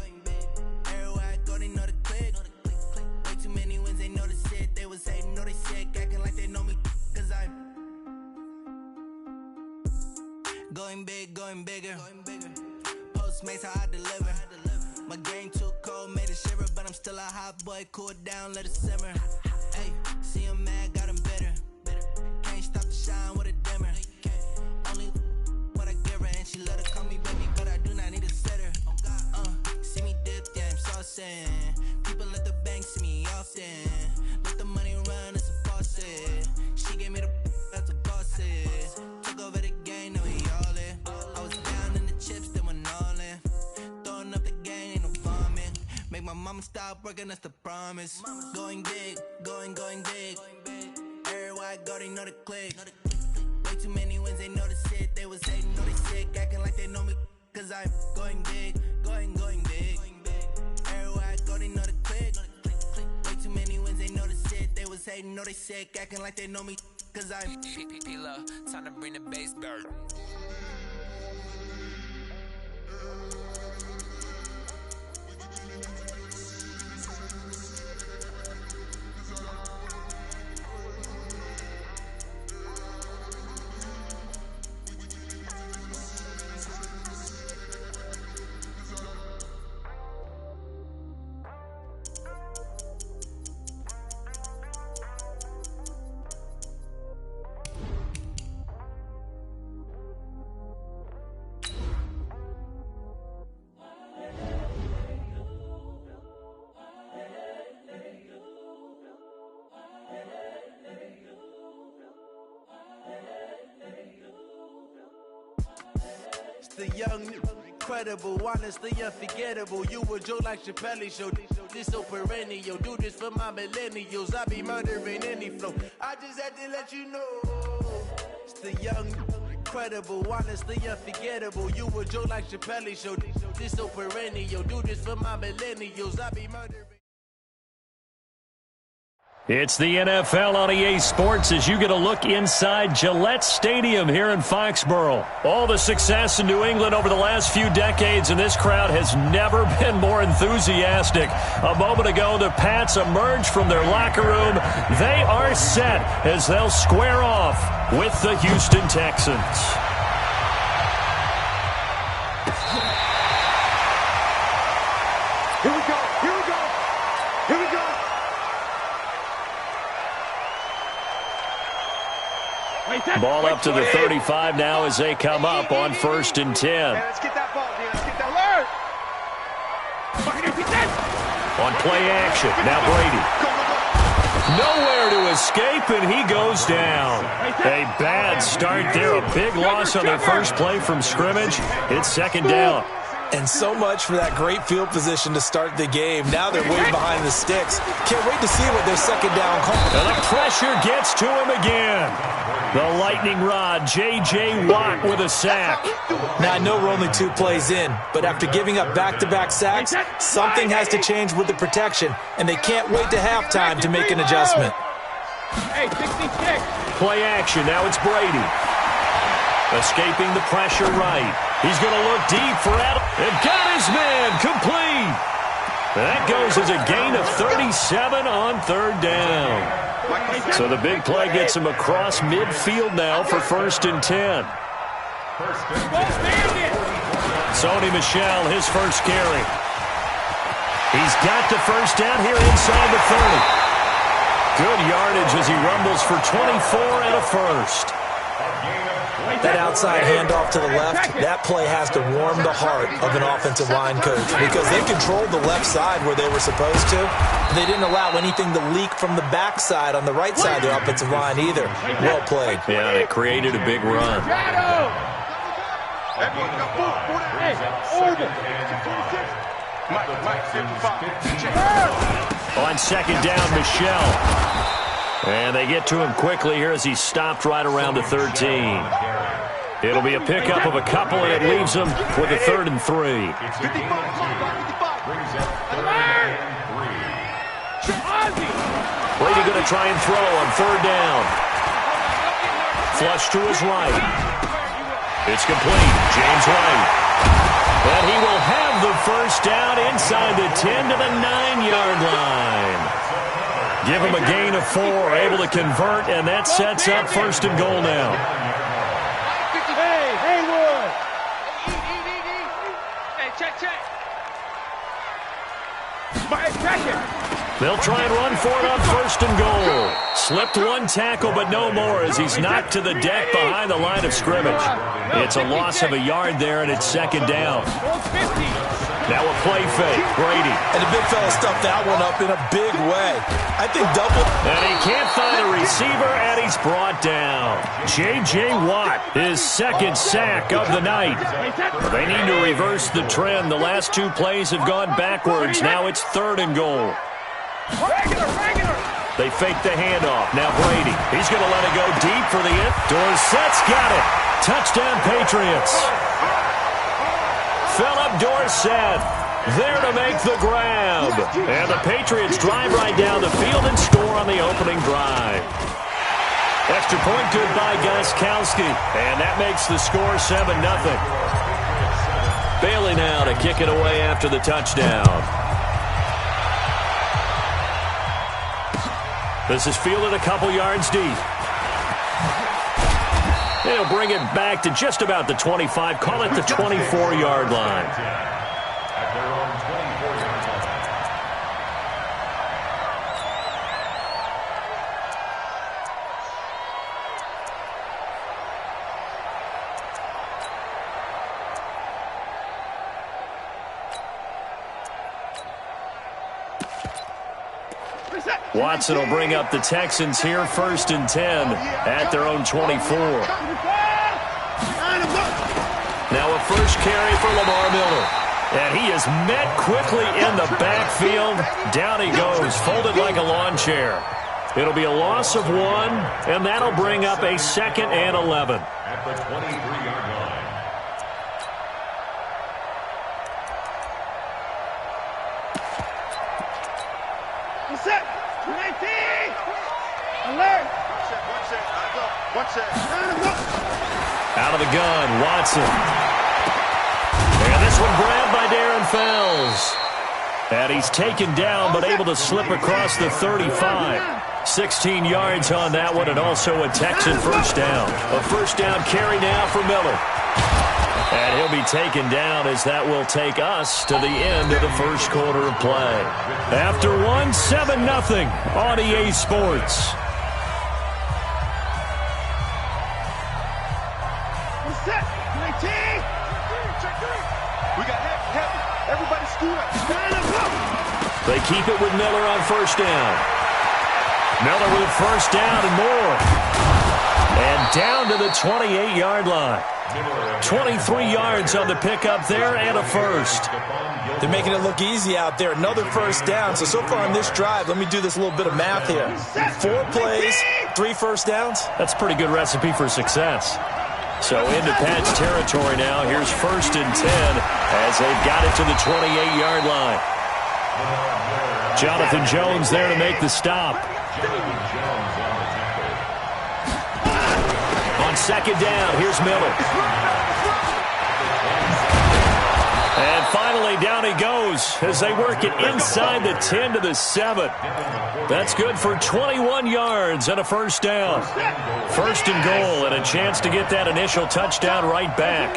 Everywhere I go, they know the click. Way too many wins, they know the shit. They was hating, know they sick, acting like they know me. Cause I'm going big, going bigger. Postmates how I deliver. My game too cold, made it shiver, but I'm still a hot boy. Cool it down, let it simmer. Hey, see him mad, got him bitter. Can't stop the shine with a dimmer. Only what I give her, and she let her call me baby, but I do not need a sitter. See me dip, yeah, I'm saucing. People at the bank see me often. Let the money run, it's a faucet. She gave me the that's a boss it. Took over the game, now we all in. I was down in the chips, then went all in. Throwing up the game, ain't no vomit. Make my mama stop working, that's the promise. Going big, going big. Everywhere I go, they know the click. Way too many wins, they know the shit. They was hating, know they sick, acting like they know me. Cause I'm going big, going big. Everywhere I go, they know the click. Way too many wins, they know the shit. They was hating, know they sick, acting like they know me. Cause I'm Killa, time to bring the bass bird. The young, incredible, honestly unforgettable. You a joke like Chappelle show. This so perennial. Do this for my millennials. I be murdering any flow. I just had to let you know. It's the young, incredible, honestly unforgettable. You a joke like Chappelle show. This so perennial. Do this for my millennials. I be murdering. It's the NFL on EA Sports as you get a look inside Gillette Stadium here in Foxborough. All the success in New England over the last few decades, and this crowd has never been more enthusiastic. A moment ago, the Pats emerged from their locker room. They are set as they'll square off with the Houston Texans. Here we go. Here we go. Here we go. Ball up to the 35 now as they come up on 1st and 10. Let's get that ball, dude. Let's get that alert. On play action, now Brady. Nowhere to escape, and he goes down. A bad start there, a big loss on their first play from scrimmage. It's 2nd down. And so much for that great field position to start the game. Now they're way behind the sticks. Can't wait to see what their 2nd down call. And the pressure gets to him again. The lightning rod, J.J. Watt with a sack. Now, I know we're only 2 plays in, but after giving up back-to-back sacks, something has to change with the protection, and they can't wait to halftime to make an adjustment. Hey, 66. Play action, now it's Brady. Escaping the pressure right. He's going to look deep for Adam. And got his man complete. That goes as a gain of 37 on 3rd down. So the big play gets him across midfield now for 1st and 10. Sony Michel, his first carry. He's got the 1st down here inside the 30. Good yardage as he rumbles for 24 and a 1st. That outside handoff to the left, that play has to warm the heart of an offensive line coach because they controlled the left side where they were supposed to. They didn't allow anything to leak from the backside on the right side of the offensive line either. Well played. Yeah, they created a big run. On 2nd down, Michel. And they get to him quickly here as he stopped right around the 13. It'll be a pickup of a couple, and it leaves him with a 3rd and 3. Brady going to try and throw on 3rd down. Flush to his right. It's complete. James White. And he will have the 1st down inside the 10 to the 9-yard line. Give him a gain of 4, able to convert, and that sets up 1st and goal now. Hey, Haywood. Hey, check. Check it. They'll try and run for it on 1st and goal. Slipped 1 tackle, but no more as he's knocked to the deck behind the line of scrimmage. It's a loss of a yard there, and it's 2nd down. Now a play fake, Brady. And the big fella stuffed that one up in a big way. I think double. And he can't find a receiver, and he's brought down. J.J. Watt, his 2nd sack of the night. They need to reverse the trend. The last 2 plays have gone backwards. Now it's 3rd and goal. Regular. They fake the handoff. Now Brady. He's going to let it go deep for the end. Dorsett's got it. Touchdown, Patriots. Philip Dorsett there to make the grab. And the Patriots drive right down the field and score on the opening drive. Extra point good by Gostkowski. And that makes the score 7-0. Bailey now to kick it away after the touchdown. This is fielded a couple yards deep. They'll bring it back to just about the 25. Call it the 24-yard line. Watson will bring up the Texans here, 1st and 10 at their own 24. Now a first carry for Lamar Miller. And he is met quickly in the backfield. Down he goes, folded like a lawn chair. It'll be a loss of 1, and that'll bring up a 2nd and 11. At the 23-yard line. Set. 19. Out of the gun, Watson. And this one grabbed by Darren Fells. And he's taken down, but able to slip across the 35. 16 yards on that one, and also a Texan first down. A first down carry now for Miller. And he'll be taken down as that will take us to the end of the first quarter of play. After one, 7-0 on EA Sports. Set. 19. We got heavy. Everybody scoot up. They keep it with Miller on first down. Miller with first down and more. And down to the 28-yard line. 23 yards on the pickup there and a first. They're making it look easy out there. Another first down. So far on this drive, let me do this little bit of math here. 4 plays, 3 first downs. That's a pretty good recipe for success. So into Pat's territory now. Here's 1st and 10 as they've got it to the 28-yard line. Jonathan Jones there to make the stop. On second down, here's Miller. And finally, down he goes as they work it inside the 10 to the 7. That's good for 21 yards and a first down. 1st and goal and a chance to get that initial touchdown right back.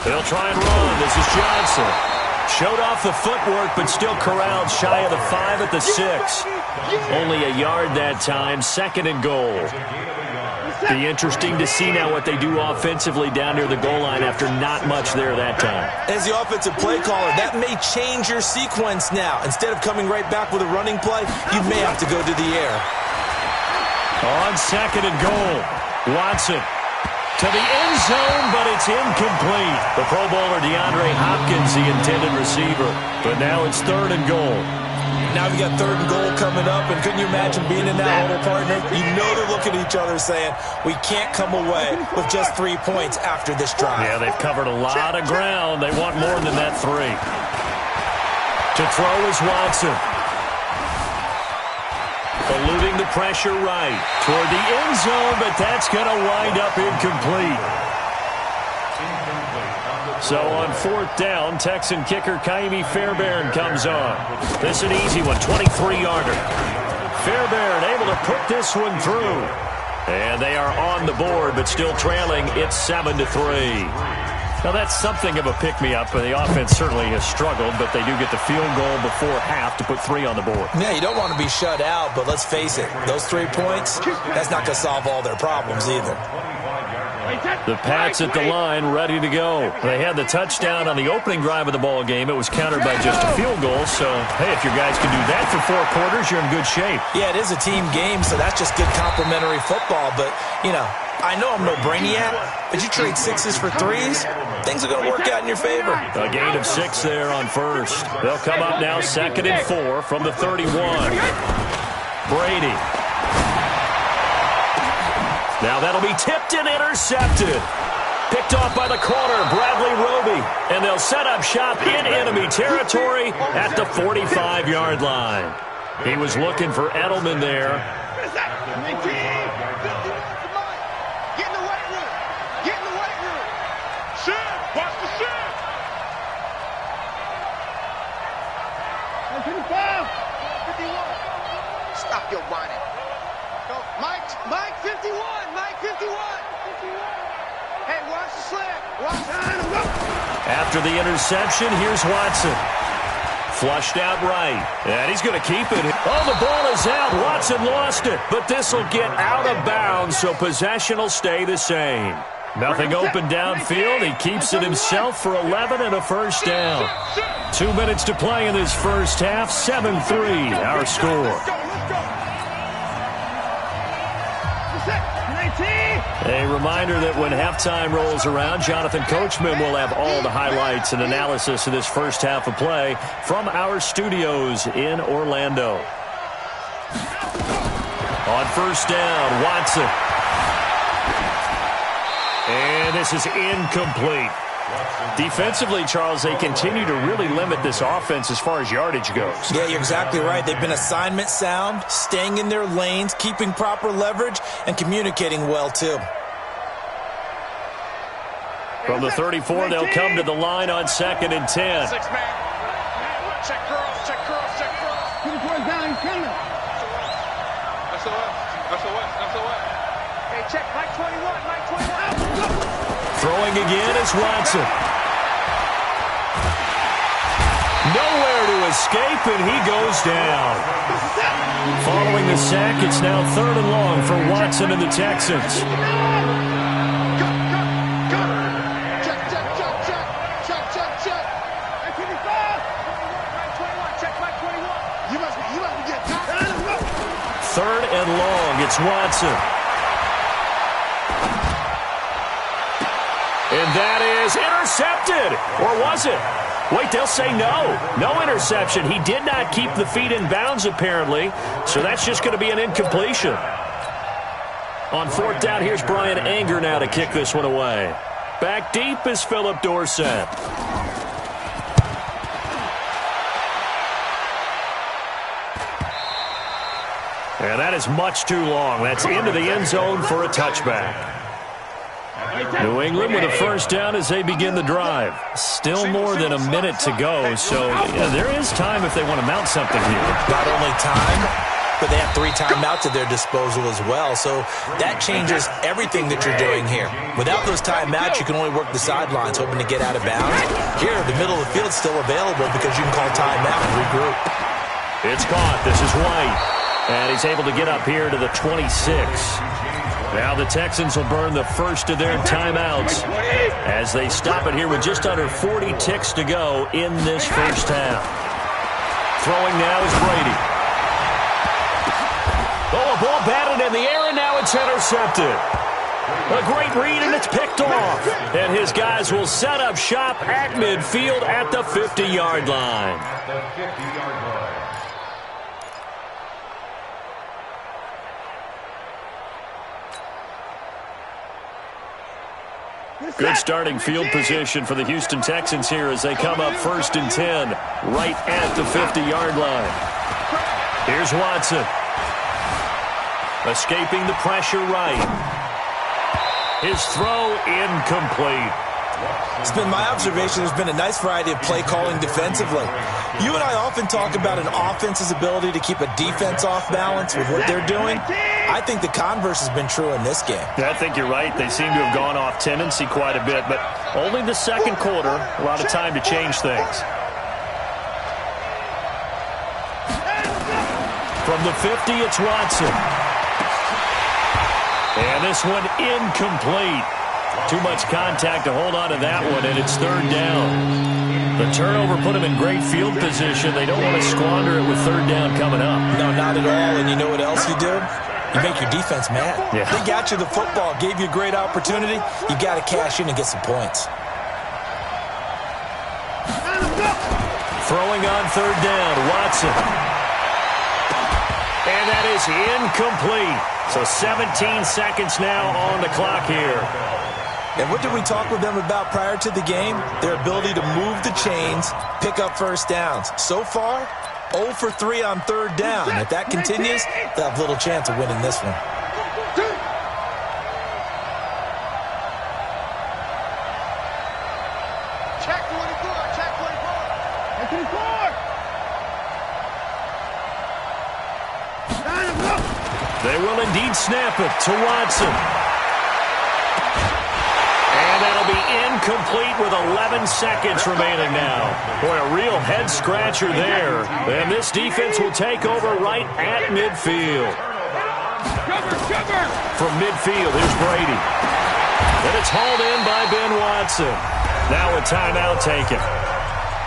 They'll try and run. This is Johnson. Showed off the footwork, but still corralled shy of the 5 at the 6. Only a yard that time. 2nd and goal. Be interesting to see now what they do offensively down near the goal line after not much there that time. As the offensive play caller, that may change your sequence now. Instead of coming right back with a running play, you may have to go to the air. On 2nd and goal, Watson to the end zone, but it's incomplete. The Pro Bowler DeAndre Hopkins, the intended receiver. But now it's 3rd and goal. Now we got 3rd and goal coming up, and couldn't you imagine being in that huddle, partner? You know they're looking at each other saying, we can't come away with just 3 points after this drive. Yeah, they've covered a lot of ground. They want more than that 3. To throw is Watson. Eluding the pressure right toward the end zone, but that's going to wind up incomplete. So on 4th down, Texan kicker Kaimi Fairbairn comes on. This is an easy one, 23-yarder. Fairbairn able to put this one through. And they are on the board, but still trailing. It's 7-3. Now that's something of a pick-me-up, and the offense certainly has struggled, but they do get the field goal before half to put 3 on the board. Yeah, you don't want to be shut out, but let's face it, those 3 points, that's not going to solve all their problems either. The Pats at the line, ready to go. They had the touchdown on the opening drive of the ball game. It was countered by just a field goal. So, hey, if your guys can do that for 4 quarters, you're in good shape. Yeah, it is a team game, so that's just good complimentary football. But, you know, I know I'm no brainiac, but you trade 6s for 3s, things are going to work out in your favor. A gain of 6 there on 1st. They'll come up now 2nd and 4 from the 31. Brady. Now that'll be tipped and intercepted. Picked off by the corner, Bradley Roby. And they'll set up shop in enemy territory at the 45-yard line. He was looking for Edelman there. Get in the weight room. Get in the weight room. Shin. Watch the shin. 55. 51. Stop your whining. Go. Mike 51. Mike 51. Hey, watch the slip. Watch the After the interception, here's Watson. Flushed out right. And he's going to keep it. Oh, the ball is out. Watson lost it. But this will get out of bounds, so possession will stay the same. Nothing open downfield. He keeps it himself for 11 and a first down. 2 minutes to play in this first half. 7-3, our score. A reminder that when halftime rolls around, Jonathan Coachman will have all the highlights and analysis of this first half of play from our studios in Orlando. On first down, Watson. And this is incomplete. Defensively, Charles, they continue to really limit this offense as far as yardage goes. Yeah, you're exactly right. They've been assignment sound, staying in their lanes, keeping proper leverage, and communicating well, too. From the 34, they'll come to the line on 2nd and 10. 6 man. Check curls, check curls, check curls. 24 down, Killa. SOS. Hey, check Mike 21, Mike 21. Throwing again is Watson. Nowhere to escape, and he goes down. Following the sack, it's now 3rd and long for Watson and the Texans. Third and long, it's Watson. And that is intercepted. Or was it? Wait, they'll say no. No interception. He did not keep the feet in bounds, apparently. So that's just going to be an incompletion. On 4th down, here's Brian Anger now to kick this one away. Back deep is Philip Dorsett. And that is much too long. That's into the end zone for a touchback. New England with a 1st down as they begin the drive. Still more than a minute to go, so there is time if they want to mount something here. Not only time, but they have 3 timeouts at their disposal as well, so that changes everything that you're doing here. Without those timeouts, you can only work the sidelines, hoping to get out of bounds. Here, the middle of the field's still available because you can call timeout and regroup. It's caught. This is White. And he's able to get up here to the 26. Now the Texans will burn the first of their timeouts as they stop it here with just under 40 ticks to go in this first half. Throwing now is Brady. Oh, a ball batted in the air, and now it's intercepted. A great read, and it's picked off. And his guys will set up shop at midfield at the 50-yard line. The 50-yard line. Good starting field position for the Houston Texans here as they come up 1st and 10 right at the 50-yard line. Here's Watson. Escaping the pressure right. His throw incomplete. It's been my observation there's been a nice variety of play calling defensively. You and I often talk about an offense's ability to keep a defense off balance with what they're doing. I think the converse has been true in this game. I think you're right. They seem to have gone off tendency quite a bit, but only the 2nd quarter, a lot of time to change things. From the 50, it's Watson. And this one incomplete. Too much contact to hold on to that one, and it's 3rd down. The turnover put them in great field position. They don't want to squander it with 3rd down coming up. No, not at all. And you know what else you do? You make your defense mad. Yeah. They got you the football, gave you a great opportunity. You got to cash in and get some points. Throwing on 3rd down, Watson. And that is incomplete. So 17 seconds now on the clock here. And what did we talk with them about prior to the game? Their ability to move the chains, pick up 1st downs. So far, 0 for 3 on 3rd down. If that continues, they'll have little chance of winning this one. Check 24, check 24. They will indeed snap it to Watson. And that'll be incomplete with 11 seconds remaining now. Boy, a real head-scratcher there. And this defense will take over right at midfield. From midfield, here's Brady. And it's hauled in by Ben Watson. Now a timeout taken.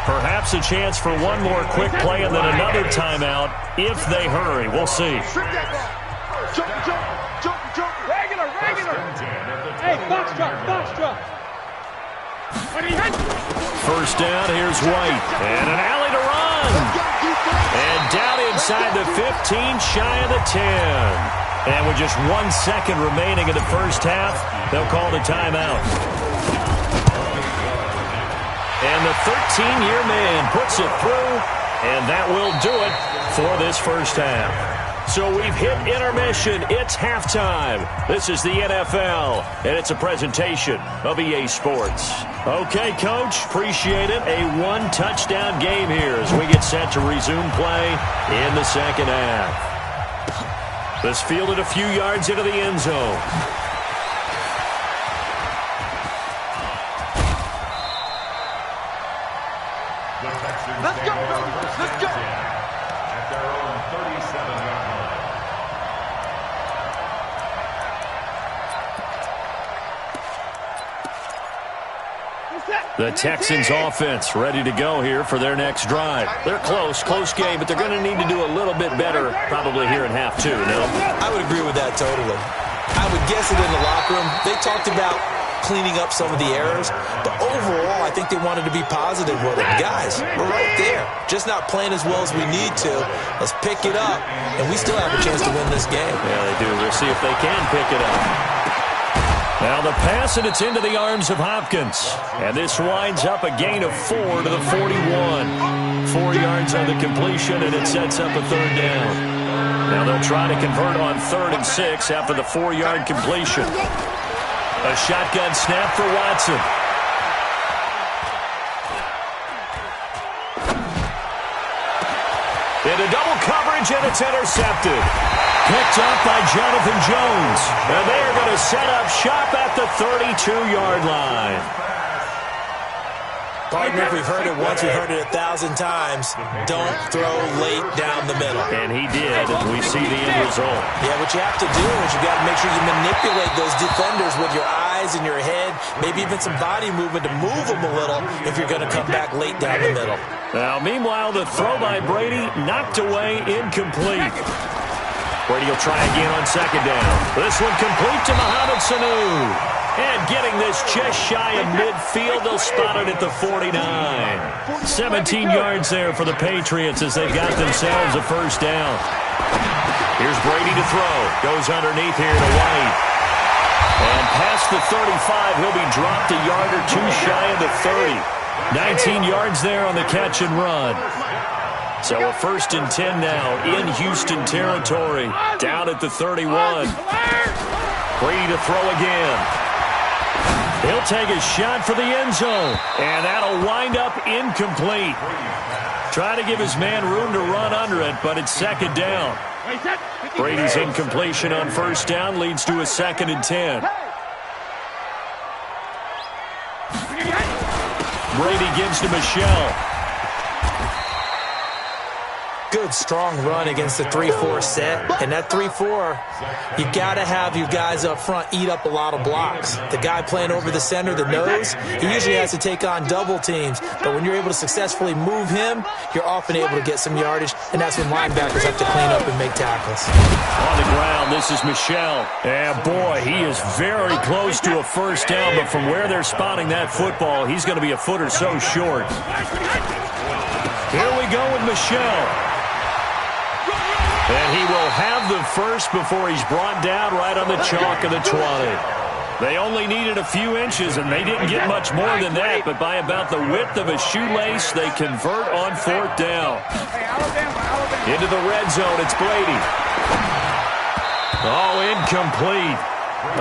Perhaps a chance for one more quick play and then another timeout if they hurry. We'll see. Regular. Hey, box drop. First down, here's White. And an alley to run. And down inside the 15, shy of the 10. And with just 1 second remaining in the first half, they'll call the timeout. And the 13-year man puts it through, and that will do it for this first half. So we've hit intermission. It's halftime. This is the NFL, and it's a presentation of EA Sports. Okay, Coach, appreciate it. A one-touchdown game here as we get set to resume play in the second half. This fielded a few yards into the end zone. Let's go, brother. Let's go. At their own 37-yard line. The Texans offense ready to go here for their next drive. They're close game, but they're going to need to do a little bit better probably here in half two, no? I would agree with that totally. I would guess it in the locker room. They talked about cleaning up some of the errors, but overall, I think they wanted to be positive with it. Guys, we're right there. Just not playing as well as we need to. Let's pick it up, and we still have a chance to win this game. Yeah, they do. We'll see if they can pick it up. Now the pass, and it's into the arms of Hopkins. And this winds up a gain of 4 to the 41. 4 yards on the completion, and it sets up a third down. Now they'll try to convert on 3rd and 6 after the 4-yard completion. A shotgun snap for Watson. Into double coverage, and it's intercepted. Picked up by Jonathan Jones. And they are going to set up shop at the 32-yard line. Partner, if we've heard it once, we've heard it 1,000 times. Don't throw late down the middle. And he did. We see the end result. Yeah, what you have to do is you got to make sure you manipulate those defenders with your eyes and your head, maybe even some body movement to move them a little if you're going to come back late down the middle. Now, meanwhile, the throw by Brady knocked away, incomplete. Brady will try again on 2nd down. This one complete to Mohamed Sanu. And getting this just shy of midfield, they'll spot it at the 49. 17 yards there for the Patriots as they've got themselves a first down. Here's Brady to throw. Goes underneath here to White. And past the 35, he'll be dropped a yard or two shy of the 30. 19 yards there on the catch and run. So a 1st and 10 now in Houston territory. Down at the 31. Brady to throw again. He'll take a shot for the end zone. And that'll wind up incomplete. Try to give his man room to run under it, but it's 2nd down. Brady's incompletion on 1st down leads to a 2nd and 10. Brady gives to Michelle. Good, strong run against the 3-4 set. And that 3-4, you got to have your guys up front eat up a lot of blocks. The guy playing over the center, the nose, he usually has to take on double teams. But when you're able to successfully move him, you're often able to get some yardage, and that's when linebackers have to clean up and make tackles. On the ground, this is Michelle. And boy, he is very close to a first down, but from where they're spotting that football, he's going to be a foot or so short. Here we go with Michelle. And he will have the first before he's brought down right on the chalk of the 20. They only needed a few inches, and they didn't get much more than that, but by about the width of a shoelace, they convert on 4th down. Into the red zone, it's Brady. Oh, incomplete.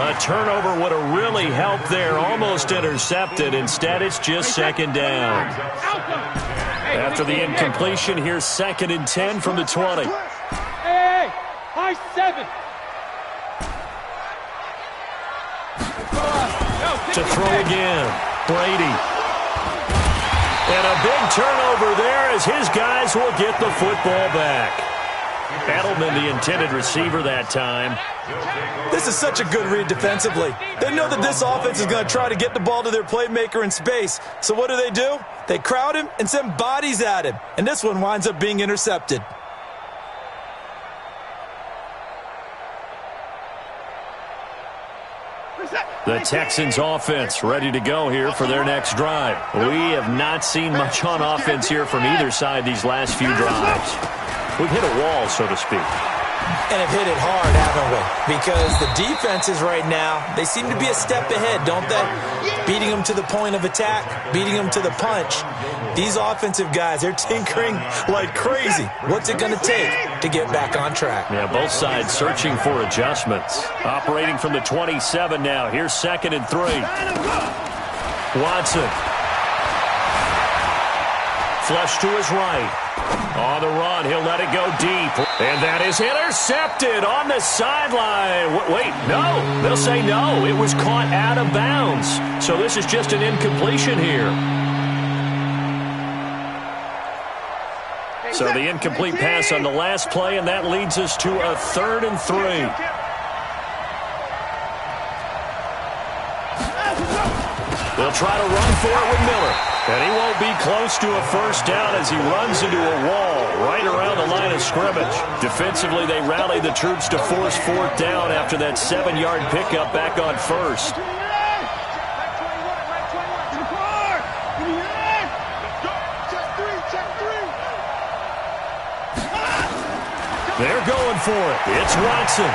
A turnover would have really helped there, almost intercepted. Instead, it's just 2nd down. After the incompletion, here's 2nd and 10 from the 20. High 7. To throw again, Brady. And a big turnover there as his guys will get the football back. Edelman, the intended receiver that time. This is such a good read defensively. They know that this offense is going to try to get the ball to their playmaker in space. So what do? They crowd him and send bodies at him. And this one winds up being intercepted. The Texans offense ready to go here for their next drive. We have not seen much on offense here from either side these last few drives. We've hit a wall, so to speak. And have hit it hard, haven't we? Because the defenses right now, they seem to be a step ahead, don't they? Beating them to the point of attack, beating them to the punch. These offensive guys, they're tinkering like crazy. What's it going to take to get back on track? Yeah, both sides searching for adjustments. Operating from the 27 now. Here's 2nd and 3. Watson. Flush to his right. On the run, he'll let it go deep. And that is intercepted on the sideline. Wait, no. They'll say no. It was caught out of bounds. So this is just an incompletion here. So the incomplete pass on the last play, and that leads us to a 3rd and 3. They'll try to run for it with Miller. And he won't be close to a first down as he runs into a wall right around the line of scrimmage. Defensively, they rally the troops to force 4th down after that 7-yard pickup back on 1st. They're going for it. It's Watson.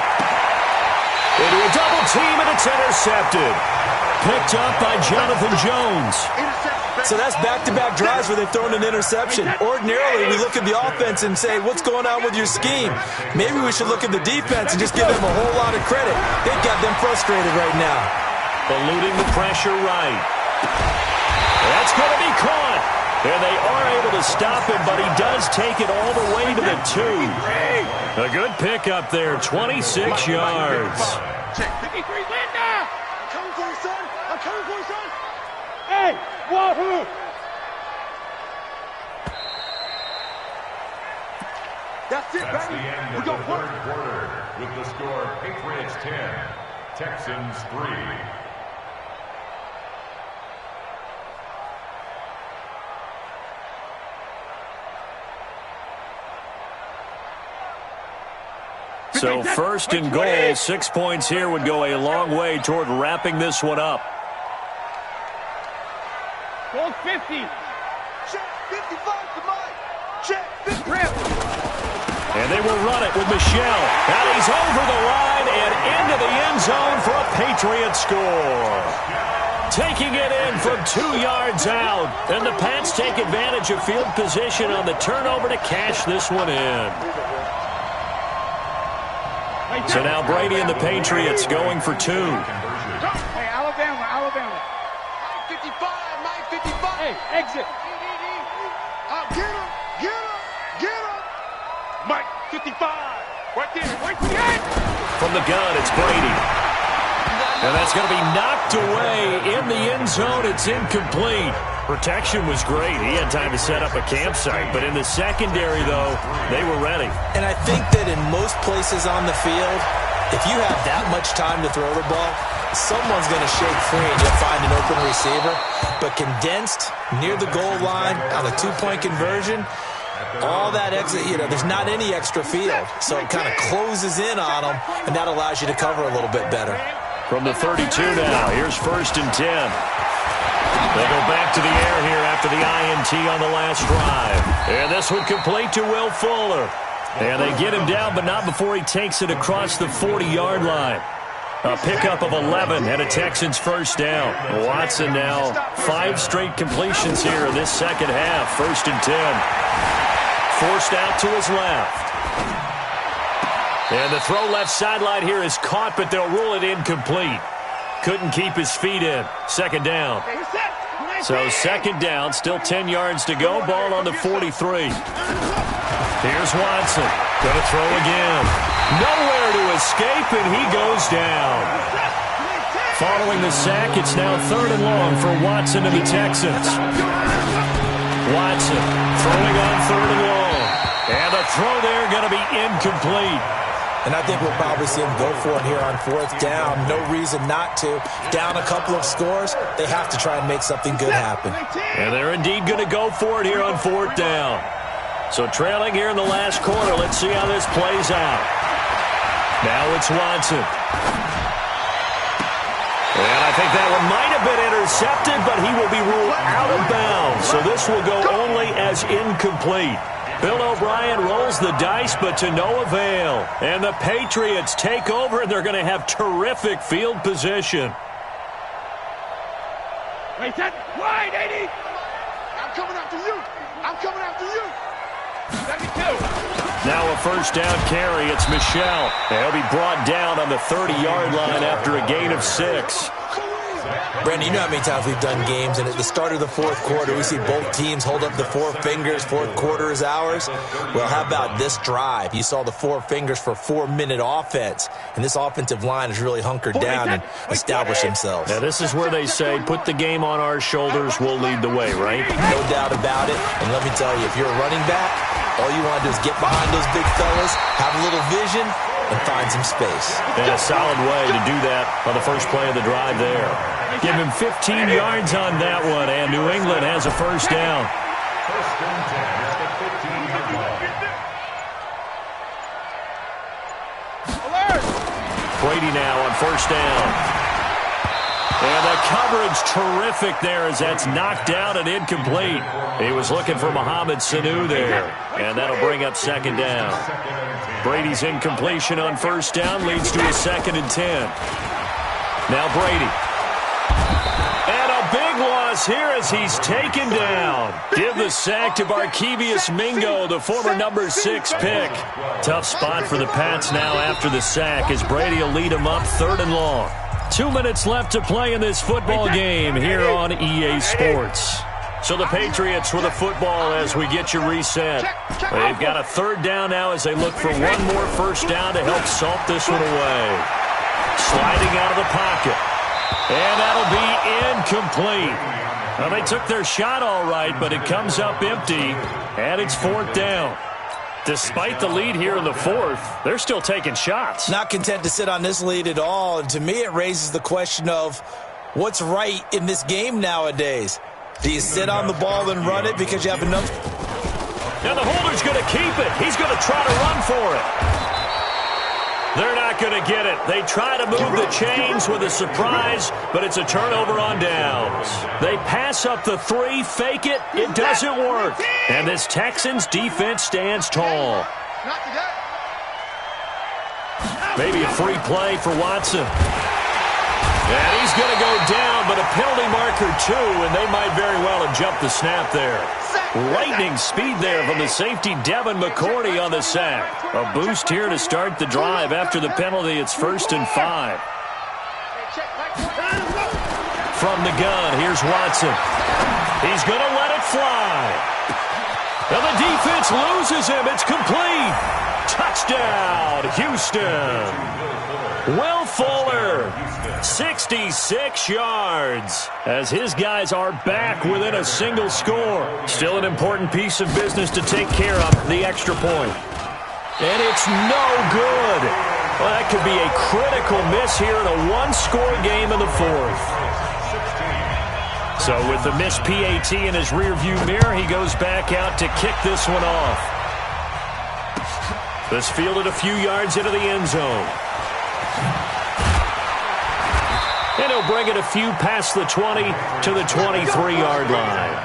Into a double team, and it's intercepted. Picked up by Jonathan Jones. So that's back-to-back drives where they've thrown an interception. Ordinarily, we look at the offense and say, what's going on with your scheme? Maybe we should look at the defense and just give them a whole lot of credit. They've got them frustrated right now. Eluding the pressure right. That's going to be caught. And they are able to stop him, but he does take it all the way to the 2. A good pickup there, 26 yards. Check. 53, Linda! I'm coming for you, son. I'm coming for you, son. Hey, Wahoo! That's it, baby. The end of the 3rd quarter with the score Patriots 10, Texans 3. So 1st and goal, 6 points here would go a long way toward wrapping this one up. Goal 50. Check 55 to Mike. Check 50. And they will run it with Michel. And he's over the line and into the end zone for a Patriot score. Taking it in from 2 yards out. And the Pats take advantage of field position on the turnover to cash this one in. So now Brady and the Patriots going for 2. Hey, Alabama. Mike 55, Mike 55. Hey, exit. Get him. Mike 55. Right there. From the gun, it's Brady. And that's going to be knocked away in the end zone. It's incomplete. Protection was great. He had time to set up a campsite. But in the secondary, though, they were ready. And I think that in most places on the field, if you have that much time to throw the ball, someone's going to shake free and you'll find an open receiver. But condensed near the goal line on a 2-point conversion, all that exit, there's not any extra field. So it kind of closes in on them, and that allows you to cover a little bit better. From the 32 now, here's 1st and 10. They go back to the air here after the INT on the last drive. And this one complete to Will Fuller. And they get him down, but not before he takes it across the 40-yard line. A pickup of 11 and a Texans first down. Watson now 5 straight completions here in this second half. 1st and 10. Forced out to his left. And the throw left sideline here is caught, but they'll rule it incomplete. Couldn't keep his feet in. 2nd down. So 2nd down, still 10 yards to go. Ball on the 43. Here's Watson. Gonna throw again. Nowhere to escape, and he goes down. Following the sack, it's now 3rd and long for Watson and the Texans. Watson throwing on 3rd and long. And the throw there going to be incomplete. And I think we'll probably see him go for it here on 4th down. No reason not to. Down a couple of scores, they have to try and make something good happen. And they're indeed going to go for it here on 4th down. So trailing here in the last quarter, let's see how this plays out. Now it's Watson. And I think that one might have been intercepted, but he will be ruled out of bounds. So this will go only as incomplete. Bill O'Brien rolls the dice, but to no avail. And the Patriots take over, and they're going to have terrific field position. Wait, that wide, 80. I'm coming after you. I'm coming after you. 72. Now a first down carry. It's Michel. He'll be brought down on the 30-yard line after a gain of 6. Brandon, you know how many times we've done games, and at the start of the fourth quarter, we see both teams hold up the 4 fingers, fourth quarter is ours. Well, how about this drive? You saw the 4 fingers for 4-minute offense, and this offensive line has really hunkered down and established themselves. Now, this is where they say, put the game on our shoulders, we'll lead the way, right? No doubt about it, and let me tell you, if you're a running back, all you want to do is get behind those big fellas, have a little vision, and find some space. And a solid way to do that on the first play of the drive there. Give him 15 yards on that one, and New England has a first down. First and 10 at the 15-yard line. Brady now on first down. And the coverage terrific there as that's knocked down and incomplete. He was looking for Mohamed Sanu there, and that'll bring up second down. Brady's incompletion on first down leads to a 2nd and 10. Now Brady. And a big loss here as he's taken down. Give the sack to Barkevious Mingo, the former number 6 pick. Tough spot for the Pats now after the sack as Brady will lead them up 3rd and long. 2 minutes left to play in this football game here on EA Sports. So the Patriots with a football as we get you reset. They've got a 3rd down now as they look for one more first down to help salt this one away. Sliding out of the pocket. And that'll be incomplete. Now, they took their shot all right, but it comes up empty, and it's 4th down. Despite the lead here in the 4th, they're still taking shots. Not content to sit on this lead at all, and to me it raises the question of what's right in this game nowadays. Do you sit on the ball and run it because you have enough? Now the holder's going to keep it. He's going to try to run for it. They're not going to get it. They try to move the chains with a surprise, but it's a turnover on downs. They pass up the 3, fake it. It doesn't work. And this Texans defense stands tall. Maybe a free play for Watson. And he's going to go down, but a penalty marker too, and they might very well have jumped the snap there. Lightning speed there from the safety Devin McCourty on the sack. A boost here to start the drive after the penalty. It's 1st and 5. From the gun, here's Watson. He's going to let it fly. Now the defense loses him. It's complete. Touchdown, Houston. Will Fuller, 66 yards, as his guys are back within a single score. Still an important piece of business to take care of, the extra point. And it's no good. Well, that could be a critical miss here in a one-score game in the 4th. So with the missed PAT in his rearview mirror, he goes back out to kick this one off. This fielded a few yards into the end zone. And he'll bring it a few past the 20 to the 23-yard line.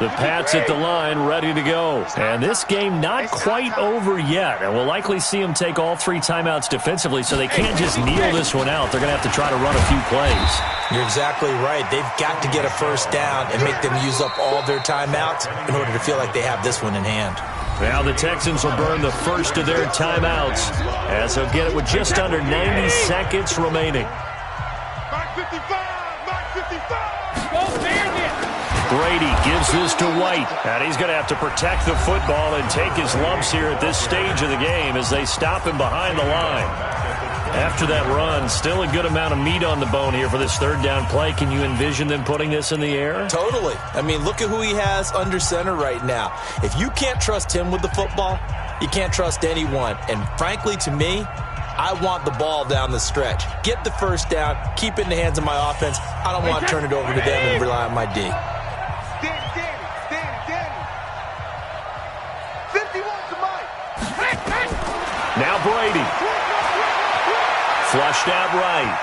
The Pats at the line, ready to go. And this game not quite over yet. And we'll likely see them take all 3 timeouts defensively, so they can't just kneel this one out. They're going to have to try to run a few plays. You're exactly right. They've got to get a first down and make them use up all their timeouts in order to feel like they have this one in hand. Now the Texans will burn the first of their timeouts as they'll get it with just under 90 seconds remaining. Mark 55! Mark 55! Go Bandit! Brady gives this to White, and he's going to have to protect the football and take his lumps here at this stage of the game as they stop him behind the line. After that run, still a good amount of meat on the bone here for this 3rd down play. Can you envision them putting this in the air? Totally. I mean, look at who he has under center right now. If you can't trust him with the football, you can't trust anyone. And frankly, to me, I want the ball down the stretch. Get the first down, keep it in the hands of my offense. I don't want to turn it over to them and rely on my D. Danny. 51 to Mike. Now Brady. Flushed out right.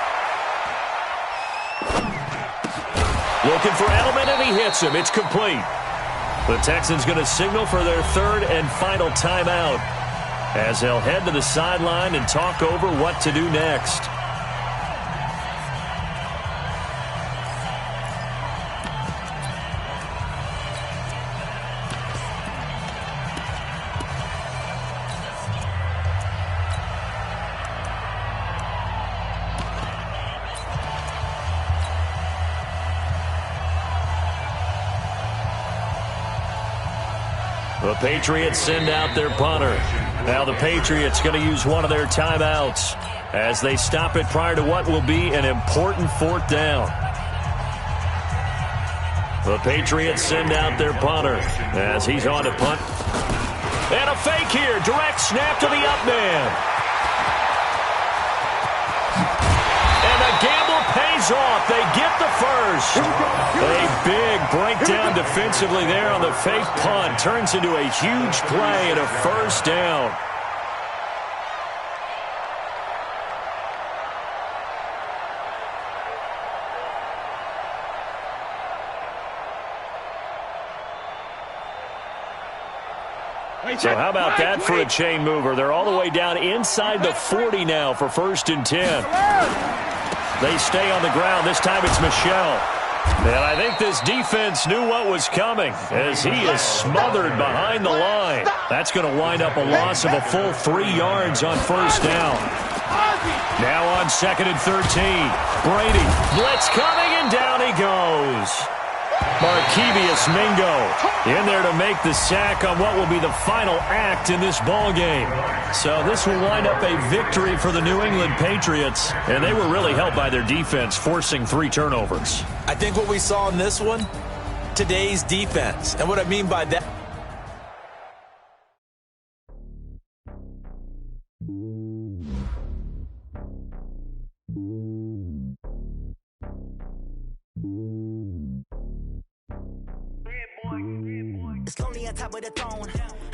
Looking for Edelman, and he hits him. It's complete. The Texans going to signal for their third and final timeout as they'll head to the sideline and talk over what to do next. The Patriots send out their punter. Now the Patriots going to use one of their timeouts as they stop it prior to what will be an important fourth down. The Patriots send out their punter as he's on to punt. And a fake here. Direct snap to the up man. And the gamble pays off. They get the first. A big breakdown defensively there on the fake punt. Turns into a huge play and a first down. So how about that for a chain mover? They're all the way down inside the 40 now for 1st and 10. They stay on the ground. This time it's Michel. And I think this defense knew what was coming as he is smothered behind the line. That's going to wind up a loss of a full 3 yards on 1st down. Now on 2nd and 13. Brady, blitz coming, and down he goes. Markevious Mingo in there to make the sack on what will be the final act in this ball game. So this will wind up a victory for the New England Patriots, and they were really helped by their defense, forcing 3 turnovers. I think what we saw in this one, today's defense. And what I mean by that, It's lonely on top of the throne.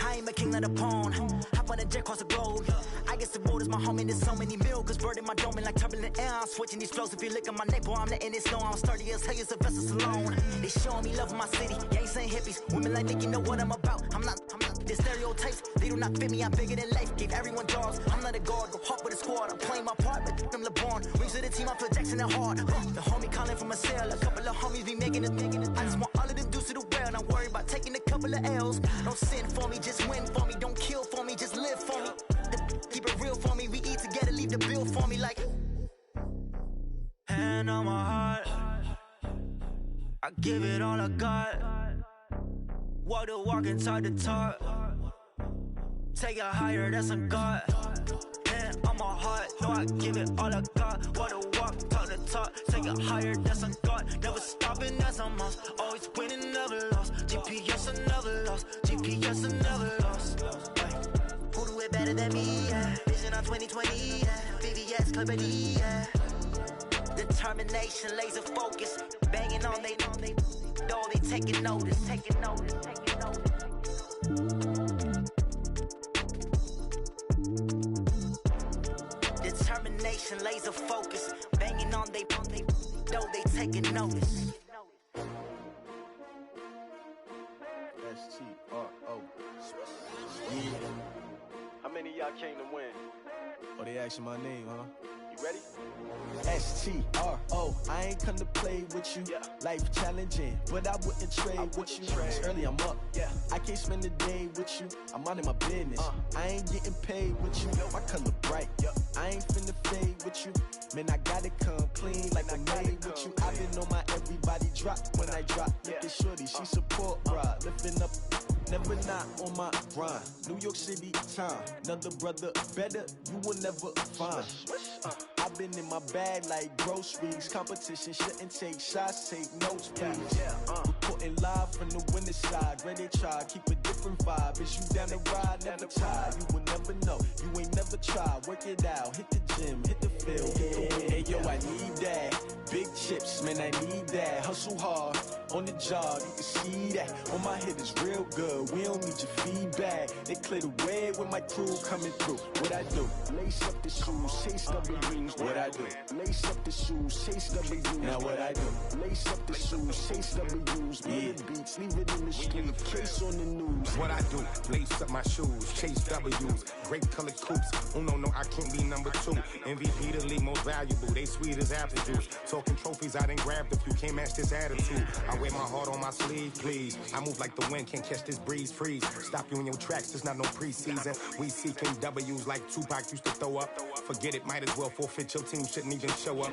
I ain't a king of the pawn. Hop on a jet across the globe. I guess the road is my home and there's so many milkers burning my dome like turbulent air. I'm switching these flows. If you look at my neck, boy, I'm letting it slow. I'm sturdy as hell, it's a vessel Salone. They showing me love in my city. Gang saying hippies. Women like Nick, you know what I'm about. I'm not. The stereotypes, they do not fit me. I'm bigger than life. Gave everyone jobs. I'm not a guard. Go hard with the squad. I'm playing my part, but I'm LeBron. Rings to the team, I feel Jackson and hard. The homie calling from a cell. A couple of homies be making it. I just want all of them dudes to the well. Not worry about taking a couple of L's. Don't sin for me, just win for me. Don't kill for me, just live for me. Keep it real for me. We eat together, leave the bill for me like. Hand on my heart, I give it all I got. Walk the walk and talk the talk. Take it higher, that's a God. Hand on my heart, no, I give it all I got. Walk the walk, talk the talk. Take it higher, that's a God. Never stopping, that's a must. Always winning, never lost. GPS, I never lost. GPS, I never lost. Who do it better than me? Yeah. Vision on 2020. Yeah. VVS, Clarity. Yeah. Determination, laser focus. Banging on they door, they taking notice. Taking notice. Taking notice. Determination, laser focus. Banging on they door, they taking notice. S-T-R-O. Yeah. How many of y'all came to win? Oh, they asking my name, huh? You ready? S-T-R-O. I ain't come to play with you. Yeah. Life challenging, but I wouldn't trade with you. It's early, I'm up. Yeah. I can't spend the day with you. I'm out of my business. I ain't getting paid with you. My color bright. I ain't finna fade with you. Man, I gotta come clean like I made with you. I've been on my everybody drop when I drop. Look at shorty, she support rod. Lifting up, never not on my grind. New York City time. Another brother better, you will never find. I've been in my bag like groceries. Competition shouldn't take shots, take notes, please. Reporting live from the winning side. Ready to try, keep a different vibe. Is you down the ride, never tired. You will never know, you ain't never tried. Work it out, hit the gym, hit the field. Hey yo, I need that big check. chips, man, I need that. Hustle hard on the job, you can see that. On my head is real good, we don't need your feedback. They clear the way with my crew coming through. What I do? Lace up the shoes, chase W's. What I do? Lace up the shoes, chase W's. Now what I do? Lace up the shoes, chase W's. Yeah, beats, leave it in the street, case on the news. What I do? Lace up my shoes, chase W's. Great colored coops. Oh no, I can't be number 2. MVP the league most valuable. They sweet as apple juice. Talking trophies, I didn't grab the few. Can't match this attitude. I wear my heart on my sleeve, please. I move like the wind, can't catch this breeze, freeze. Stop you in your tracks, there's not no preseason. We seeking W's like Tupac used to throw up. Forget it, might as well forfeit. Your team shouldn't even show up.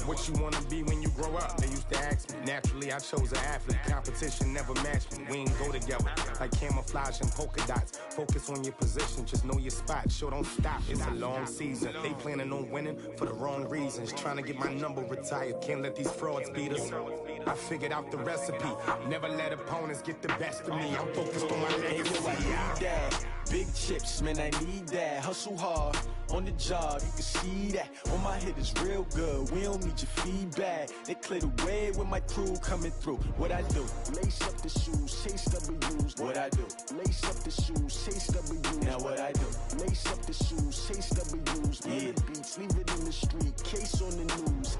What you wanna be when you grow up? They used to ask me. Naturally, I chose an athlete. Competition never matched me. We ain't go together like camouflage and polka dots. Focus on your position, just know your spot. Sure, don't stop. It's a long season. They planning on winning for the wrong reasons. Trying to get my number retired. Can't let these frauds beat us. I figured out the recipe. Never let opponents get the best of me. I'm focused on my legacy. I need that. Big chips, man, I need that. Hustle hard on the job, you can see that. On my head is real good, we don't need your feedback. They clear the way with my crew coming through. What I do? Lace up the shoes, chase W's. What I do? Lace up the shoes, chase W's. Now what I do? Lace up the shoes, chase W's. Yeah, beats, leave it in the street, case on the news.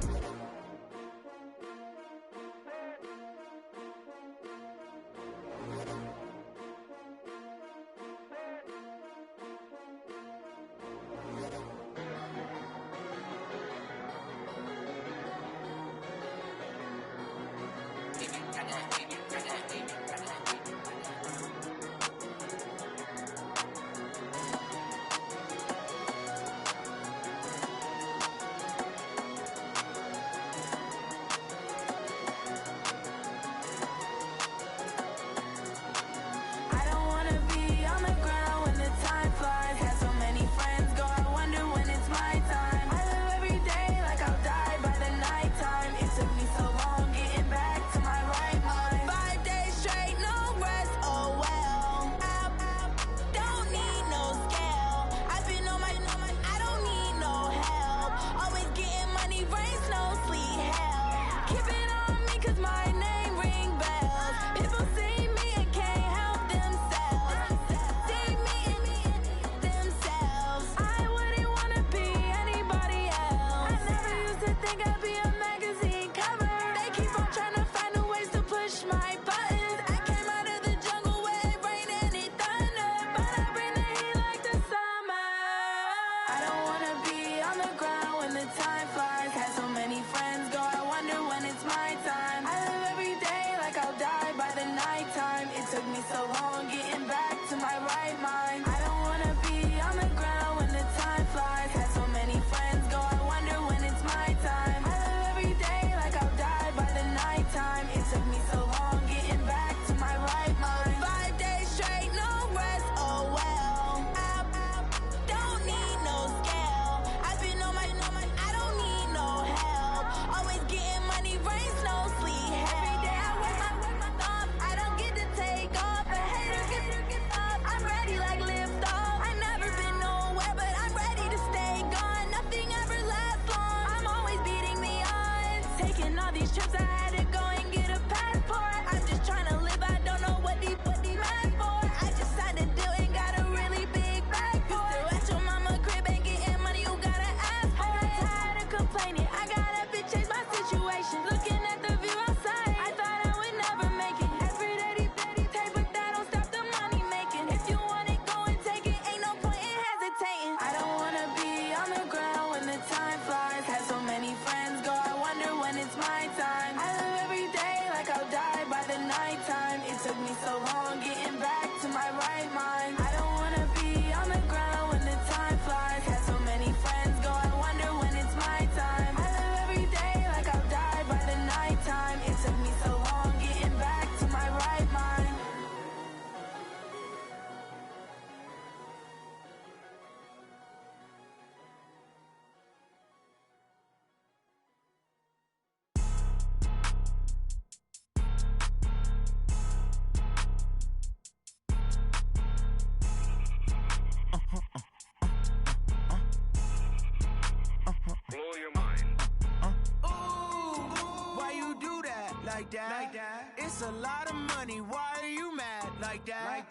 like that. It's a lot of money, why are you mad like that?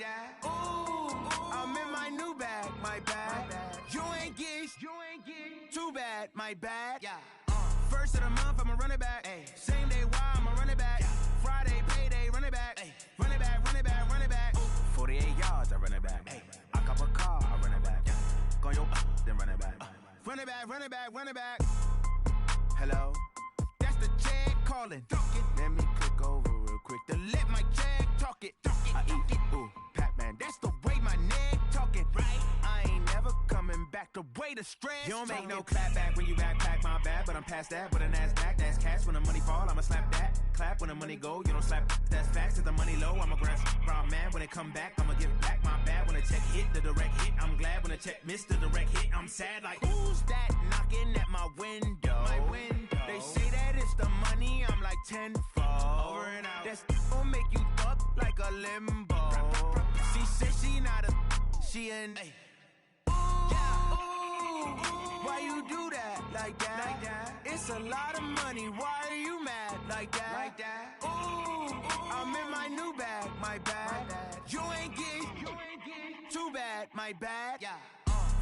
Ooh, I'm in my new bag, my bad. You ain't get too bad, my bad. First of the month, I'ma run it back. Same day, why I'ma run it back. Friday, payday, run it back. Run it back, run it back, run it back. 48 yards, I run it back. I cop a car, I run it back. Go your then run it back. Run it back, run it back, run it back. Hello? That's the check calling. Let me click over real quick to let my check talk it. I eat it, ooh, Pac-Man. That's the way my neck talking. Right? I ain't never coming back the way the stress. You don't make no clap back when you backpack, my bad. But I'm past that with a NASDAQ. That's cash when the money fall, I'ma slap that. Clap when the money go, you don't slap. That's facts. If the money low, I'ma grab brown man. When it come back, I'ma give back my bad. When the check hit, the direct hit. I'm glad when the check missed the direct hit. I'm sad like, who's that knocking at my window? My window. They say that it's the money, I'm like tenfold. Over and out. That's gon' make you up like a limbo. She said she not a, she an. Why you do that like that? It's a lot of money, why are you mad like that? Ooh, I'm in my new bag, my bad. You ain't get too bad, my bad.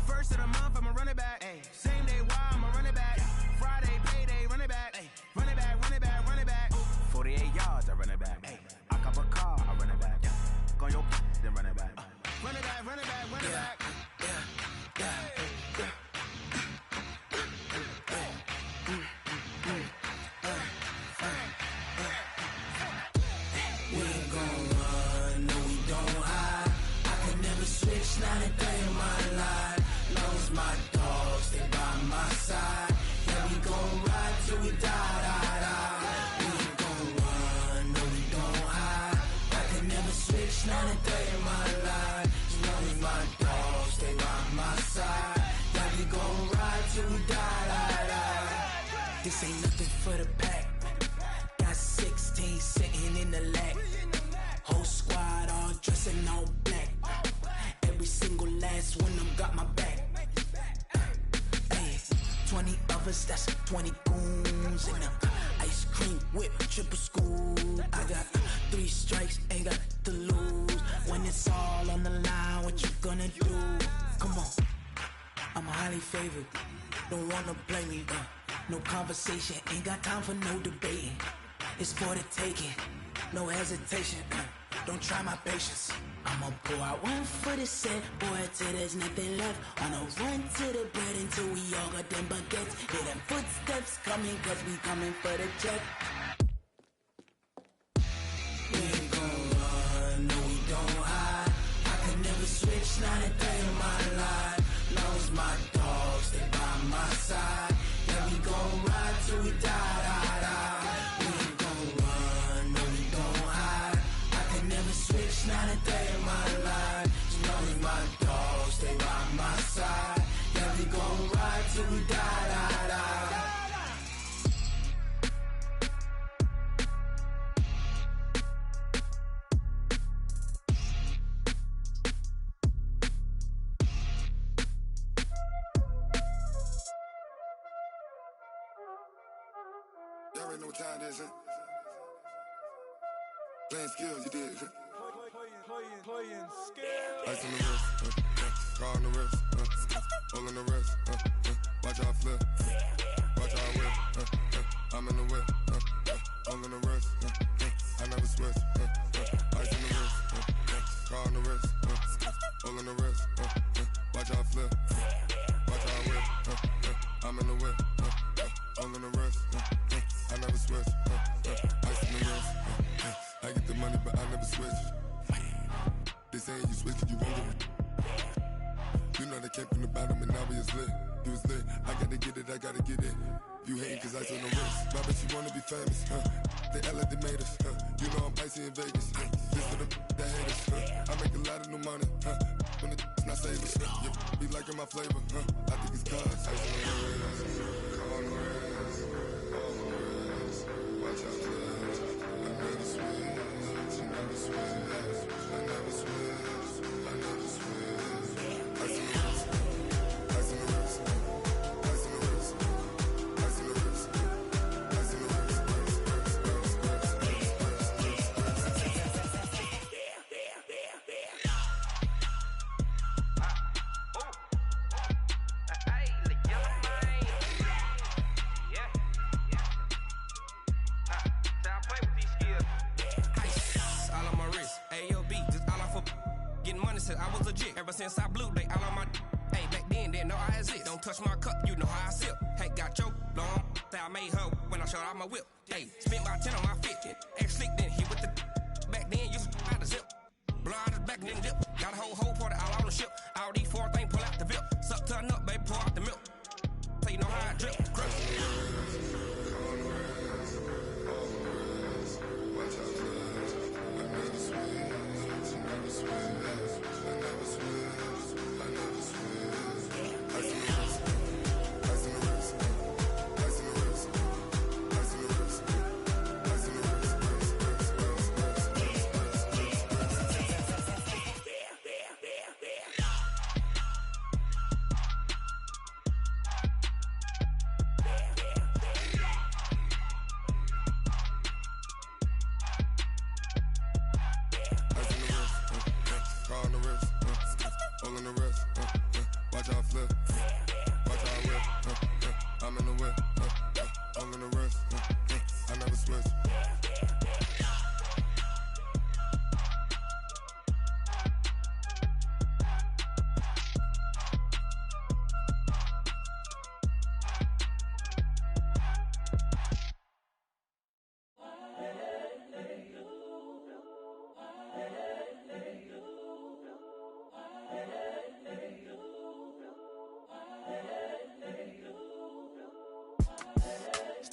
First of the month, I'ma run it back. Same day, why I'ma run it back. Friday, payday, run it back. Run it back, run it back, run it back. 48 yards, I run it back. I cop a car, I run it back. Go your then run it back. Run it back, run it back, run it back. Switch, not a day in my life. Lost my dogs, they by my side. Yeah, we gon' ride till we die, die, die. We ain't gon' run, no, we don't hide. I can never switch, not a day in my life. Lost my dogs, they by my side. Yeah, we gon' ride till we die, die, die. This ain't nothing for the pack. Got 16 sitting in the lag. Whole squad all dressing all black. Every single last one of them got my back. 20 of us, that's 20 goons. And ice cream whip, triple scoop. I got 3 strikes, ain't got to lose. When it's all on the line, what you gonna do? Come on, I'm highly favored. Don't wanna blame me, no conversation, ain't got time for no debating. It's for the taking, no hesitation. Don't try my patience. I'ma pour out one for the set, boy, till there's nothing left. On a run to the bread until we all got them baguettes. Hear them footsteps coming, cause we coming for the check. We ain't gon' run, no, we don't hide. I could never switch, not a day in my life. Lost my dogs, they by my side. Yeah, we gon' ride till we die, die, die. We ain't gon' run, no, we don't hide. I could never switch, not a day in my life. Lost my dogs, they by my side. Yeah, we gon' ride till we die, die, die. Y'all already know what time it is, huh? Playing skills, you did. Playing skills. Ice on the wrist, car on the wrist, hole in the wrist, watch how I flip, watch how I whip, I'm in the whip, hole in the wrist, I never switch, ice on the wrist, car on the wrist, hole in the wrist, watch how I flip, watch how I whip, I'm in the whip, hole in the wrist, I never switch, ice on the wrist, I get the money but I never switch. They saying you switch, you won't get it. You know they came from the bottom and now we is lit. You was lit, I gotta get it, I gotta get it. You hating cause I on the wrist. My bitch, you wanna be famous, They Ella, they made us, You know I'm icy in Vegas, This for the that hate us, I make a lot of new money, When it's not savings, You be liking my flavor, I think it's cause ice on the wrist, on the wrist, on the wrist. Watch out, flex, I never switch, I never switch. I never switch, I never switch. Ice in the wrist, ice in the wrist, ice in the wrist, ice in the wrist, ice in the wrist, said I was legit. Ever since I blew, they all on my. Hey, back then, didn't know I exist. Don't touch my cup, you know how I sip. Hey, got your long. That I made her when I showed out my whip. Hey, spent about 10 on my fit. Ex-slick, then hit with the. Back then, you out the zip. Blow out his back, then dip. Got a whole party all on the ship. All these four things, pull out the VIP. Suck to a nut, baby, pour out the milk. So you know how I drip. Crush.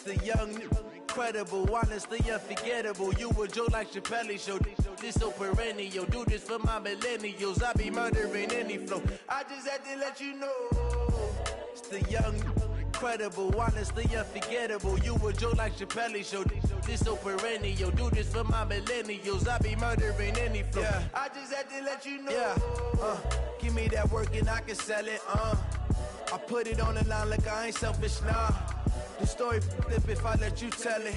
The young, incredible, honestly unforgettable. You a joke like Chappelle show. This so perennial. Do this for my millennials. I be murdering any flow. I just had to let you know. It's the young, incredible, honestly unforgettable. You a joke like Chappelle show. This so perennial. Do this for my millennials. I be murdering any flow. Yeah. I just had to let you know. Yeah. Give me that work and I can sell it. I put it on the line like I ain't selfish, nah. The story flip if I let you tell it.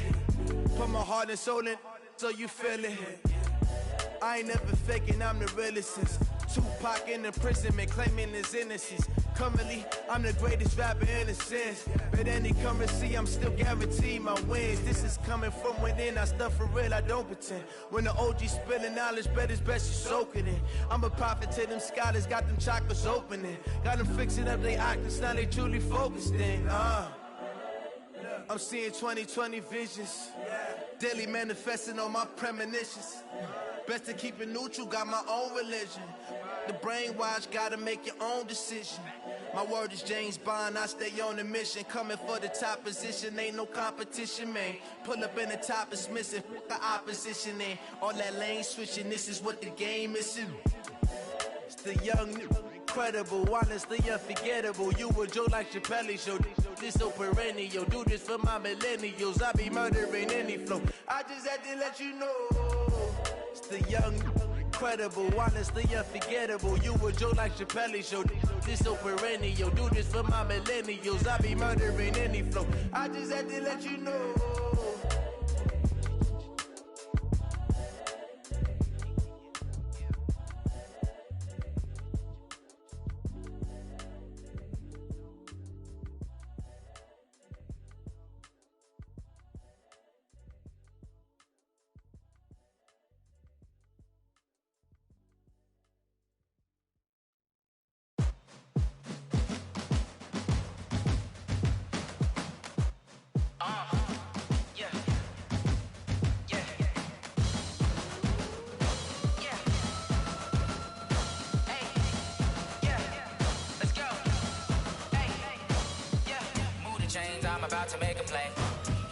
Put my heart and soul in so you feel it. I ain't never faking, I'm the realest since Tupac in imprisonment, claiming his innocence. Currently, I'm the greatest rapper in a sense. But any currency, I'm still guaranteed my wins. This is coming from within, I stuff for real, I don't pretend. When the OG spilling knowledge, bet it's best you soak it in. I'm a prophet to them scholars, got them chakras opening. Got them fixing up their octaves, now they truly focused in. I'm seeing 2020 visions. Daily manifesting on my premonitions. Best to keep it neutral, got my own religion. The brainwash, gotta make your own decision. My word is James Bond, I stay on a mission. Coming for the top position, ain't no competition, man. Pull up in the top, it's missing, the opposition, and all that lane switching, this is what the game is. It's the young, incredible, honestly unforgettable. You a joke like Chappelle show. This so perennial. Do this for my millennials. I be murdering any flow. I just had to let you know. It's the young, incredible, honestly unforgettable. You a joke like Chappelle show. This so perennial. Do this for my millennials. I be murdering any flow. I just had to let you know. To make a play.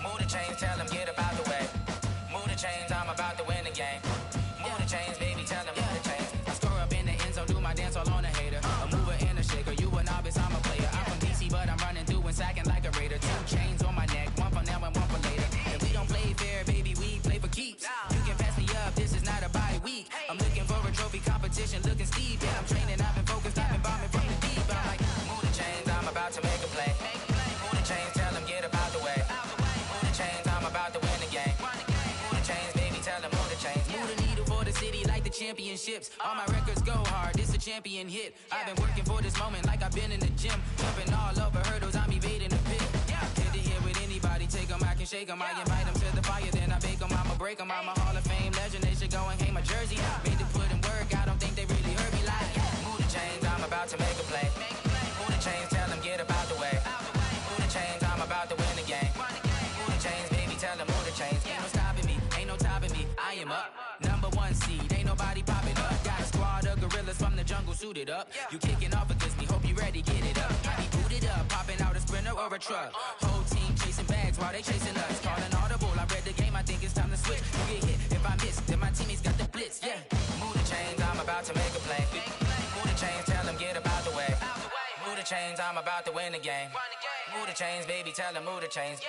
Move the chains, tell them get about the way. Move the chains, I'm about to win the game. Move the chains, baby, tell them move the chains. I score up in the end zone, do my dance all on a hater. A mover and a shaker, you a novice, I'm a player. I'm from DC, but I'm running through and sacking like a raider. 2 chains on my neck, one for now and one for later. And we don't play fair, baby, we play for keeps. You can pass me up, this is not a bye week. I'm looking for a trophy competition, looking steep. Yeah, I'm training, I've been focused, I've been bombing from the deep. I'm like, move the chains, I'm about to make a play. Move the chains, tell them get about the way. Move the chains, I'm about to win the game. Move the chains, baby, tell them move the chains. Move the needle for the city like the championships. All my records go hard, this a champion hit. I've been working for this moment like I've been in the gym. Jumping all over hurdles, I'm evading the pit. Get to here with anybody, take them, I can shake them. I invite them to the fire, then I bake them, I'ma break them. I'm a Hall of Fame legend, they should go and hang my jersey. Made to put in work like I don't think they really heard me like. Move the chains, I'm about to make a play. Move the chains, tell them get about the way. Move the chains, I'm about to win the game. Move the chains, baby, tell them move the chains. Ain't no stopping me, ain't no topping me. I am up, number one seed, ain't nobody popping up. Got a squad of gorillas from the jungle suited up. You kicking off against me, hope you ready, get it up. I be booted up, popping out a Sprinter or a truck. Whole team chasing bags while they chasing us. Calling audible, I read the game, I think it's time to switch. You get hit, if I miss, then my teammates got the blitz, yeah. Move the chains, I'm about to make a play. Move the chains, tell them get about the way. Move the chains, I'm about to win the game. Move the chains, baby, tell them move the chains.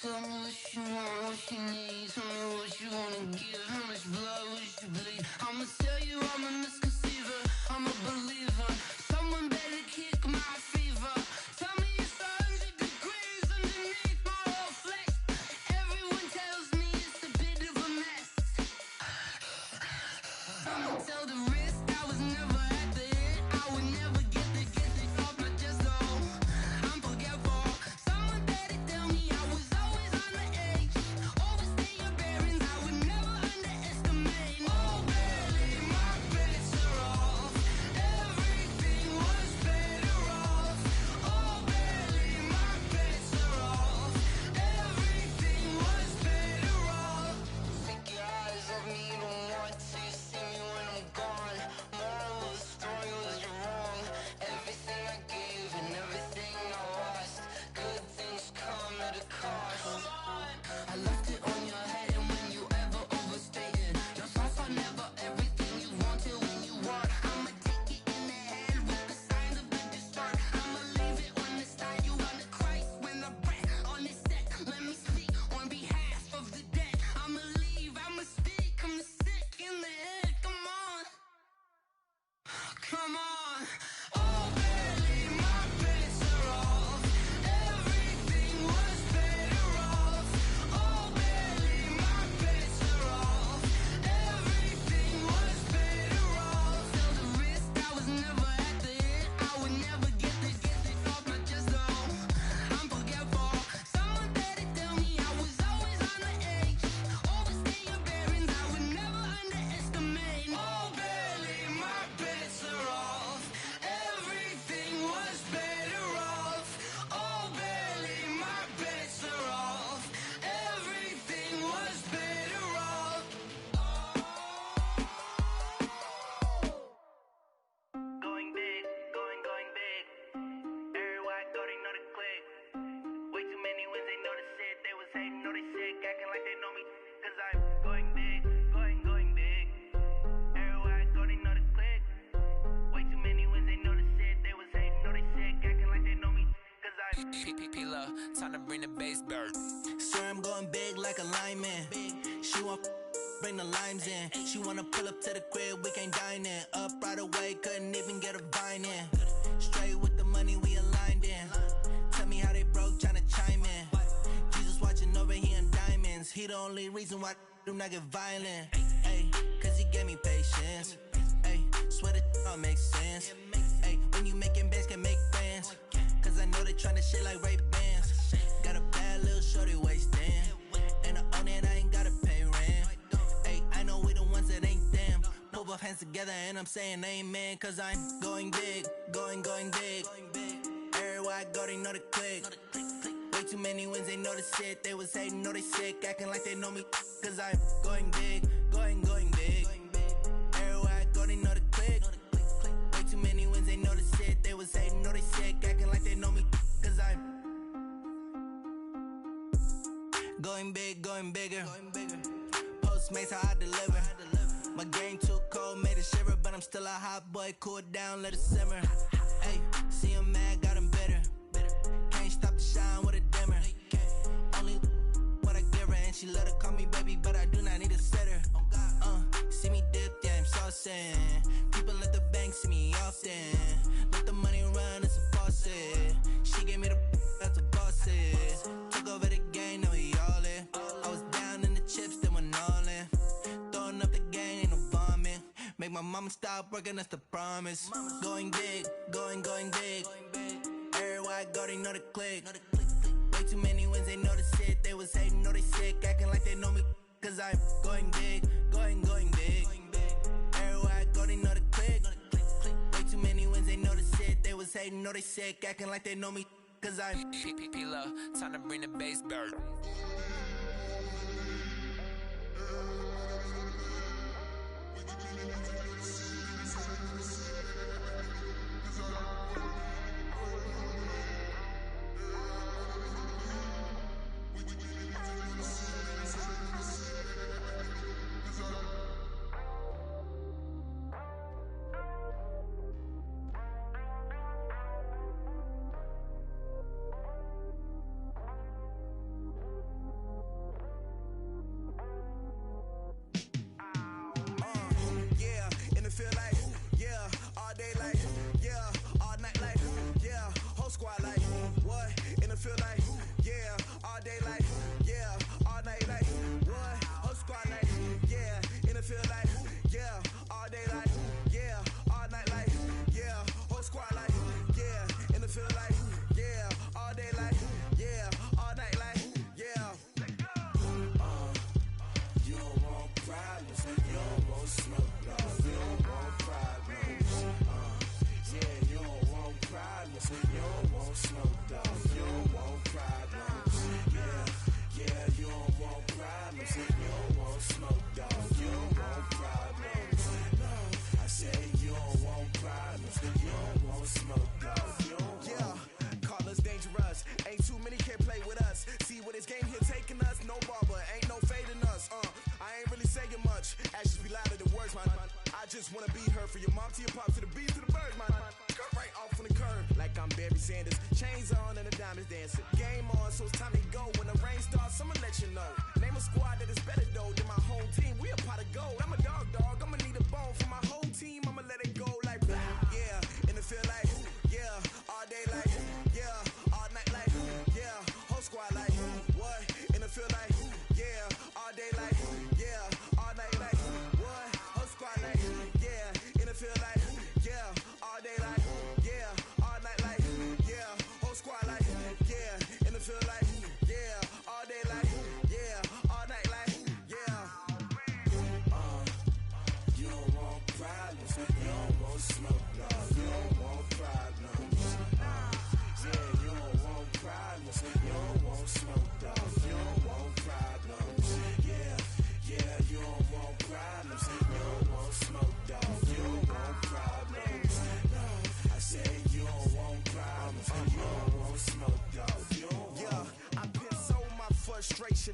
Tell me what you want, what you need. Tell me what you wanna give. How much blood would you bleed? I'ma tell you I'm a misconceiver. I'm a believer. Someone better kick my fever. Tell me it's 100 degrees underneath my whole flesh. Everyone tells me it's a bit of a mess. I'ma tell the risk I was never at the end. I would never get it off my chest, though. I'm forgetful. Someone better tell me I was always on the edge. Overstay your bearings, I would never underestimate. Oh, barely, my bets are off. Everything was better off. Oh, barely, my bets are off. Everything was better off. Take your eyes off me, don't want to see me when I'm gone. Moral of the story was you're wrong. Everything I gave and everything I lost. Good things come at a cost. I left it on your head, and when you ever overstay it, your thoughts are never everything you wanted when you want. I'ma take it in the head with the signs of a distort. I'ma leave it on the side. You wanna Christ when the breath on this set. Let me speak on behalf of the dead. I'ma leave, I'ma speak. I'm the sick in the head. Come on, come on. Oh, barely, my bets are off. Everything was better off. Oh, barely, my bets are off. Everything was better off. Tell the risk I was never at the end. I would never get it off my chest, though. I'm forgetful. Someone better tell me I was always on the edge. Overstay your bearings, I would never underestimate. Oh, barely, my bets are off. Everything was better off. Oh, barely, my bets are off. Everything was better off. Going big, going big. Everywhere I go, they know the click. Way too many wins, they know the shit. They was hating, know they sick, acting like they know me. Cause I'm going big, going big. Everywhere I go, they know the click. Way too many wins, they know the shit. They was hating, know they sick, acting like they know me. Cause I'm Killa, time to bring the bass bird. Swear I'm going big like a lineman. She want bring the limes in. She wanna pull up to the crib, we can't dine in. Up right away, couldn't even get a vine in. Straight with the money we aligned in. Tell me how they broke, tryna chime in. Jesus watching over here in diamonds. He the only reason why I do not get violent. Ay, cause he gave me patience. Ay, swear that all makes sense. Ay, when you making bands can make friends. Cause I know they tryna shit like Ray-Bans. Got a bad little shorty wasting. And I own it, I ain't gotta pay rent. Ay, I know we the ones that ain't them. Pull both hands together and I'm saying amen. Cause I'm going big, going big. Everywhere I go, they know the click. Way too many wins, they know the shit. They was hating, know they sick, acting like they know me. Cause I'm going big, going big. Everywhere I go, they know the click. Way too many wins, they know the shit. They was hating, know they sick, acting like they know me. Cause I'm going big, going bigger. Postmates, how I deliver. My game too cold, made it shiver. But I'm still a hot boy, cool it down, let it simmer. Hey, see him mad, got him bitter. Can't stop the shine with a dimmer. Only what I give her, and she let her call me baby, but I do not need a sitter. See me dip, yeah, I'm saucing. People at the bank see me often. Let the money run, it's a faucet. She gave me the that's a boss is. Took over the game, now we all in. I was down in the chips, then went all in. Throwing up the game, ain't no bombing. Make my mama stop working, that's the promise. Going big, going big. Everywhere I go, they know the click. Way too many wins, they know the shit. They was hating, know they sick, acting like they know me. Cause I'm going big, going big. sick, acting like they know me, cause I'm Killa, time to bring the bass back.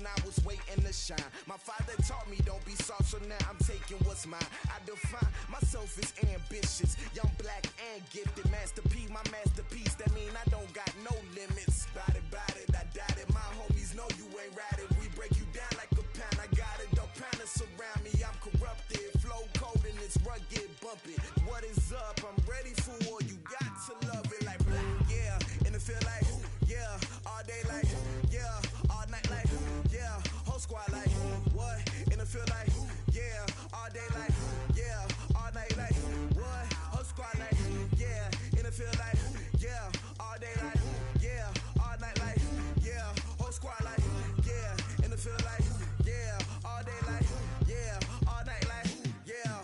I was waiting to shine. My father taught me don't be soft, so now I'm taking what's mine. I define myself as ambitious, young, black, and gifted. Master P, my masterpiece. That mean I don't got no limits. Bout it, I doubt it. My homies know you ain't ratted. We break you down like a pound. I got it, don't pound us around me. I'm corrupted, flow cold and it's rugged, bumpy. What is up? I'm ready for war. You got to love it like black, yeah. And it feel like, yeah, all day like, yeah, all night like, yeah, whole squad like, what? And it feel like, yeah, all day like, yeah, all night like, what? Whole squad like, yeah, and it feel like, yeah, all day like, yeah, all night like, yeah, whole squad like, yeah, and it feel like, yeah, all day like, yeah, all night like, yeah.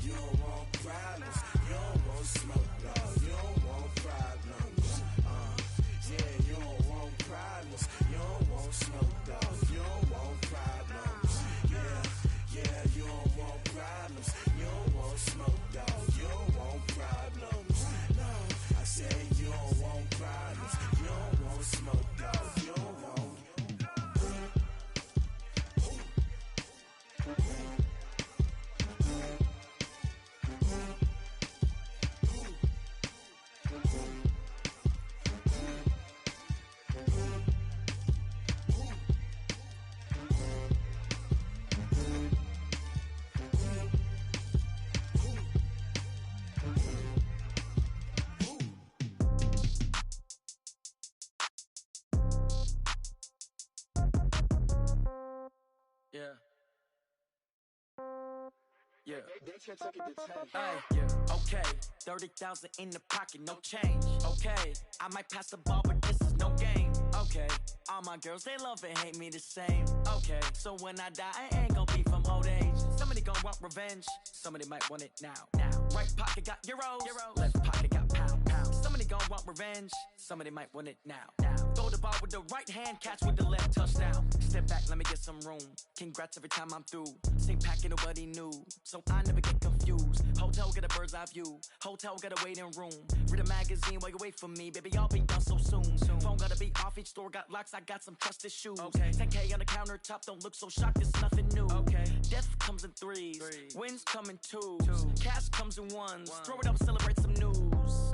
You don't want problems, you don't want smoke, no, you don't want problems. Yeah, you don't want problems, you don't want smoke, dog, you don't want problems. Yeah, you don't want problems, you don't want smoke, dog, you don't want problems. No, I said you don't want problems, you don't want smoke, dog, you don't want. Yeah. Yeah. Hey, yeah. Okay. 30,000 in the pocket, no change. Okay. I might pass the ball, but this is no game. Okay. All my girls, they love and hate me the same. Okay. So when I die, I ain't gonna be from old age. Somebody gonna want revenge. Somebody might want it now. Right pocket got euros. Left pocket gon' want revenge. Somebody might want it now. Throw the ball with the right hand, catch with the left, touchdown. Step back, let me get some room. Congrats every time I'm through. Same pack and nobody knew, so I never get confused. Hotel get a bird's eye view. Hotel get a waiting room. Read a magazine while you wait for me, baby. I'll be done so soon. Phone gotta be off, each store got locks. I got some trusted shoes. 10K on the countertop, don't look so shocked. It's nothing new. Death comes in threes. Wins come in twos. Cash comes in ones. Throw it up, celebrate some news.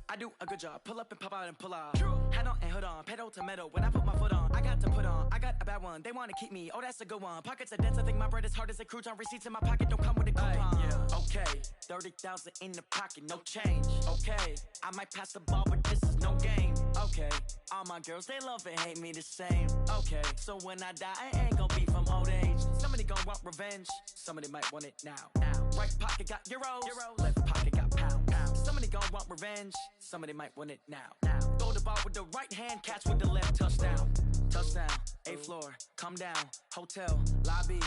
I do a good job. Pull up and pop out and pull out. Head on and hood on. Pedal to metal. When I put my foot on, I got to put on. I got a bad one. They want to keep me. Oh, that's a good one. Pockets are dense. I think my bread is hard as a crouton. Receipts in my pocket don't come with a coupon. Okay, 30,000 in the pocket, no change. Okay, I might pass the ball, but this is no game. Okay, all my girls, they love and hate me the same. Okay, so when I die, I ain't gonna be from old age. Somebody gon' want revenge. Somebody might want it now. Right pocket got euros. Left pocket got pound. Somebody gon' want revenge. Somebody might want it now. Throw the ball with the right hand, catch with the left, touchdown. Touchdown, 8th floor, come down. Hotel, lobby.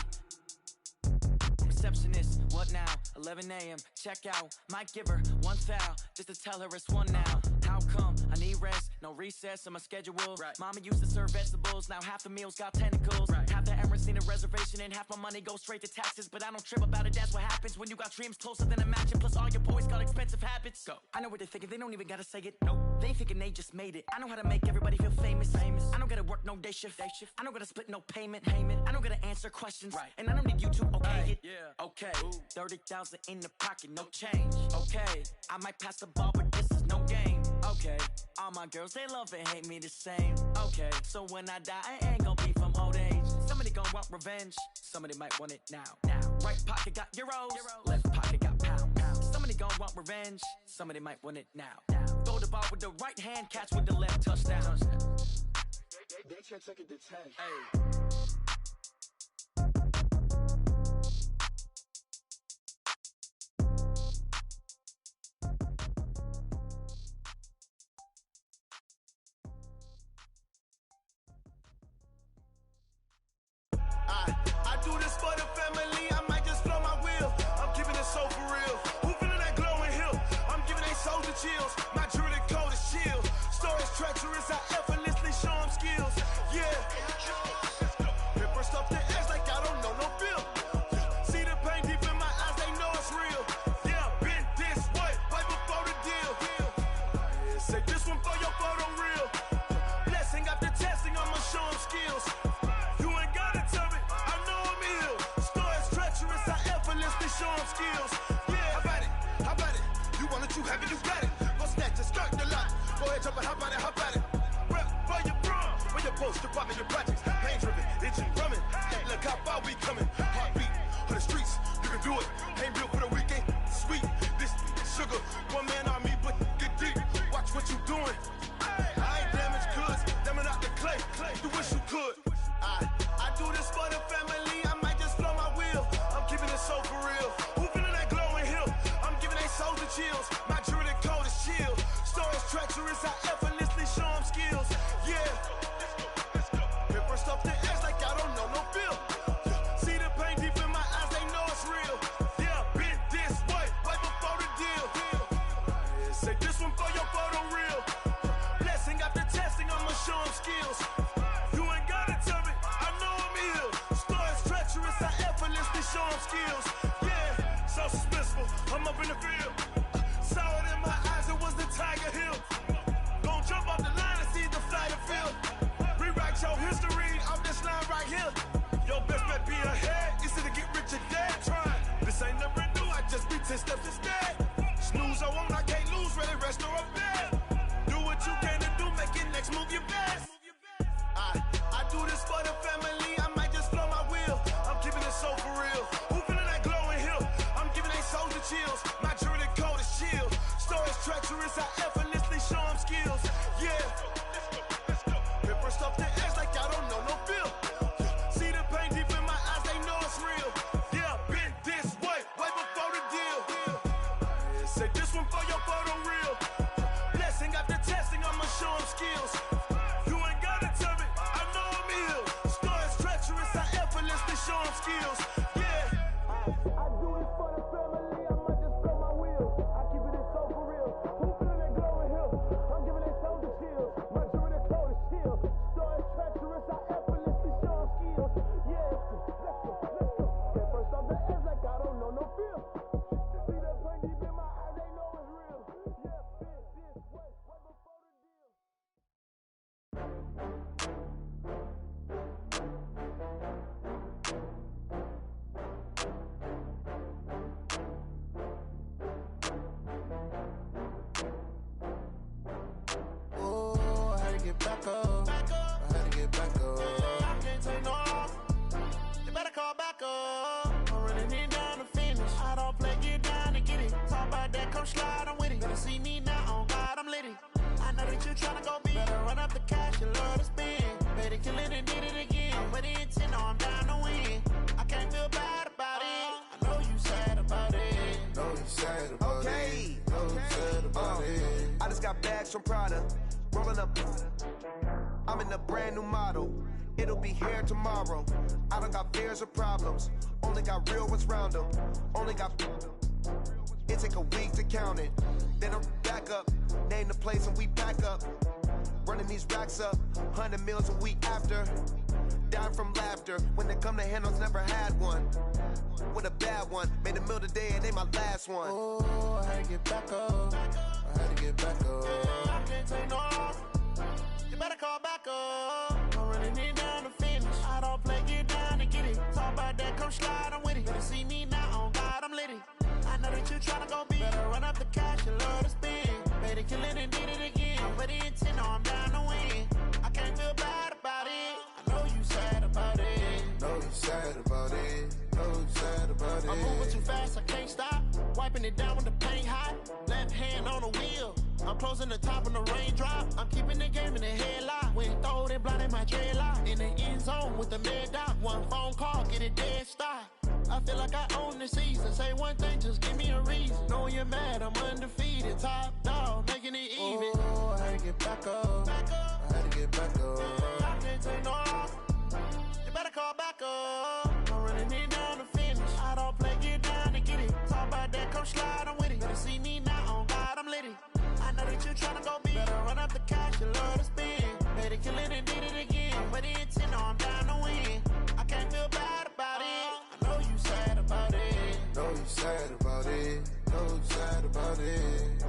Receptionist, what now? 11 a.m., check out. Might give her one foul, just to tell her it's one now. How come? I need rest, no recess in my schedule. Mama used to serve vegetables, now half the meals got tentacles. Half the Emirates need a reservation and half my money goes straight to taxes. But I don't trip about it, that's what happens when you got dreams closer than a mansion. Plus all your boys got expensive habits. Go. I know what they're thinking, they don't even gotta say it. Nope. They ain't thinking they just made it. I know how to make everybody feel famous. I don't gotta work no day shift. I don't gotta split no payment. I don't gotta answer questions. And I don't need you to okay it. Okay, 30,000 in the pocket, no change. Okay, I might pass the ball, but this is no game. Okay, all my girls, they love and hate me the same. Okay, so when I die, I ain't gonna be from old age. Somebody gon' want revenge. Somebody might want it now. Right pocket got euros. Left pocket got pound. Somebody gon' want revenge. Somebody might want it now. Throw the ball with the right hand, catch with the left, touchdown. They check it to 10. I do this for the family, I might just blow my wheel. I'm giving it so for real. Who feeling that glowing hill? I'm giving they soldier chills. My jewelry cold is chill. Stories treacherous, I effortlessly show them skills. Yeah. Paper stuff the edge like I don't know no bill. See the pain deep in my eyes, they know it's real. Yeah, been this way, right before the deal. Say this one for your photo reel. Blessing after testing, I'ma show them skills. Show them skills. Yeah, how about it? You want it, you have it, you got it. Go snatch it, start the lot. Go ahead, jump it, how about it? Rep for your prom, for your poster, popping your projects. Pain driven, itching, drumming. Look how far we coming. Heartbeat on the streets, you can do it. Ain't built for the weekend, sweet. This sugar, one man army, but get deep. Watch what you doing. I ain't damaged goods, them out the clay. You wish you could. I do this for the family. I might just blow my wheel. I'm keeping it so for real. Who feeling that glowing hill? I'm giving they soldier chills. My jewelry cold is chill. Stories treacherous, I effortlessly show them skills. Yeah. Paper stuff the edge like I don't know no bill. See the pain deep in my eyes, they know it's real. Yeah, been this way, right before the deal. Oh, I had to get back up. I had to get back up. I can't take no loss. You better call back up. I'm running in down the finish. I don't play, get down and get it. Talk about that, come slide, I'm with it. Better see me now, on God, I'm litty. I know that you tryna go big. Better run up the cash, you love to spend. Better kill it and did it again. I'm with the intent, no, I'm down to win. I can't feel bad about it. I know you sad about it. Know you sad about it. Know you sad about it. I just got bags from Prada. Rolling up. I'm in a brand new model. It'll be here tomorrow. I don't got fears or problems. Only got real ones round them. Only got. It take a week to count it. Then I'm back up. Name the place and we back up. Running these racks up. 100 meals a week after. Dying from laughter. When they come to handles, never had one. With a bad one. Made a meal today and they my last one. Oh, I had to get back up. I had to get back up. I can't take no loss. You better call back up. I'm running in down the finish. I don't play, get down and get it. Talk about that, come slide, I'm with it. Better see me now, on God, I'm litty. I know that you tryna go big. Better run up the cash, you love to spend. Better kill it and did it again. I'm with the intent, no, I'm down to win. I can't feel bad about it. I know you sad about it. Know you sad about it. Know you sad about it. I'm moving too fast, I can't stop. Wiping it down with the paint hot. Left hand on the wheel. I'm closing the top of the raindrop. I'm keeping the game in the headlock. When throwed and blinded my dreadlock. In the end zone with the mid dot. One phone call, get it dead stop. I feel like I own the season. Say one thing, just give me a reason. Knowing you're mad, I'm undefeated. Top dog, making it even. Oh, I had to get back up. I had to get back up. I can't take no loss. You better call back up. I'm running in down the finish. I don't play, get down and get it. Talk about that, come slide, I'm with it. Better see me now, on God, I'm litty. I know that you tryna go big. Better run up the cash, you love to spend. Better kill it and did it again. I'm with the intent, no, I'm down to win. I can't feel bad about it. I know you sad about it. Know you sad about it. Know you sad about it.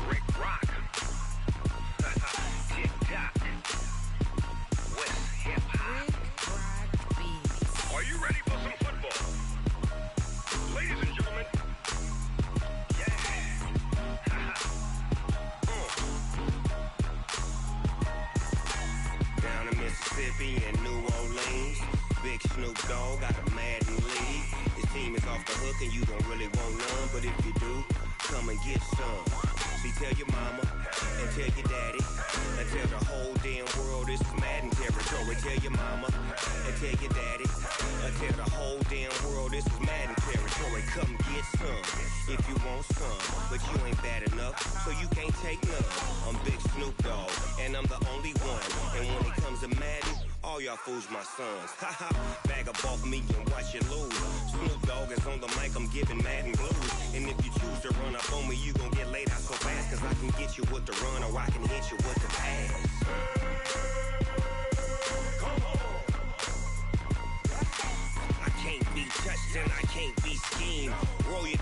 Rick Rock. Tick-tock. West hip-hop. Are you ready for some football? Ladies and gentlemen. Yeah. Down in Mississippi and New Orleans, Big Snoop Dogg got a Madden league. His team is off the hook and you don't really want none, but if you do, come and get some. See, tell your mama and tell your daddy and tell the whole damn world this is Madden territory. Tell your mama and tell your daddy and tell the whole damn world this is Madden territory. Come get some if you want some, but you ain't bad enough, so you can't take none. I'm Big Snoop Dogg and I'm the only one. And when it comes to Madden, all y'all fools my sons. Haha, bag up off me and watch you lose. Snoop Dogg is on the mic, I'm giving Madden blues. And if you choose to run up on me, you gon' get laid out so fast. Cause I can get you with the run or I can hit you with the pass. Come on. I can't be touched and I can't be schemed. Roll it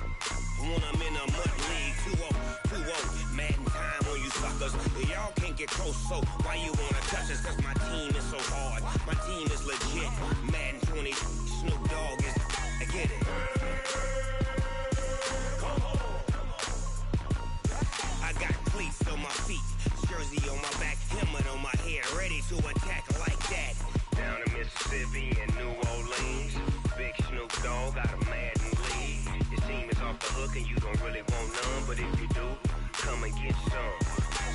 when I'm in a mud league. 2-0, 2-0, Madden time on you suckers. Y'all can't get close, so why you wanna touch us? Cause my team is so hard, my team is legit. Madden 20, Snoop Dogg is, I get it. Come on. I got cleats on my feet, jersey on my back, helmet on my head, ready to attack like that. Down in Mississippi and New Orleans, Big Snoop Dogg got a Madden league. His team is off the hook and you don't really want none, but if you do, come and get some.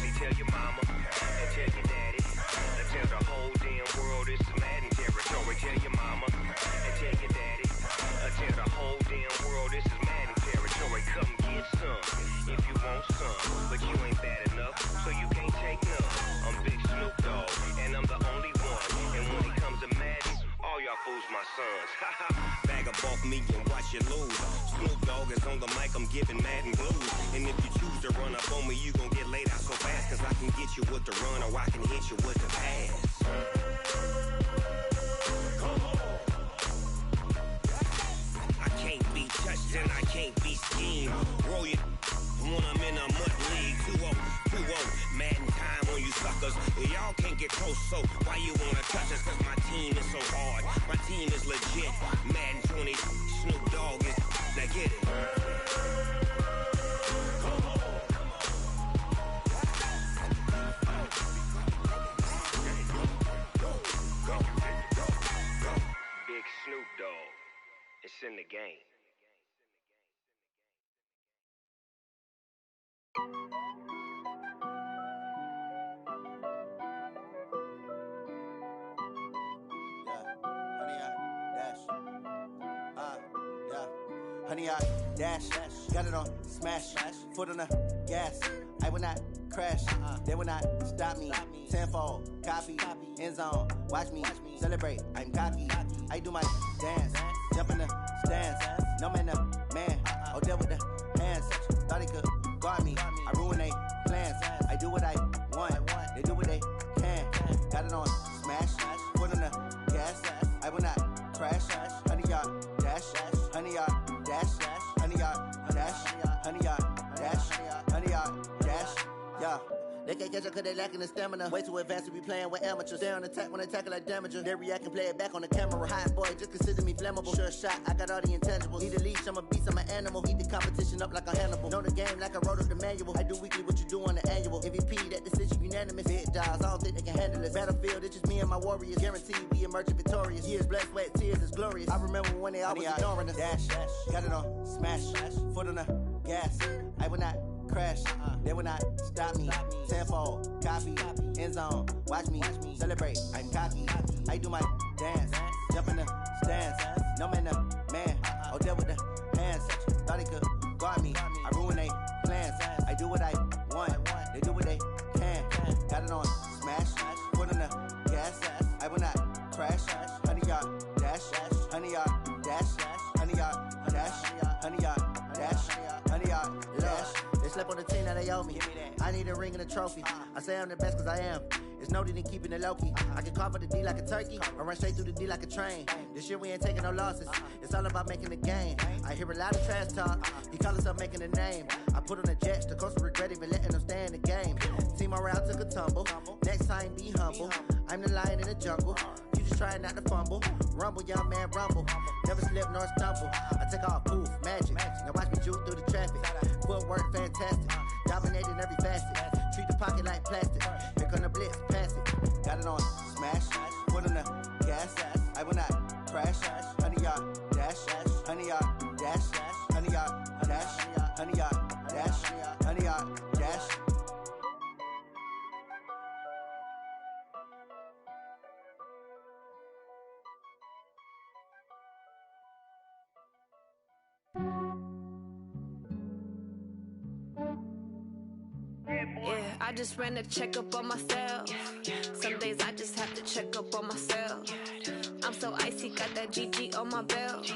See, tell your mama and tell your daddy and tell the whole damn world this is Madden territory. Tell your mama and tell your daddy and tell the whole damn world this is Madden territory. Come get some if you want some, but you ain't bad enough, so you can't take none. I'm Big Snoop Dogg and I'm the only one. And when it comes to Madden, all y'all fools my sons. Bag up off me and watch you lose. Snoop Dogg is on the mic, I'm giving Madden blues. And if you choose to run up on me, you gon' get laid out so so I can hit you with the pass. I can't be touched and I can't be schemed. Roll you when I'm in a mud league. 2-0, Madden time on you suckers. Y'all can't get close, so why you wanna touch us? Cause my team is so hard. My team is legit. Madden 20, Snoop Dogg is. Now get it. Big Snoop Dogg. It's in the game. Honey, I dash, got it on smash, foot on the gas. I will not crash, they will not stop me. Tenfold, copy, end zone, watch me celebrate. I'm cocky, I do my dance, jump in the stands. No man, the man, oh, deal with the hands. Thought he could guard me, I ruin they plans. I do what I want, they do what they can. Got it on smash, foot on the gas. I will not crash, honey, y'all dash, honey, y'all dash, honey, y'all dash, honey, y'all dash, honey, y'all dash, yeah. They can't catch up cause they lacking the stamina. Way too advanced to be playing with amateurs. Stay on attack when they tackle like damager. They react and play it back on the camera. Hot boy, just consider me flammable. Sure shot, I got all the intangibles. Need a leash, I'm a beast, I'm an animal. Heat the competition up like a Hannibal. Know the game like I wrote up the manual. I do weekly what you do on the annual. MVP, that decision unanimous. Big dials, I don't think they can handle it. Battlefield, it's just me and my warriors. Guaranteed we emerging victorious. Years, blood, sweat, tears, is glorious. I remember when they always ignoring us. Dash, got it on smash, foot on the gas. I will not crash, they will not stop me. Tenfold, copy, end zone, watch me celebrate. I'm cocky, I do my dance, jump in the stands. No man, the man, oh, deal with the hands. Thought he could guard me, I ruin they plans. I do what I want, they do what they can. Got it on smash, foot on the gas. I will not crash, honey, y'all dash, honey, y'all dash, honey, y'all dash, honey, y'all dash, honey, y'all dash. They slept on the team, now they owe me. I need a ring and a trophy. I say I'm the best cause I am. It's no need in keeping it low-key. I can carve up the D like a turkey, or run straight through the D like a train. This year we ain't taking no losses. It's all about making the game. I hear a lot of trash talk. He call us up making a name. I put on the jets, the coach will regret even letting them stay in the game. Team around took a tumble. Next time be humble. I'm the lion in the jungle. You just trying not to fumble. Rumble, young man, rumble. Never slip nor stumble. I take off, poof, magic. Now watch me juke through the traffic. Footwork fantastic. Dominating every facet. Treat the pocket like plastic. Here come the blitz, pass it. Got it on smash, foot on the gas. I will not crash. Honey, y'all dash, honey, y'all dash, honey, y'all dash, honey, y'all dash, honey, y'all dash. Yeah, I just ran a checkup on myself. Some days I just have to check up on myself. I'm so icy, got that GG on my belt.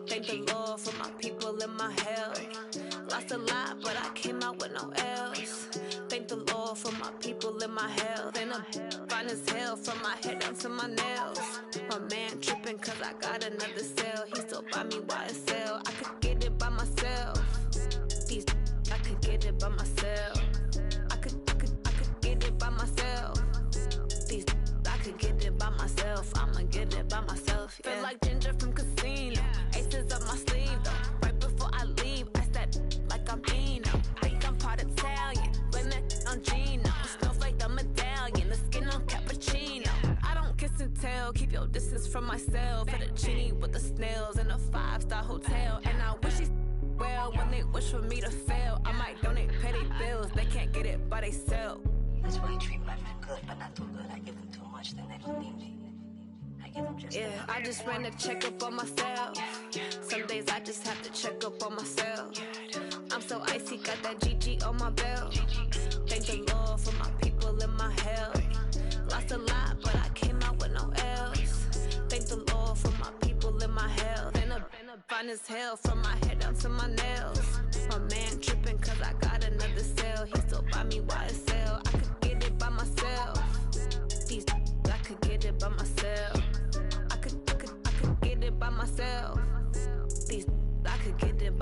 Thank the Lord for my people in my health. Lost a lot, but I came out with no else. Thank the Lord for my people in my health. And I'm fine as hell from my head down to my nails. My man tripping cause I got another cell. He still buy me YSL. I could get it by myself. These I could get it by myself. I could get it by myself. These I could get it by myself. I'ma get it by myself. Yeah. Feel like Ginger from Casino. Aces up my sleeve though. Right before I leave, I step like I'm Dino. Think I'm part Italian. Blame that on Gino. Smells like the medallion. The skin on cappuccino. I don't kiss and tell. Keep your distance from myself. Fettuccine with the snails in a 5-star hotel. And I wish he's well when they wish for me to fail. I might donate petty bills. They can't get it by they self. That's why I treat my men good, but not too good. I give them too much, then they don't need me. I give them just yeah, I just ran a checkup on myself. Some days I just have to check up on myself. I'm so icy, got that GG on my belt. Thank the Lord for my people in my health. Lost a lot, but I came out with no else. Thank the Lord for my people in my health. And I'm fine as hell from my head down to my nails. My man tripping cause I got another cell. He still buy me YSL. I could get it by myself.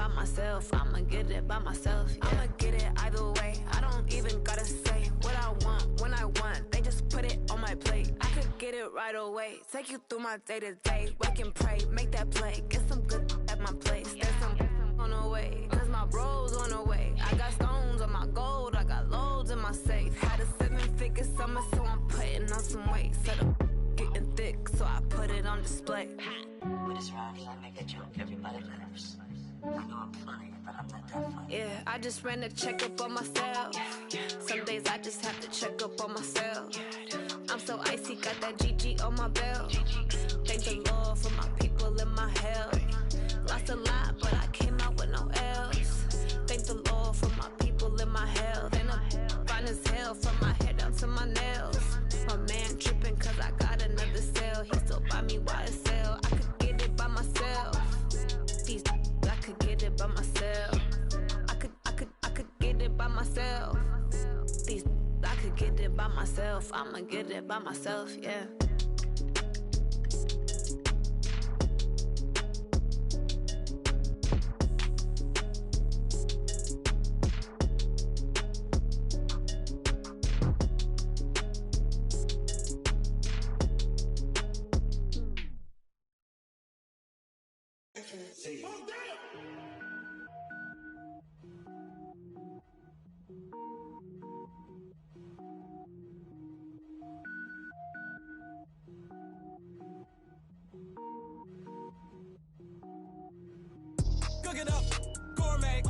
by myself. I'ma get it by myself. Yeah. I'ma get it either way. I don't even gotta say what I want when I want. They just put it on my plate. I could get it right away. Take you through my day to day. Wake and pray, make that play. Get some good at my place. There's some on the way. Cause my bros on the way. I got stones on my gold. I got loads in my safe. Had a 7-figure summer, so I'm putting on some weight. Set up getting thick, so I put it on display. With this round here, I make a joke. Everybody laughs. I know I'm funny, but I'm not that funny. Yeah, I just ran a checkup on myself. Some days I just have to check up on myself. I'm so icy, got that GG on my belt. Thank the Lord for my people in my health. Lost a lot, but I came out with no L's. Thank the Lord for my people in my health. And I'm fine as hell from my head down to my nails. My man tripping cause I got another sale. He still buy me YSL. I could get it by myself. These I could get it by myself. I could get it by myself. These I could get it by myself. I'ma get it by myself, yeah. Cook it up, gourmet.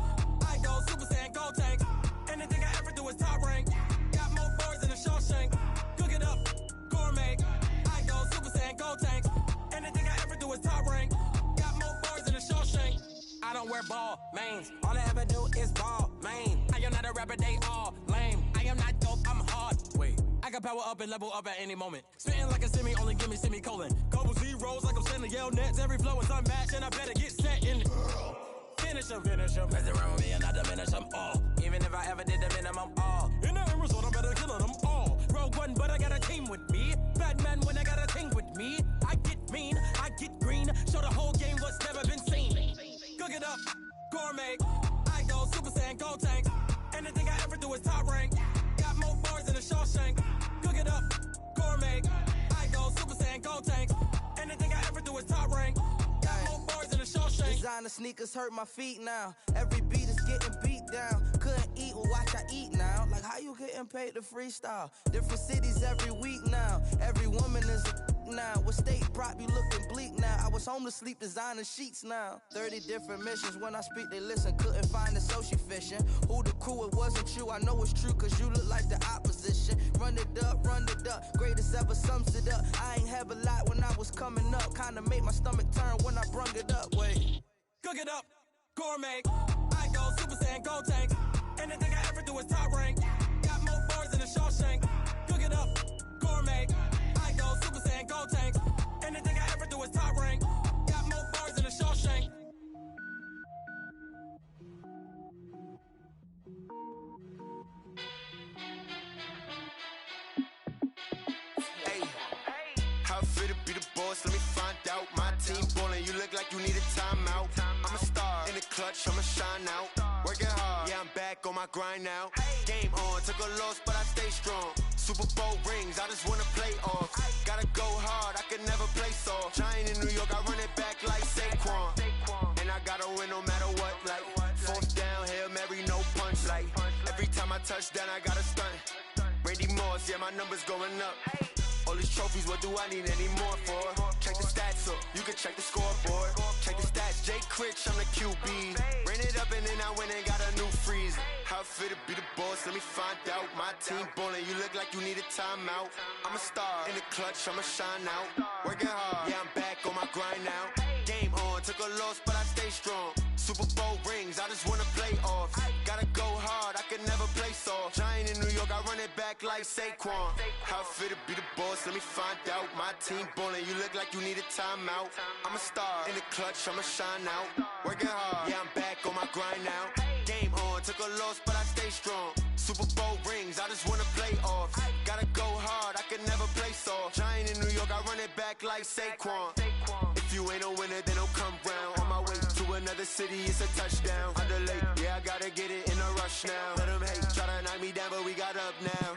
I go Super Saiyan, gold tank. Anything I ever do is top rank. Got more boys than a Shawshank. Cook it up, gourmet. I go Super Saiyan, gold tank. Anything I ever do is top rank. Got more boys than a Shawshank. I don't wear ball mains. All I ever do is ball main. I am not a rapper, they all lame. I am not dope, I'm hard. Wait, I can power up and level up at any moment. Spitting like a semi, only give me semicolon. Couple zeros like I'm sending yell nets. Every flow is unmatched and I better get set in. Finish them. Mess around with me and I diminish them all. Even if I ever did the minimum, all. In the end result, I'm better killing them all. Rogue One, but I got a team with me. Batman when I got a team with me. I get mean, I get green. Show the whole game what's never been seen. Cook it up, gourmet. I go Super Saiyan, gold tank. Anything I ever do is top rank. Got more bars than a Shawshank. Cook it up, gourmet. I go Super Saiyan, gold tank. Anything I ever do is top rank. Got more bars than a Shawshank. Designer sneakers hurt my feet now. Every beat is getting beat down. Couldn't eat, well watch I eat now. Like how you getting paid to freestyle? Different cities every week now. Every woman is a now. What state prop you looking bleak now? I was home to sleep designing sheets now. 30 different missions. When I speak they listen. Couldn't find it so she fishing. Who the crew, it wasn't you. I know it's true cause you look like the opposition. Run it up. Greatest ever sums it up. I ain't have a lot when I was coming up. Kinda made my stomach turn when I brung it up. Wait. Cook it up, gourmet. I go Super Saiyan, gold tank. Anything I ever do is top rank. Got more bars than a Shawshank. Cook it up, gourmet. I go Super Saiyan, gold tank. Anything I ever do is top rank. Got more bars than a Shawshank. Hey, how fit to be the boss? Let me find out. My team ballin', you look like you need a timeout. I'm a star in the clutch, I'ma shine out. Working hard, yeah, I'm back on my grind now. Game on, took a loss, but I stay strong. Super Bowl rings, I just wanna play off. Gotta go hard, I can never play soft. Giant in New York, I run it back like Saquon. And I gotta win no matter what, like fourth down, Hail Mary, no punch. Like every time I touch down, I gotta stunt. Randy Moss, yeah, my numbers going up. All these trophies, what do I need any more for? Check the stats up, you can check the scoreboard. Check the stats, Jay Critch, I'm the QB. Ran it up and then I went and got a new freeze. How fit to be the boss, let me find out. My team ballin', you look like you need a timeout. I'm a star in the clutch, I'ma shine out. Working hard, yeah, I'm back on my grind now. Game on, took a loss, but I stay strong. Super Bowl rings, I just wanna play off. Gotta go hard, I can never play soft. Giant in New York, I run it back like Saquon. How fit to be the boss, let me find out. My team ballin', you look like you need a timeout. I'm a star in the clutch, I'ma shine out. Working hard, yeah, I'm back on my grind now. Game on, took a loss, but I stay strong. Super Bowl rings, I just wanna play off. Gotta go hard, I can never play soft. Giant in New York, I run it back like Saquon. If you ain't a winner, then don't come round. On my way to another city, it's a touchdown. Underlay, yeah, I gotta get it in a rush now. Let them hate, try to knock me down, but we got up now.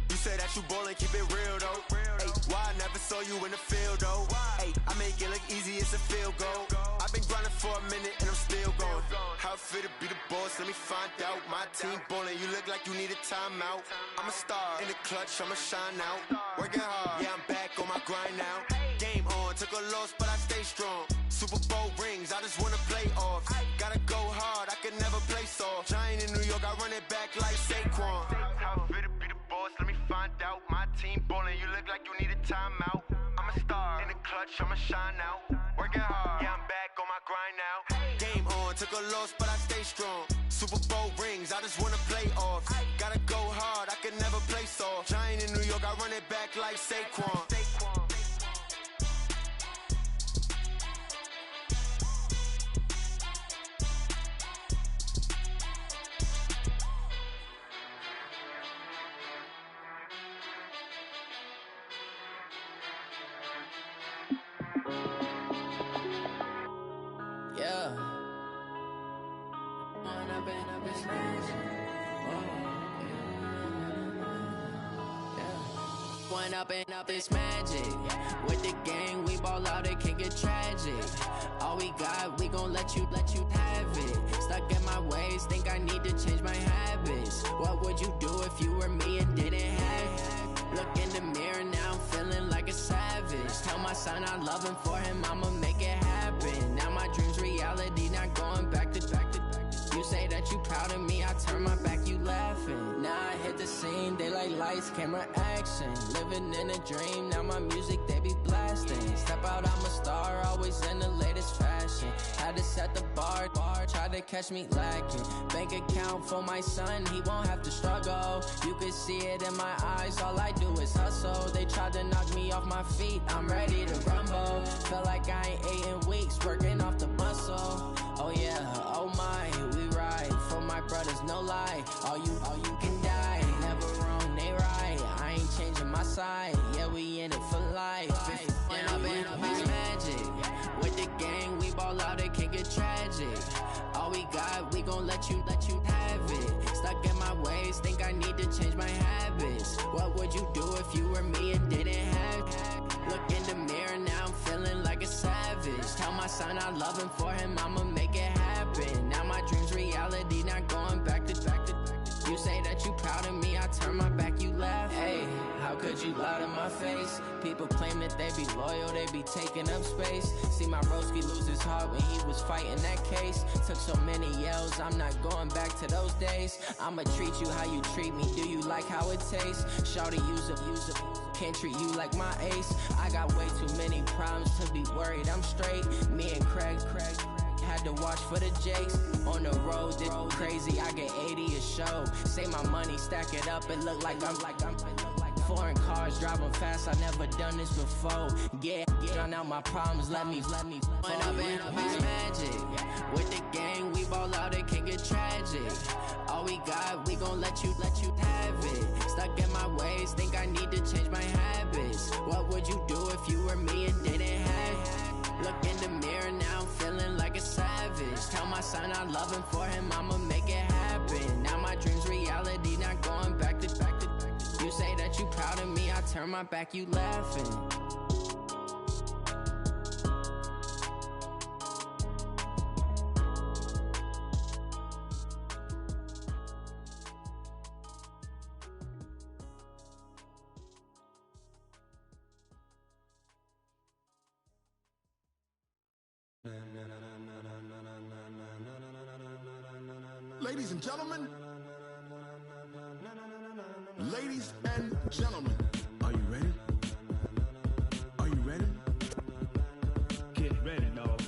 You say that you ballin', keep it real though. Hey, why I never saw you in the field though? Hey, I make it look easy, it's a field goal. I've been grinding for a minute and I'm still going. How it feel to be the boss? Let me find out. My team ballin', you look like you need a timeout. I'm a star in the clutch, I'ma shine out. Working hard, yeah, I'm back on my grind now. Game on, took a loss, but I stay strong. Super Bowl rings, I just wanna play off. Gotta go hard, I can never play soft. Giant in New York, I run it back like Saquon. How it feel to be the boss? Let me find out. My team ballin', you look like you need a timeout. I'm a star in the clutch, I'ma shine out. Working hard, yeah, I'm back on my grind now. Game on, took a loss, but I stay strong. Super Bowl rings, I just wanna play off. Gotta go hard, I can never play soft. Giant in New York, I run it back like Saquon. Yeah. One up and up, it's magic. With the gang, we ball out, it can get tragic. All we got, we gon' let you have it. Stuck in my ways, think I need to change my habits. What would you do if you were me and didn't have it? Look in the mirror, now I'm feeling like a savage. Tell my son I love him, for him I'ma make it happen. Now my dream's reality, not going back to. You say that you proud of me, I turn my back, you laughing. Now I hit the scene, they like lights, camera, action. Living in a dream, now my music, they be blasting. Step out, I'm a star, always in the latest fashion. Had to set the bar, try to catch me lacking. Bank account for my son, he won't have to struggle. You can see it in my eyes, all I do is hustle. They tried to knock me off my feet, I'm ready to rumble. Felt like I ain't ate in weeks, working off the muscle. Oh yeah, oh my, we ride for my brothers, no lie. All you can die, never wrong, they right. I ain't changing my side, yeah, we in it for life. And I've been it's magic. With the gang, we ball out, it can get tragic. All we got, we gon' let you have it. Stuck in my ways, think I need to change my habits. What would you do if you were me and didn't have it? Look in the mirror, now I'm feeling like a savage. Tell my son I love him, for him I'ma make it happen. Now my dream's reality, not going back to. You say that you proud of me, I turn my back, you laugh. Hey, how could you lie to my face? People claim that they be loyal, they be taking up space. See my broski lose his heart when he was fighting that case. Took so many yells, I'm not going back to those days. I'ma treat you how you treat me, do you like how it tastes? Shawty, use up, can't treat you like my ace. I got way too many problems to be worried, I'm straight. Me and Craig had to watch for the Jakes. On the road, this crazy, I get 80 a show. Say my money, stack it up, it look like I'm foreign cars, driving fast, I never done this before. Yeah, drown out my problems, let me When I've been up, it's magic. With the gang, we ball out, it can get tragic. All we got, we gon' let you have it. Stuck in my ways, think I need to change my habits. What would you do if you were me and didn't have it? Look in the mirror, now I'm feeling like a savage. Tell my son I love him, for him I'ma make it happen. Now my dream's reality, not going back to. You say that you proud of me, I turn my back, you laughing. Ladies and gentlemen, ladies and gentlemen, are you ready? Are you ready? Get ready, dog.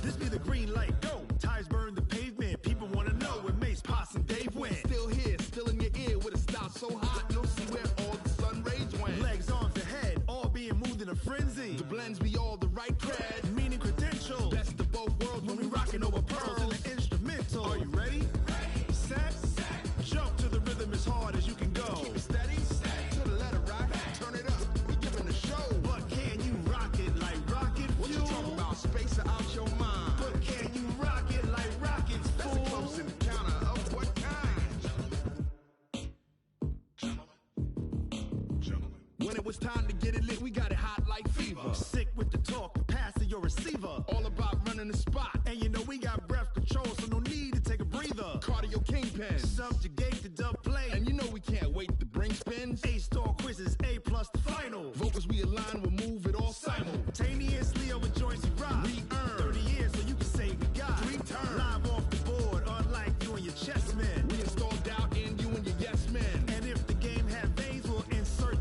This be the green light, go. Tires burn the pavement. People wanna know where Mace, Posse, and Dave went. Still here, still in your ear with a style so hot, you'll see where all the sun rays went. Legs, arms, and head, all being moved in a free frenzy. The blends be all the right cred, meaning credentials. Best of both worlds when we rockin' over pearls in the instrumental. Are you ready? Set. Jump to the rhythm as hard as you can go. Keep it steady. To the letter right. Turn it up. We giving the show. But can you rock it like rocket fuel? What you talking about? Space out your mind. But can you rock it like rockets, fool? That's a close encounter of what kind? When it was time to get it lit, we got it hot like fever. Sick with the talk, pass to your receiver. All about running the spot. And you know we got breath control, so no need to take a breather. Cardio kingpin, subjugate the dub play. And you know we can't wait to bring spins. A-star quizzes, A+ the final. Vocals we align, we'll move it all simultaneously over joints we rock. We earn 30 years, so you can say we got 3 turns. Live off the board, unlike you and your chess men. We install doubt in you and your yes men. And if the game had veins, we'll insert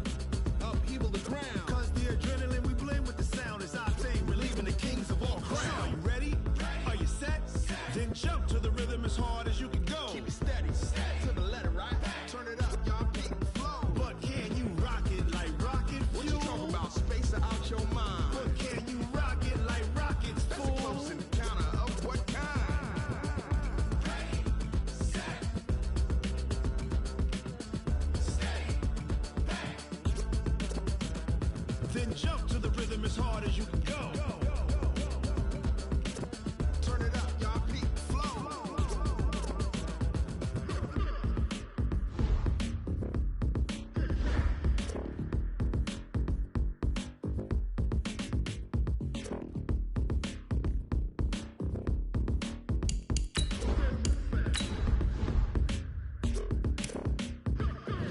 upheaval the ground. Cause the adrenaline we blend with the sound is our thing, relieving the kings of all crowns. So are you ready? Are you set? Then jump to the rhythm as hard as you can go. Keep it steady, to the letter right. Turn it up, y'all keep the flow. But can you rock it like rocket fuel? What you talking about? Space out your mind. But can you rock it like rockets, fool? That's a close encounter of what kind? Then jump to the rhythm as hard as you can go. Turn it up, y'all peep the flow.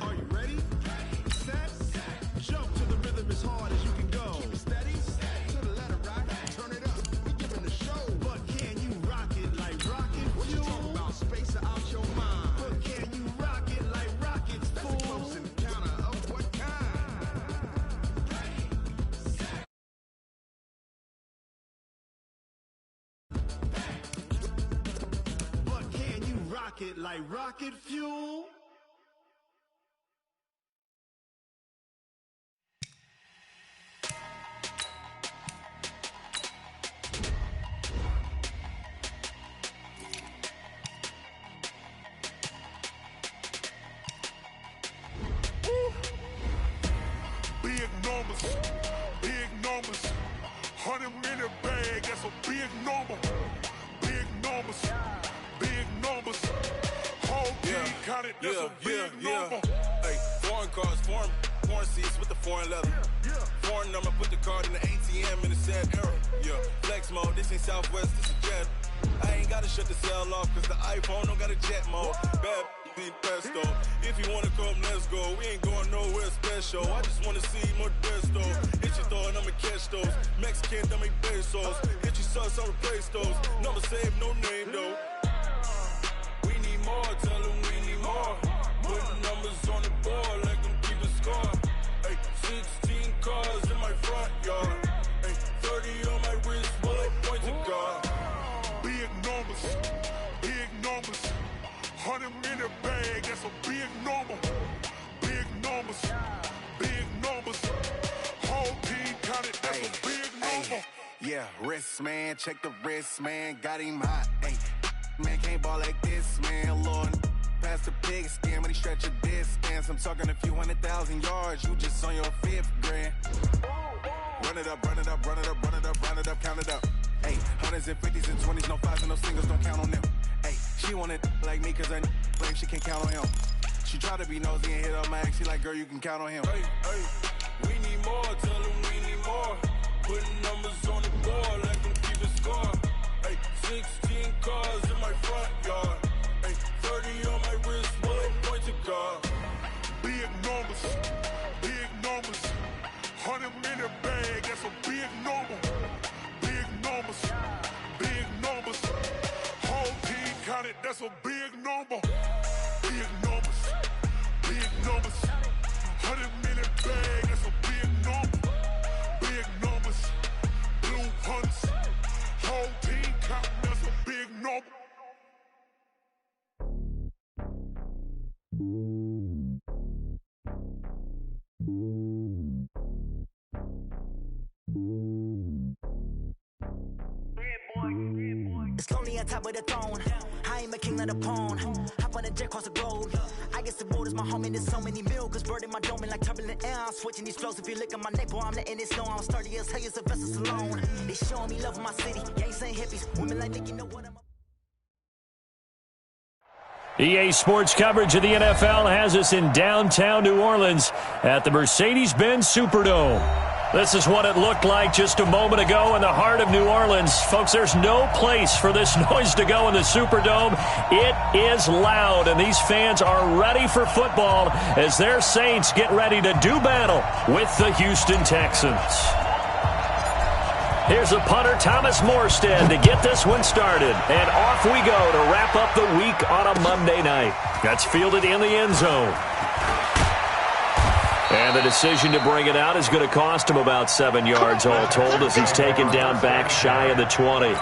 Are you ready? Set. Jump to the rhythm as hard as you can go. Keep it steady. To the letter right. Turn it up. We giving the show. But can you rock it like rocket fuel? What you talking about? Space out your mind. But can you rock it like rockets, fool? That's a close encounter of what kind? But can you rock it like rocket fuel? Big numbers, big numbers. 100-minute bag, that's a big number. Big numbers, big numbers. Whole team counted, that's a big number. Hey, foreign cars, foreign seats with the foreign leather. Foreign number, put the card in the ATM in the sad era. Yeah, flex mode, this ain't Southwest, this is Jet. I ain't gotta shut the cell off, cause the iPhone don't got a jet mode. Bad need pesto. If you wanna come, let's go. We ain't going nowhere special. I just wanna see more pesto. Hit your thought, I'ma catch those. Mexican, don't make pesos. Hit your sus, I'll replace those. Number save, no name though. We need more, tell them we need more. Putting numbers on the board like them keep a score. Hey, 16 cars in my front yard. Hey, 30 on my wrist, while I point to God. Big numbers, big numbers. 100-minute bag, that's a big number. Big numbers, big numbers. Whole team counted, that's a big number. Yeah, wrist man, check the wrist man, got him hot. Ay, man can't ball like this, man. Lord, past the pig skin when he stretch a distance. I'm talking a few 100,000 yards, you just on your 5th grand. Run it up, run it up, run it up, run it up, run it up, count it up. Hey, 100s and 50s and 20s, no 5s and no singles, don't count on them. Hey, she want it like me, cause her claim she can't count on him. She try to be nosy and hit up my ex, she like, girl, you can count on him. Hey, hey, we need more, tell them we need more. Putting numbers on the board like them keep a score. Hey, 16 cars in my front yard. Hey, 30 on my wrist, while I point to God. Big numbers, big numbers. 100-minute bag, that's a big number. Big numbers, big numbers. Whole team counted, that's a big number. Big numbers, big numbers. 100-minute bag, that's a big number. Big numbers, blue hunts. Whole team counting, that's a big number. It's lonely on top of the throne. I ain't a king of the pawn. Hop on a jet across the globe. I guess the world is my home and there's so many milk. Bird in my dome and like turbulent air. I'm switching these flows. If you look at my neck, boy, I'm letting it snow. I'm sturdy as hell as a vessel alone. They showing me love in my city. Gangs ain't hippies. Women like Nick, you know what I'm. EA Sports coverage of the NFL has us in downtown New Orleans at the Mercedes-Benz Superdome. This is what it looked like just a moment ago in the heart of New Orleans. Folks, there's no place for this noise to go in the Superdome. It is loud, and these fans are ready for football as their Saints get ready to do battle with the Houston Texans. Here's the punter, Thomas Morstead, to get this one started. And off we go to wrap up the week on a Monday night. That's fielded in the end zone. And the decision to bring it out is going to cost him about 7 yards all told as he's taken down back shy of the 20.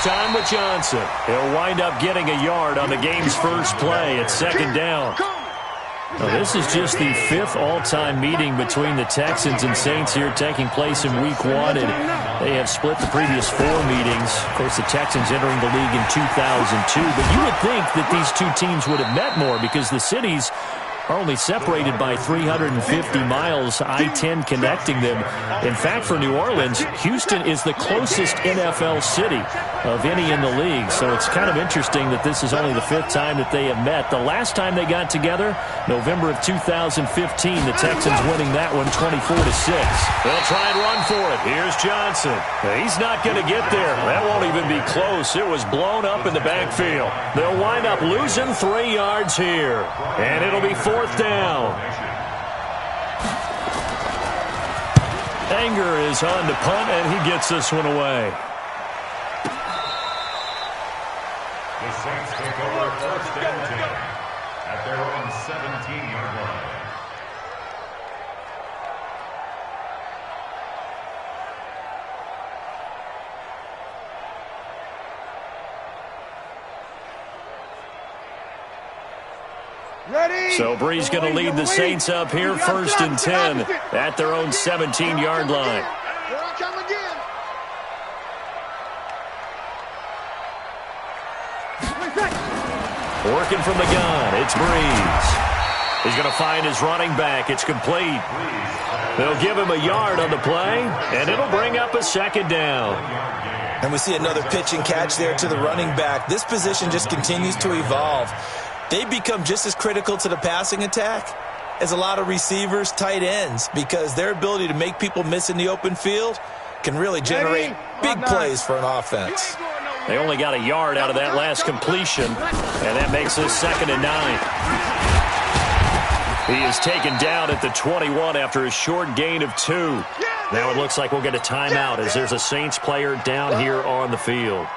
Time with Johnson. He'll wind up getting a yard on the game's first play at second down. Now, this is just the fifth all-time meeting between the Texans and Saints here taking place in Week 1, and they have split the previous 4 meetings. Of course, the Texans entering the league in 2002, but you would think that these two teams would have met more because the cities are only separated by 350 miles, I-10 connecting them. In fact, for New Orleans, Houston is the closest NFL city of any in the league. So it's kind of interesting that this is only the 5th time that they have met. The last time they got together, November of 2015, the Texans winning that one 24-6. They'll try and run for it. Here's Johnson. He's not going to get there. That won't even be close. It was blown up in the backfield. They'll wind up losing 3 yards here. And it'll be 4th down. Anger is on to punt, and he gets this one away. The Saints take over 1st and 10 at their own 17-yard line. So Bree's going to lead the Saints up here 1st and 10 at their own 17-yard line. Working from the gun, it's Breeze. He's going to find his running back. It's complete. They'll give him a yard on the play, and it'll bring up a 2nd down. And we see another pitch and catch there to the running back. This position just continues to evolve. They become just as critical to the passing attack as a lot of receivers, tight ends, because their ability to make people miss in the open field can really generate big plays for an offense. They only got a yard out of that last completion, and that makes this 2nd and 9. He is taken down at the 21 after a short gain of 2. Now it looks like we'll get a timeout as there's a Saints player down here on the field.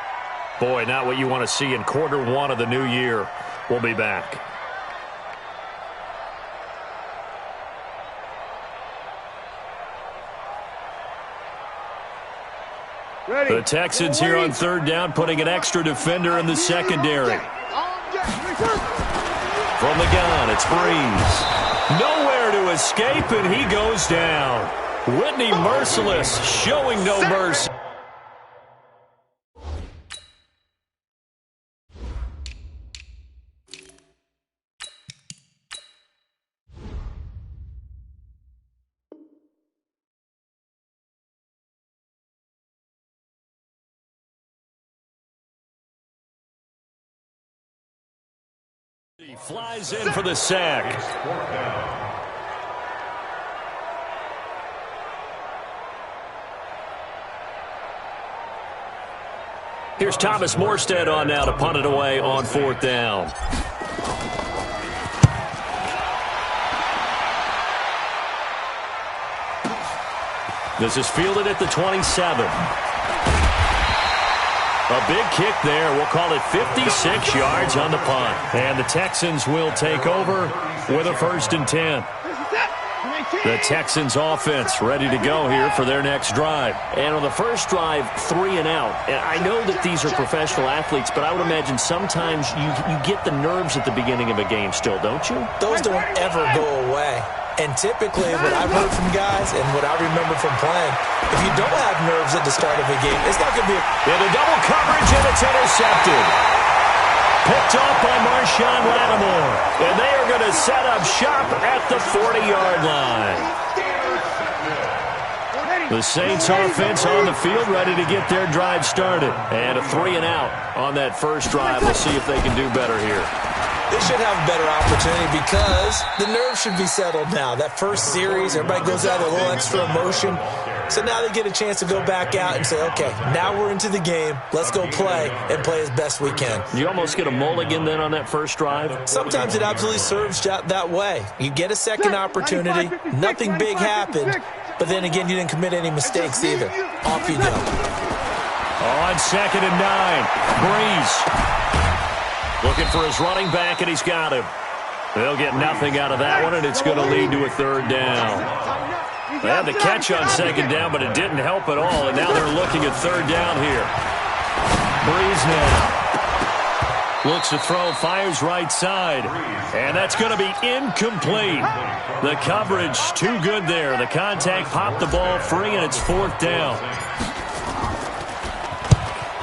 Boy, not what you want to see in quarter 1 of the new year. We'll be back. Ready. The Texans here on 3rd down, putting an extra defender in the secondary. From the gun, it's Breeze. Nowhere to escape, and he goes down. Whitney Merciless showing no mercy. He flies in for the sack. Here's Thomas Morstead on now to punt it away on 4th down. This is fielded at the 27. A big kick there. We'll call it 56 yards on the punt. And the Texans will take over with a 1st and 10. The Texans offense ready to go here for their next drive. And on the first drive, 3 and out. And I know that these are professional athletes, but I would imagine sometimes you get the nerves at the beginning of a game still, don't you? Those don't ever go away. And typically what I've heard from guys and what I remember from playing, if you don't have nerves at the start of a game, it's not going to be in a double coverage, and it's intercepted. Picked off by Marshawn Lattimore. And they are going to set up shop at the 40-yard line. The Saints offense on the field ready to get their drive started. And a 3 and out on that first drive. We'll see if they can do better here. They should have a better opportunity because the nerves should be settled now. That first series, everybody goes out with a little extra emotion. So now they get a chance to go back out and say, okay, now we're into the game. Let's go play and play as best we can. You almost get a mulligan then on that first drive? Sometimes it absolutely serves that way. You get a second opportunity. Nothing big happened. But then again, you didn't commit any mistakes either. Off you go. On 2nd and 9, Breeze. Looking for his running back, and he's got him. They'll get nothing out of that one, and it's going to lead to a 3rd down. They had the catch on 2nd down, but it didn't help at all, and now they're looking at 3rd down here. Breeze now. Looks to throw, fires right side, and that's going to be incomplete. The coverage too good there. The contact popped the ball free, and it's 4th down.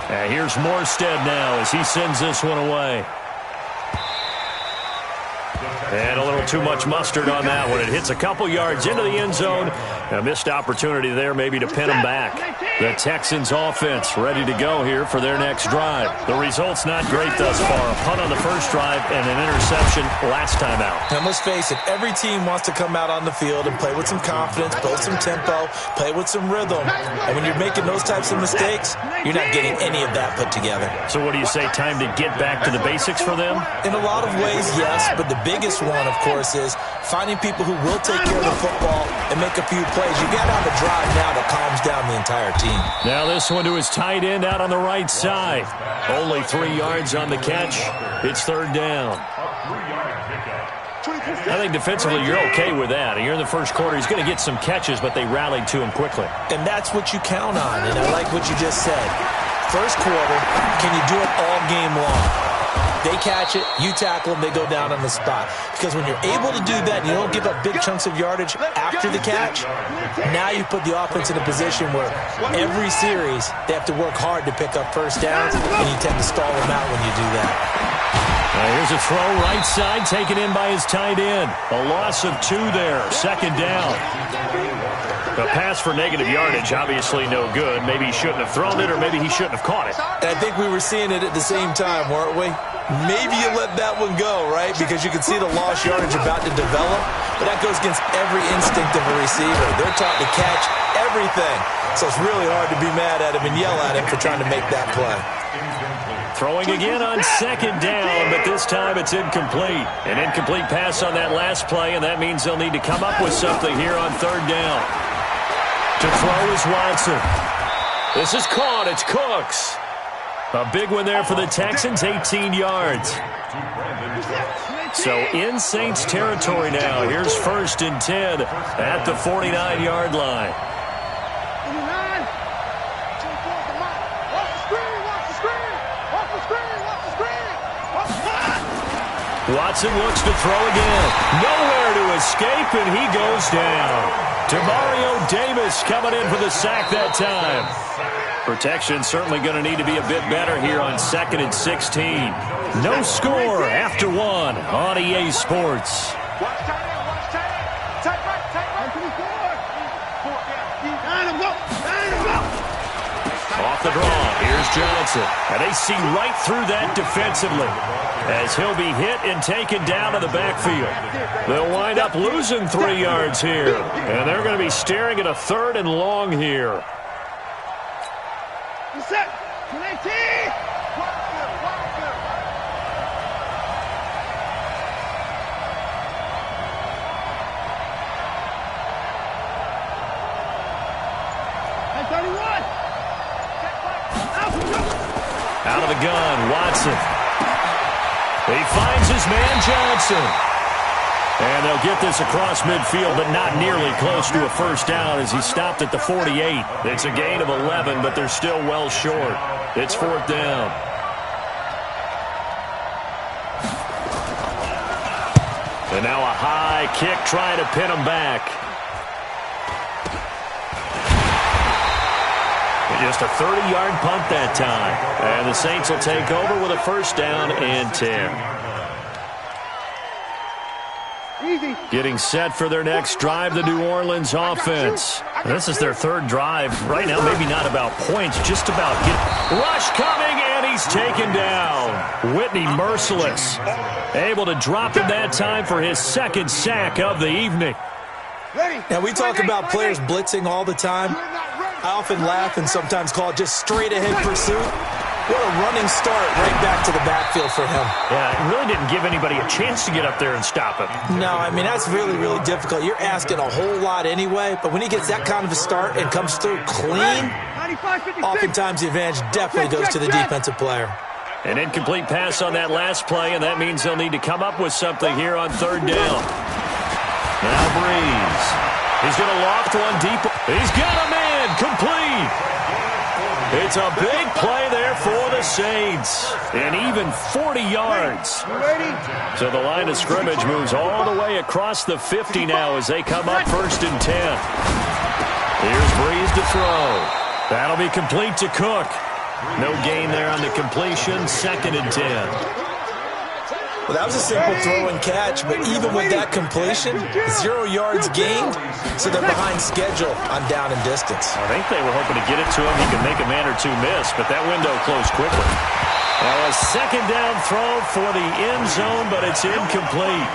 And here's Morstead now as he sends this one away. And a little too much mustard on that one. It hits a couple yards into the end zone. A missed opportunity there maybe to pin them back. The Texans offense ready to go here for their next drive. The result's not great thus far. A punt on the first drive and an interception last time out. And let's face it, every team wants to come out on the field and play with some confidence, build some tempo, play with some rhythm. And when you're making those types of mistakes, you're not getting any of that put together. So what do you say, time to get back to the basics for them? In a lot of ways, yes, but the biggest one, of course, is finding people who will take care of the football and make a few plays. You got to have a drive now that calms down the entire team. Now this one to his tight end out on the right side. Only 3 yards on the catch. It's 3rd down. I think defensively you're okay with that. And you're in the first quarter. He's going to get some catches, but they rallied to him quickly. And that's what you count on. And I like what you just said. First quarter, can you do it all game long? They catch it, you tackle them, they go down on the spot. Because when you're able to do that and you don't give up big chunks of yardage after the catch, now you put the offense in a position where every series they have to work hard to pick up first downs, and you tend to stall them out when you do that. Here's a throw right side taken in by his tight end. A loss of 2 there, 2nd down. A pass for negative yardage, obviously no good. Maybe he shouldn't have thrown it, or maybe he shouldn't have caught it. And I think we were seeing it at the same time, weren't we? Maybe you let that one go, right? Because you can see the lost yardage about to develop. But that goes against every instinct of a receiver. They're taught to catch everything. So it's really hard to be mad at him and yell at him for trying to make that play. Throwing again on 2nd down, but this time it's incomplete. An incomplete pass on that last play, and that means they'll need to come up with something here on 3rd down. To throw is Watson. This is caught. It's Cooks. A big one there for the Texans, 18 yards. So in Saints territory now. Here's 1st and 10 at the 49-yard line. Watson looks to throw again. Nowhere to escape, and he goes down. Demario Davis coming in for the sack that time. Protection certainly going to need to be a bit better here on 2nd and 16. No score after 1 on EA Sports. Off the draw, here's Johnson. And they see right through that defensively as he'll be hit and taken down to the backfield. They'll wind up losing 3 yards here. And they're going to be staring at a 3rd and long here. Set. Out of the gun, Watson. He finds his man, Johnson. And they'll get this across midfield, but not nearly close to a first down as he stopped at the 48. It's a gain of 11, but they're still well short. It's fourth down. And now a high kick trying to pin him back. Just a 30-yard punt that time. And the Saints will take over with a first down and 10. Getting set for their next drive, the New Orleans offense. This is their third drive. Right now, maybe not about points, just about rush coming, and he's taken down. Whitney merciless. Able to drop him that time for his second sack of the evening. Now, we talk about players blitzing all the time. I often laugh and sometimes call it just straight-ahead pursuit. What a running start right back to the backfield for him. Yeah, it really didn't give anybody a chance to get up there and stop him. No, I mean, that's really, really difficult. You're asking a whole lot anyway, but when he gets that kind of a start and comes through clean, oftentimes the advantage definitely goes to the defensive player. An incomplete pass on that last play, and that means they'll need to come up with something here on third down. Now Breeze. He's going to loft one deep. He's got him in. Complete. It's a big play there for the Saints. And even 40 yards. So the line of scrimmage moves all the way across the 50 now as they come up first and 10. Here's Breeze to throw. That'll be complete to Cook. No gain there on the completion. Second and 10. Well, that was a simple throw and catch, but even with that completion, 0 yards gained, so they're behind schedule on down and distance. I think they were hoping to get it to him. He could make a man or two miss, but that window closed quickly. Now a second down throw for the end zone, but it's incomplete.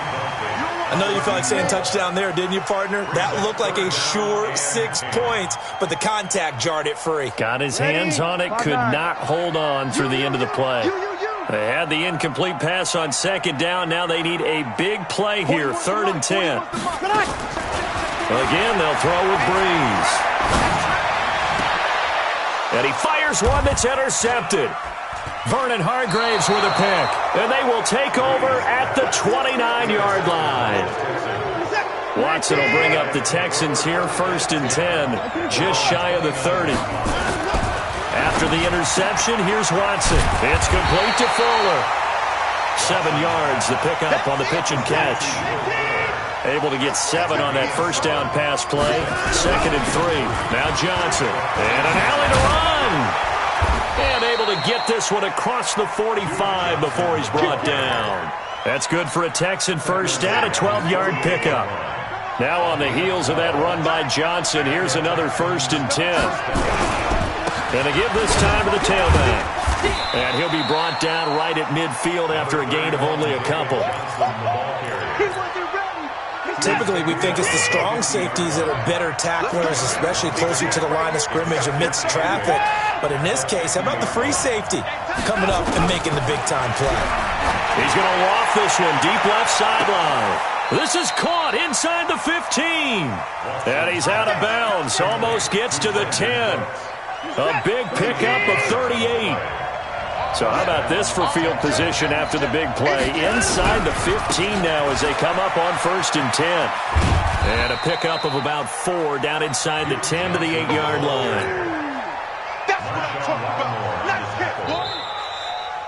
I know you felt like saying touchdown there, didn't you, partner? That looked like a sure 6 points, but the contact jarred it free. Got his hands on it, could not hold on through the end of the play. They had the incomplete pass on second down. Now they need a big play here, third and 10. Again, they'll throw with Breeze. And he fires one that's intercepted. Vernon Hargraves with a pick. And they will take over at the 29-yard line. Watson will bring up the Texans here, first and 10, just shy of the 30. After the interception, here's Watson. It's complete to Fuller. 7 yards, the pickup on the pitch and catch. Able to get 7 on that first down pass play. Second and 3. Now Johnson. And an alley to run. And able to get this one across the 45 before he's brought down. That's good for a Texan first down, a 12-yard pickup. Now on the heels of that run by Johnson, here's another first and 10. And they give this time to the tailback. And he'll be brought down right at midfield after a gain of only a couple. Typically, we think it's the strong safeties that are better tacklers, especially closer to the line of scrimmage amidst traffic. But in this case, how about the free safety coming up and making the big-time play? He's going to loft this one deep left sideline. This is caught inside the 15. And he's out of bounds. Almost gets to the 10. A big pickup of 38. So how about this for field position after the big play? Inside the 15 now as they come up on first and 10. And a pickup of about 4 down inside the 10 to the 8-yard line. That's what I'm talking about. Let's hit, boy.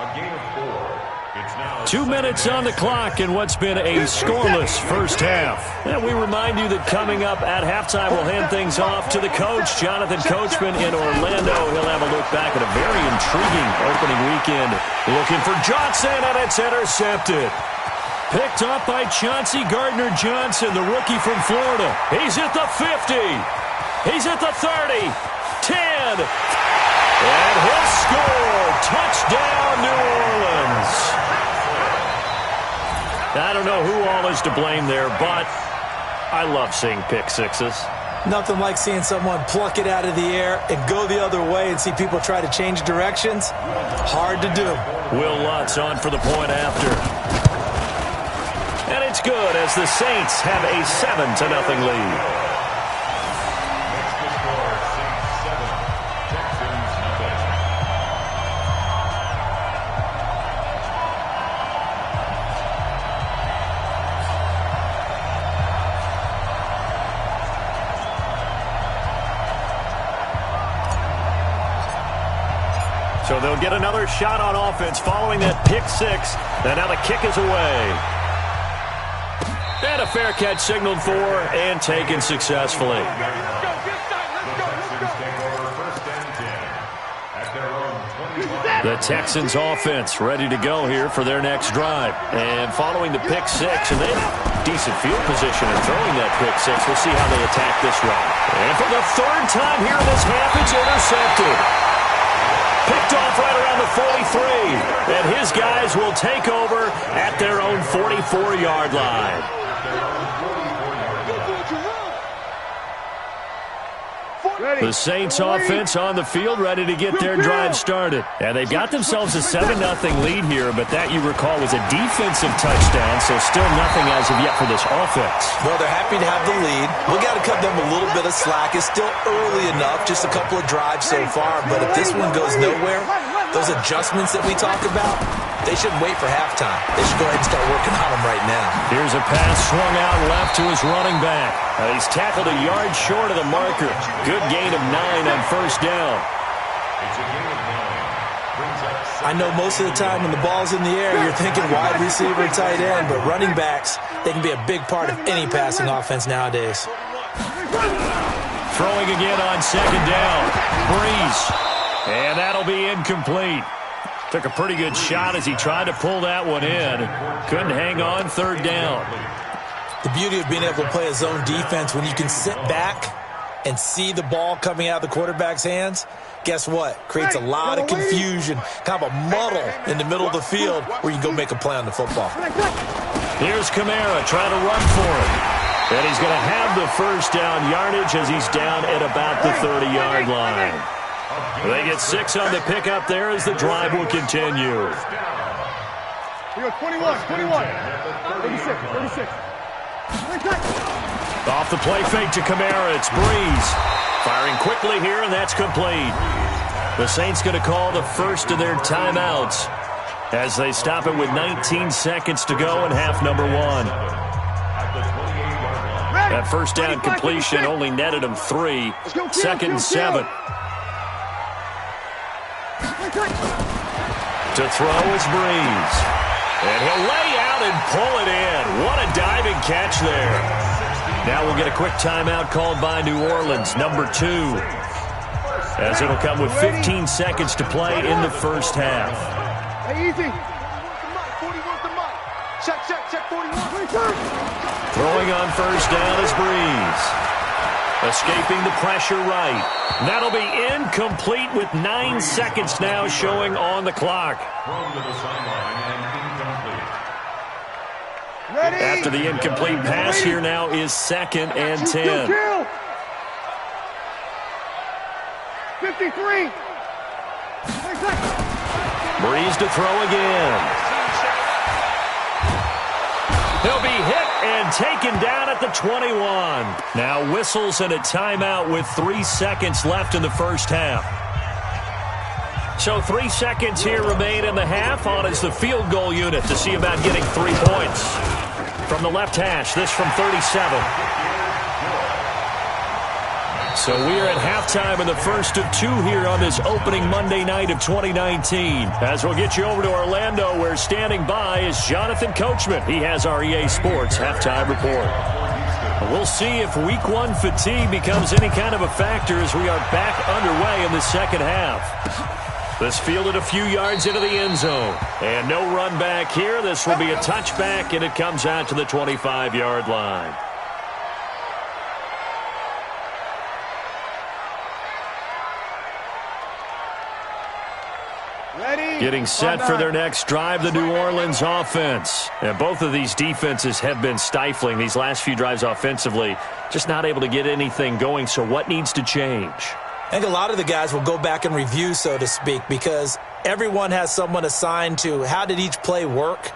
A gain of 4. It's now 2 minutes on the clock in what's been a scoreless first half. And we remind you that coming up at halftime, we'll hand things off to the coach, Jonathan Coachman in Orlando. He'll have a look back at a very intriguing opening weekend. Looking for Johnson, and it's intercepted. Picked up by Chauncey Gardner-Johnson, the rookie from Florida. He's at the 50. He's at the 30. 10. And he'll score. Touchdown, New Orleans. I don't know who all is to blame there, but I love seeing pick sixes. Nothing like seeing someone pluck it out of the air and go the other way and see people try to change directions. Hard to do. Will Lutz on for the point after. And it's good as the Saints have a 7-0 lead. So they'll get another shot on offense following that pick six. And now the kick is away. And a fair catch signaled for and taken successfully. The Texans offense ready to go here for their next drive. And following the pick six, and they have decent field position in throwing that pick six. We'll see how they attack this run. And for the third time here in this half, it's intercepted. Picked off right around the 43. And his guys will take over at their own 44-yard line. The Saints offense on the field ready to get their drive started. And they've got themselves a 7-0 lead here, but that, you recall, was a defensive touchdown, so still nothing as of yet for this offense. Well, they're happy to have the lead. We got to cut them a little bit of slack. It's still early enough, just a couple of drives so far, but if this one goes nowhere, those adjustments that we talk about, they shouldn't wait for halftime. They should go ahead and start working on them right now. Here's a pass swung out left to his running back. He's tackled a yard short of the marker. Good gain of 9 on first down. I know most of the time when the ball's in the air, you're thinking wide receiver, tight end, but running backs, they can be a big part of any passing offense nowadays. Throwing again on second down. Breeze. And that'll be incomplete. Took a pretty good shot as he tried to pull that one in. Couldn't hang on third down. The beauty of being able to play a zone defense when you can sit back and see the ball coming out of the quarterback's hands, guess what? Creates a lot of confusion, kind of a muddle in the middle of the field where you can go make a play on the football. Here's Kamara trying to run for it. And he's going to have the first down yardage as he's down at about the 30-yard line. They get 6 on the pickup there as the drive will continue. Here, 21, 36. Off the play fake to Kamara, it's Breeze. Firing quickly here, and that's complete. The Saints going to call the first of their timeouts as they stop it with 19 seconds to go in half number 1. That first down completion only netted him 3. Second and 7. To throw is Breeze. And he'll lay out and pull it in. What a diving catch there. Now we'll get a quick timeout called by New Orleans, number 2. As it'll come with 15 seconds to play in the first half. Hey, easy. 41 the mic. Check 41. Throwing on first down is Breeze. Escaping the pressure right. That'll be incomplete with 9 seconds now showing on the clock. After the incomplete pass, here now is 2nd and 10. 53. Breeze to throw again. He'll be hit and taken down at the 21. Now whistles and a timeout with 3 seconds left in the first half. So 3 seconds here remain in the half. On is the field goal unit to see about getting 3 points. From the left hash, this from 37. So we are at halftime in the first of 2 here on this opening Monday night of 2019. As we'll get you over to Orlando, where standing by is Jonathan Coachman. He has our EA Sports halftime report. We'll see if week 1 fatigue becomes any kind of a factor as we are back underway in the second half. This fielded a few yards into the end zone. And no run back here. This will be a touchback, and it comes out to the 25-yard line. Getting set for their next drive, the New Orleans offense. And both of these defenses have been stifling these last few drives offensively. Just not able to get anything going, so what needs to change? I think a lot of the guys will go back and review, so to speak, because everyone has someone assigned to how did each play work.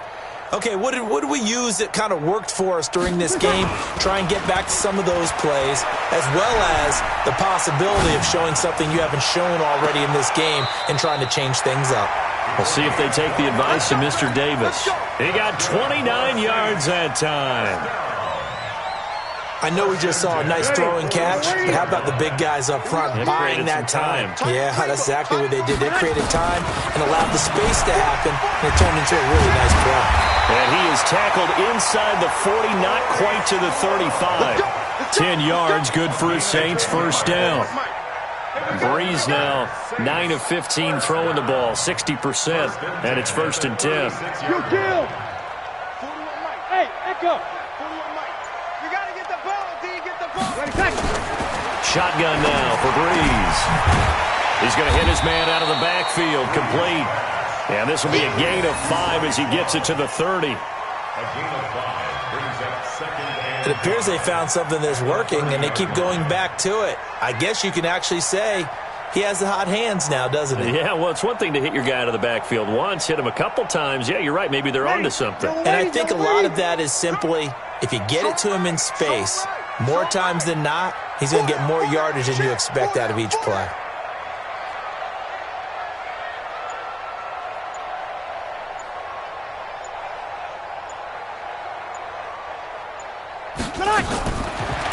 Okay, what did we use that kind of worked for us during this game? Try and get back to some of those plays, as well as the possibility of showing something you haven't shown already in this game and trying to change things up. We'll see if they take the advice of Mr. Davis. He got 29 yards that time. I know we just saw a nice throwing catch, but how about the big guys up front buying that time? Yeah, that's exactly what they did. They created time and allowed the space to happen, and it turned into a really nice play. And he is tackled inside the 40, not quite to the 35. 10 yards, good for his Saints, first down. Breeze now, 9 of 15 throwing the ball, 60%, and it's first and 10. You kill! Hey, Echo! You gotta get the ball, D, get the ball! Shotgun now for Breeze. He's going to hit his man out of the backfield, complete. And this will be a gain of 5 as he gets it to the 30. A gain of 5 brings up second and... It appears they found something that's working, and they keep going back to it. I guess you can actually say he has the hot hands now, doesn't he? Yeah, well, it's one thing to hit your guy out of the backfield once, hit him a couple times. Yeah, you're right. Maybe they're onto something. And I think a lot of that is simply, if you get it to him in space, more times than not, he's going to get more yardage than you expect out of each play.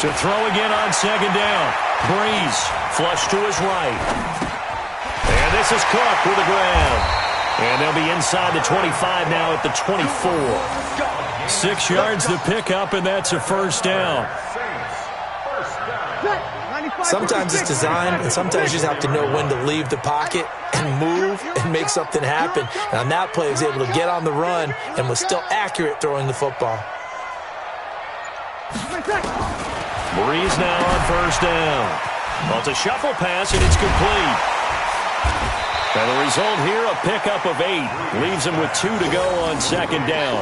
To throw again on second down. Breeze, flush to his right. And this is Cook with the grab. And they'll be inside the 25 now at the 24. 6 yards to pick up, and that's a first down. Sometimes it's designed, and sometimes you just have to know when to leave the pocket and move and make something happen. And on that play, he was able to get on the run and was still accurate throwing the football. Breeze now on first down. Well, it's a shuffle pass, and it's complete. And the result here, a pickup of 8. Leaves him with 2 to go on second down.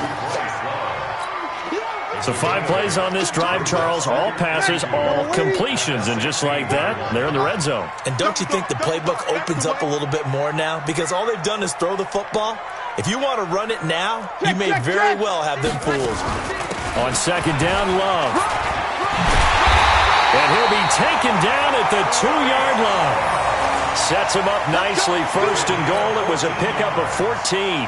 So 5 plays on this drive, Charles. All passes, all completions. And just like that, they're in the red zone. And don't you think the playbook opens up a little bit more now? Because all they've done is throw the football. If you want to run it now, you may very well have them fooled. On second down, Love. And he'll be taken down at the 2-yard line. Sets him up nicely. First and goal. It was a pickup of 14.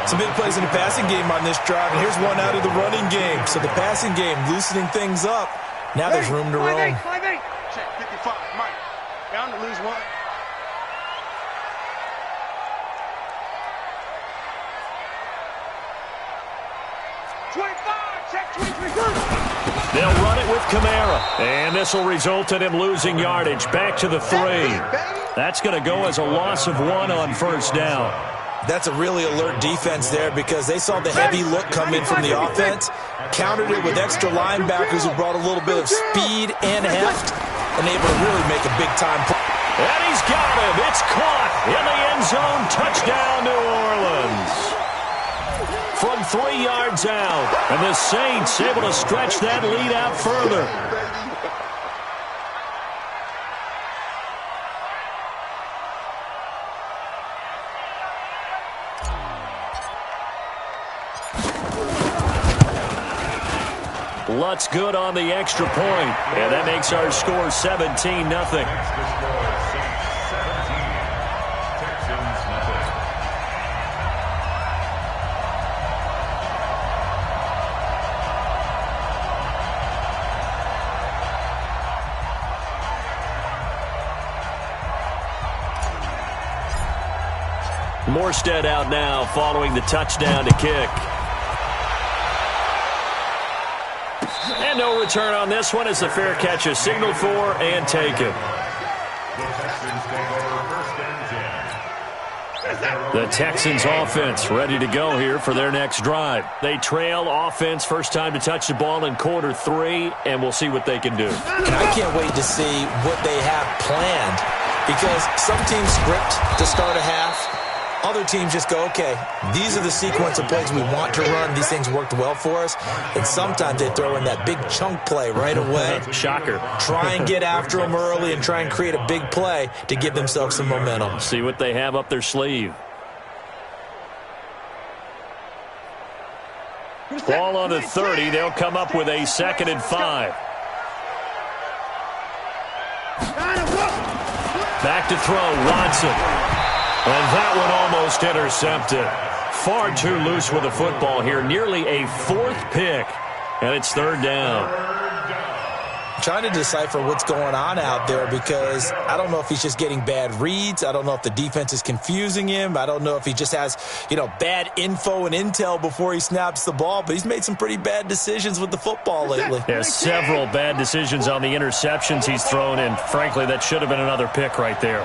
Some big plays in the passing game on this drive, and here's one out of the running game. So the passing game loosening things up. Now there's room to roam. 5-8. Check 55, Mike. Down to lose 1. They'll run it with Kamara. And this will result in him losing yardage. Back to the 3. That's going to go as a loss of 1 on first down. That's a really alert defense there because they saw the heavy look come in from the offense, countered it with extra linebackers who brought a little bit of speed and heft, and able to really make a big-time play. And he's got him. It's caught in the end zone. Touchdown, New Orleans. From 3 yards out. And the Saints able to stretch that lead out further. Lutz good on the extra point. And that makes our score 17-0. Morstead out now following the touchdown to kick. And no return on this one as the fair catch is signaled for and taken. The Texans offense ready to go here for their next drive. They trail offense, first time to touch the ball in quarter 3, and we'll see what they can do. And I can't wait to see what they have planned because some teams script to start a half. Other teams just go, okay, these are the sequence of plays we want to run. These things worked well for us. And sometimes they throw in that big chunk play right away. Shocker. Try and get after them early and try and create a big play to give themselves some momentum. See what they have up their sleeve. Ball on the 30. They'll come up with a 2nd and 5. Back to throw, Watson. And that one almost intercepted. Far too loose with the football here. Nearly a 4th pick. And it's 3rd down. trying to decipher what's going on out there because I don't know if he's just getting bad reads. I don't know if the defense is confusing him. I don't know if he just has, bad info and intel before he snaps the ball. But he's made some pretty bad decisions with the football lately. Yeah, several bad decisions on the interceptions he's thrown, and frankly, that should have been another pick right there.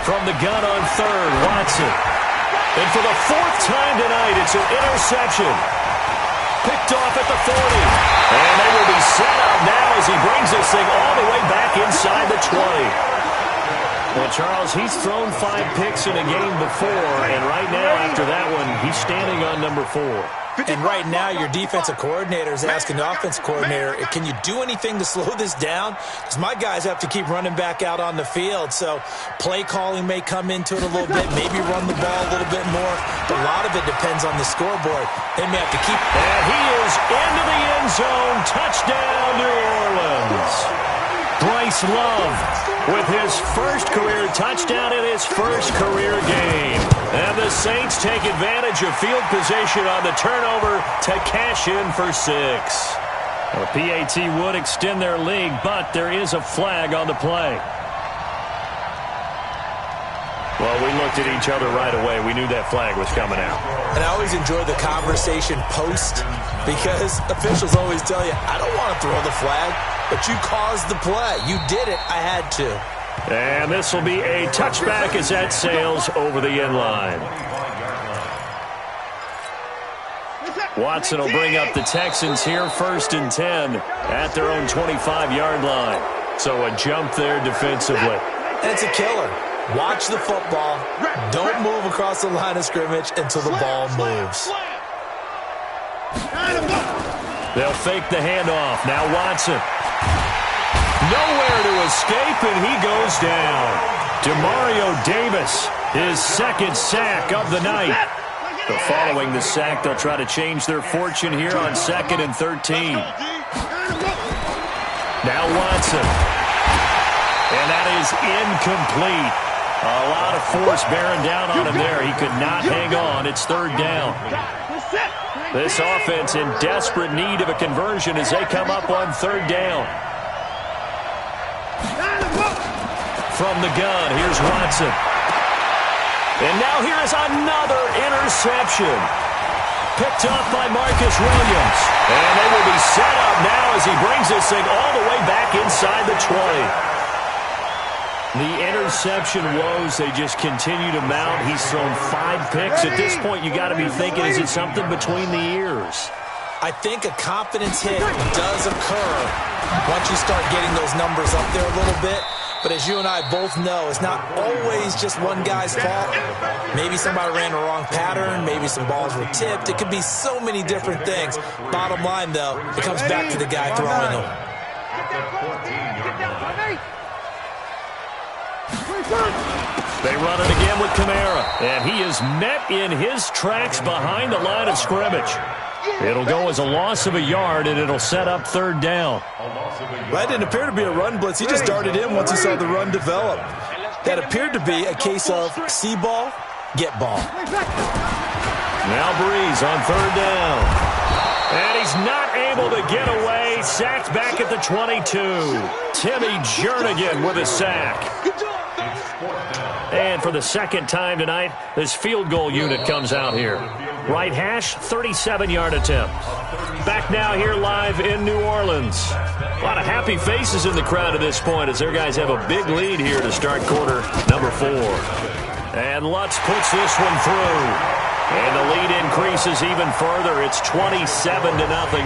From the gun on third, Watson. And for the fourth time tonight, it's an interception. Picked off at the 40. And they will be set up now as he brings this thing all the way back inside the 20. Well, Charles, he's thrown 5 picks in a game before, and right now, after that one, he's standing on number 4. And right now, your defensive coordinator is asking the offensive coordinator, can you do anything to slow this down? Because my guys have to keep running back out on the field. So play calling may come into it a little bit, maybe run the ball a little bit more. But a lot of it depends on the scoreboard. They may have to keep. And he is into the end zone. Touchdown, New Orleans. Bryce Love with his first career touchdown in his first career game. And the Saints take advantage of field position on the turnover to cash in for 6. The PAT would extend their lead, but there is a flag on the play. Well, we looked at each other right away. We knew that flag was coming out. And I always enjoy the conversation post because officials always tell you, I don't want to throw the flag, but you caused the play. You did it. I had to. And this will be a touchback as that sails over the end line. Watson will bring up the Texans here, 1st and 10 at their own 25-yard line. So a jump there defensively. And it's a killer. Watch the football. Don't move across the line of scrimmage until the ball moves. They'll fake the handoff. Now Watson. Nowhere to escape, and he goes down. Demario Davis, his second sack of the night. But following the sack, they'll try to change their fortune here on 2nd and 13. Now Watson. And that is incomplete. A lot of force bearing down on him there. He could not hang on. It's 3rd down. This offense in desperate need of a conversion as they come up on 3rd down. From the gun, here's Watson. And now here is another interception. Picked up by Marcus Williams. And they will be set up now as he brings this thing all the way back inside the 20. The interception woes, they just continue to mount. He's thrown 5 picks. At this point, you got to be thinking, is it something between the ears? I think a confidence hit does occur once you start getting those numbers up there a little bit. But as you and I both know, it's not always just one guy's fault. Maybe somebody ran the wrong pattern. Maybe some balls were tipped. It could be so many different things. Bottom line, though, it comes back to the guy throwing them. They run it again with Kamara. And he is met in his tracks behind the line of scrimmage. It'll go as a loss of a yard, and it'll set up 3rd down. That didn't appear to be a run blitz. He just darted in once he saw the run develop. That appeared to be a case of see ball, get ball. Now Breeze on 3rd down. And he's not able to get away. Sacked back at the 22. Timmy Jernigan with a sack. And for the 2nd time tonight, this field goal unit comes out here. Right hash, 37-yard attempt. Back now here live in New Orleans. A lot of happy faces in the crowd at this point as their guys have a big lead here to start quarter number 4. And Lutz puts this one through. And the lead increases even further. It's 27-0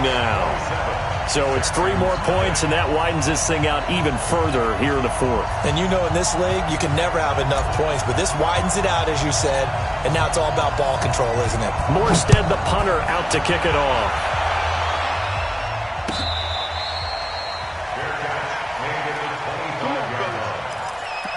now. So it's 3 more points, and that widens this thing out even further here in the 4th. And you know in this league, you can never have enough points, but this widens it out, as you said, and now it's all about ball control, isn't it? Morstead, the punter, out to kick it off.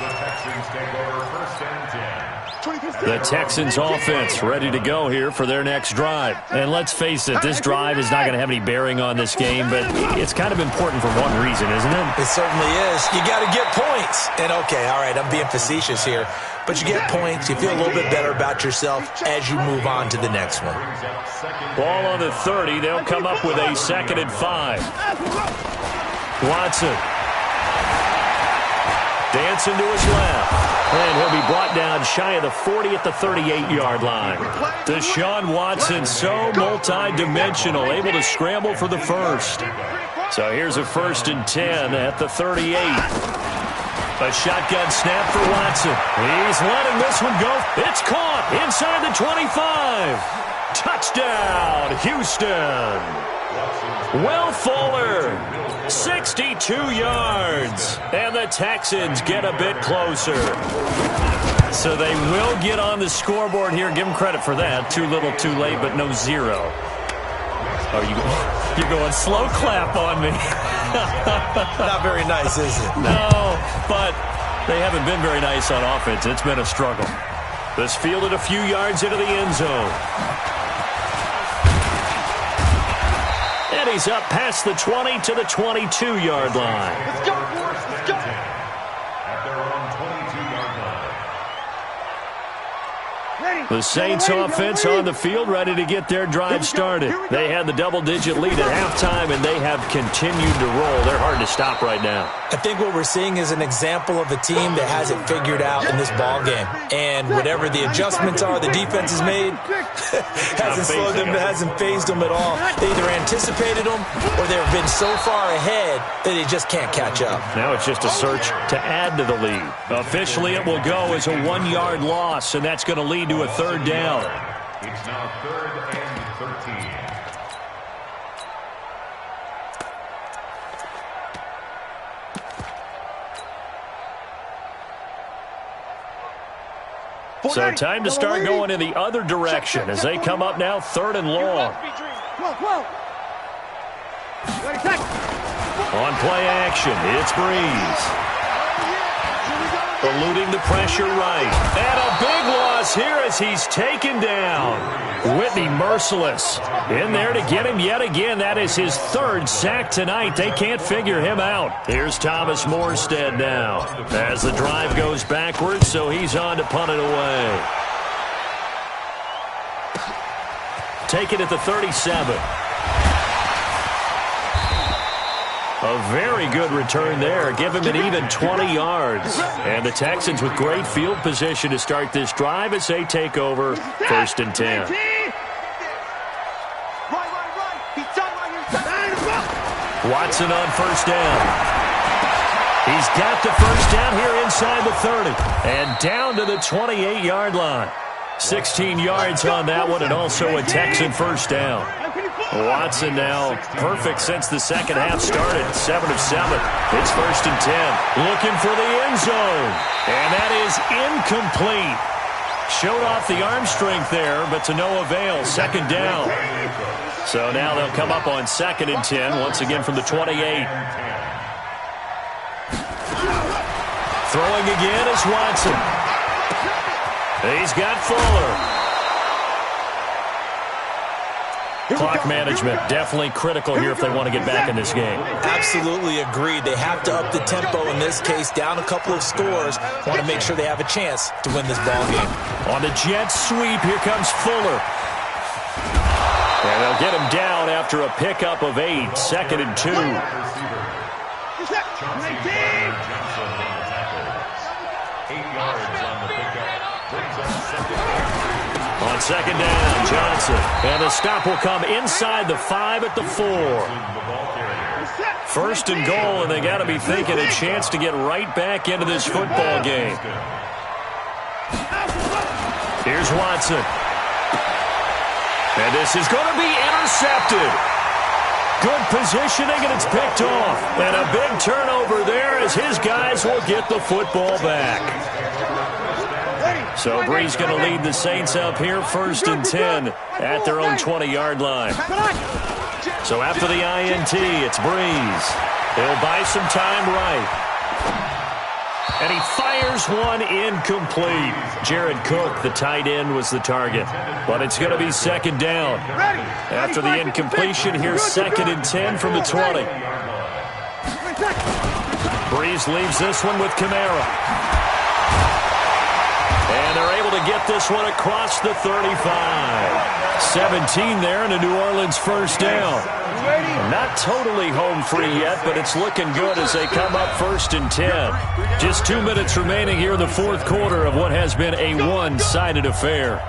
The Texans take over 1st and 10. The Texans offense ready to go here for their next drive. And let's face it, this drive is not going to have any bearing on this game, but it's kind of important for one reason, isn't it? It certainly is. You got to get points. And okay, all right, I'm being facetious here, but you get points, you feel a little bit better about yourself as you move on to the next one. Ball on the 30. They'll come up with a 2nd and 5. Watson. Dancing to his left. And he'll be brought down shy of the 40 at the 38-yard line. Deshaun Watson, so multi-dimensional, able to scramble for the first. So here's a 1st and 10 at the 38. A shotgun snap for Watson. He's letting this one go. It's caught inside the 25. Touchdown, Houston. Will Fuller, 62 yards. And the Texans get a bit closer. So they will get on the scoreboard here. Give them credit for that. Too little, too late, but no 0. Oh, you're going slow clap on me. Not very nice, is it? No, but they haven't been very nice on offense. It's been a struggle. This fielded a few yards into the end zone. And he's up past the 20 to the 22-yard line. Let's go, boys. Let's go. At their own 22-yard line. The Saints offense on the field, ready to get their drive started. They had the double-digit lead at halftime, and they have continued to roll. They're hard to stop right now. I think what we're seeing is an example of a team that has it figured out in this ball game. And whatever the adjustments are the defense has made, hasn't slowed them, hasn't phased them at all. They either anticipated them or they've been so far ahead that they just can't catch up. Now it's just a search to add to the lead. Officially, it will go as a 1-yard loss, and that's going to lead to a 3rd down. It's now 3rd and 13. So time to start going in the other direction as they come up now 3rd and long. On play action, it's Breeze. Eluding the pressure right. And a big loss here as he's taken down. Whitney merciless. In there to get him yet again. That is his 3rd sack tonight. They can't figure him out. Here's Thomas Morstead now as the drive goes backwards, so he's on to punt it away. Take it at the 37. A very good return there. Give him an even 20 yards. And the Texans with great field position to start this drive as they take over 1st and 10. Watson on 1st down. He's got the 1st down here inside the 30. And down to the 28-yard line. 16 yards on that one, and also a Texan 1st down. Watson now perfect since the second half started. 7 of 7. It's 1st and 10. Looking for the end zone. And that is incomplete. Showed off the arm strength there, but to no avail. 2nd down. So now they'll come up on 2nd and 10, once again from the 28. Throwing again is Watson. He's got Fuller. Clock management definitely critical here if they want to get back in this game. Absolutely agreed. They have to up the tempo in this case, down a couple of scores. Want to make sure they have a chance to win this ball game. On the jet sweep, here comes Fuller. And they'll get him down after a pickup of 8. 2nd and 2. On 2nd down, Johnson. And the stop will come inside the 5 at the 4. 1st and goal, and they got to be thinking a chance to get right back into this football game. Here's Watson. And this is going to be intercepted. Good positioning, and it's picked off. And a big turnover there as his guys will get the football back. So Breeze going to lead the Saints up here, 1st and 10 at their own 20-yard line. So after the INT, it's Breeze. He'll buy some time right. And he fires one incomplete. Jared Cook, the tight end, was the target. But it's going to be second down. After the incompletion, here's 2nd and 10 from the 20. Breeze leaves this one with Kamara. And they're able to get this one across the 35. 17 there and a New Orleans first down. Not totally home free yet, but it's looking good as they come up 1st and 10. Just 2 minutes remaining here in the fourth quarter of what has been a one-sided affair.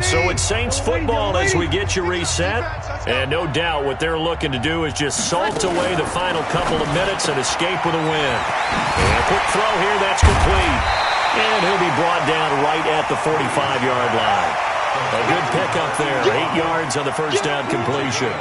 So it's Saints football as we get you reset. And no doubt what they're looking to do is just salt away the final couple of minutes and escape with a win. And a quick throw here, that's complete. And he'll be brought down right at the 45-yard line. A good pickup there, 8 yards on the first down completion.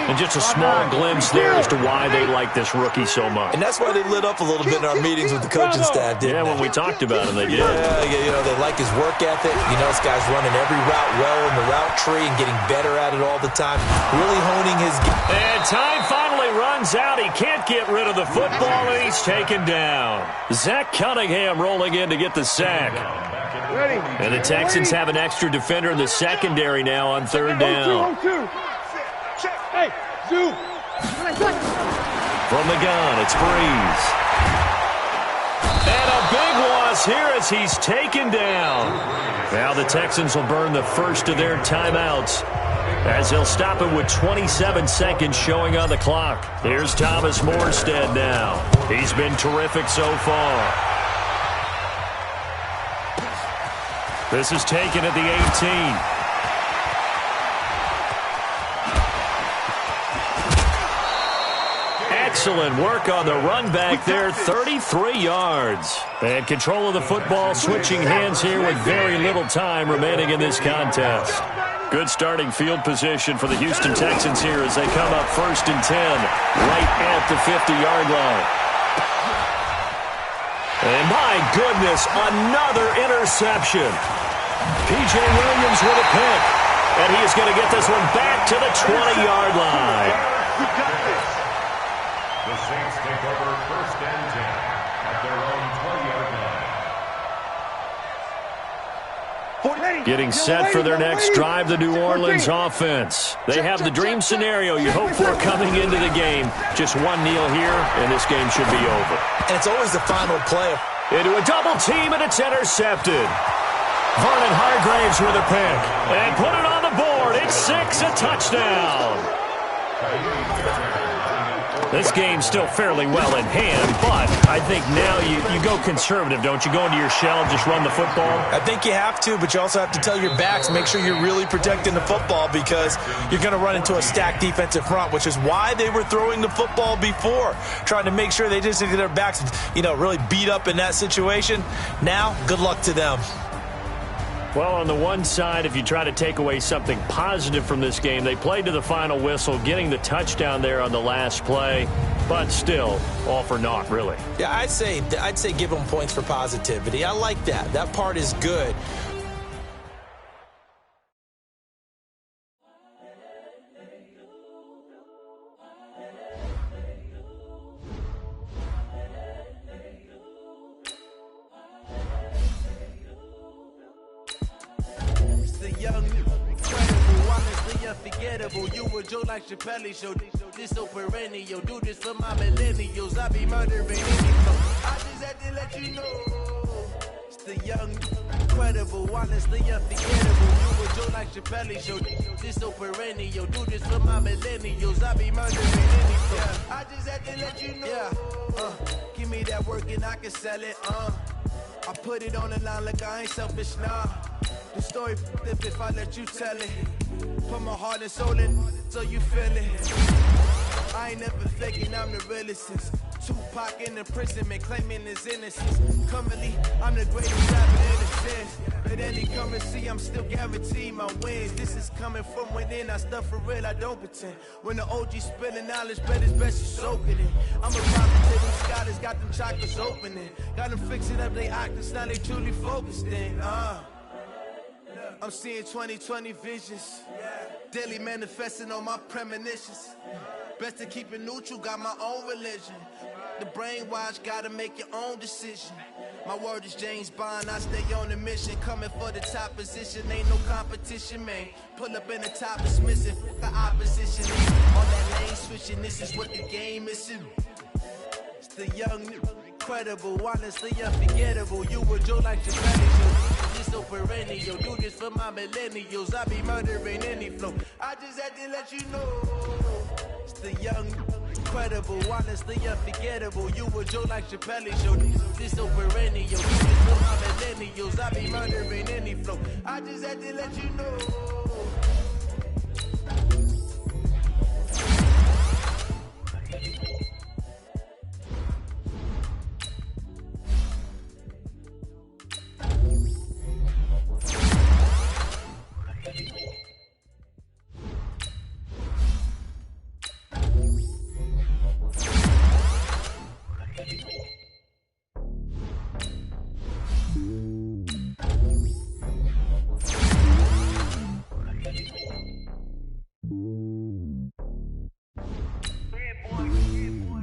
And just a small glimpse there as to why they like this rookie so much. And that's why they lit up a little bit in our meetings with the coaching staff, didn't they? Yeah, when we talked about him, they did. Yeah, they like his work ethic. This guy's running every route well in the route tree and getting better at it all the time. Really honing his game. And time finally runs out. He can't get rid of the football, and he's taken down. Zach Cunningham rolling in to get the sack. And the Texans have an extra defender in the secondary now on 3rd down. Hey, Zoo. From the gun, it's Breeze. And a big loss here as he's taken down. Now the Texans will burn the first of their timeouts as they'll stop him with 27 seconds showing on the clock. Here's Thomas Morstead now. He's been terrific so far. This is taken at the 18. Excellent work on the run back there, 33 yards. And control of the football, switching hands here with very little time remaining in this contest. Good starting field position for the Houston Texans here as they come up 1st and 10, right at the 50-yard line. And my goodness, another interception. P.J. Williams with a pick. And he is going to get this one back to the 20-yard line. The Saints take over 1st and 10 at their own 20-yard line. Getting set for their next drive, the New Orleans offense. They have the dream scenario you hope for coming into the game. Just one kneel here, and this game should be over. And it's always the final play. Into a double team, and it's intercepted. Vernon Hargraves with a pick. And put it on the board. It's 6, a touchdown. This game's still fairly well in hand, but I think now you go conservative, don't you? Go into your shell and just run the football? I think you have to, but you also have to tell your backs, make sure you're really protecting the football because you're going to run into a stacked defensive front, which is why they were throwing the football before, trying to make sure they just get their backs, really beat up in that situation. Now, good luck to them. Well, on the one side, if you try to take away something positive from this game, they played to the final whistle, getting the touchdown there on the last play, but still, all for naught, really. Yeah, I'd say give them points for positivity. I like that. That part is good. Unforgettable, you a joke like Chappelle show. This so perennial, do this for my millennials. I be murdering any flow. I just had to let you know. It's the young, incredible, honestly unforgettable. You a joke like Chappelle show. This so perennial, do this for my millennials. I be murdering any flow. I just had to let you know. Give me that work and I can sell it. I put it on the line like I ain't selfish, nah. The story flip if I let you tell it. Put my heart and soul in so you feel it. I ain't never faking, I'm the realest since Tupac in imprisonment, claiming his innocence. Currently, I'm the greatest rapper in the sense. At any currency, I'm still guaranteed my wins. This is coming from within, I stuff for real, I don't pretend. When the OG spilling knowledge, but it's best you soaking it. I'm a prophet to them scholars, got them chakras opening. Got them fixing up they octaves, now they truly focused in. I'm seeing 20/20 visions. Daily manifesting on my premonitions. Best to keep it neutral, got my own religion. The brainwash, gotta make your own decision. My word is James Bond, I stay on a mission. Coming for the top position, ain't no competition, man. Pull up in the top is missing, the opposition. On that lane switching, this is what the game is. It's the young, incredible, honestly unforgettable. You were Joe like Chappelle, just so perennial. Do this for my millennials, I be murdering any flow. I just had to let you know. It's the young, incredible, honestly unforgettable. You were Joe like Chappelle show. This so perennial. Do this for my millennials, I be murdering any flow. I just had to let you know.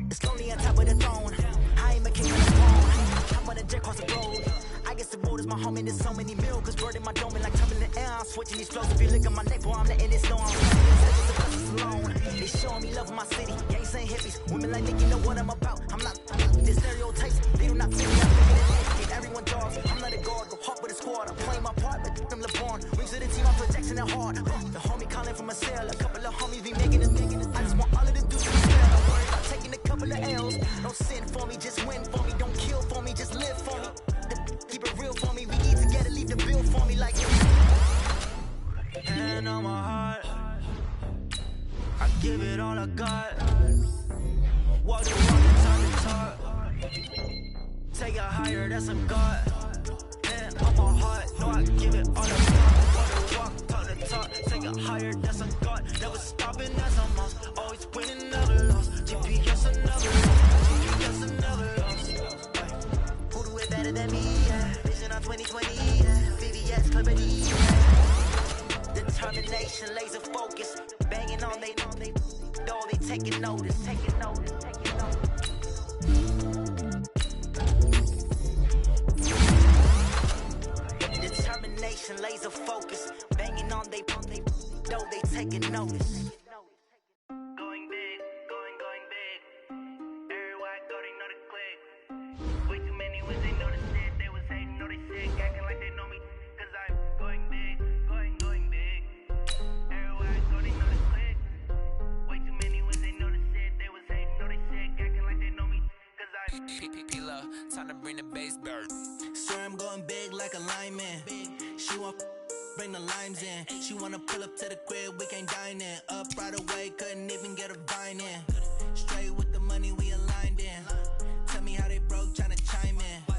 It's lonely on top of the throne. I ain't a king of the throne. Hop on a jet across the road. I guess the road is my home and there's so many milkers burning my dome and like turbulent air. I'm switching these flows. If you look at my neck, boy, I'm letting it snow. I'm stuck alone. They showing me love in my city. Gangs ain't hippies. Women like me, you know what I'm about. I'm not the stereotypes. They do not fit me. I'm bigger than life. Give everyone dogs. I'm not a guard. Go hard with a squad. I'm playing my part like them LeBron. Rings to the team. I'm projecting it hard. The homie calling from a cell. A couple of homies be making it. I just want all of them dudes to be I'm worried about taking a couple of L's. Don't sin for me, just win for me. Don't kill for me, just live for me. Keep it real for me. We eat together, leave the bill for me like. Hand on my heart, I give it all I got. Walk the walk and talk the talk. Take it higher, that's a God. Hand on my heart, no, I give it all I got. Walk the walk, talk the talk. Take it higher, that's a God. Never stopping, that's a must. Always winning, never lost. GPS another loss. GPS another loss. Who do it better than me? Yeah. Vision on 2020. Yeah. VVS company. Yeah. Determination, laser focus. Banging on they door, they taking notice. Taking notice. Taking notice. Determination, laser focus. Banging on they door, they taking notice. Going big, going big. Everywhere I go, they know the click. Way too many when they know the shit. They was hating, know they sick, acting like they know me. Cause I'm going big, going big. Everywhere I go, they know the click. Way too many when they know the shit. They was hating, know they sick, acting like they know me. Cause I'm Killa, time to bring the bass bird. Swear I'm going big like a lineman. She want bring the limes in. She wanna pull up to the crib, we can't dine in. Up right away, couldn't even get a vine in. Straight with the money we aligned in. Tell me how they broke, tryna chime in.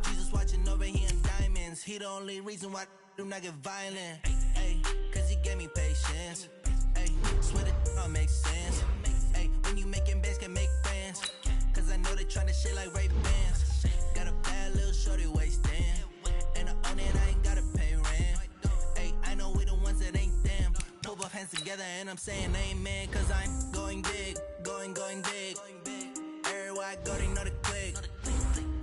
Jesus watching over here in diamonds. He the only reason why do not get violent. Ay, cause he gave me patience. Ay, swear that all makes sense. Ay, when you making bands, can make friends. Cause I know they tryna shit like Ray Bans. Got a bad little shorty wasting. And I own it, I ain't gotta pay rent. Ay, I know we the ones that ain't them. Pull both hands together and I'm saying amen. Cause I'm going big, going big. Everywhere I go, they know the click.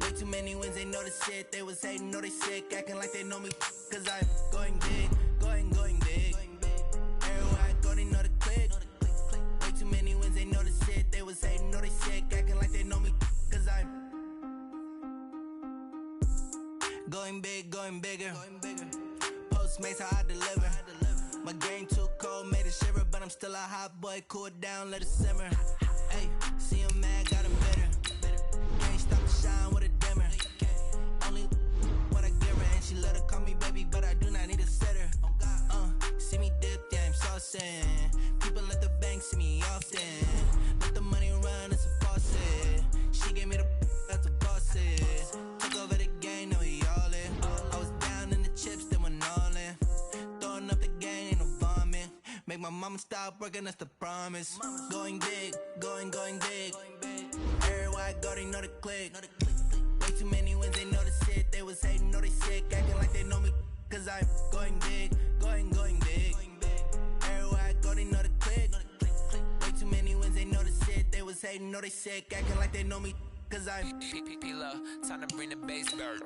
Way too many wins, they know the shit. They was hating, know they sick, acting like they know me. Cause I'm going big, going big. Everywhere I go, they know the click. Way too many wins, they know the shit. They was hating, know they sick, acting like they know me. Cause I'm going big, going bigger. Postmates how I deliver. My game too cold, made it shiver, but I'm still a hot boy. Cool it down, let it simmer. Hey, see him mad, got him bitter. Can't stop the shine with a dimmer. Only what I give her, and she let her call me baby, but I do not need a sitter. See me dip, yeah, I'm saucing. People at the bank see me often. Let the money run, it's a faucet. She gave me the that's a boss is. Took over the game, now we all in. I was down in the chips, then went all in. Throwing up the game, ain't no vomit. Make my mama stop working, that's the promise. Going big, going big. Everywhere I go, they know the click. Way too many wins, they know the shit. They was hating, know they sick, acting like they know me. Cause I'm going big, going big. Everywhere I go, they know the click. Way too many wins, they know was hating, no, they sick, acting like they know me, cause I'm Killa, time to bring the bass bird.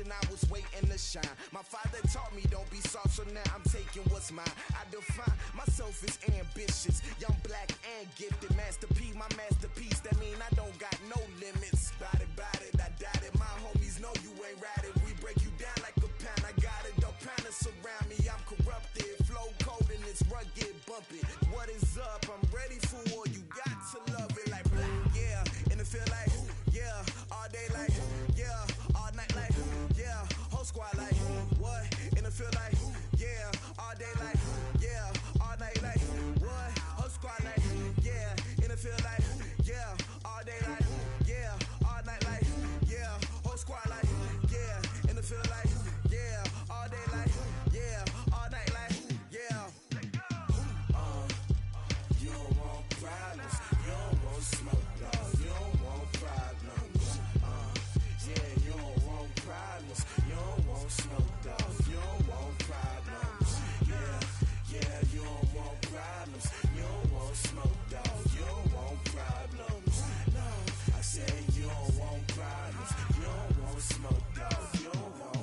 I was waiting to shine. My father taught me don't be soft, so now I'm taking what's mine. I define myself as ambitious, young, black, and gifted. Master P, my masterpiece. That mean I don't got no limits. Bout it, I doubt it. My homies know you ain't ride it. We break you down like a pound. I got it, don't pound it surround me. I'm corrupted, flow cold and it's rugged, bump it. What is up? I'm ready for war. You got to love it like black, yeah. And it feel like, yeah, all day like, yeah, all night like, yeah, whole squad like, what? And it feel like, yeah, all day like, yeah, all night like, what? Whole squad like, yeah, and it feel like, yeah, all day like, yeah, all night like, yeah, whole squad like, yeah, and it feel like, yeah, all day like, yeah, all night like, yeah. You don't want problems, you don't want smoke, dog. You don't want problems. Yeah, you don't want problems, you don't want smoke, dog. You don't want problems. Yeah, you don't want problems, you don't want smoke, dog. You don't want problems. No, I said you don't want problems, you don't want smoke, dog. You don't want.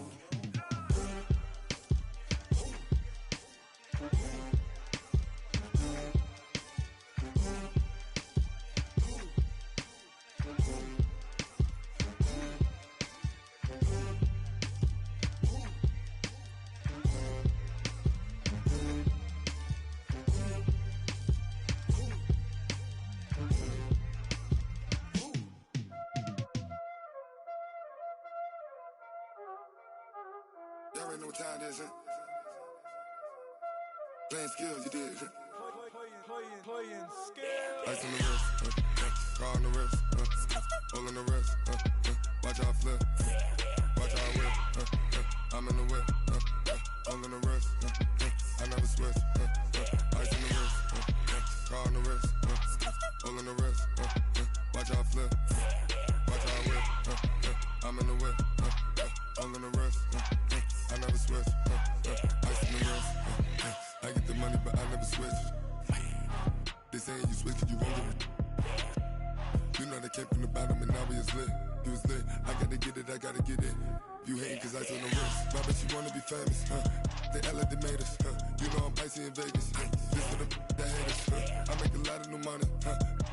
Y'all already know what time it is, huh? Playing skills, you did, huh? Playing skills. Ice on the wrist, car on the wrist, hole in the wrist, watch how I flip, watch how I whip, I'm in the whip, hole in the wrist, I never switch, ice on the wrist, car on the wrist, hole in the wrist, all in the rest. I never switch. Ice in the wrist. I get the money, but I never switch. They saying you switch, you won't get it. You know they came from the bottom and now we is lit. You was lit. I gotta get it, I gotta get it. You hating cause ice on the wrist. My bitch, you wanna be famous, They act like they made us, You know I'm icy in Vegas, This for the that hate us, I make a lot of new money,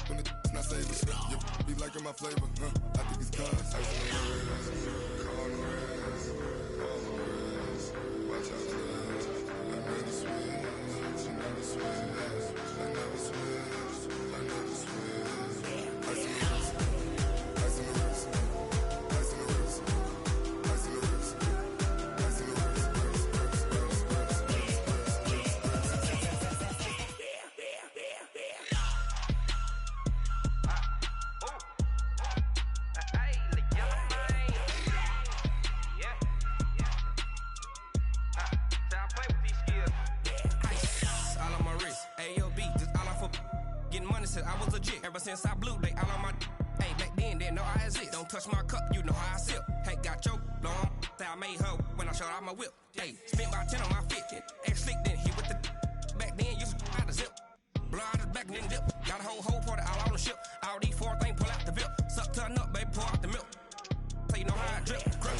When it's not savers, you be liking my flavor, I think it's cause ice on the wrist, on the wrist, on the wrist. Watch out, cause I never switch, I never switch, I never switch, I never switch. Ice on the wrist, ice on the wrist, ice on the wrist, ice on the wrist, ice on the wrist. I was legit. Ever since I blew, they all on my hey, back then, didn't know I exist. Don't touch my cup, you know how I sip. Hey, got your long, that I made her when I showed out my whip. Hey, spent about 10 on my 50. Ex-slick, then hit with the back then, used to out the zip. Blow out his back, then dip. Got a whole party all on the ship. All these 4 things, pull out the VIP. Suck, turn up, baby, pour out the milk. So you know how I drip. Crush.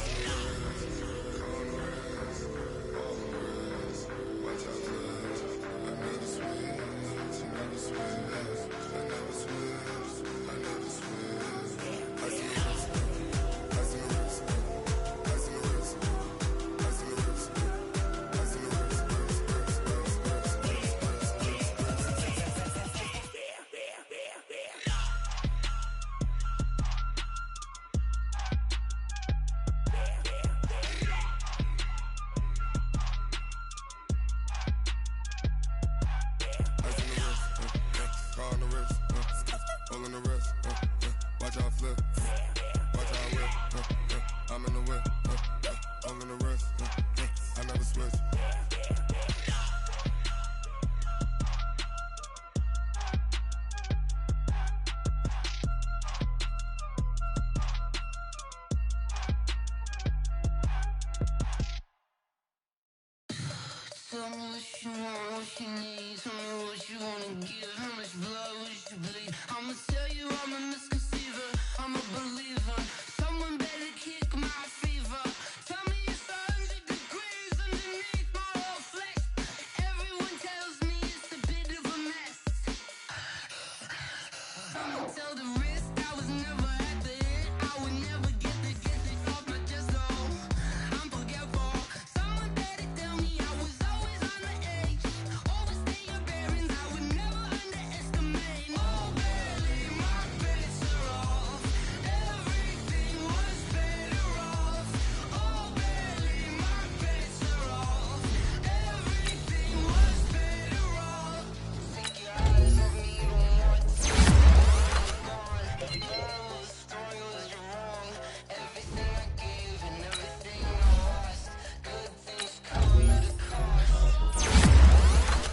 Tell me what you want, what you need. Tell me what you wanna give. How much blood would you bleed? I'ma tell you I'm a misconceiver. I'm a believer. Someone better kick my fever. Tell me it's 100 degrees underneath my whole flesh. Everyone tells me it's a bit of a mess. I'ma tell the wrist I was never at the hit. I would never get it off my chest though. I'm forgetful. Someone better tell me I was always on the edge. Overstay your bearings, I would never underestimate. Oh, barely, my bets are off. Everything was better off. Oh, barely, my bets are off. Everything was better off. Think your eyes on me one more time. Moral of the story was you're wrong. Everything I gave and everything I lost. Good things come at a cost.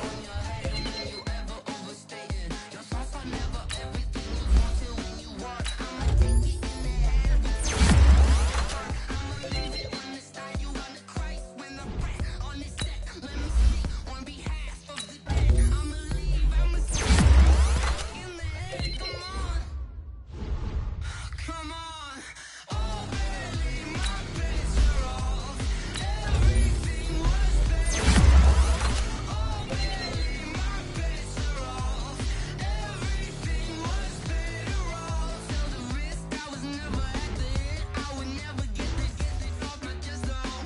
On your head and then you ever overstated. Your thoughts are never everything you wanted when you want. I'ma take it in the head with you. I'ma leave it on the side. You on the Christ when the rest on this set. Let me speak on behalf of the dead. I'ma leave, I'ma speak in the head. Come on. Come on. Oh, barely, my bets are off. Everything was better off. Oh, barely, my bets are off. Everything was better off. Tell the wrist I was never at the hit. I would never get it off my chest though.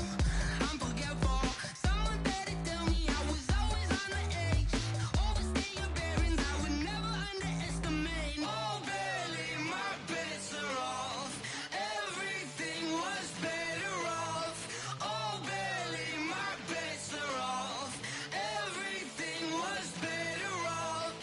I'm forgetful. Someone better tell me I was always on the edge. Overstay your bearings, I would never underestimate. Oh, barely, my bets are off. Everything was better off. Oh, barely, my bets are off. Everything was better off.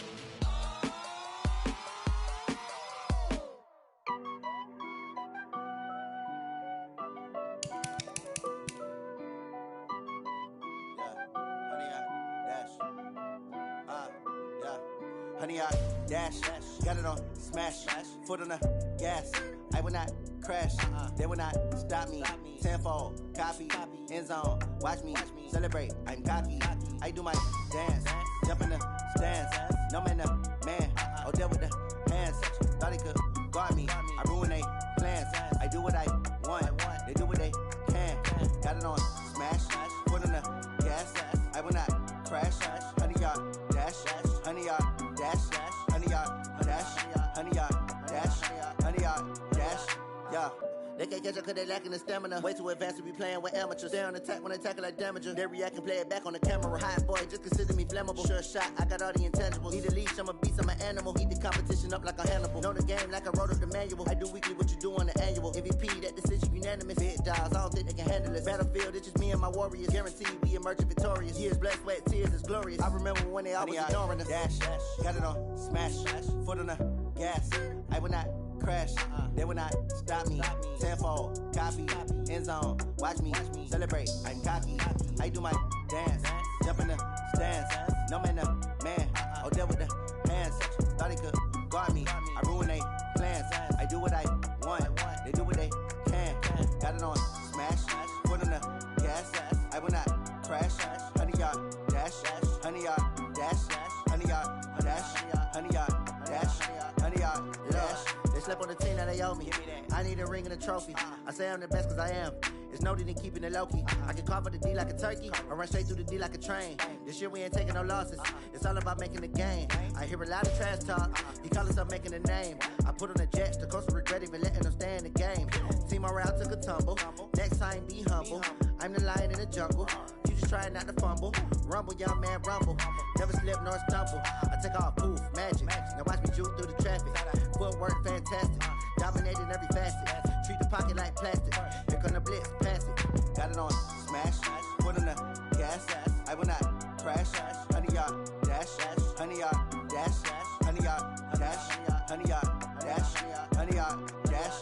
Honey, I dash, got it on smash, foot on the gas. I will not crash. They will not stop me. Tenfold, copy, end zone. Watch me celebrate. I'm cocky. I do my dance. Jump in the stands. No man, the man. Oh, deal with the hands. Thought he could guard me. I ruin they plans. I do what I want. They do what they can. Got it on smash. Put on the gas. I will not crash. 100-yard dash. 100-yard dash. 100-yard dash. 100-yard dash. 100-yard dash. Yeah. They can't catch up cause they lacking the stamina. Way too advanced to be playing with amateurs. Stay on attack when they tackle like damager. They react and play it back on the camera. Hot boy, just consider me flammable. Sure shot, I got all the intangibles. Need a leash, I'm a beast, I'm an animal. Heat the competition up like a Hannibal. Know the game like I wrote up the manual. I do weekly what you do on the annual. MVP, that decision unanimous. Big dogs, I don't think they can handle it. Battlefield, it's just me and my warriors. Guaranteed we emerging victorious. Years, blood, sweat, tears, it's glorious. I remember when they always ignoring us. Dash, got it on smash. Foot on the gas. I will not crash. They will not stop me. Tenfold, copy, end zone. Watch me celebrate. I'm cocky. I do my dance. Jump in the stands. No man, the man. Oh, deal with the hands. Thought he could guard me. I ruin they plans. I do what I want. They do what they can. Got it on smash. Put on the gas. I will not crash. 100-yard dash. 100-yard dash. 100-yard dash. 100-yard dash. 100-yard dash. They slept on the team that they owe me. I need a ring and a trophy. I say I'm the best cause I am. It's no need in keeping it low-key. I can carve up the D like a turkey. I run straight through the D like a train. This year we ain't taking no losses. It's all about making the game. I hear a lot of trash talk. He call himself making a name. I put on the Jets. The coach will regret even letting them stay in the game. Team around took a tumble. Next time be humble. I'm the lion in the jungle. You just trying not to fumble. Rumble, young man, rumble. Never slip nor stumble. I take off, poof, magic. Now watch me juke through the traffic. Footwork fantastic. Dominating every facet. Treat the pocket like plastic. Here come the blitz, pass it. Got it on smash. Put on the gas. I will not crash. 100-yard dash. 100-yard dash. 100-yard dash. 100-yard dash. 100-yard dash.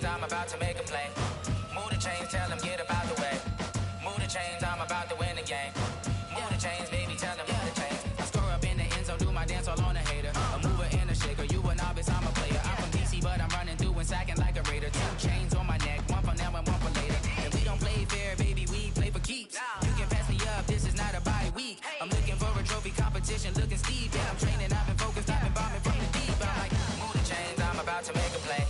I'm about to make a play. Move the chains, tell them get up out the way. Move the chains, I'm about to win the game. Move the chains, baby, tell them move the chains. I score up in the end zone, do my dance all on a hater. A mover and a shaker, you a novice, I'm a player. I'm from DC, but I'm running through and sacking like a raider. 2 chains on my neck, one for now and one for later. And we don't play fair, baby, we play for keeps. You can pass me up, this is not a bye week. I'm looking for a trophy competition, looking steep. Yeah, I'm training, I've been focused, I've been bombing from the deep. I'm like, move the chains, I'm about to make a play.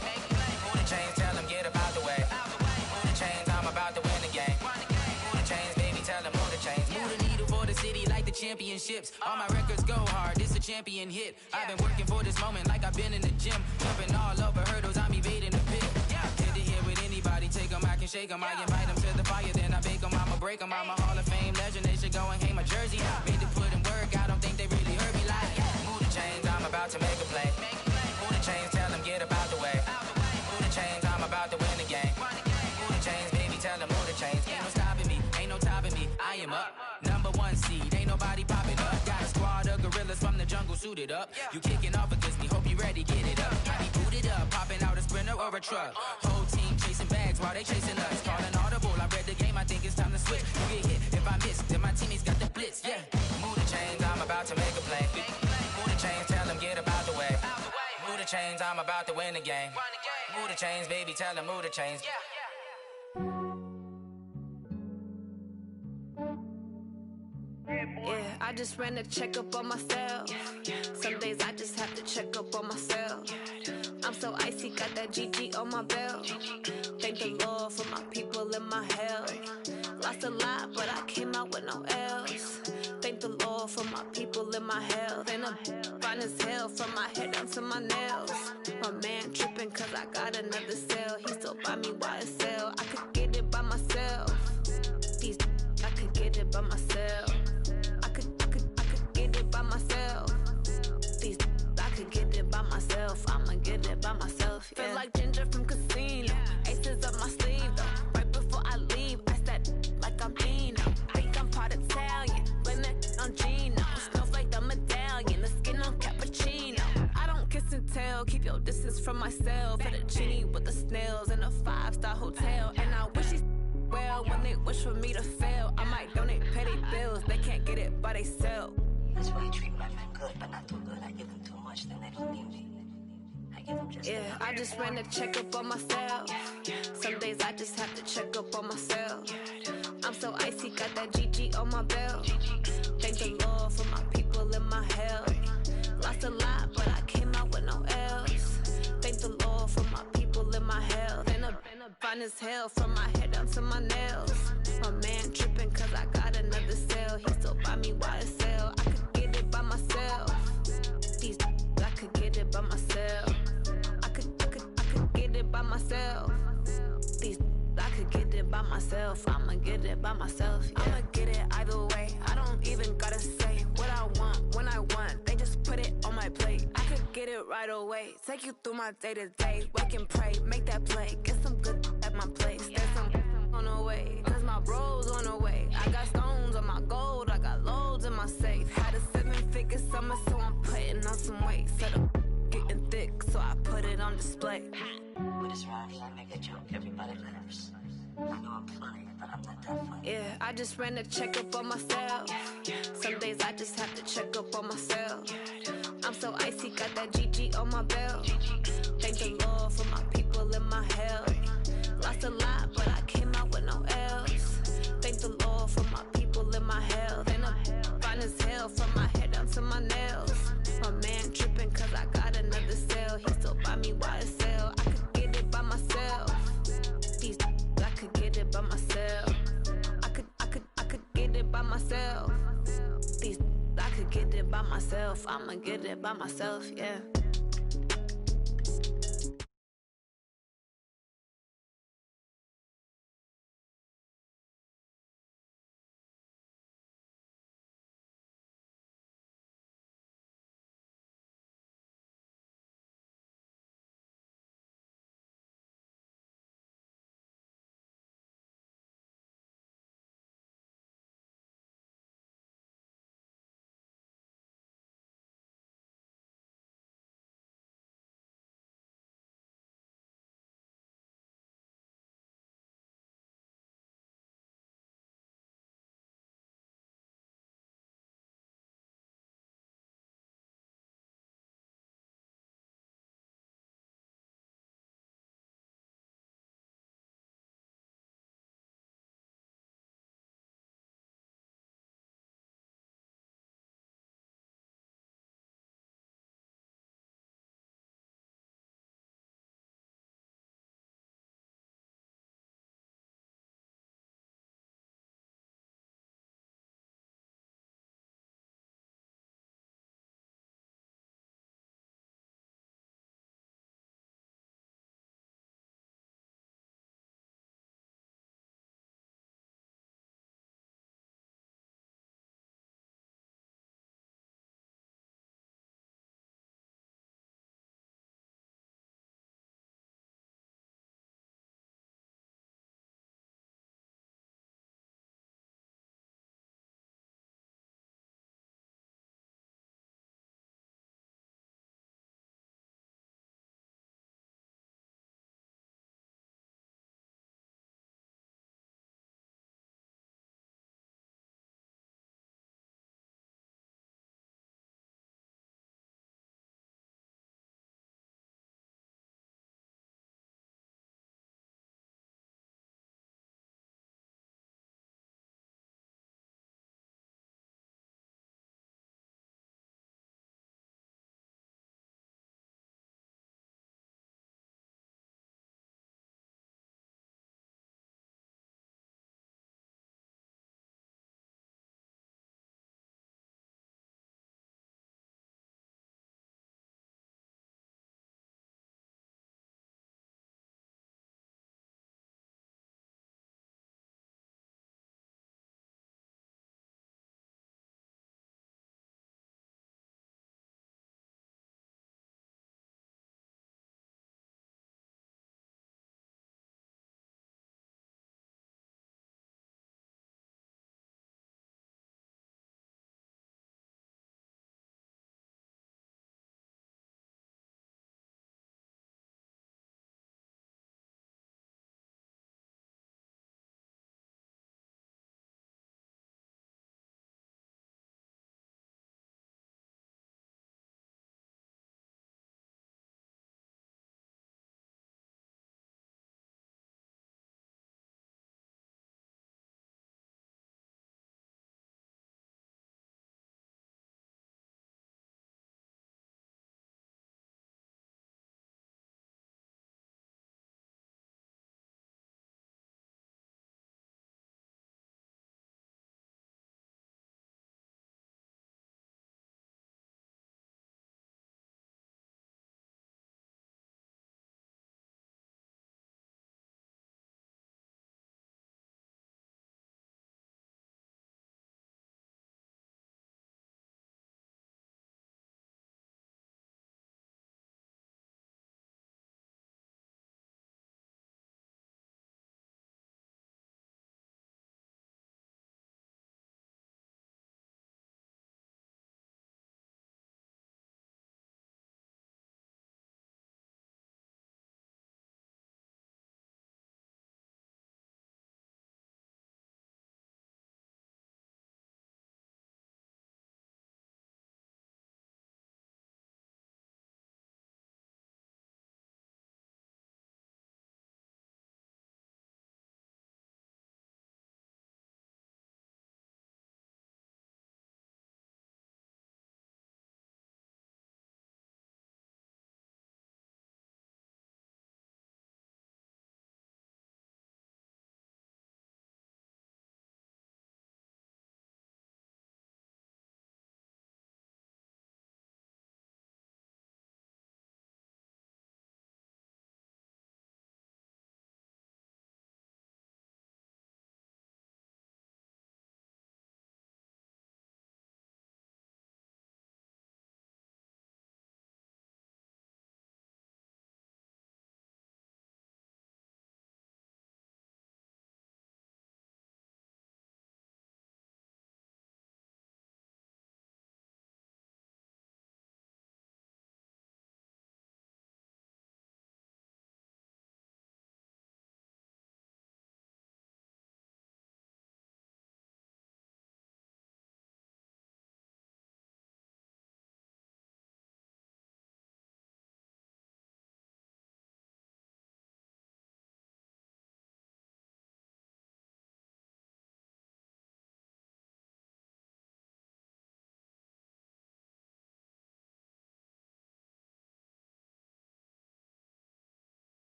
Move the chains, tell them get up out the way. Move the chains, I'm about to win the game. Move the chains, baby, tell them move the chains. Move the needle for the city like the championships. All my records go hard, this a champion hit. I've been working for this moment like I've been in the gym. Jumping all over hurdles, I'm evading the pit. Get to here with anybody, take them, I can shake them. I invite them to the fire, then I bake them. I'ma break them, I'm a Hall of Fame legend. They should go and hang my jersey. Made to put in work, I don't think they really heard me like. Move the chains, I'm about to make a play. Move the chains, tell them get up out the way. Move the chains, I'm about to win the game. Move the chains, baby, tell them move the chains. Ain't no stopping me, ain't no topping me. I am up, #1 seed, ain't nobody popping up. Got a squad of gorillas from the jungle suited up. You kicking off against me, hope you ready, get it up. I be booted up, popping out a Sprinter or a truck. Whole team chasing bags while they chasing us. Calling audible, I read the game, I think it's time to switch. You get hit, if I miss, then my teammates got the blitz, yeah. Move the chains, I'm about to make a play. Move the chains, tell them get up out the way. Move the chains, I'm about to win the game. Move the chains, baby, tell them move the chains. Yeah, I just ran a checkup on myself. Some days I just have to check up on myself. I'm so icy, got that GG on my belt. Thank the Lord for my people and my health. Lost a lot, but I came out with no L's. Thank the Lord for my people and my health. And I'm fine as hell from my head down to my nails. My man tripping cause I got another cell. He still buy me YSL. I could get it by myself. These I could get it by myself. I could get it by myself. These I could get it by myself. I'ma get it by myself. Yeah. Feel like Ginger from Casino. from myself. At a genie with the snails in a 5-star hotel. And I wish he's well when they wish for me to fail. I might donate petty bills, they can't get it by themselves. That's why you treat my men good, but not too good. I give them too much, then they don't need me. I give them just Yeah, I just ran a checkup on myself. Some days I just have to check up on myself. I'm so icy, got that GG on my belt. Thank the Lord for my people in my health. Lost a lot, but I came out with no L's. Thank the Lord for my people in my health. And a fine as hell from my head down to my nails. My man tripping cause I got another cell. He still buy me YSL. I could get it by myself. These I could get it by myself. I could get it by myself. These I could get it by myself. I'ma get it by myself. Yeah. I'ma get it either way. I don't even gotta say what I want when I want. They just put it on my plate. I could get it right away. Take you through my day to day. Wake and pray, make that play. Get some good at my place. There's some on the way, cause my bro's on the way. I got stones on my gold. I got loads in my safe. Had a 7-figure summer, so I'm putting on some weight. Set up getting thick, so I put it on display. With this round here, I make a joke, everybody laughs. I know I'm funny, but I'm not that funny. Yeah, I just ran a checkup on myself. Some days I just have to check up on myself. I'm so icy, got that GG on my belt. Thank the Lord for my people in my health. Lost a lot, but I came out with no L's. Thank the Lord for my people in my health. And I'm fine as hell from my head down to my nails. My man tripping cause I got another cell. He still buy me YSL. I could get it by myself. These I could get it by myself. I could get it by myself. These I could get it by myself. I'ma get it by myself, yeah.